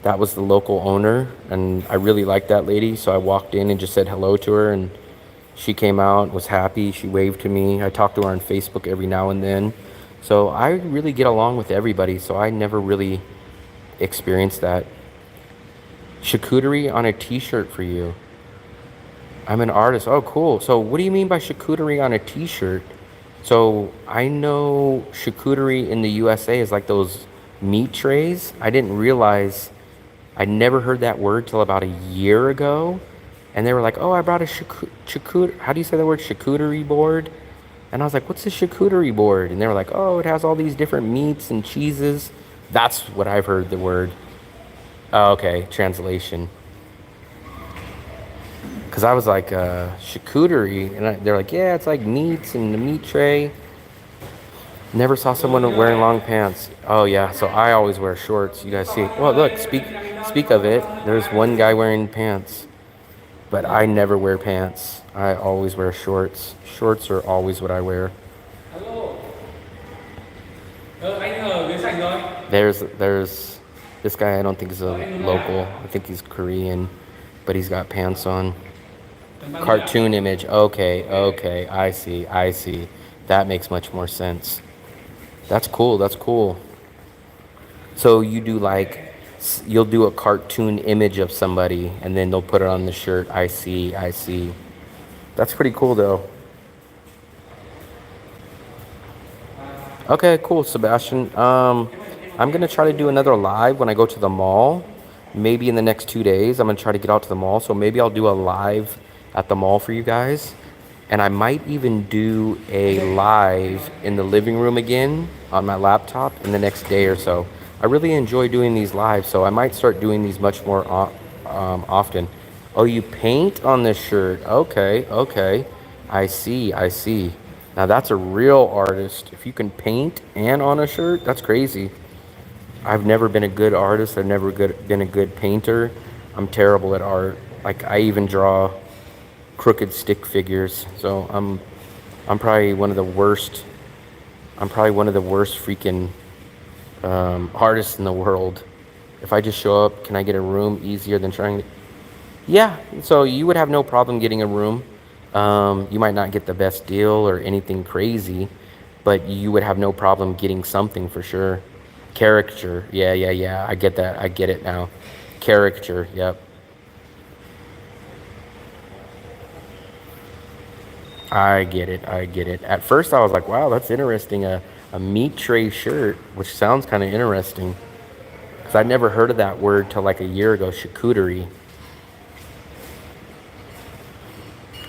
A: That was the local owner, and I really liked that lady, so I walked in and just said hello to her, and she came out, was happy. She waved to me. I talk to her on Facebook every now and then. So I really get along with everybody, so I never really experienced that. Charcuterie on a t-shirt for you. I'm an artist. Oh, cool. So what do you mean by charcuterie on a t-shirt? So I know charcuterie in the USA is like those meat trays. I didn't realize, I never heard that word till about a year ago. And they were like, oh, I brought a charcuterie, how do you say the word, charcuterie board? And I was like, what's a charcuterie board? And they were like, oh, it has all these different meats and cheeses. That's what I've heard the word. Oh, okay, translation. Because I was like, charcuterie, and they're like, yeah, it's like meats and the meat tray. Never saw someone wearing long pants. Oh yeah, so I always wear shorts. You guys see? Well, look, speak of it. There's one guy wearing pants, but I never wear pants. I always wear shorts. Shorts are always what I wear. There's this guy. I don't think is a local. I think he's Korean, but he's got pants on. Cartoon image. Okay. I see. That makes much more sense. That's cool. So you do like, you'll do a cartoon image of somebody and then they'll put it on the shirt. I see. That's pretty cool though. Okay, cool, Sebastian. I'm going to try to do another live when I go to the mall. Maybe in the next 2 days, I'm going to try to get out to the mall. So maybe I'll do a live at the mall for you guys. And I might even do a live in the living room again on my laptop in the next day or so. I really enjoy doing these lives, so I might start doing these much more often. Oh, you paint on this shirt. Okay, okay. I see, I see. Now that's a real artist. If you can paint and on a shirt, that's crazy. I've never been a good artist. I've never been a good painter. I'm terrible at art. Like I even draw crooked stick figures. So I'm probably one of the worst. I'm probably one of the worst freaking artists in the world. If I just show up, can I get a room easier than trying to? Yeah, so you would have no problem getting a room. You might not get the best deal or anything crazy, but you would have no problem getting something for sure. Caricature. Yeah, yeah, yeah. I get that. I get it now. Caricature. Yep. I get it. I get it. At first, I was like, wow, that's interesting. A meat tray shirt, which sounds kind of interesting. Because I'd never heard of that word till like a year ago, charcuterie.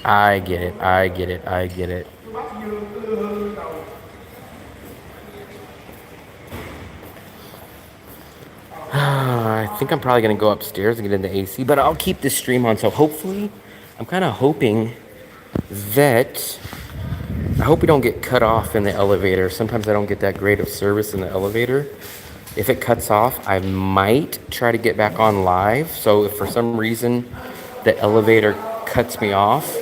A: I get it. I get it. I get it. I think I'm probably going to go upstairs and get in the AC, but I'll keep this stream on. So hopefully, I'm kind of hoping that I hope we don't get cut off in the elevator. Sometimes I don't get that great of service in the elevator. If it cuts off, I might try to get back on live. So if for some reason the elevator cuts me off,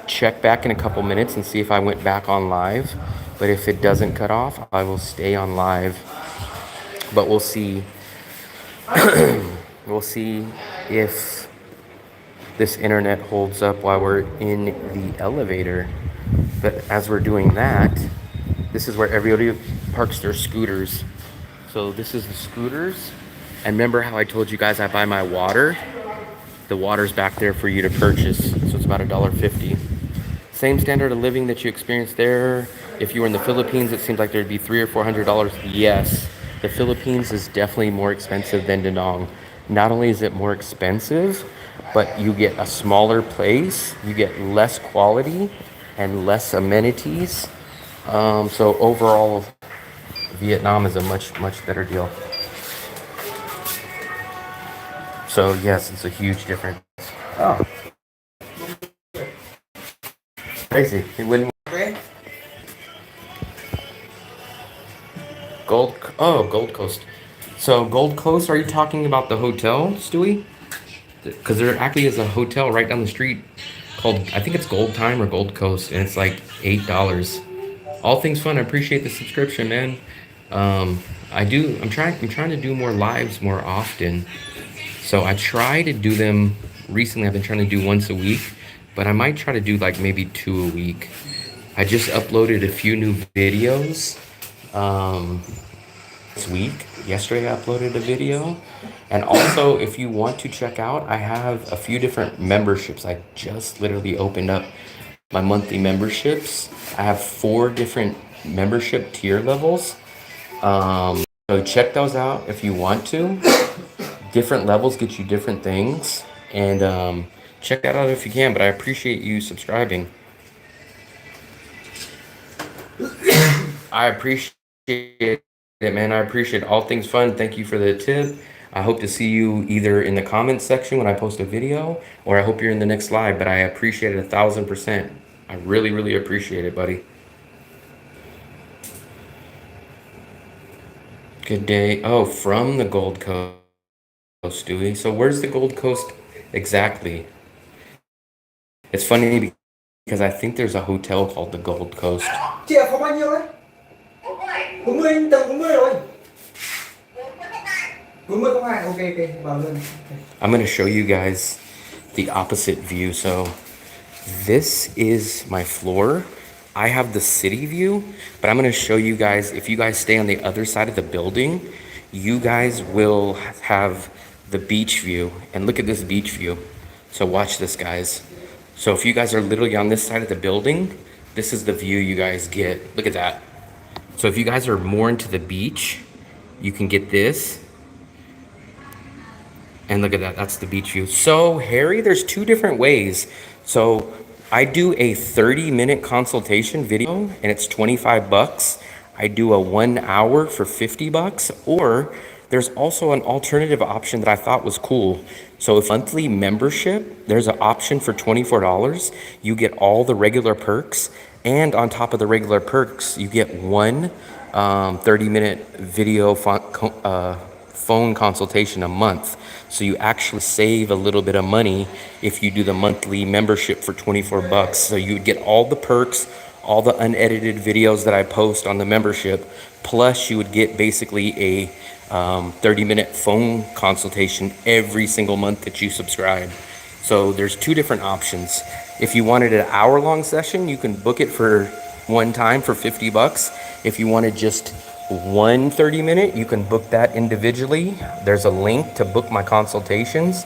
A: check back in a couple minutes and see if I went back on live. But if it doesn't cut off, I will stay on live. But we'll see. We'll see if this internet holds up while we're in the elevator. But as we're doing that, this is where everybody parks their scooters. So this is the scooters. And remember how I told you guys I buy my water? The water's back there for you to purchase. So it's about $1.50. Same standard of living that you experienced there. If you were in the Philippines, it seems like there'd be $300 or $400. Yes, the Philippines is definitely more expensive than Da Nang. Not only is it more expensive, but you get a smaller place, you get less quality and less amenities. So overall, Vietnam is a much, much better deal. So yes, it's a huge difference. Oh, crazy. It wouldn't. Gold Coast. So Gold Coast, are you talking about the hotel, Stewie? Because there actually is a hotel right down the street called, I think it's Gold Time or Gold Coast, and it's like $8. All things fun. I appreciate the subscription, man. I'm trying to do more lives more often. So I try to do them recently. I've been trying to do once a week, but I might try to do like maybe 2 a week. I just uploaded a few new videos this week. Yesterday I uploaded a video. And also, if you want to check out, I have a few different memberships. I just literally opened up my monthly memberships. I have 4 different membership tier levels. So check those out if you want to. Different levels get you different things. And check that out if you can. But I appreciate you subscribing. I appreciate it, man. I appreciate all things fun. Thank you for the tip. I hope to see you either in the comments section when I post a video, or I hope you're in the next live, but I appreciate it 1,000%. I really, really appreciate it, buddy. Good day. Oh, from the Gold Coast, Stewie. So where's the Gold Coast exactly? It's funny because I think there's a hotel called the Gold Coast.
C: Chị ở phòng bao nhiêu đấy? 40, tầng 40 rồi. 40 không ai. Ok, ok, vào luôn.
A: I'm going to show you guys the opposite view. So this is my floor. I have the city view, but I'm going to show you guys, if you guys stay on the other side of the building, you guys will have the beach view. And look at this beach view. So watch this, guys. So if you guys are literally on this side of the building, this is the view you guys get. Look at that. So if you guys are more into the beach, you can get this. And look at that, that's the beach view. So Harry, there's 2 different ways. So I do a 30-minute consultation video and it's $25. I do a 1 hour for $50, or There's also an alternative option that I thought was cool. So if monthly membership, there's an option for $24. You get all the regular perks, and on top of the regular perks, you get one 30-minute video phone consultation a month. So you actually save a little bit of money if you do the monthly membership for 24 bucks. So you would get all the perks, all the unedited videos that I post on the membership, plus you would get basically a 30-minute phone consultation every single month that you subscribe. So there's two different options. If you wanted an hour-long session, you can book it for one time for 50 bucks. If you wanted just one 30-minute, you can book that individually. There's a link to book my consultations.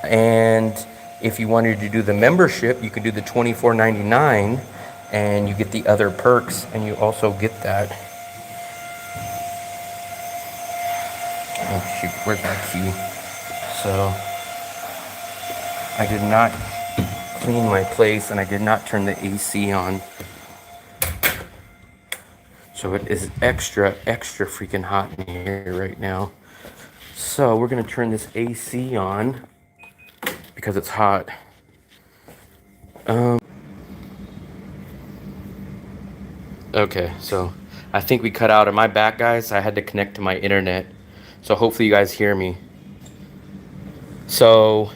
A: And if you wanted to do the membership, you could do the $24.99 and you get the other perks, and you also get that. Oh shoot, where's my key? So I did not clean my place and I did not turn the AC on. So it is extra freaking hot in here right now. So we're gonna turn this AC on because it's hot. Okay, so I think we cut out. Am I back, guys? I had to connect to my internet. So hopefully you guys hear me. So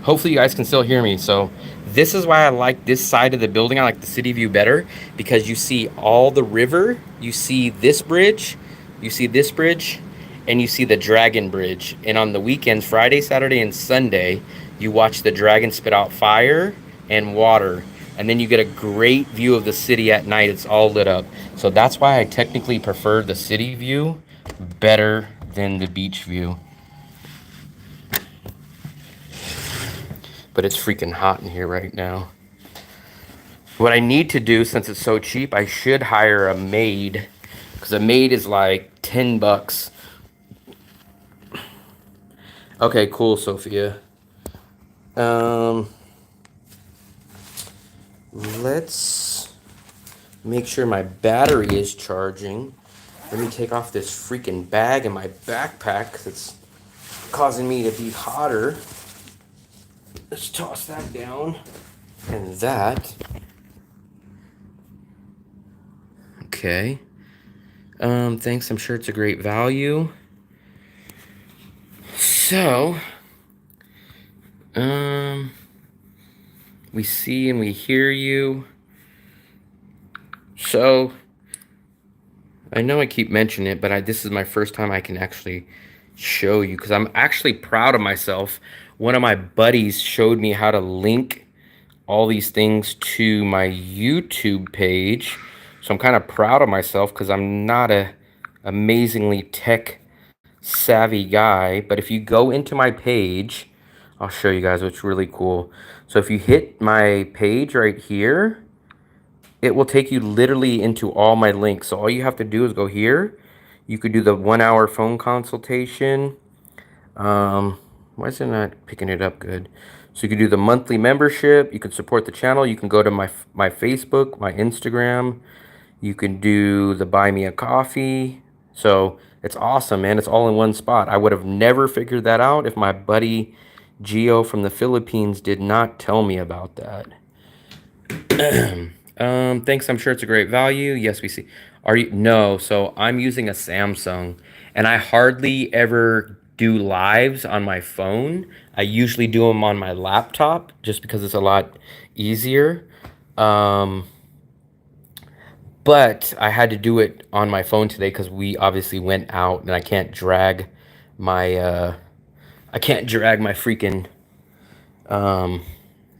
A: hopefully you guys can still hear me. So this is why I like this side of the building. I like the city view better because you see all the river. You see this bridge. You see this bridge. And you see the dragon bridge. And on the weekends, Friday, Saturday, and Sunday, you watch the dragon spit out fire and water. And then you get a great view of the city at night. It's all lit up. So that's why I technically prefer the city view better than the beach view. But it's freaking hot in here right now. What I need to do, since it's so cheap, I should hire a maid. Because a maid is like 10 bucks. Okay, cool, Sophia. Let's make sure my battery is charging. Let me take off this freaking bag in my backpack because it's causing me to be hotter. Let's toss that down. And that. Okay. Thanks. I'm sure it's a great value. So, we see and we hear you. So, I know I keep mentioning it, but this is my first time I can actually show you because I'm actually proud of myself. One of my buddies showed me how to link all these things to my YouTube page. So I'm kind of proud of myself because I'm not a amazingly tech savvy guy. But if you go into my page, I'll show you guys what's really cool. So if you hit my page right here, it will take you literally into all my links. So all you have to do is go here. You could do the 1 hour phone consultation. Why is it not picking it up good? So you could do the monthly membership. You can support the channel. You can go to my Facebook, my Instagram. You can do the buy me a coffee. So it's awesome, man. It's all in one spot. I would have never figured that out if my buddy Gio from the Philippines did not tell me about that. Thanks. I'm sure it's a great value. Yes, we see. Are you? No. So I'm using a Samsung, and I hardly ever do lives on my phone. I usually do them on my laptop just because it's a lot easier. But I had to do it on my phone today because we obviously went out, and I can't drag my freaking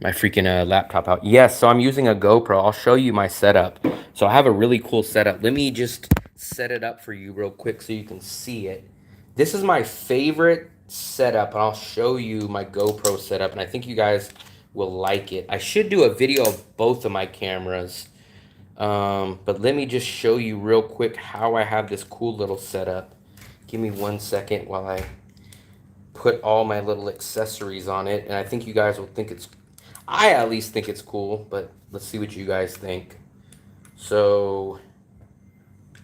A: laptop out. Yes, so I'm using a GoPro. I'll show you my setup. So I have a really cool setup. Let me just set it up for you real quick so you can see it. This is my favorite setup, and I'll show you my GoPro setup, and I think you guys will like it. I should do a video of both of my cameras. But let me just show you real quick how I have this cool little setup. Give me 1 second while I put all my little accessories on it, and I think you guys will think it's, I at least think it's cool, but let's see what you guys think. So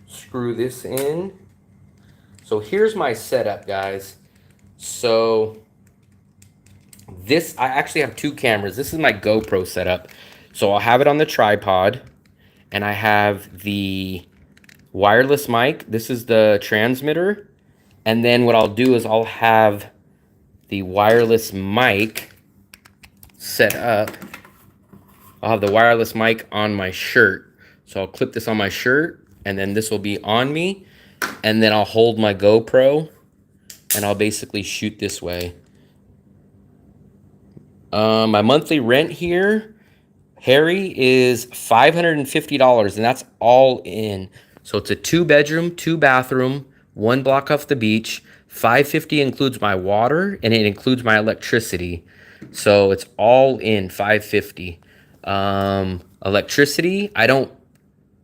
A: screw this in, So here's my setup, guys. So this, I actually have two cameras. This is my GoPro setup. So I'll have it on the tripod, and I have the wireless mic. This is the transmitter. And then what I'll do is I'll have the wireless mic set up. I'll have the wireless mic on my shirt. So I'll clip this on my shirt, and then this will be on me. And then I'll hold my GoPro, and I'll basically shoot this way. My monthly rent here, Harry, is $550, and that's all in. So it's a 2-bedroom, 2-bathroom, 1 block off the beach. $550 includes my water, and it includes my electricity. So it's all in $550. Electricity, I don't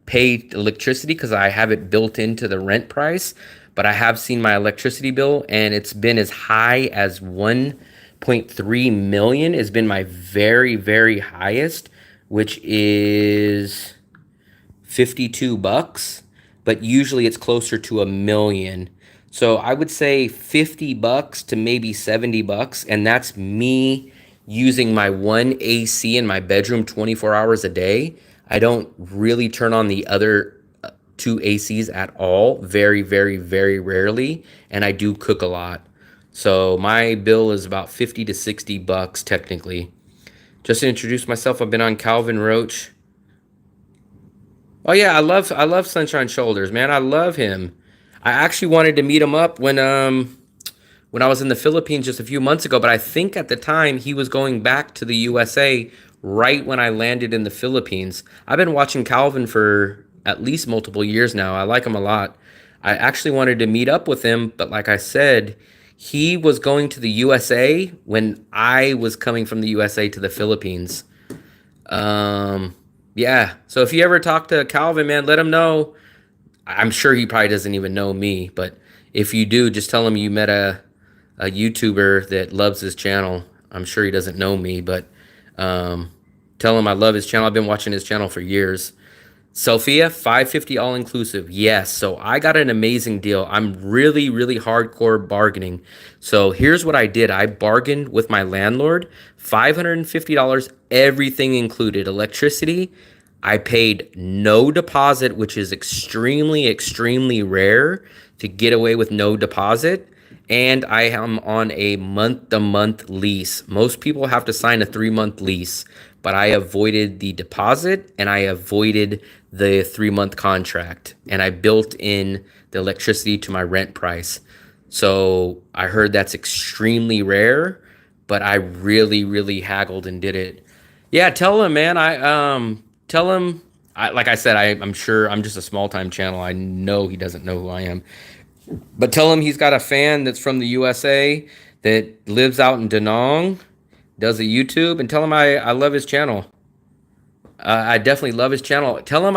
A: pay electricity because I have it built into the rent price, but I have seen my electricity bill, and it's been as high as 1.3 million has been my very, very highest, which is $52, but usually it's closer to a million. So I would say $50 to maybe $70, and that's me using my one AC in my bedroom 24 hours a day. I don't really turn on the other two ACs at all, very, very, very rarely, and I do cook a lot. So my bill is about $50 to $60 technically. Just to introduce myself, I've been on Calvin Roach. Oh yeah, I love Sunshine Shoulders, man. I love him. I actually wanted to meet him up when I was in the Philippines just a few months ago, but I think at the time he was going back to the USA right when I landed in the Philippines. I've been watching Calvin for at least multiple years now. I like him a lot. I actually wanted to meet up with him, but like I said, he was going to the USA when I was coming from the USA to the Philippines. Yeah. So if you ever talk to Calvin, man, let him know. I'm sure he probably doesn't even know me, but if you do, just tell him you met a YouTuber that loves his channel. I'm sure he doesn't know me, but tell him I love his channel. I've been watching his channel for years. Sophia, $550 all inclusive. Yes, so I got an amazing deal. I'm really, really hardcore bargaining. So here's what I did. I bargained with my landlord, $550, everything included. Electricity, I paid no deposit, which is extremely, extremely rare to get away with no deposit. And I am on a month-to-month lease. Most people have to sign a 3-month lease, but I avoided the deposit and I avoided the 3-month contract, and I built in the electricity to my rent price. So I heard that's extremely rare, but I really, really haggled and did it. Yeah, tell him, man. Tell him. Like I said, I'm sure I'm just a small-time channel. I know he doesn't know who I am. But tell him he's got a fan that's from the USA that lives out in Danong, does a YouTube, and tell him I love his channel. I definitely love his channel. Tell him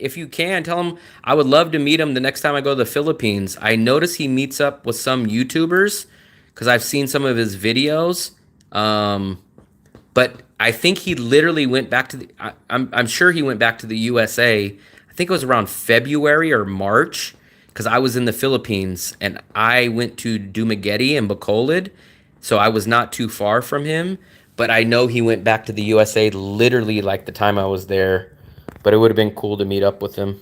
A: if you can, tell him I would love to meet him the next time I go to the Philippines. I notice he meets up with some YouTubers because I've seen some of his videos. But I think he literally went back to I'm sure he went back to the USA. I think it was around February or March, because I was in the Philippines and I went to Dumaguete and Bacolod, so I was not too far from him. But I know he went back to the USA literally like the time I was there. But it would have been cool to meet up with him.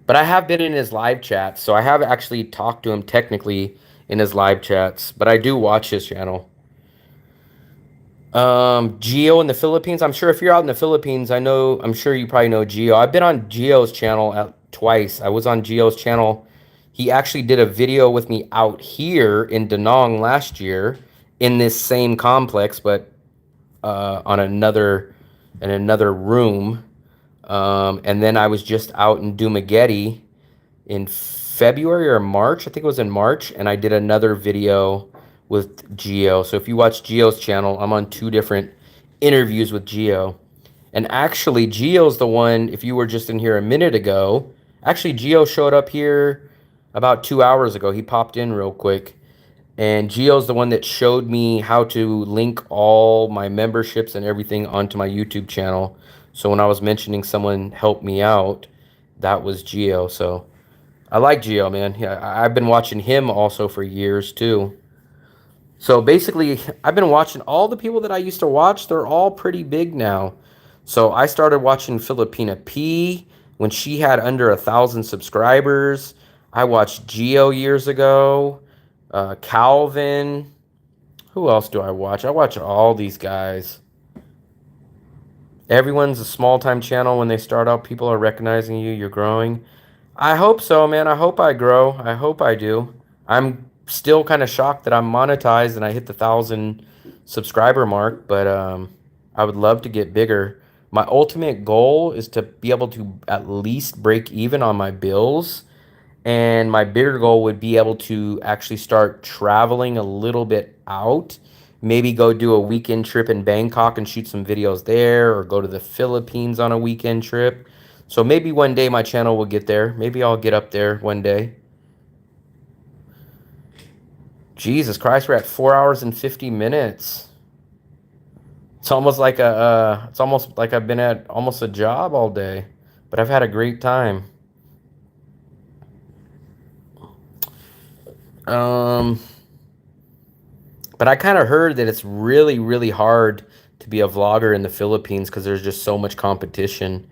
A: But I have been in his live chats, so I have actually talked to him technically in his live chats. But I do watch his channel. Geo in the Philippines. I'm sure if you're out in the Philippines, I'm sure you probably know Geo. I've been on Geo's channel twice. I was on Geo's channel. He actually did a video with me out here in Danong last year in this same complex, but on another room. And then I was just out in Dumaguete in February or March. I think it was in March, and I did another video with Geo. So if you watch Geo's channel, I'm on 2 different interviews with Geo. And actually, Geo's the one, if you were just in here a minute ago, actually Geo showed up here about 2 hours ago. He popped in real quick. And Geo's the one that showed me how to link all my memberships and everything onto my YouTube channel. So when I was mentioning someone helped me out, that was Geo. So I like Geo, man. Yeah, I've been watching him also for years too. So basically, I've been watching all the people that I used to watch. They're all pretty big now. So I started watching Filipina P when she had under 1,000 subscribers. I watched Geo years ago. Calvin. Who else do I watch? I watch all these guys. Everyone's a small time channel. When they start out, people are recognizing you. You're growing. I hope so, man. I hope I grow. I hope I do. I'm still kind of shocked that I'm monetized and I hit the 1,000 subscriber mark, but I would love to get bigger. My ultimate goal is to be able to at least break even on my bills, and my bigger goal would be able to actually start traveling a little bit out. Maybe go do a weekend trip in Bangkok and shoot some videos there, or go to the Philippines on a weekend trip. So maybe one day my channel will get there. Maybe I'll get up there one day. Jesus Christ, we're at 4 hours and 50 minutes. It's almost like it's almost like I've been at almost a job all day, but I've had a great time. But I kind of heard that it's really, really hard to be a vlogger in the Philippines because there's just so much competition,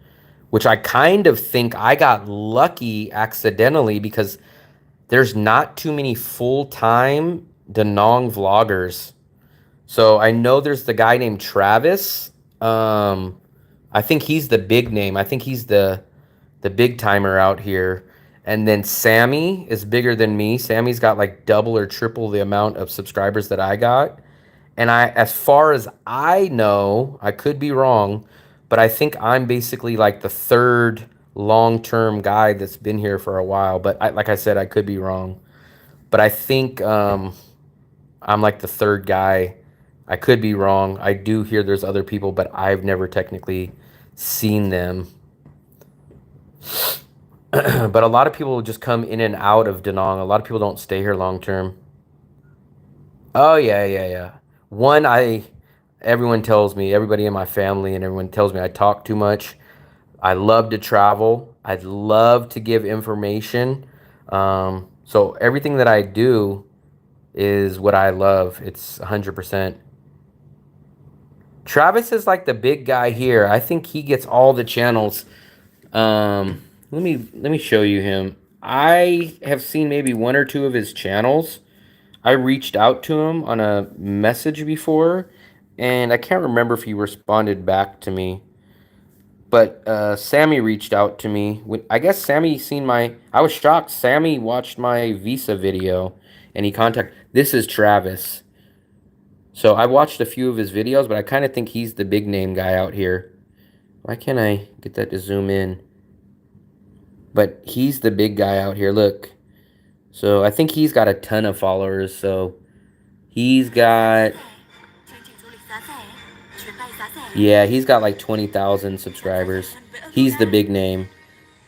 A: which I kind of think I got lucky accidentally because there's not too many full-time Danong vloggers. So I know there's the guy named Travis. I think he's the big name. I think he's the big timer out here. And then Sammy is bigger than me. Sammy's got like double or triple the amount of subscribers that I got. And as far as I know, I could be wrong, but I think I'm basically like the third long-term guy that's been here for a while. But like I said, I could be wrong. But I think I'm like the third guy. I could be wrong. I do hear there's other people, but I've never technically seen them. But a lot of people just come in and out of Danong. A lot of people don't stay here long term. Oh yeah, yeah, yeah. One, everyone tells me, everybody in my family and everyone tells me I talk too much. I love to travel. I'd love to give information. So everything that I do is what I love. It's 100%. Travis is like the big guy here. I think he gets all the channels. Let me show you him. I have seen maybe one or two of his channels. I reached out to him on a message before, and I can't remember if he responded back to me. But Sammy reached out to me. I guess Sammy seen my... I was shocked. Sammy watched my visa video, and he contacted... This is Travis. So I watched a few of his videos, but I kind of think he's the big name guy out here. Why can't I get that to zoom in? But he's the big guy out here. Look. So I think he's got a ton of followers. So he's got... Yeah, he's got like 20,000 subscribers. He's the big name.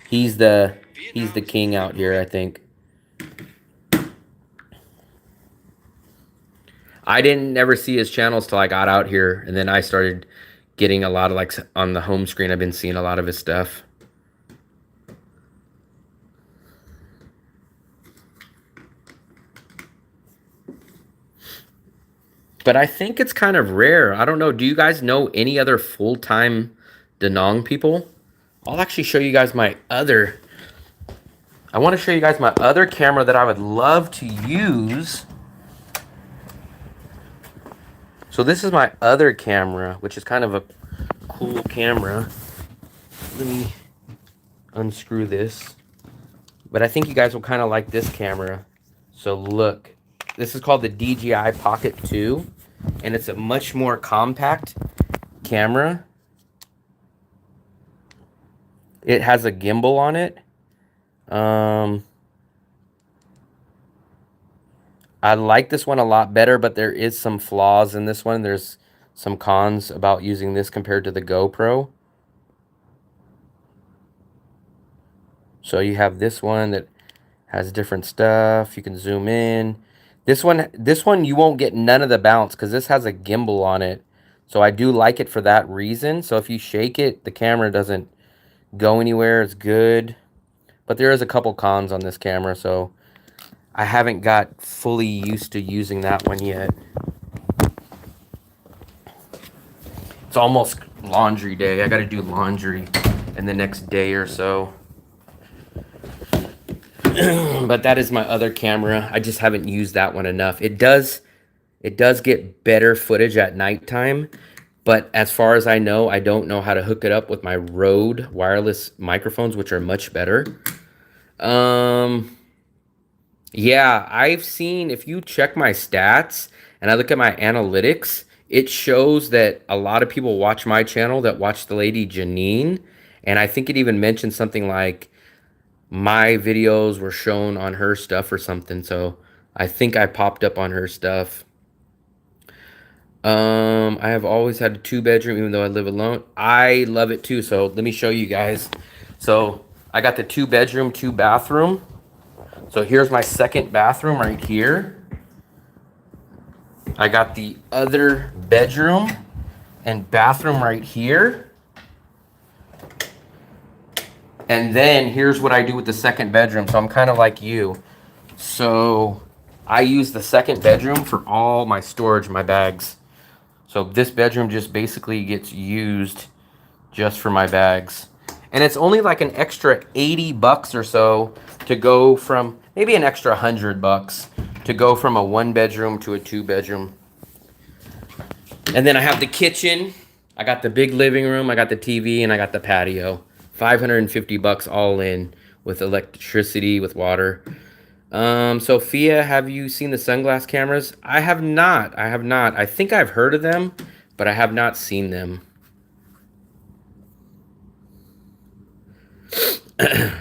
A: He's the king out here, I think. I didn't never see his channels till I got out here, and then I started getting a lot of, like, on the home screen, I've been seeing a lot of his stuff. But I think it's kind of rare. I don't know. Do you guys know any other full-time Danong people? I'll actually show you guys my other... I want to show you guys my other camera that I would love to use. So this is my other camera, which is kind of a cool camera. Let me unscrew this. But I think you guys will kind of like this camera. So look. This is called the DJI Pocket 2. And it's a much more compact camera. It has a gimbal on it. I like this one a lot better, but there is some flaws in this one. There's some cons about using this compared to the GoPro. So you have this one that has different stuff. You can zoom in. This one you won't get none of the bounce because this has a gimbal on it. So I do like it for that reason. So if you shake it, the camera doesn't go anywhere. It's good. But there is a couple cons on this camera, so I haven't got fully used to using that one yet. It's almost laundry day. I got to do laundry in the next day or so. But that is my other camera. I just haven't used that one enough. It does get better footage at nighttime, but as far as I know, I don't know how to hook it up with my Rode wireless microphones, which are much better. Yeah, I've seen, if you check my stats and I look at my analytics, it shows that a lot of people watch my channel that watch the lady Janine. And I think it even mentioned something like my videos were shown on her stuff or something. So I think I popped up on her stuff. I have always had a 2-bedroom, even though I live alone. I love it too. So let me show you guys. So I got the 2-bedroom, 2-bathroom. So here's my second bathroom right here. I got the other bedroom and bathroom right here. And then here's what I do with the second bedroom. So I'm kind of like you. So I use the second bedroom for all my storage, my bags. So this bedroom just basically gets used just for my bags. And it's only like an extra 80 bucks or so to go from, maybe an extra 100 bucks to go from a 1-bedroom to a 2-bedroom. And then I have the kitchen. I got the big living room. I got the TV and I got the patio. 550 bucks all in with electricity, with water. Sophia, have you seen the sunglass cameras? I have not. I think I've heard of them, but I have not seen them.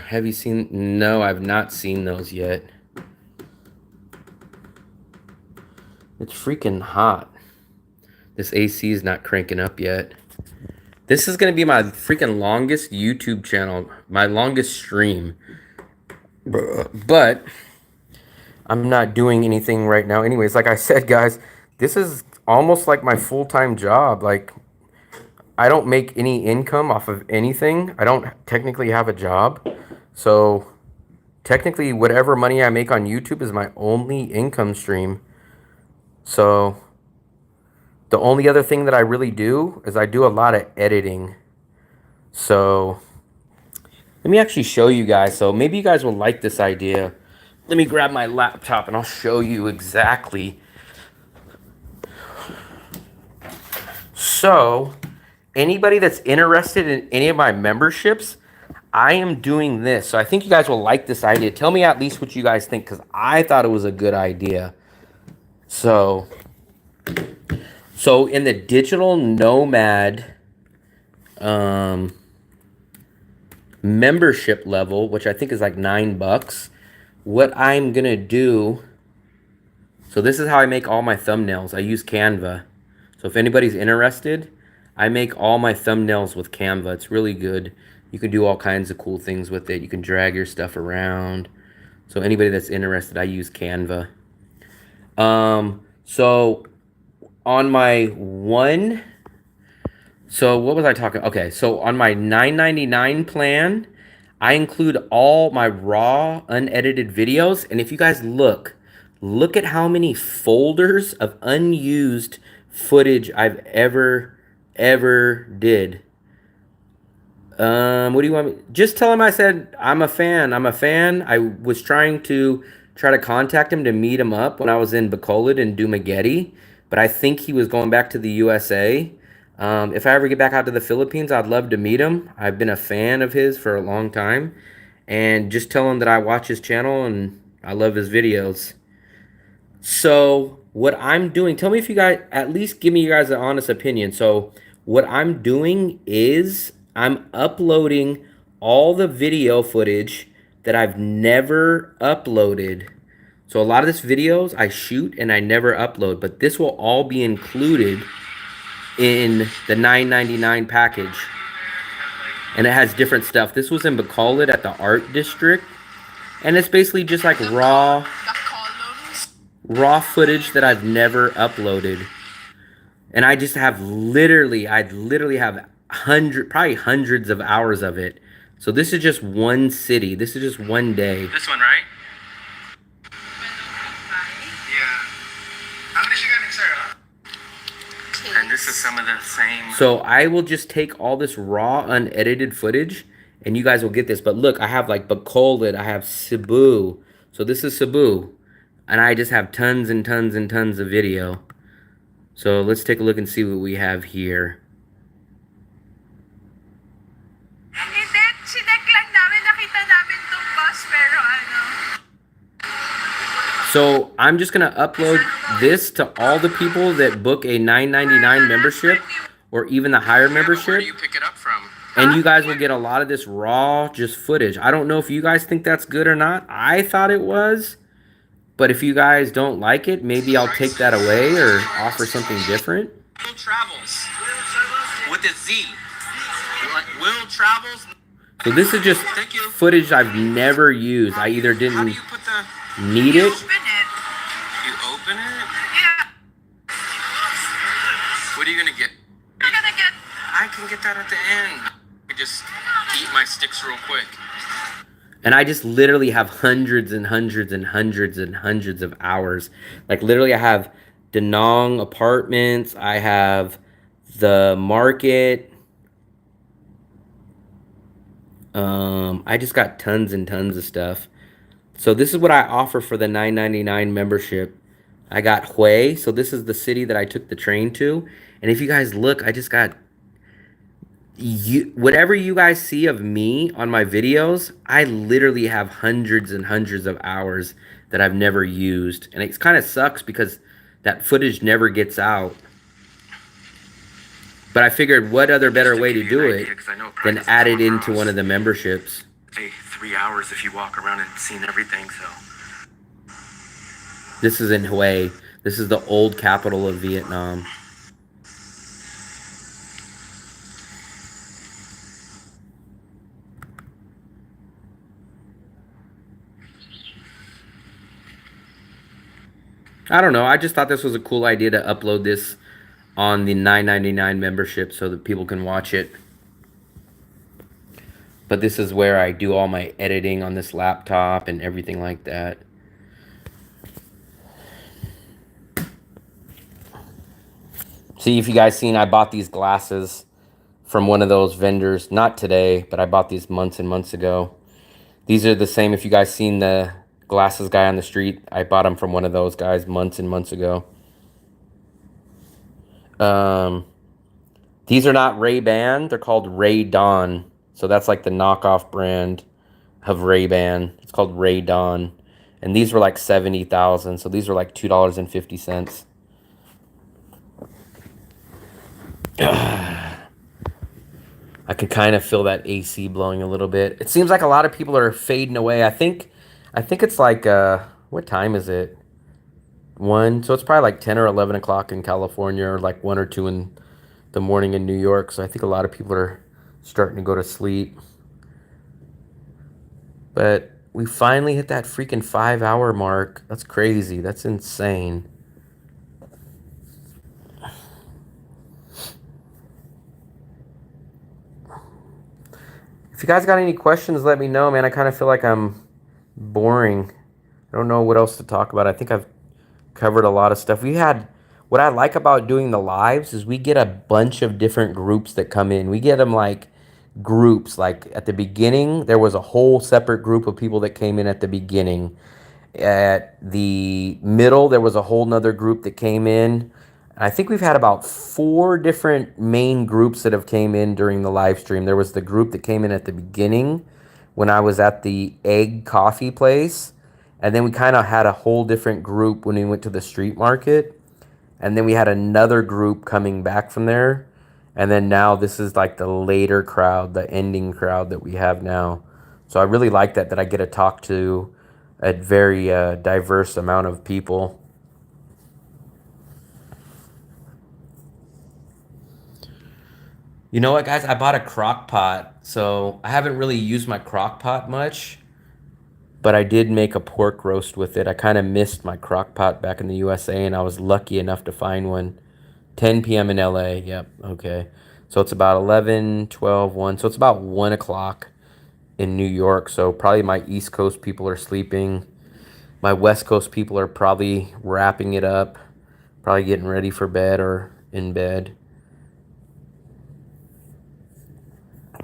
A: Have you seen? No, I've not seen those yet. It's freaking hot. This AC is not cranking up yet. This is going to be my freaking longest YouTube channel, my longest stream. But I'm not doing anything right now. Anyways, like I said, guys, this is almost like my full-time job. Like, I don't make any income off of anything. I don't technically have a job. So technically, whatever money I make on YouTube is my only income stream. So the only other thing that I really do is I do a lot of editing. So let me actually show you guys. So maybe you guys will like this idea. Let me grab my laptop and I'll show you exactly. So anybody that's interested in any of my memberships, I am doing this. So I think you guys will like this idea. Tell me at least what you guys think, because I thought it was a good idea. So in the digital nomad membership level, which I think is like $9, what I'm going to do, so this is how I make all my thumbnails. I use Canva. So if anybody's interested, I make all my thumbnails with Canva. It's really good. You can do all kinds of cool things with it. You can drag your stuff around. So anybody that's interested, I use Canva. So on my one, so what was I talking? Okay, so on my $9.99 plan, I include all my raw, unedited videos. And if you guys look at how many folders of unused footage I've ever did. What do you want me? Just tell him I said I'm a fan. I was trying to contact him to meet him up when I was in Bacolod and Dumaguete, but I think he was going back to the USA. If I ever get back out to the Philippines, I'd love to meet him. I've been a fan of his for a long time. And just tell him that I watch his channel and I love his videos. So what I'm doing, tell me if you guys, at least give me you guys an honest opinion. So what I'm doing is I'm uploading all the video footage that I've never uploaded. So a lot of this videos I shoot and I never upload, but this will all be included in the $9.99 package. And it has different stuff. This was in Bacolod at the art district. And it's basically just like raw footage that I've never uploaded. And I just have probably hundreds of hours of it So this is just one city. This is just one day.
F: This one, right? Yeah. How many you got, sir? And this is some of the same.
A: So I will just take all this raw, unedited footage, and you guys will get this. But look, I have like Bacolod, I have Cebu. So this is Cebu. And I just have tons and tons and tons of video. So let's take a look and see what we have here. So I'm just gonna upload this to all the people that book a $9.99 membership or even the higher membership.
F: Where do you pick it up from?
A: And you guys will get a lot of this raw, just footage. I don't know if you guys think that's good or not. I thought it was. But if you guys don't like it, maybe I'll take that away or offer something different.
F: Will Travels. With a Z. Will Travels.
A: So this is just footage I've never used. I either didn't need it.
F: You open it? Yeah. What are you gonna get? I'm gonna get. I can get that at the end. I just eat my sticks real quick.
A: And I just literally have hundreds and hundreds and hundreds and hundreds of hours. Like literally I have Danong apartments. I have the market. I just got tons and tons of stuff. So this is what I offer for the $9.99 membership. I got Hue. So this is the city that I took the train to. And if you guys look, I just got whatever you guys see of me on my videos, I literally have hundreds and hundreds of hours that I've never used. And it kind of sucks because that footage never gets out. But I figured what other better way to do it than add it into one of the memberships.
F: Hey, 3 hours if you walk around and seen everything, so.
A: This is in Hue. This is the old capital of Vietnam. I don't know. I just thought this was a cool idea to upload this on the $9.99 membership so that people can watch it. But this is where I do all my editing on this laptop and everything like that. See, if you guys seen, I bought these glasses from one of those vendors. Not today, but I bought these months and months ago. These are the same. If you guys seen the glasses guy on the street, I bought them from one of those guys months and months ago. These are not Ray-Ban. They're called Ray-Don. So that's like the knockoff brand of Ray-Ban. It's called Ray-Don. And these were like $70,000. So these were like $2.50. I can kind of feel that AC blowing a little bit. It seems like a lot of people are fading away. I think it's like, what time is it? 1. So it's probably like 10 or 11 o'clock in California, or like 1 or 2 in the morning in New York. So I think a lot of people are starting to go to sleep. But we finally hit that freaking 5-hour mark. That's crazy. That's insane. If you guys got any questions, let me know, man. I kind of feel like I'm boring. I don't know what else to talk about. I think I've covered a lot of stuff. What I like about doing the lives is we get a bunch of different groups that come in. We get them like groups. Like at the beginning, there was a whole separate group of people that came in at the beginning. At the middle, there was a whole nother group that came in. I think we've had about 4 different main groups that have came in during the live stream. There was the group that came in at the beginning when I was at the egg coffee place. And then we kind of had a whole different group when we went to the street market. And then we had another group coming back from there. And then now this is like the later crowd, the ending crowd that we have now. So I really like that I get to talk to a very diverse amount of people. You know what, guys? I bought a crock pot. So I haven't really used my crock pot much. But I did make a pork roast with it. I kind of missed my crock pot back in the USA, and I was lucky enough to find one. 10 p.m. in LA. Yep, okay. So it's about 11, 12, 1. So it's about 1 o'clock. in New York, so probably my East Coast people are sleeping. My West Coast people are probably wrapping it up, probably getting ready for bed or in bed.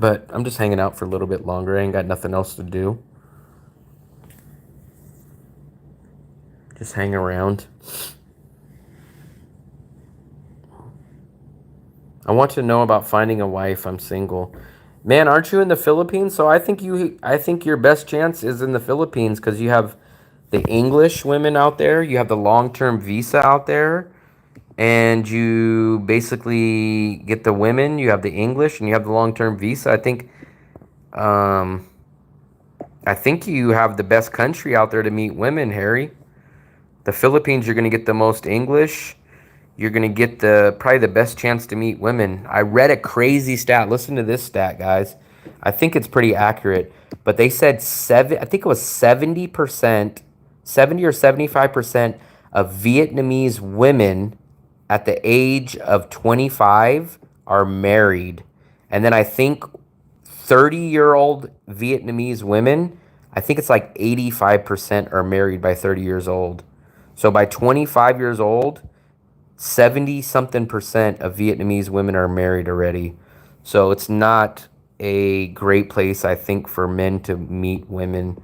A: But I'm just hanging out for a little bit longer. I ain't got nothing else to do. Just hang around. I want to know about finding a wife. I'm single. Man, aren't you in the Philippines? So I think your best chance is in the Philippines because you have the English women out there, you have the long-term visa out there, and you basically get the women, you have the English and you have the long-term visa. Um I think you have the best country out there to meet women, Harry. The Philippines, you're going to get the most English. You're going to get the probably the best chance to meet women. I read a crazy stat. Listen to this stat, guys. I think it's pretty accurate, but they said I think it was 70%, 70 or 75% of Vietnamese women at the age of 25 are married. And then I think 30-year-old Vietnamese women, I think it's like 85% are married by 30 years old. So by 25 years old, 70 something percent of Vietnamese women are married already. So it's not a great place, I think, for men to meet women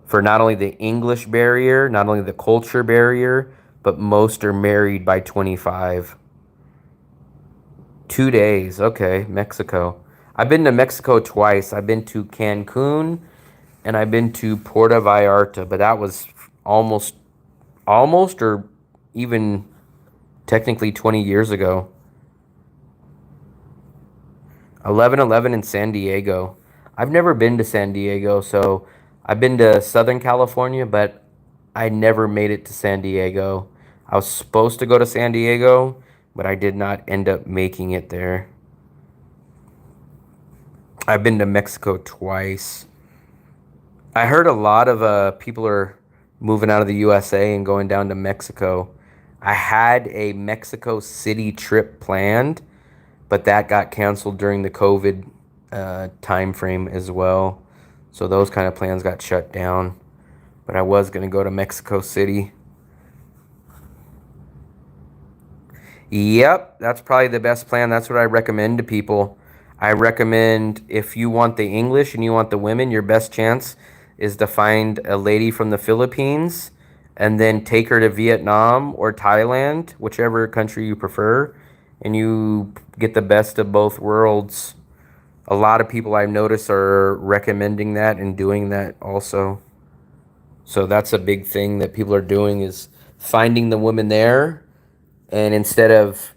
A: for not only the English barrier, not only the culture barrier, but most are married by 25. 2 days. Okay, Mexico. I've been to Mexico twice. I've been to Cancun and I've been to Puerto Vallarta, but that was almost or even technically 20 years ago. 11/11 in San Diego. I've never been to San Diego, so I've been to Southern California, but I never made it to San Diego. I was supposed to go to San Diego, but I did not end up making it there. I've been to Mexico twice. I heard a lot of people are moving out of the USA and going down to Mexico. I had a Mexico City trip planned, but that got canceled during the COVID time frame as well. So those kind of plans got shut down. But I was going to go to Mexico City. Yep, that's probably the best plan. That's what I recommend to people. I recommend if you want the English and you want the women, your best chance is to find a lady from the Philippines and then take her to Vietnam or Thailand, whichever country you prefer, and you get the best of both worlds. A lot of people I've noticed are recommending that and doing that also. So that's a big thing that people are doing is finding the woman there, and instead of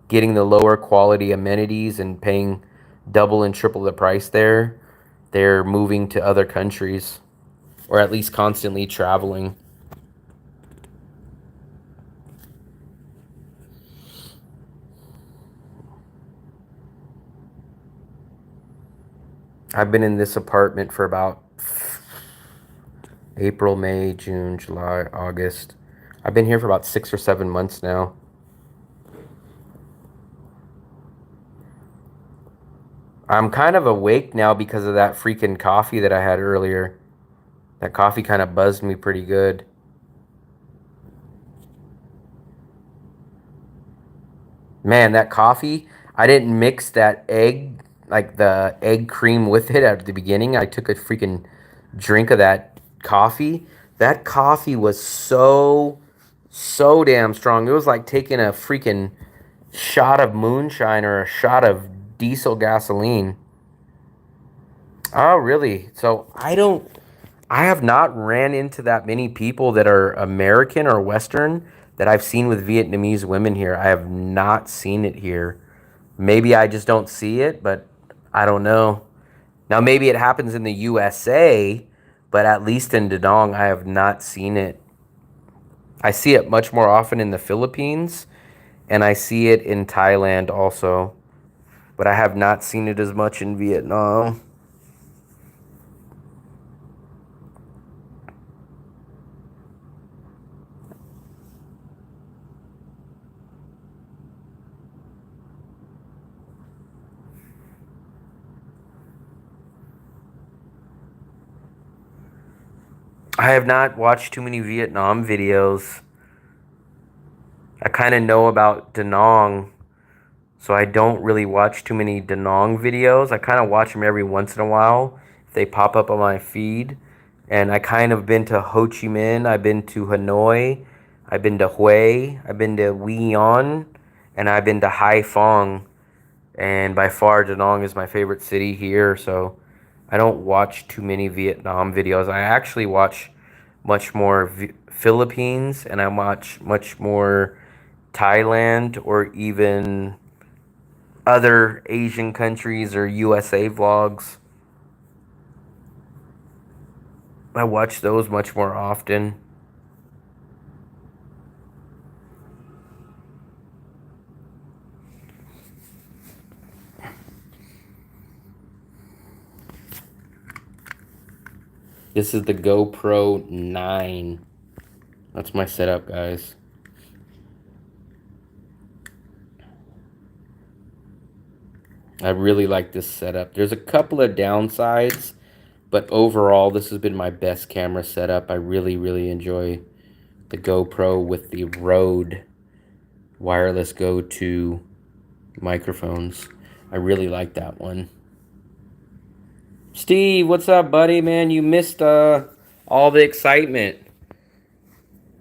A: getting the lower quality amenities and paying double and triple the price there, they're moving to other countries or at least constantly traveling. I've been in this apartment for about April, May, June, July, August. I've been here for about 6 or 7 months now. I'm kind of awake now because of that freaking coffee that I had earlier. That coffee kind of buzzed me pretty good. Man, that coffee, I didn't mix that egg, like the egg cream with it at the beginning. I took a freaking drink of that coffee. That coffee was so damn strong. It was like taking a freaking shot of moonshine or a shot of diesel gasoline. Oh, really? So I have not ran into that many people that are American or Western that I've seen with Vietnamese women here. I have not seen it here. Maybe I just don't see it, but I don't know. Now, maybe it happens in the USA, but at least in Da Nang, I have not seen it. I see it much more often in the Philippines, and I see it in Thailand also, but I have not seen it as much in Vietnam. I have not watched too many Vietnam videos. I kind of know about Da Nang, so I don't really watch too many Da Nang videos. I kind of watch them every once in a while if they pop up on my feed. And I kind of been to Ho Chi Minh, I've been to Hanoi, I've been to Hue, I've been to Quy Nhon, and I've been to Hai Phong. And by far, Da Nang is my favorite city here, so I don't watch too many Vietnam videos. I actually watch much more Philippines, and I watch much more Thailand, or even other Asian countries or USA vlogs. I watch those much more often. This is the GoPro 9. That's my setup, guys. I really like this setup. There's a couple of downsides, but overall, this has been my best camera setup. I really, really enjoy the GoPro with the Rode wireless go-to microphones. I really like that one. Steve, what's up, buddy? Man, you missed all the excitement.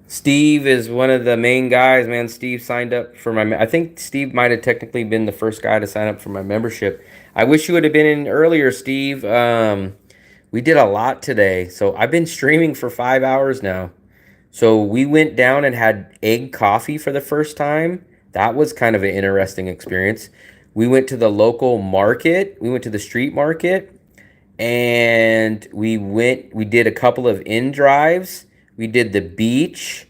A: Steve is one of the main guys, man. Steve signed up for my... I think Steve might have technically been the first guy to sign up for my membership. I wish you would have been in earlier, Steve. We did a lot today. So I've been streaming for 5 hours now. So we went down and had egg coffee for the first time. That was kind of an interesting experience. We went to the local market. We went to the street market. And we did a couple of inDrives. We did the beach.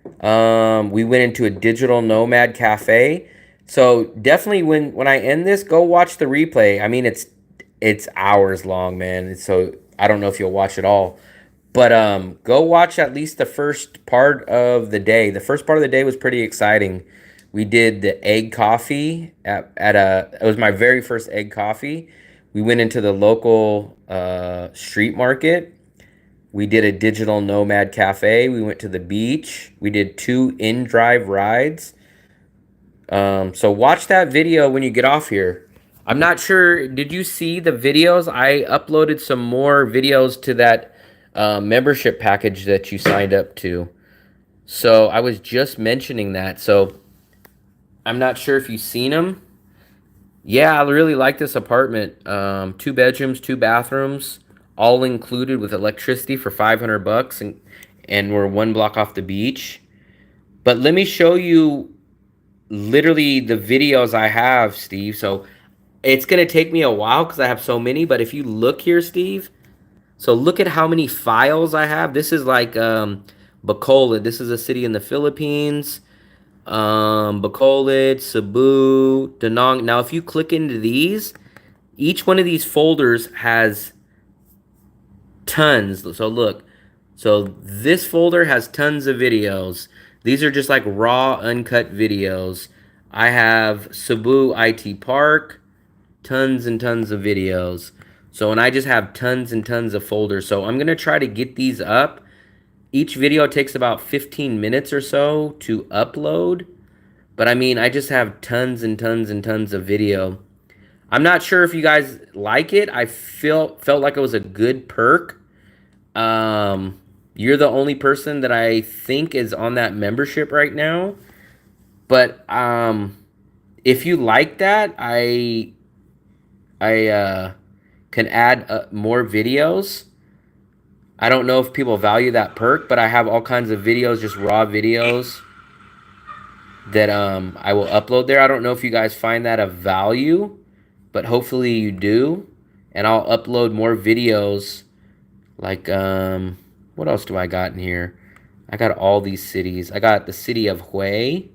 A: We went into a digital nomad cafe. So definitely when I end this, go watch the replay. I mean, it's hours long, man. So I don't know if you'll watch it all. But go watch at least the first part of the day. The first part of the day was pretty exciting. We did the egg coffee it was my very first egg coffee. We went into the local street market. We did a digital nomad cafe. We went to the beach. We did 2 inDrive rides. So watch that video when you get off here. I'm not sure, did you see the videos? I uploaded some more videos to that membership package that you signed up to. So I was just mentioning that. So I'm not sure if you've seen them. Yeah, I really like this apartment. 2 bedrooms, 2 bathrooms, all included with electricity for $500, and we're 1 block off the beach. But let me show you literally the videos I have, Steve. So it's gonna take me a while because I have so many. But if you look here, Steve, so look at how many files I have. This is like Bacolod. This is a city in the Philippines. Bacolod, Cebu, Da Nang. Now, if you click into these, each one of these folders has tons. So look, so this folder has tons of videos. These are just like raw, uncut videos. I have Cebu IT Park, tons and tons of videos. So, and I just have tons and tons of folders. So I'm gonna try to get these up. Each video takes about 15 minutes or so to upload. But I mean, I just have tons and tons and tons of video. I'm not sure if you guys like it. I felt like it was a good perk. You're the only person that I think is on that membership right now. But if you like that, I can add more videos. I don't know if people value that perk, but I have all kinds of videos, just raw videos that I will upload there. I don't know if you guys find that of value, but hopefully you do. And I'll upload more videos. Like what else do I got in here? I got all these cities. I got the city of Hue.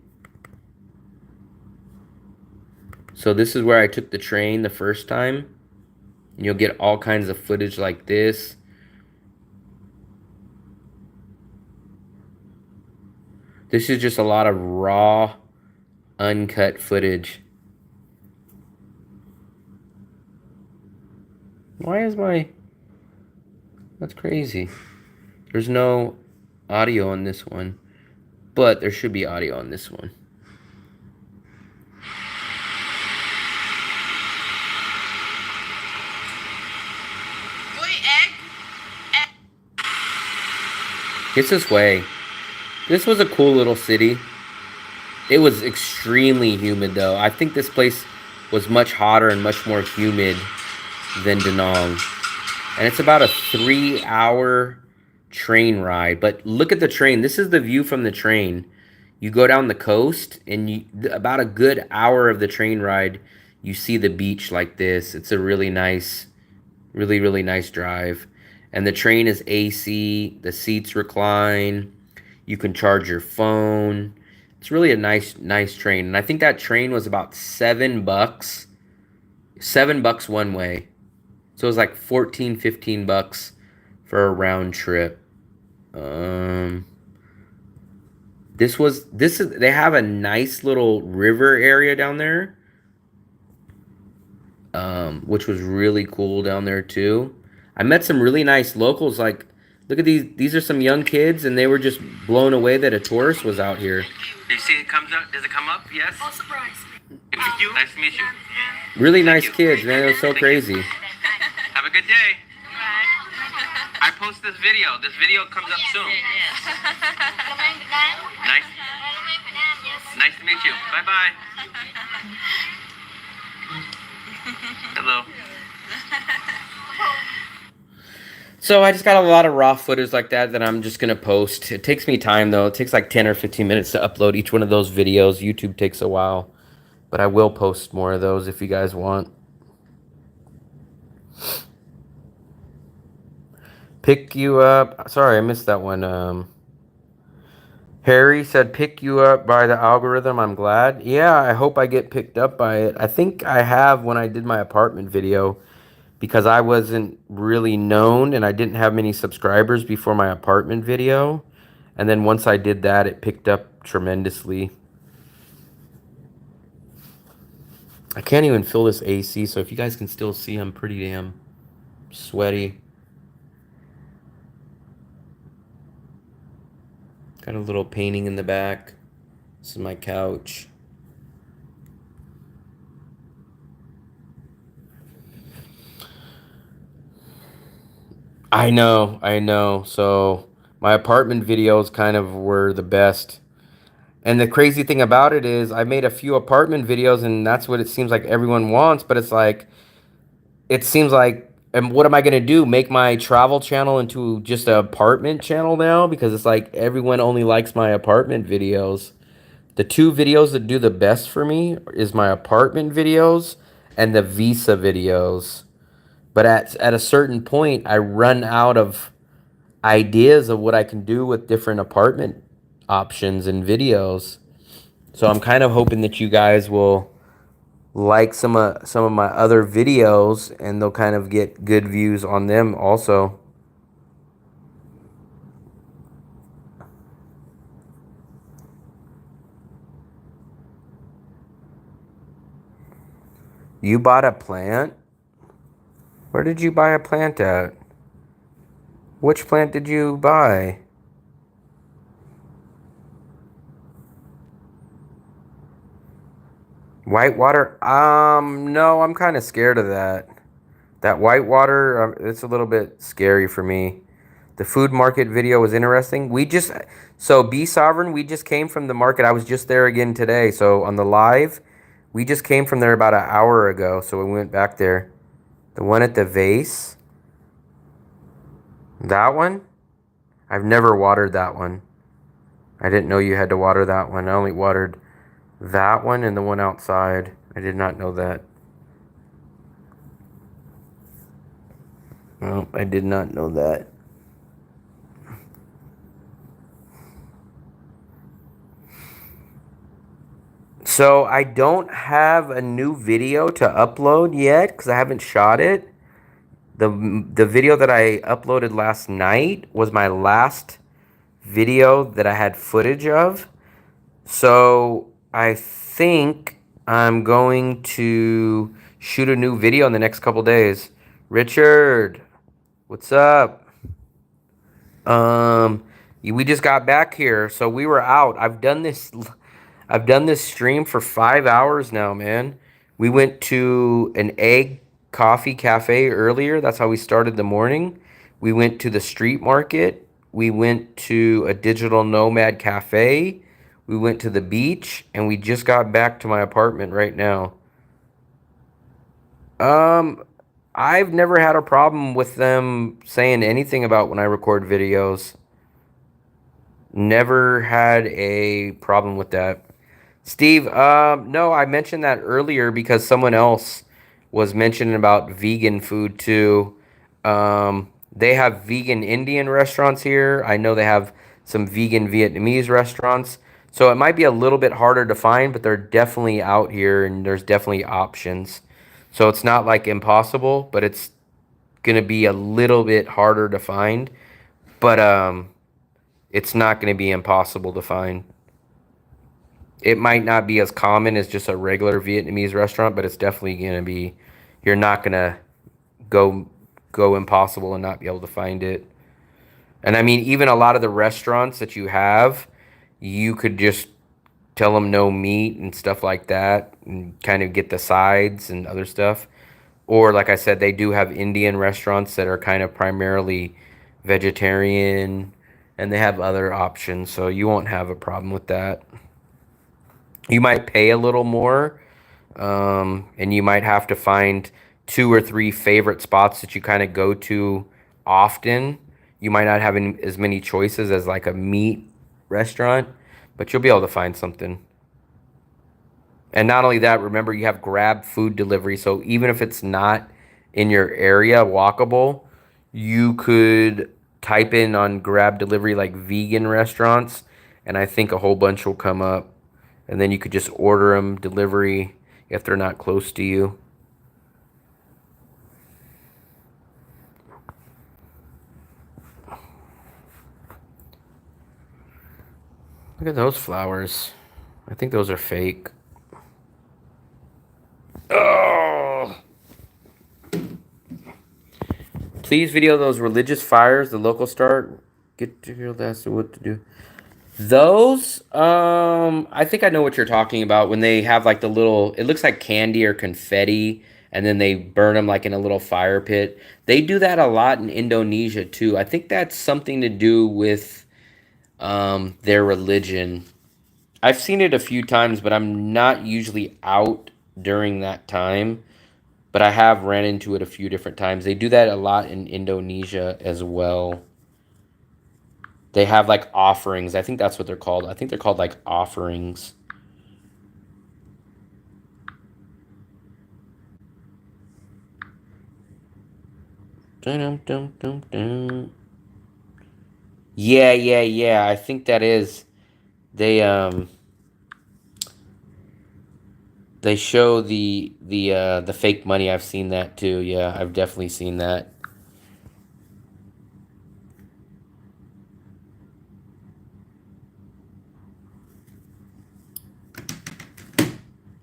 A: So this is where I took the train the first time. And you'll get all kinds of footage like this. This is just a lot of raw, uncut footage. Why is my... That's crazy. There's no audio on this one, but there should be audio on this one. It's this way. This was a cool little city. It was extremely humid though. I think this place was much hotter and much more humid than Da Nang. And it's about a 3-hour train ride. But look at the train. This is the view from the train. You go down the coast, and about a good hour of the train ride, you see the beach like this. It's a really nice, really nice drive. And the train is AC. The seats recline. You can charge your phone. It's really a nice train. And I think that train was about $7. $7 one way. So it was like 14, 15 bucks for a round trip. They have a nice little river area down there. Which was really cool down there too. I met some really nice locals. Like, look at these are some young kids, and they were just blown away that a tourist was out here.
F: Do you see it comes up? Does it come up? Yes. Oh, surprise. Thank you. Nice to meet you.
A: Really nice kids, man. It was so crazy.
F: Have a good day. I post this video. This video comes up soon. Nice. Nice to meet you. Bye bye. Hello.
A: So I just got a lot of raw footage like that I'm just going to post. It takes me time, though. It takes like 10 or 15 minutes to upload each one of those videos. YouTube takes a while. But I will post more of those if you guys want. Pick you up. Sorry, I missed that one. Harry said, pick you up by the algorithm. I'm glad. Yeah, I hope I get picked up by it. I think I have when I did my apartment video, because I wasn't really known and I didn't have many subscribers before my apartment video. And then once I did that, it picked up tremendously. I can't even feel this AC, so if you guys can still see, I'm pretty damn sweaty. Got a little painting in the back. This is my couch. I know. So my apartment videos kind of were the best. And the crazy thing about it is I made a few apartment videos, and that's what it seems like everyone wants. But it's like, it seems like, and what am I going to do? Make my travel channel into just an apartment channel now? Because it's like everyone only likes my apartment videos. The two videos that do the best for me is my apartment videos and the visa videos. But at a certain point, I run out of ideas of what I can do with different apartment options and videos. So I'm kind of hoping that you guys will like some of my other videos, and they'll kind of get good views on them also. You bought a plant? Where did you buy a plant at? Which plant did you buy? Whitewater? No, I'm kind of scared of that. That whitewater, it's a little bit scary for me. The food market video was interesting. So Be Sovereign, we just came from the market. I was just there again today. So on the live, we just came from there about an hour ago. So we went back there. The one at the vase. That one? I've never watered that one. I didn't know you had to water that one. I only watered that one and the one outside. I did not know that. No, I did not know that. So I don't have a new video to upload yet because I haven't shot it. The video that I uploaded last night was my last video that I had footage of. So I think I'm going to shoot a new video in the next couple days. Richard, what's up? We just got back here, so we were out. I've done this stream for 5 hours now, man. We went to an egg coffee cafe earlier. That's how we started the morning. We went to the street market. We went to a digital nomad cafe. We went to the beach, and we just got back to my apartment right now. Um, I've never had a problem with them saying anything about when I record videos. Never had a problem with that. Steve, no, I mentioned that earlier because someone else was mentioning about vegan food too. They have vegan Indian restaurants here. I know they have some vegan Vietnamese restaurants. So it might be a little bit harder to find, but they're definitely out here and there's definitely options. So it's not like impossible, but it's gonna be a little bit harder to find. But it's not gonna be impossible to find. It might not be as common as just a regular Vietnamese restaurant, but it's definitely gonna be. You're not gonna go impossible and not be able to find it. And I mean, even a lot of the restaurants that you have, you could just tell them no meat and stuff like that, and kind of get the sides and other stuff. Or like I said, they do have Indian restaurants that are kind of primarily vegetarian, and they have other options, so you won't have a problem with that. You might pay a little more, and you might have to find 2 or 3 favorite spots that you kind of go to often. You might not have as many choices as like a meat restaurant, but you'll be able to find something. And not only that, remember you have Grab food delivery, so even if it's not in your area walkable, you could type in on Grab delivery like vegan restaurants, and I think a whole bunch will come up. And then you could just order them delivery if they're not close to you. Look at those flowers. I think those are fake. Oh! Please video those religious fires the locals start. Get to hear that's what to do. Those, I think I know what you're talking about when they have like the little, it looks like candy or confetti, and then they burn them like in a little fire pit. They do that a lot in Indonesia too. I think that's something to do with their religion. I've seen it a few times, but I'm not usually out during that time. But I have ran into it a few different times. They do that a lot in Indonesia as well. They have like offerings. I think that's what they're called. I think they're called like offerings. Dun, dun, dun, dun. Yeah. I think that is. They show the fake money. I've seen that too. Yeah, I've definitely seen that.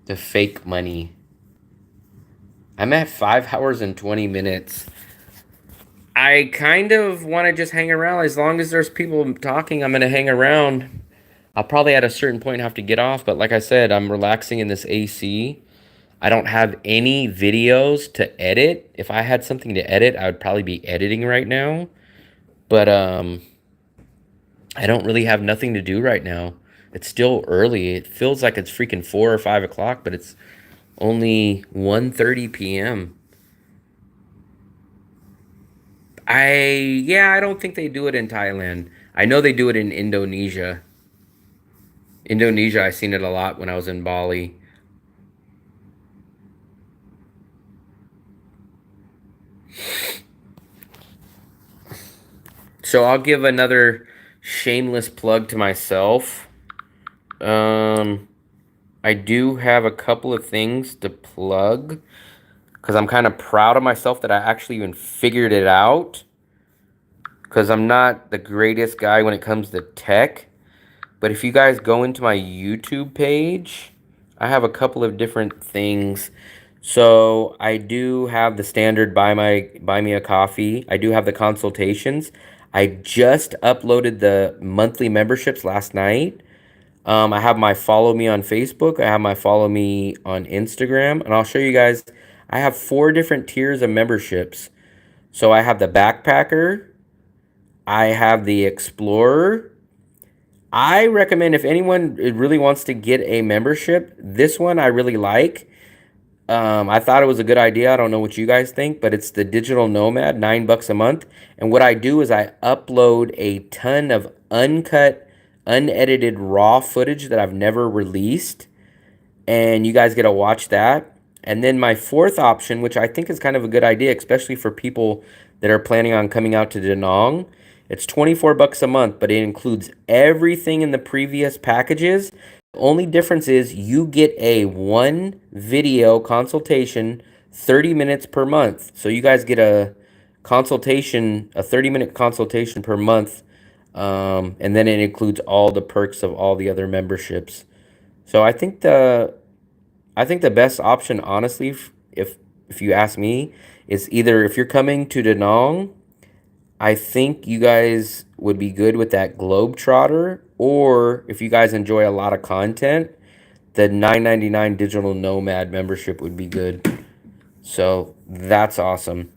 A: The fake money. I'm at 5 hours and 20 minutes. I kind of want to just hang around. As long as there's people talking, I'm going to hang around. I'll probably at a certain point have to get off. But like I said, I'm relaxing in this AC. I don't have any videos to edit. If I had something to edit, I would probably be editing right now. But I don't really have nothing to do right now. It's still early. It feels like it's freaking 4 or 5 o'clock, but it's only 1:30 p.m. I don't think they do it in Thailand. I know they do it in Indonesia. Indonesia, I seen it a lot when I was in Bali. So I'll give another shameless plug to myself. I do have a couple of things to plug because I'm kind of proud of myself that I actually even figured it out, because I'm not the greatest guy when it comes to tech. But if you guys go into my YouTube page, I have a couple of different things. So I do have the standard buy me a coffee. I do have the consultations. I just uploaded the monthly memberships last night. I have my follow me on Facebook. I have my follow me on Instagram. And I'll show you guys. I have 4 different tiers of memberships. So I have the backpacker. I have the explorer. I recommend if anyone really wants to get a membership, this one I really like. I thought it was a good idea. I don't know what you guys think, but it's the digital nomad, $9 a month. And what I do is I upload a ton of uncut, unedited raw footage that I've never released. And you guys get to watch that. And then my 4th option, which I think is kind of a good idea, especially for people that are planning on coming out to Da Nang. It's $24 a month, but it includes everything in the previous packages. The only difference is you get a 1 video consultation, 30 minutes per month. So you guys get a consultation, a 30-minute consultation per month. And then it includes all the perks of all the other memberships. So I think the best option, honestly, if you ask me, is either if you're coming to Da Nang, I think you guys would be good with that Globetrotter, or if you guys enjoy a lot of content, the $9.99 Digital Nomad membership would be good. So that's awesome.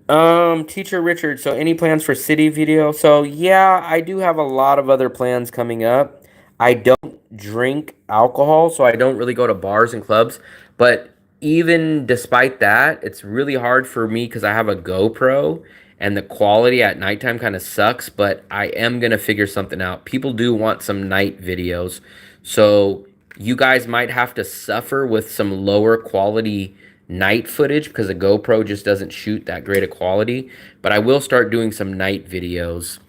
A: Teacher Richard, so any plans for city video? So yeah, I do have a lot of other plans coming up. I don't drink alcohol, so I don't really go to bars and clubs. But even despite that, it's really hard for me because I have a GoPro and the quality at nighttime kind of sucks, but I am going to figure something out. People do want some night videos. So you guys might have to suffer with some lower quality night footage because the GoPro just doesn't shoot that great a quality. But I will start doing some night videos.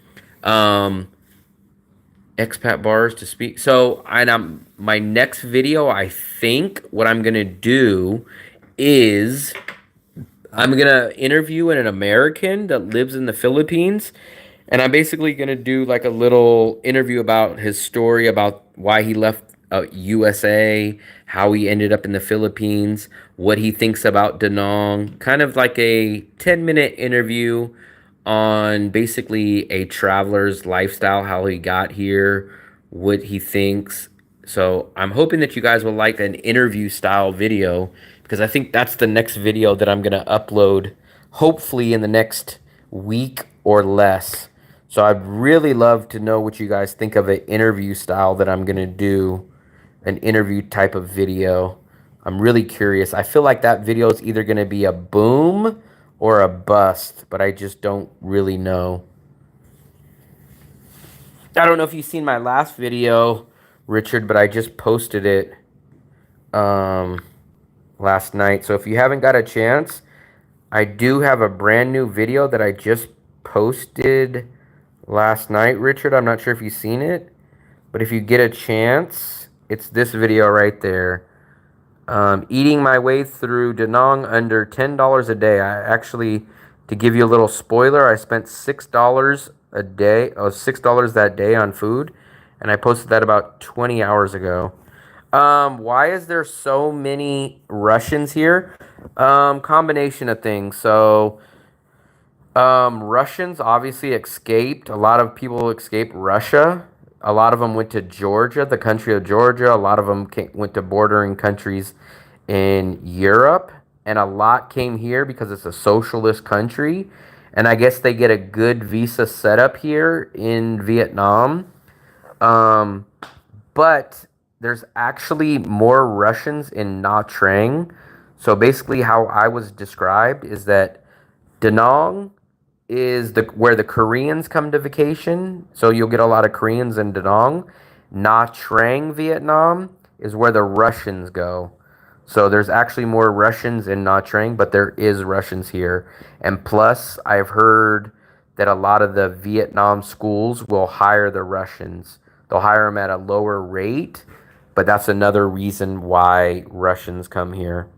A: Expat bars to speak. So, and my next video, I think what I'm gonna do is I'm gonna interview an American that lives in the Philippines, and I'm basically gonna do like a little interview about his story, about why he left USA, how he ended up in the Philippines, what he thinks about Da Nang, kind of like a 10-minute interview on basically a traveler's lifestyle, how he got here, what he thinks. So I'm hoping that you guys will like an interview style video, because I think that's the next video that I'm going to upload, hopefully in the next week or less. So I'd really love to know what you guys think of an interview style that I'm going to do, an interview type of video. I'm really curious. I feel like that video is either going to be a boom or a bust, but I just don't really know. I don't know if you've seen my last video, Richard, but I just posted it last night. So if you haven't got a chance, I do have a brand new video that I just posted last night, Richard. I'm not sure if you've seen it, but if you get a chance, it's this video right there. Eating my way through Da Nang under $10 a day. I actually, to give you a little spoiler, I spent $6 a day, $6 that day on food, and I posted that about 20 hours ago. Why is there so many Russians here? Combination of things. So, Russians obviously escaped. A lot of people escaped Russia. A lot of them went to Georgia, the country of Georgia. A lot of them went to bordering countries in Europe. And a lot came here because it's a socialist country. And I guess they get a good visa setup here in Vietnam. But there's actually more Russians in Nha Trang. So basically how I was described is that Da Nang is where the Koreans come to vacation. So you'll get a lot of Koreans in Da Nang. Nha Trang, Vietnam is where the Russians go. So there's actually more Russians in Nha Trang, but there is Russians here. And plus, I've heard that a lot of the Vietnam schools will hire the Russians. They'll hire them at a lower rate, but that's another reason why Russians come here.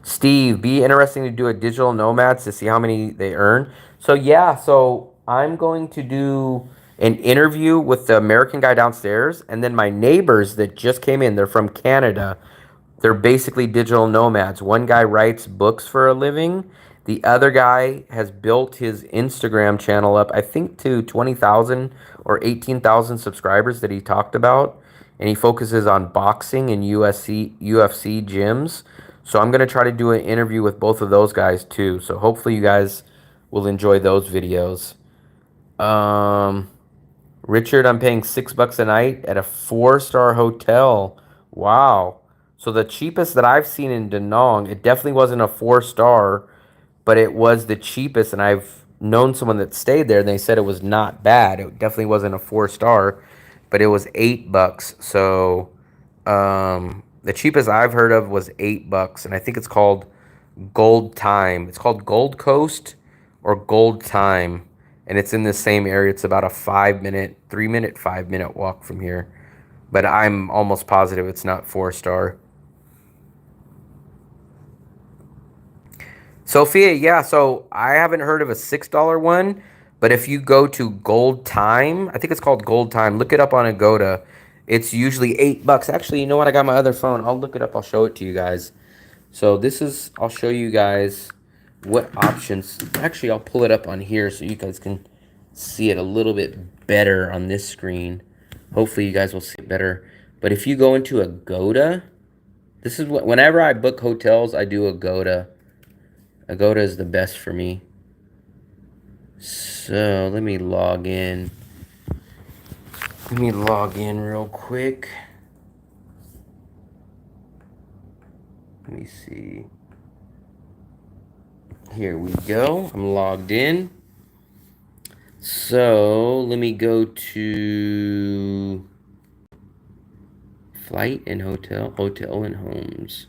A: Steve, be interesting to do a digital nomads to see how many they earn. So yeah, so I'm going to do an interview with the American guy downstairs, and then my neighbors that just came in, they're from Canada. They're basically digital nomads. One guy writes books for a living. The other guy has built his Instagram channel up, I think, to 20,000 or 18,000 subscribers that he talked about. And he focuses on boxing and UFC gyms. So I'm going to try to do an interview with both of those guys too. So hopefully you guys will enjoy those videos. Richard, I'm paying $6 a night at a 4-star hotel. Wow. So the cheapest that I've seen in Da Nang, it definitely wasn't a 4-star, but it was the cheapest. And I've known someone that stayed there, and they said it was not bad. It definitely wasn't a 4-star, but it was $8. So the cheapest I've heard of was $8, and I think it's called Gold Time. It's called Gold Coast or Gold Time, and it's in the same area. It's about a 5-minute, 3-minute, 5-minute walk from here, but I'm almost positive it's not 4-star. Sophia, yeah, so I haven't heard of a $6 one, but if you go to Gold Time, I think it's called Gold Time, look it up on Agoda. It's usually $8. Actually, you know what? I got my other phone. I'll look it up. I'll show it to you guys. So this is, I'll show you guys what options. Actually, I'll pull it up on here so you guys can see it a little bit better on this screen. Hopefully you guys will see it better. But if you go into Agoda, this is what, whenever I book hotels, I do Agoda. Agoda is the best for me. So let me log in. Let me log in real quick. Let me see. Here we go. I'm logged in. So let me go to flight and hotel, hotel and homes.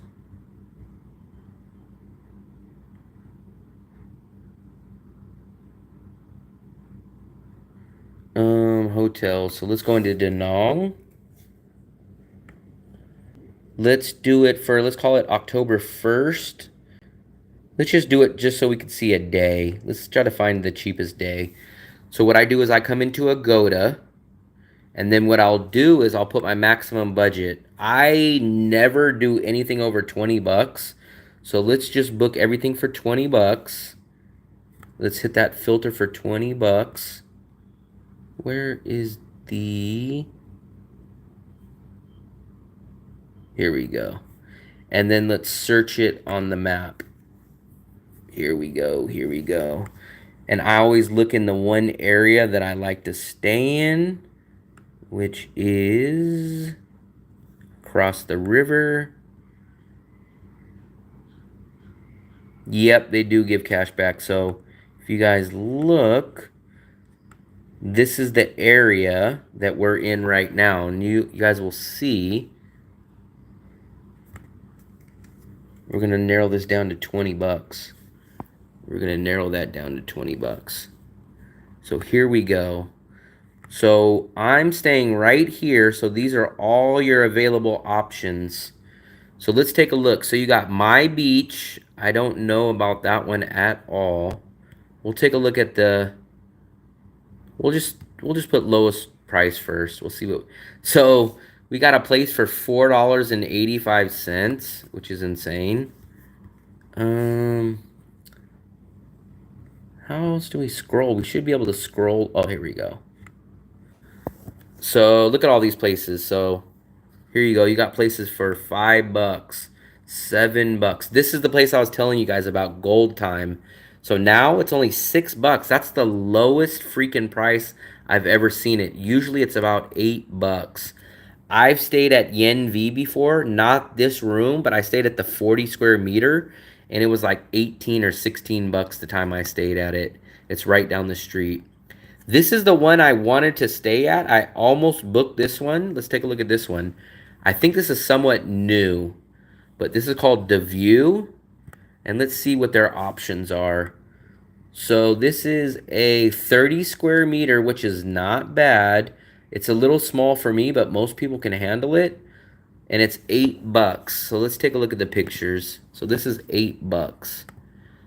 A: Hotel. So let's go into Da Nang. Let's do it for, let's call it October 1st. Let's just do it just so we can see a day. Let's try to find the cheapest day. So what I do is I come into Agoda, and then what I'll do is I'll put my maximum budget. I never do anything over $20. So let's just book everything for $20. Let's hit that filter for $20. Where is the... Here we go. And then let's search it on the map. Here we go. Here we go. And I always look in the one area that I like to stay in, which is across the river. Yep, they do give cash back. So if you guys look, this is the area that we're in right now. And you guys will see. We're going to narrow this down to $20. We're going to narrow that down to $20. So here we go. So I'm staying right here. So these are all your available options. So let's take a look. So you got My Beach. I don't know about that one at all. We'll take a look at the... We'll just put lowest price first. We'll see what... So we got a place for $4.85, which is insane. How else do we scroll? We should be able to scroll. Oh, here we go. So look at all these places. So here you go. You got places for $5, $7. This is the place I was telling you guys about, Gold Time. So now it's only $6. That's the lowest freaking price I've ever seen it. Usually it's about $8. I've stayed at Yen V before, not this room, but I stayed at the 40 square meter, and it was like 18 or 16 bucks the time I stayed at it. It's right down the street. This is the one I wanted to stay at. I almost booked this one. Let's take a look at this one. I think this is somewhat new, but this is called The View, and let's see what their options are. So this is a 30 square meter, which is not bad. It's a little small for me, but most people can handle it. And it's $8. So let's take a look at the pictures. So this is $8.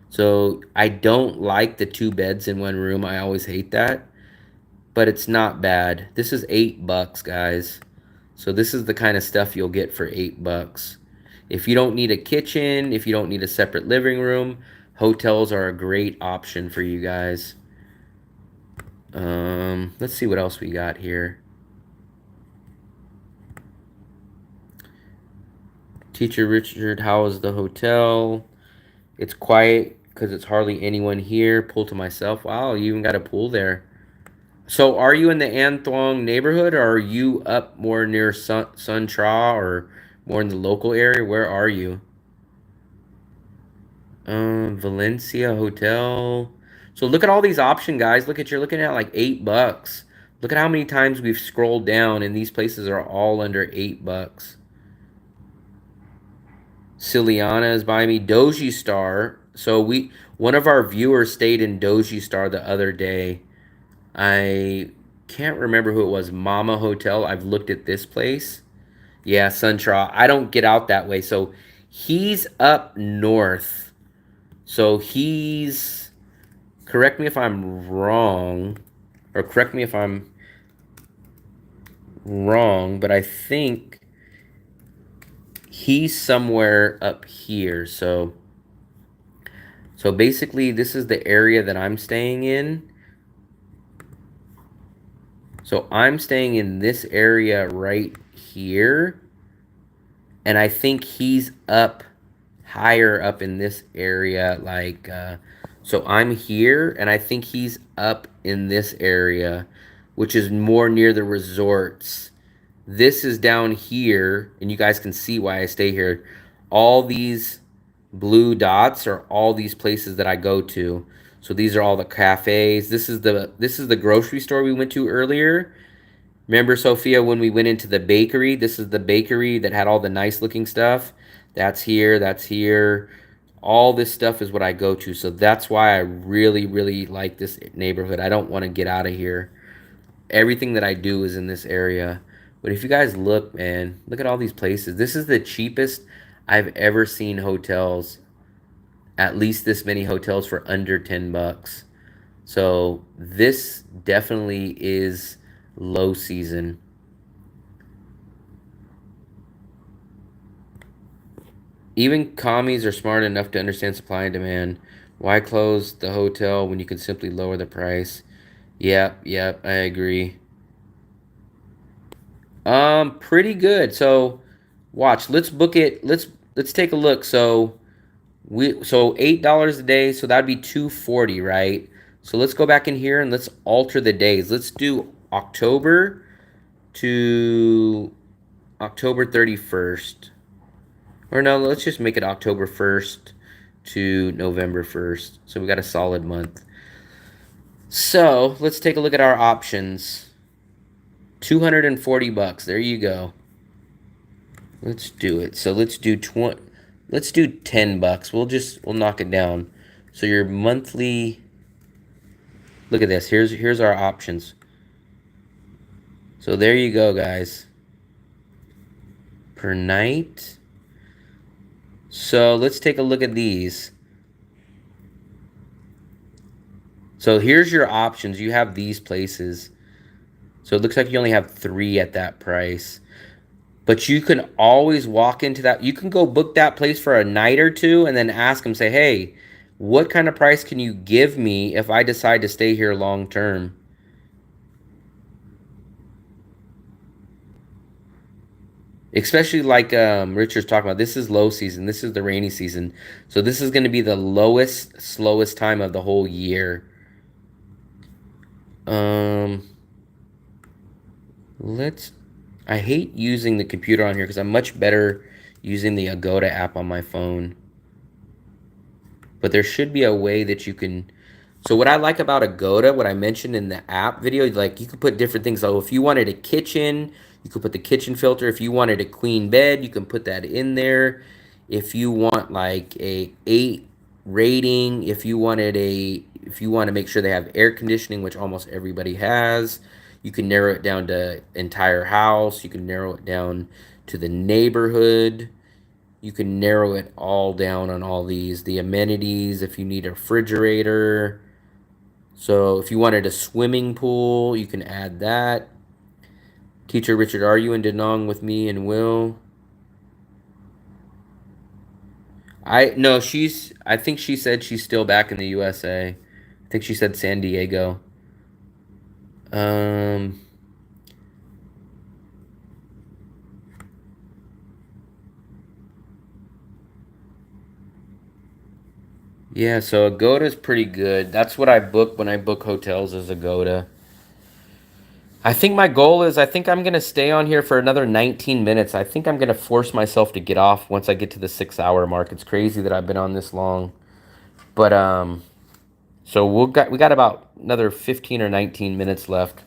A: So I don't like the 2 beds in one room. I always hate that. But it's not bad. This is $8, guys. So this is the kind of stuff you'll get for $8. If you don't need a kitchen, if you don't need a separate living room, hotels are a great option for you guys. Let's see what else we got here. Teacher Richard, how is the hotel? It's quiet because it's hardly anyone here. Pool to myself. Wow, you even got a pool there. So are you in the An Thuong neighborhood, or are you up more near Sun Tra, or more in the local area? Where are you? Valencia Hotel. So look at all these options, guys. You're looking at like $8. Look at how many times we've scrolled down, and these places are all under $8. Ciliana is by me. Doji Star. So one of our viewers stayed in Doji Star the other day. I can't remember who it was. Mama Hotel. I've looked at this place. Yeah, Suntra. I don't get out that way. So he's up north. So he's, correct me if I'm wrong, or correct me if I'm wrong, but I think he's somewhere up here. So basically this is the area that I'm staying in. So I'm staying in this area right here. And I think he's up higher up in this area. Like, so I'm here, and I think he's up in this area, which is more near the resorts. This is down here, and you guys can see why I stay here. All these blue dots are all these places that I go to. So these are all the cafes. This is the grocery store we went to earlier. Remember, Sophia, when we went into the bakery? This is the bakery that had all the nice looking stuff. That's here, that's here. All this stuff is what I go to. So that's why I really, really like this neighborhood. I don't want to get out of here. Everything that I do is in this area. But if you guys look, man, look at all these places. This is the cheapest I've ever seen hotels. At least this many hotels for under $10. So this definitely is low season. Even commies are smart enough to understand supply and demand. Why close the hotel when you can simply lower the price? Yep, I agree. Pretty good. So watch, let's book it. Let's take a look. So $8 a day, so that'd be $240, right? So let's go back in here and let's alter the days. Let's do October to October 31st. Or no, let's just make it October 1st to November 1st. So we got a solid month. So let's take a look at our options. $240. There you go. Let's do it. So let's do $10. We'll knock it down. So your monthly, look at this. Here's our options. So there you go, guys. Per night. So let's take a look at these. So here's your options. You have these places. So it looks like you only have 3 at that price. But you can always walk into that. You can go book that place for a night or two and then ask them, say, hey, what kind of price can you give me if I decide to stay here long term? Especially like Richard's talking about, this is low season. This is the rainy season. So this is going to be the lowest, slowest time of the whole year. I hate using the computer on here because I'm much better using the Agoda app on my phone. But there should be a way that you can. So what I like about Agoda, what I mentioned in the app video, like you could put different things. So if you wanted a kitchen, you could put the kitchen filter. If you wanted a queen bed, you can put that in there. If you want like a 8 rating, if you want to make sure they have air conditioning, which almost everybody has, you can narrow it down to entire house. You can narrow it down to the neighborhood. You can narrow it all down on all these. The amenities, if you need a refrigerator. So if you wanted a swimming pool, you can add that. Teacher Richard, are you in Da Nang with me and Will? No, I think she said she's still back in the USA. I think she said San Diego. Um, yeah, so Agoda's pretty good. That's what I book when I book hotels is Agoda. I think my goal is I think I'm going to stay on here for another 19 minutes. I think I'm going to force myself to get off once I get to the 6 hour mark. It's crazy that I've been on this long. But so we got about another 15 or 19 minutes left.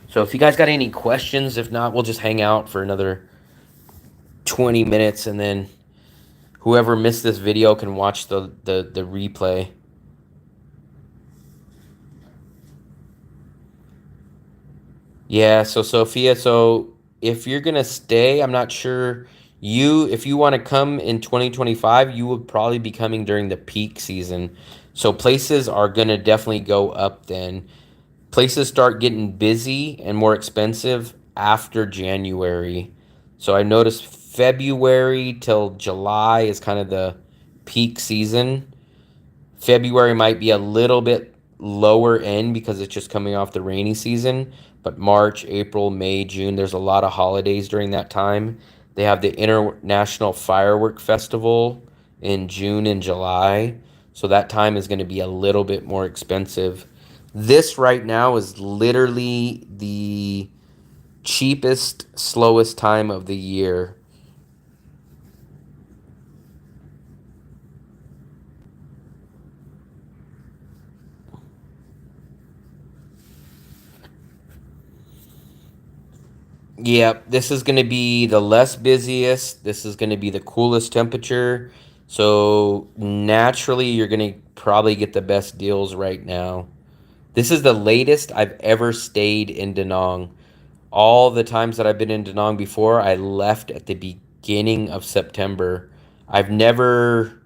A: So if you guys got any questions, if not, we'll just hang out for another 20 minutes and then whoever missed this video can watch the replay. Yeah, so Sophia, so if you're gonna stay, I'm not sure if you want to come in 2025, you would probably be coming during the peak season. So places are gonna definitely go up then. Places start getting busy and more expensive after January. So I noticed February till July is kind of the peak season. February might be a little bit lower end because it's just coming off the rainy season, but March, April, May, June, there's a lot of holidays during that time. They have the International Firework Festival in June and July, so that time is going to be a little bit more expensive. This right now is literally the cheapest, slowest time of the year. Yep, this is going to be the less busiest. This is going to be the coolest temperature. So naturally, you're going to probably get the best deals right now. This is the latest I've ever stayed in Da Nang. All the times that I've been in Da Nang before, I left at the beginning of September. I've never,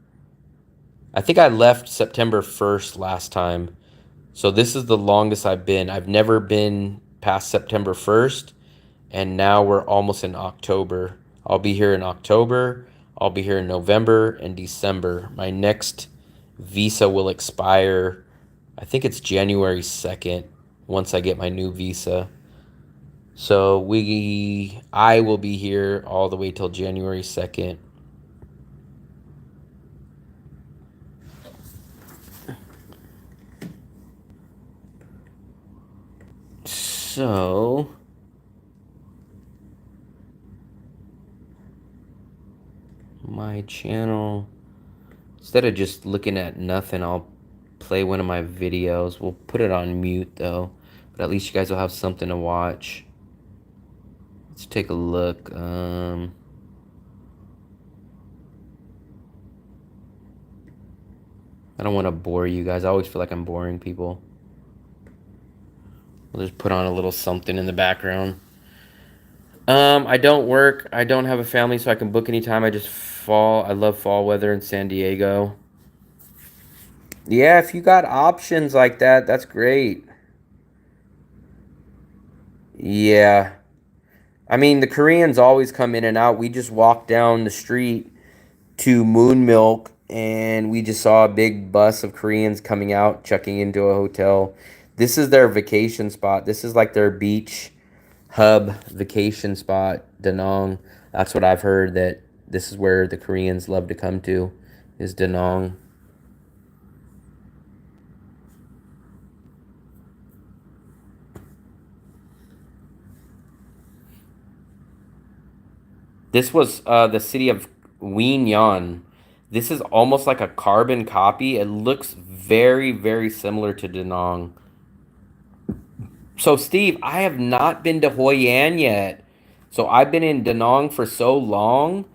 A: I think I left September 1st last time. So this is the longest I've been. I've never been past September 1st. And now we're almost in October. I'll be here in October. I'll be here in November and December. My next visa will expire, I think it's January 2nd, once I get my new visa. So I will be here all the way till January 2nd. So my channel, instead of just looking at nothing, I'll play one of my videos. We'll put it on mute though, but at least you guys will have something to watch. Let's take a look. I don't want to bore you guys. I always feel like I'm boring people. We'll just put on a little something in the background. I don't work. I don't have a family, so I can book anytime. I love fall weather in San Diego. Yeah, if you got options like that, that's great. Yeah. I mean, the Koreans always come in and out. We just walked down the street to Moon Milk, and we just saw a big bus of Koreans coming out, checking into a hotel. This is their vacation spot. This is like their beach hub vacation spot, Da Nang. That's what I've heard, that this is where the Koreans love to come to, is Da Nang. This was the city of Weenyon. This is almost like a carbon copy. It looks very, very similar to Da Nang. So, Steve, I have not been to Hoi An yet. So, I've been in Da Nang for so long,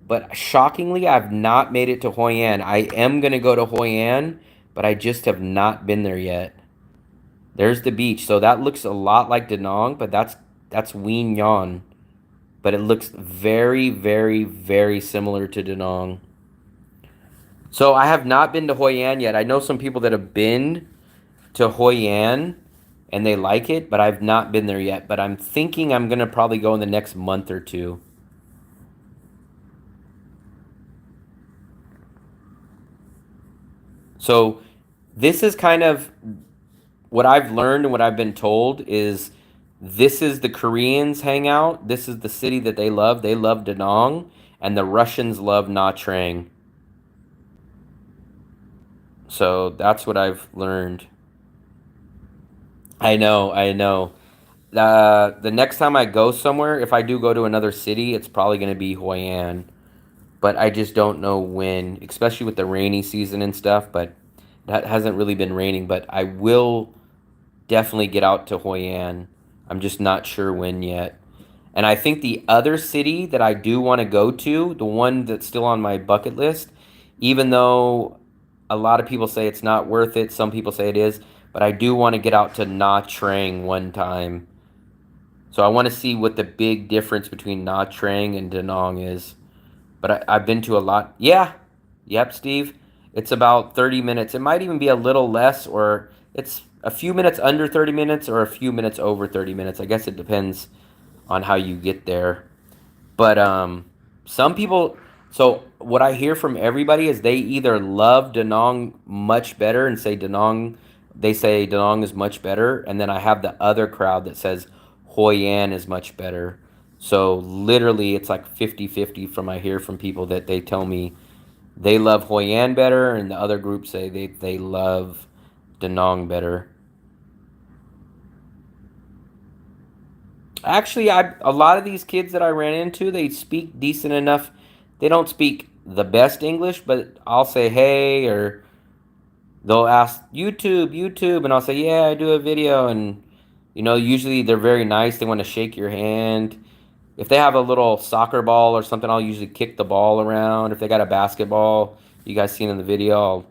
A: but shockingly, I've not made it to Hoi An. I am going to go to Hoi An, but I just have not been there yet. There's the beach. So, that looks a lot like Da Nang, but that's Ween Yon. But it looks very, very, very similar to Da Nang. So, I have not been to Hoi An yet. I know some people that have been to Hoi An and they like it, but I've not been there yet. But I'm thinking I'm going to probably go in the next month or two. So this is kind of what I've learned and what I've been told is this is the Koreans hang out. This is the city that they love. They love Da Nang, and the Russians love Nha Trang. So that's what I've learned. I know, I know. The next time I go somewhere, if I do go to another city, it's probably going to be Hoi An. But I just don't know when, especially with the rainy season and stuff. But that hasn't really been raining. But I will definitely get out to Hoi An. I'm just not sure when yet. And I think the other city that I do want to go to, the one that's still on my bucket list, even though a lot of people say it's not worth it, some people say it is, but I do want to get out to Nha Trang one time. So I want to see what the big difference between Nha Trang and Da Nang is. But I've been to a lot. Yeah. Yep, Steve. It's about 30 minutes. It might even be a little less, or it's a few minutes under 30 minutes or a few minutes over 30 minutes. I guess it depends on how you get there. But some people, so what I hear from everybody is they either love Da Nang much better and say Da Nang, they say Da Nang is much better. And then I have the other crowd that says Hoi An is much better. So literally it's like 50-50 from I hear from people that they tell me they love Hoi An better, and the other group say they love Da Nang better. Actually, a lot of these kids that I ran into, they speak decent enough. They don't speak the best English, but I'll say hey, or they'll ask YouTube, and I'll say yeah, I do a video, and usually they're very nice. They want to shake your hand. If they have a little soccer ball or something, I'll usually kick the ball around. If they got a basketball, you guys seen in the video,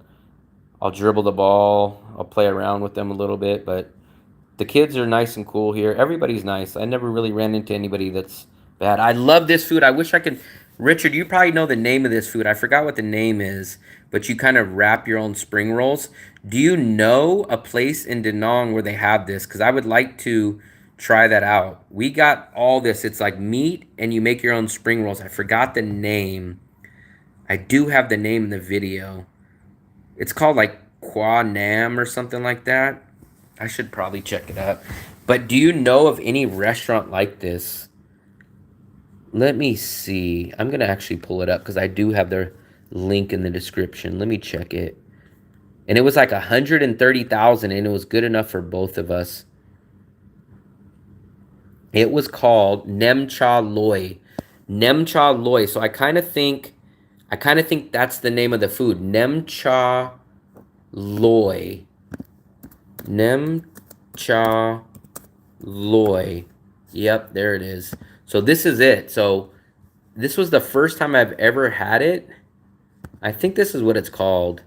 A: I'll dribble the ball. I'll play around with them a little bit, but the kids are nice and cool here. Everybody's nice. I never really ran into anybody that's bad. I love this food. I wish I could. Richard, you probably know the name of this food. I forgot what the name is, but you kind of wrap your own spring rolls. Do you know a place in Da Nang where they have this? Because I would like to try that out. We got all this. It's like meat, and you make your own spring rolls. I forgot the name. I do have the name in the video. It's called like Qua Nam or something like that. I should probably check it out. But do you know of any restaurant like this? Let me see. I'm going to actually pull it up because I do have their link in the description. Let me check it. And it was like 130,000, and it was good enough for both of us. It was called Nem Cha Loy. Nem Cha Loy. So I kind of think that's the name of the food. Nem Cha Loy. Nem Cha Loy. Yep, there it is. So this is it. So this was the first time I've ever had it. I think this is what it's called.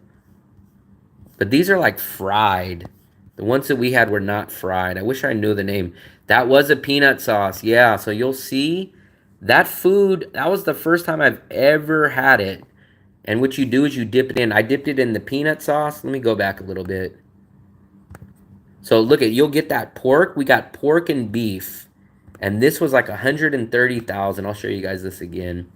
A: But these are like fried. The ones that we had were not fried. I wish I knew the name. That was a peanut sauce. Yeah, so you'll see that food, that was the first time I've ever had it. And what you do is you dip it in. I dipped it in the peanut sauce. Let me go back a little bit. So look at, you'll get that pork. We got pork and beef. And this was like 130,000. I'll show you guys this again.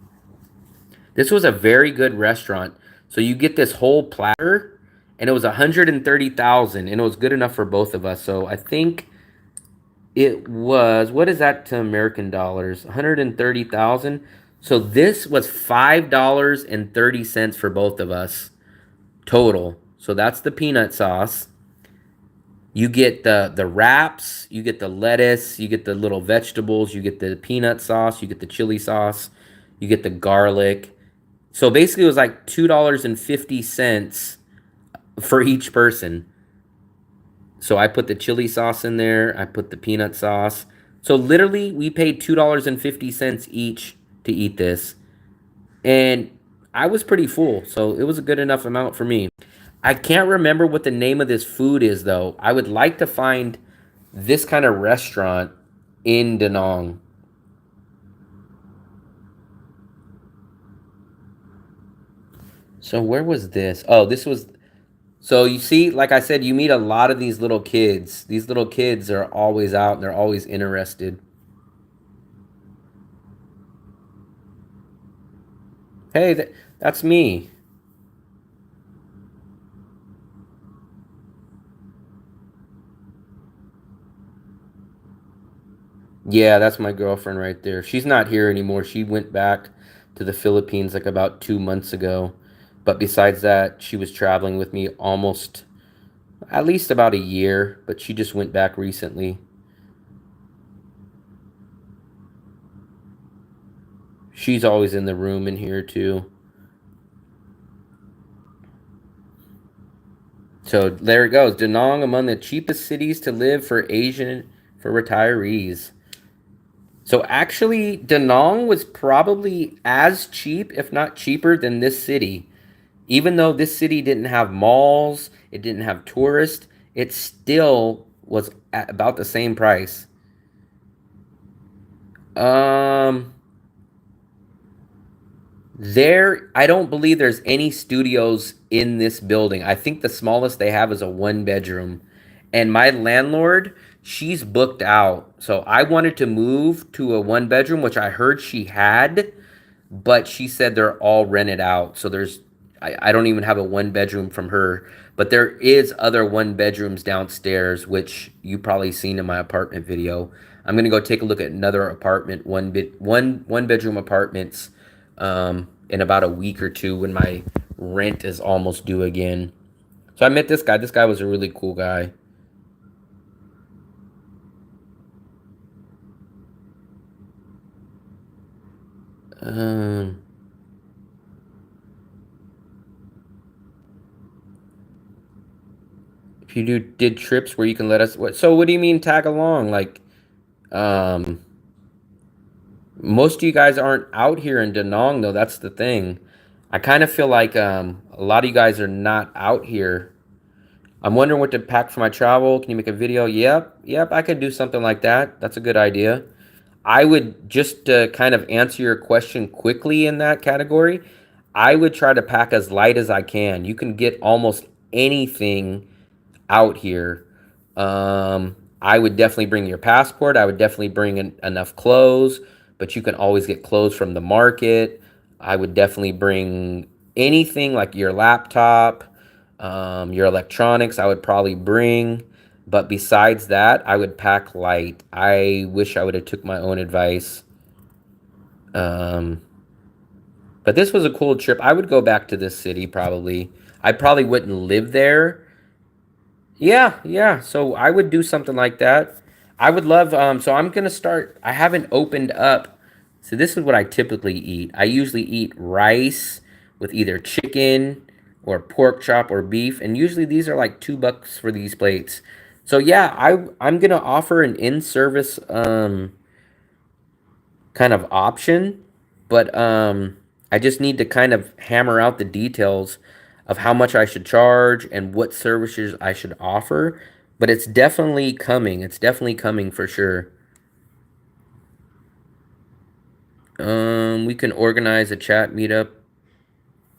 A: This was a very good restaurant. So you get this whole platter, and it was 130,000, and it was good enough for both of us. So I think it was, what is that to American dollars? 130,000. So this was $5.30 for both of us total. So that's the peanut sauce. You get the wraps, you get the lettuce, you get the little vegetables, you get the peanut sauce, you get the chili sauce, you get the garlic. So basically it was like $2.50 for each person. So I put the chili sauce in there, I put the peanut sauce. So literally we paid $2.50 each to eat this. And I was pretty full, so it was a good enough amount for me. I can't remember what the name of this food is, though. I would like to find this kind of restaurant in Da Nang. So where was this? Oh, this was... So you see, like I said, you meet a lot of these little kids. These little kids are always out, and they're always interested. Hey, that's me. Yeah, that's my girlfriend right there. She's not here anymore. She went back to the Philippines like about 2 months ago. But besides that, she was traveling with me almost at least about a year, but she just went back recently. She's always in the room in here too. So there it goes. Da Nang among the cheapest cities to live for retirees. So actually, Da Nang was probably as cheap, if not cheaper, than this city. Even though this city didn't have malls, it didn't have tourists, it still was at about the same price. Um, I don't believe there's any studios in this building. I think the smallest they have is a one bedroom. And my landlord, she's booked out. So I wanted to move to a one bedroom, which I heard she had, but she said they're all rented out. So I don't even have a one bedroom from her, but there is other one bedrooms downstairs, which you probably seen in my apartment video. I'm gonna go take a look at another apartment, one bedroom apartments, in about a week or two when my rent is almost due again. So I met this guy. This guy was a really cool guy. Um, if you did trips where you can let us, what do you mean tag along? Like, um, most of you guys aren't out here in Da Nang though. That's the thing. I kind of feel like a lot of you guys are not out here. I'm wondering what to pack for my travel. Can you make a video? Yep, I could do something like that. That's a good idea. I would just kind of answer your question quickly in that category. I would try to pack as light as I can. You can get almost anything out here. I would definitely bring your passport. I would definitely bring enough clothes, but you can always get clothes from the market. I would definitely bring anything like your laptop, your electronics. I would probably bring, but besides that, I would pack light. I wish I would have took my own advice. Um, but this was a cool trip. I would go back to this city probably. I probably wouldn't live there. Yeah. So I would do something like that. I would love, so I'm gonna start, I haven't opened up. So this is what I typically eat. I usually eat rice with either chicken or pork chop or beef, and usually these are like $2 for these plates. So yeah, I'm gonna offer an in-service kind of option, but I just need to kind of hammer out the details of how much I should charge and what services I should offer. But it's definitely coming. It's definitely coming for sure. We can organize a chat meetup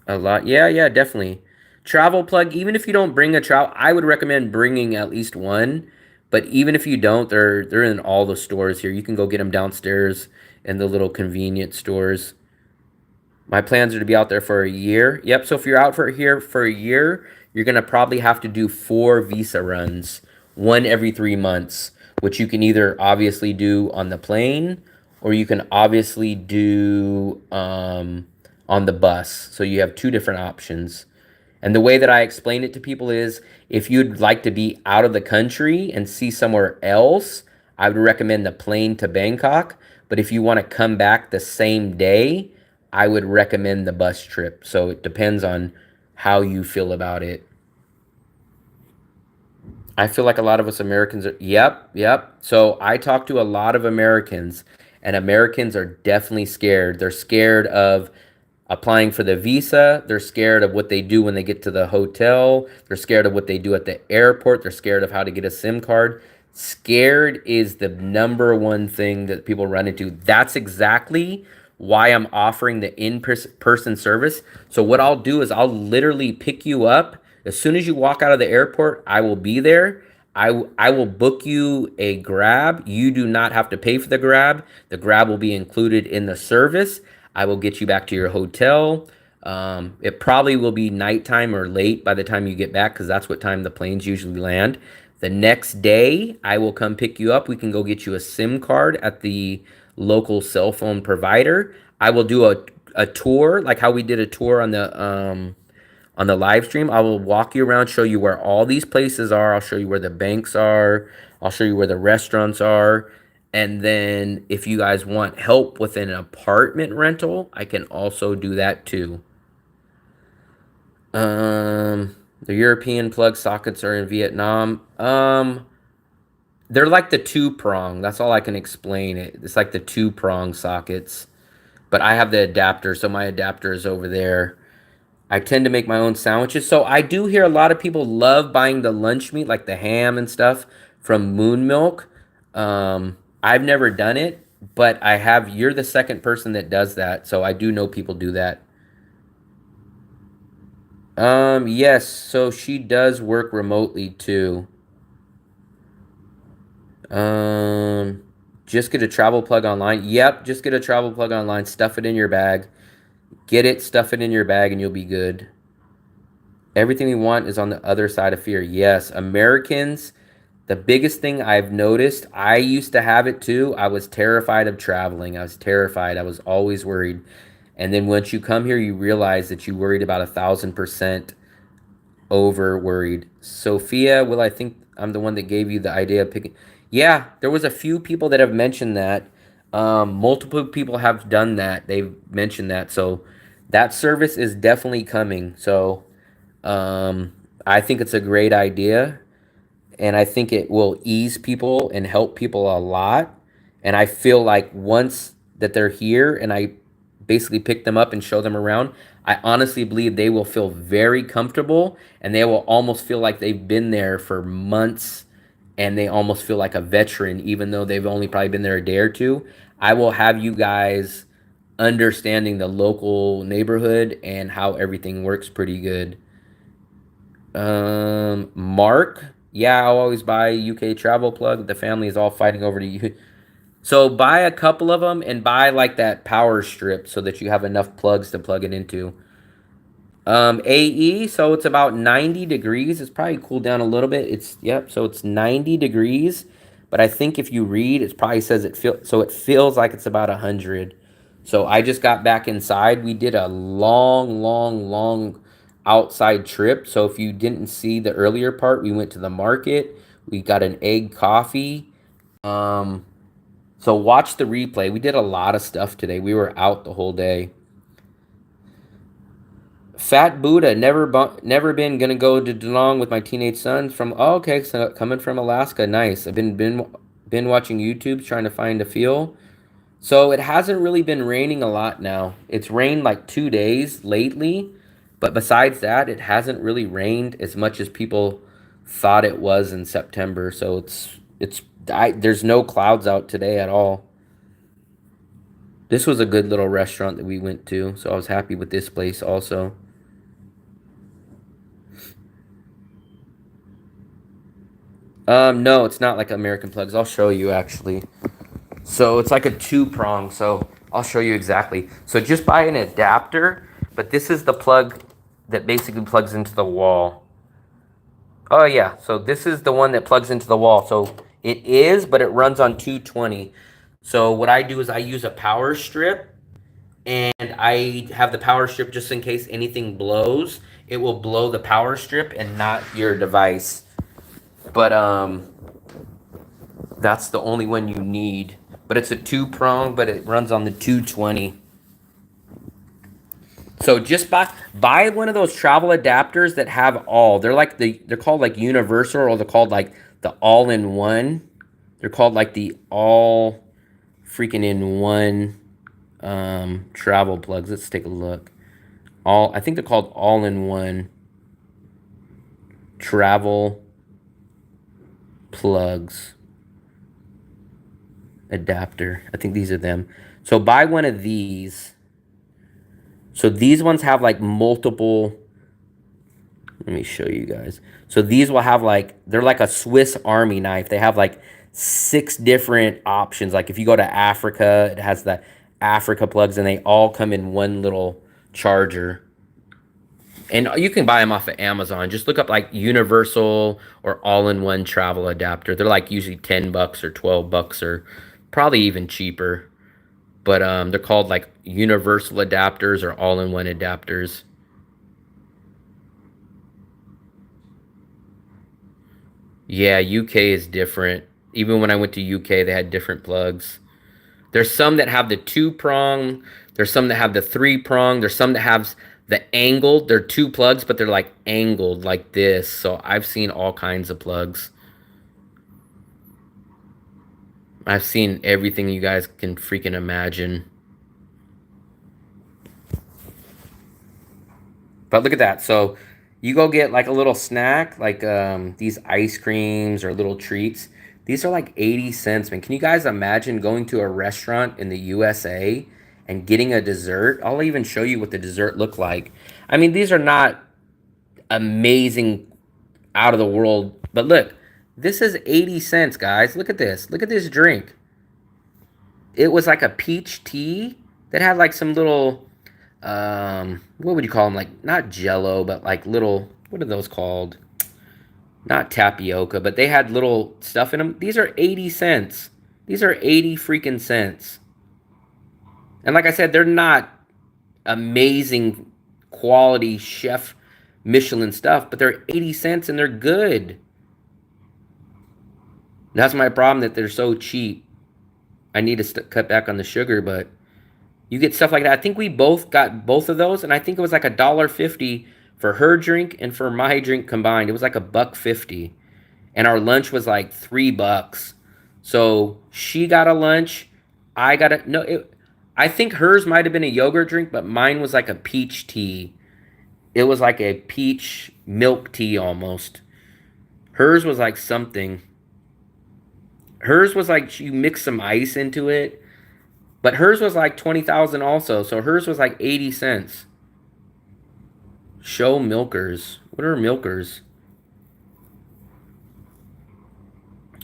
A: a lot. Yeah, definitely. Travel plug. Even if you don't bring a travel, I would recommend bringing at least one. But even if you don't, they're in all the stores here. You can go get them downstairs in the little convenience stores. My plans are to be out there for a year. Yep. So if you're out here for a year, you're gonna probably have to do 4 visa runs, one every 3 months, which you can either obviously do on the plane or you can obviously do on the bus. So you have two different options. And the way that I explain it to people is if you'd like to be out of the country and see somewhere else, I would recommend the plane to Bangkok. But if you want to come back the same day, I would recommend the bus trip. So it depends on how you feel about it. I feel like a lot of us Americans are, yep. So I talk to a lot of Americans, and Americans are definitely scared. They're scared of applying for the visa. They're scared of what they do when they get to the hotel. They're scared of what they do at the airport. They're scared of how to get a SIM card. Scared is the number one thing that people run into. That's exactly why I'm offering the in-person service. So what I'll do is I'll literally pick you up. As soon as you walk out of the airport, I will be there. I will book you a Grab. You do not have to pay for the Grab. The Grab will be included in the service. I will get you back to your hotel. It probably will be nighttime or late by the time you get back because that's what time the planes usually land. The next day, I will come pick you up. We can go get you a SIM card at the local cell phone provider. I will do a tour, like how we did a tour on the live stream. I will walk you around, show you where all these places are. I'll show you where the banks are. I'll show you where the restaurants are. And then if you guys want help with an apartment rental, I can also do that too. The European plug sockets are in Vietnam. They're like the two prong. That's all I can explain it. It's like the two prong sockets. But I have the adapter, so my adapter is over there. I tend to make my own sandwiches. So I do hear a lot of people love buying the lunch meat, like the ham and stuff, from Moon Milk. I've never done it, but I have. You're the second person that does that, so I do know people do that. Yes, so she does work remotely too. Um, just get a travel plug online. Yep, just get a travel plug online. Stuff it in your bag. Get it, stuff it in your bag, and you'll be good. Everything we want is on the other side of fear. Yes, Americans, the biggest thing I've noticed, I used to have it too. I was terrified of traveling. I was terrified. I was always worried. And then once you come here, you realize that you worried about 1,000% over worried. Sophia, well, I think I'm the one that gave you the idea of picking. Yeah, there was a few people that have mentioned that. Multiple people have done that. They've mentioned that. So that service is definitely coming. So I think it's a great idea. And I think it will ease people and help people a lot. And I feel like once that they're here and I basically pick them up and show them around, I honestly believe they will feel very comfortable and they will almost feel like they've been there for months and they almost feel like a veteran, even though they've only probably been there a day or two. I will have you guys understanding the local neighborhood and how everything works pretty good. Mark, yeah, I'll always buy UK travel plug. The family is all fighting over to you. So buy a couple of them and buy like that power strip so that you have enough plugs to plug it into. AE, so it's about 90 degrees. It's probably cooled down a little bit. Yep, so it's 90 degrees. But I think if you read, it probably says it feels like it's about 100. So I just got back inside. We did a long outside trip. So if you didn't see the earlier part, we went to the market. We got an egg coffee. So watch the replay. We did a lot of stuff today. We were out the whole day. Fat Buddha, never been, gonna go to Danong with my teenage son from. Oh, okay, so coming from Alaska, nice. I've been watching YouTube, trying to find a feel. So it hasn't really been raining a lot now. It's rained like 2 days lately, but besides that, it hasn't really rained as much as people thought it was in September. So there's no clouds out today at all. This was a good little restaurant that we went to, so I was happy with this place also. No, it's not like American plugs. I'll show you actually. So it's like a two prong. So I'll show you exactly. So just buy an adapter, but this is the plug that basically plugs into the wall. Oh yeah, so this is the one that plugs into the wall. So it is, but it runs on 220. So what I do is I use a power strip, and I have the power strip just in case anything blows. It will blow the power strip and not your device. But that's the only one you need. But it's a two prong, but it runs on the 220. So just buy one of those travel adapters that have all. They're called like universal, or they're called like the all-in-one. They're called like the all freaking in one travel plugs. Let's take a look. I think they're called all-in-one travel plugs adapter. I think these are them. So buy one of these. So these ones have like multiple. Let me show you guys. So these will have like, they're like a Swiss Army knife. They have like 6 different options. Like if you go to Africa, it has the Africa plugs, and they all come in one little charger. And you can buy them off of Amazon. Just look up like universal or all-in-one travel adapter. They're like usually $10 or $12 or probably even cheaper. But they're called like universal adapters or all-in-one adapters. Yeah, UK is different. Even when I went to UK, they had different plugs. There's some that have the 2-prong. There's some that have the 3-prong. There's some that have the angled. They're 2 plugs, but they're like angled like this. So I've seen all kinds of plugs. I've seen everything you guys can freaking imagine. But look at that. So you go get like a little snack, like these ice creams or little treats. These are like 80 cents, man. Can you guys imagine going to a restaurant in the USA and getting a dessert? I'll even show you what the dessert looked like. I mean, these are not amazing, out of the world. But look, this is 80 cents, guys. Look at this. Look at this drink. It was like a peach tea that had like some little, what would you call them? Like, not jello, but like little, what are those called? Not tapioca, but they had little stuff in them. These are 80 cents. These are 80 freaking cents. And like I said, they're not amazing quality chef Michelin stuff, but they're 80 cents and they're good. That's my problem, that they're so cheap. I need to cut back on the sugar, but you get stuff like that. I think we both got both of those, and I think it was like $1.50 for her drink and for my drink combined. It was like $1.50, and our lunch was like $3. So she got a lunch, I got a no. I think hers might have been a yogurt drink, but mine was like a peach tea. It was like a peach milk tea almost. Hers was like something. Hers was like you mix some ice into it. But hers was like 20,000 also. So hers was like 80 cents. Show milkers. What are milkers?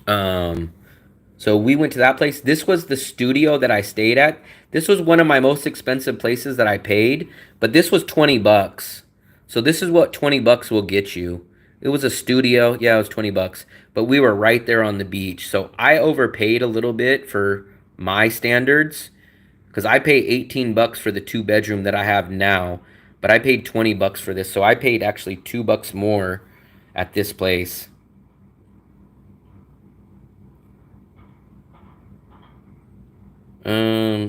A: So we went to that place. This was the studio that I stayed at. This was one of my most expensive places that I paid, but this was $20. So this is what $20 will get you. It was a studio. Yeah, it was $20, but we were right there on the beach. So I overpaid a little bit for my standards because I pay $18 for the 2-bedroom that I have now, but I paid $20 for this. So I paid actually $2 more at this place.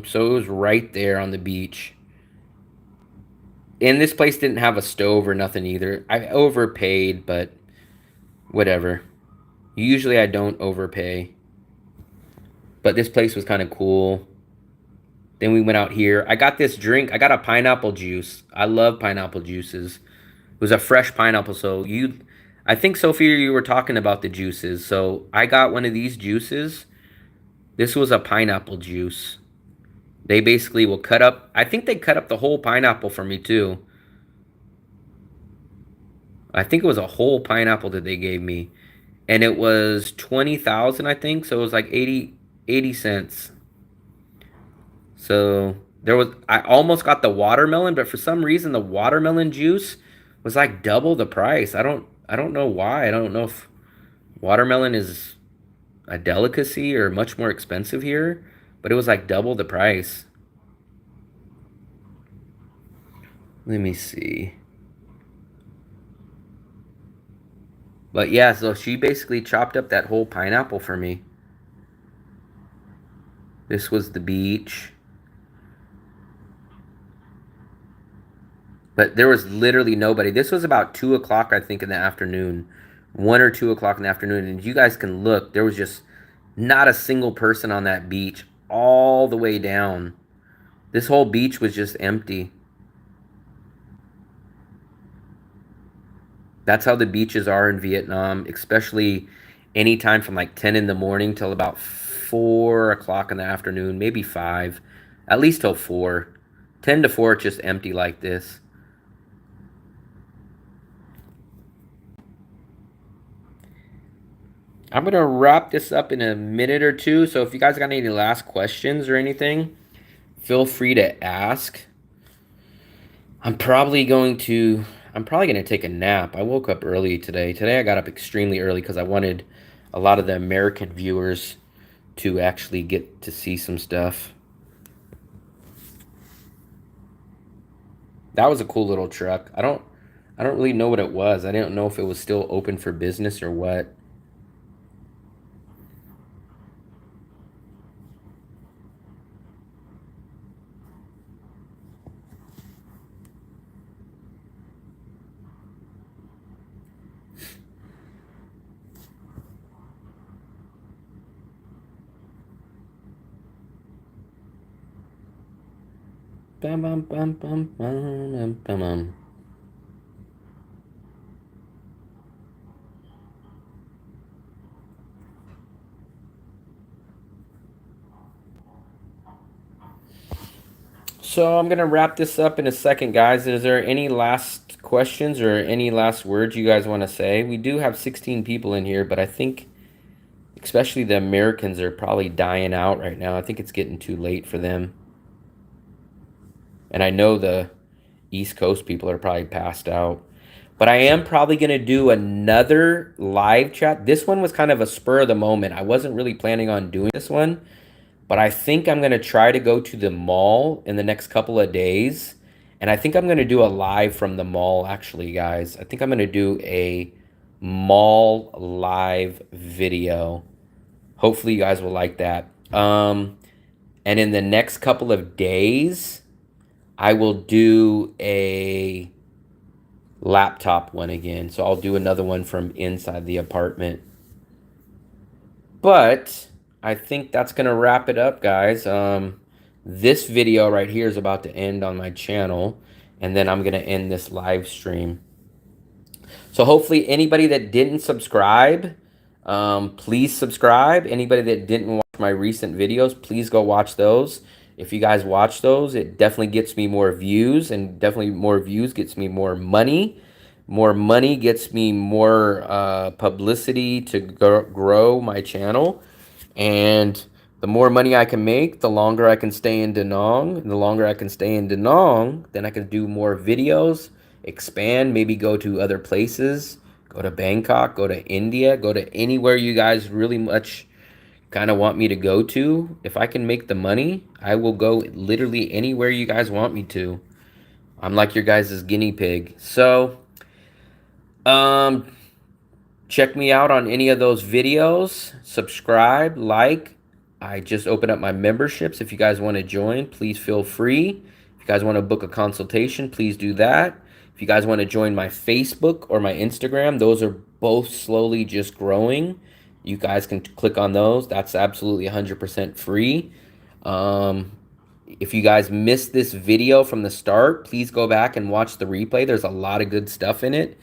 A: So it was right there on the beach. And this place didn't have a stove or nothing either. I overpaid, but whatever. Usually I don't overpay. But this place was kind of cool. Then we went out here. I got this drink. I got a pineapple juice. I love pineapple juices. It was a fresh pineapple. So I think, Sophia, you were talking about the juices. So I got one of these juices. This was a pineapple juice. They basically will cut up. I think they cut up the whole pineapple for me too. I think it was a whole pineapple that they gave me. And it was 20,000, I think. So it was like 80 cents. So I almost got the watermelon, but for some reason the watermelon juice was like double the price. I don't know why. I don't know if watermelon is a delicacy or much more expensive here, but it was like double the price. Let me see. But yeah, so she basically chopped up that whole pineapple for me. This was the beach. But there was literally nobody. This was about 2 o'clock, I think, in the afternoon. 1 or 2 o'clock in the afternoon. And you guys can look. There was just not a single person on that beach all the way down. This whole beach was just empty. That's how the beaches are in Vietnam, especially anytime from like 10 in the morning till about 4 o'clock in the afternoon, maybe 5. At least till 4. 10 to 4, it's just empty like this. I'm going to wrap this up in a minute or two. So if you guys got any last questions or anything, feel free to ask. I'm probably going to, I'm probably going to take a nap. I woke up early today. Today I got up extremely early because I wanted a lot of the American viewers to actually get to see some stuff. That was a cool little truck. I don't really know what it was. I didn't know if it was still open for business or what. Bam, bam, bam, bam, bam, bam, bam, bam. So I'm gonna wrap this up in a second, guys. Is there any last questions or any last words you guys want to say? We do have 16 people in here, but I think especially the Americans are probably dying out right now. I think it's getting too late for them. And I know the East Coast people are probably passed out. But I am probably going to do another live chat. This one was kind of a spur of the moment. I wasn't really planning on doing this one. But I think I'm going to try to go to the mall in the next couple of days. And I think I'm going to do a live from the mall, actually, guys. I think I'm going to do a mall live video. Hopefully you guys will like that. And in the next couple of days, I will do a laptop one again. So I'll do another one from inside the apartment. But I think that's going to wrap it up, guys. This video right here is about to end on my channel. And then I'm going to end this live stream. So hopefully anybody that didn't subscribe, please subscribe. Anybody that didn't watch my recent videos, please go watch those. If you guys watch those, it definitely gets me more views, and definitely more views gets me more money. More money gets me more publicity to grow my channel. And the more money I can make, the longer I can stay in Da Nang. And the longer I can stay in Da Nang, then I can do more videos, expand, maybe go to other places, go to Bangkok, go to India, go to anywhere you guys really much kind of want me to go to. If I can make the money, I will go literally anywhere you guys want me to. I'm like your guys' guinea pig. So, check me out on any of those videos. Subscribe, like. I just opened up my memberships. If you guys want to join, please feel free. If you guys want to book a consultation, please do that. If you guys want to join my Facebook or my Instagram, those are both slowly just growing. You guys can click on those. That's absolutely 100% free. If you guys missed this video from the start, please go back and watch the replay. There's a lot of good stuff in it.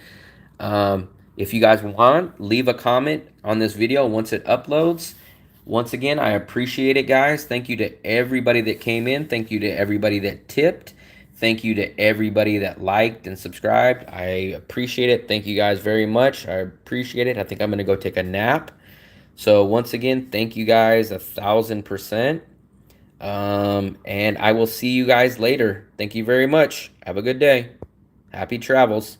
A: If you guys want, leave a comment on this video once it uploads. Once again, I appreciate it, guys. Thank you to everybody that came in. Thank you to everybody that tipped. Thank you to everybody that liked and subscribed. I appreciate it. Thank you guys very much. I appreciate it. I think I'm going to go take a nap. So once again, thank you guys 1,000%. And I will see you guys later. Thank you very much. Have a good day. Happy travels.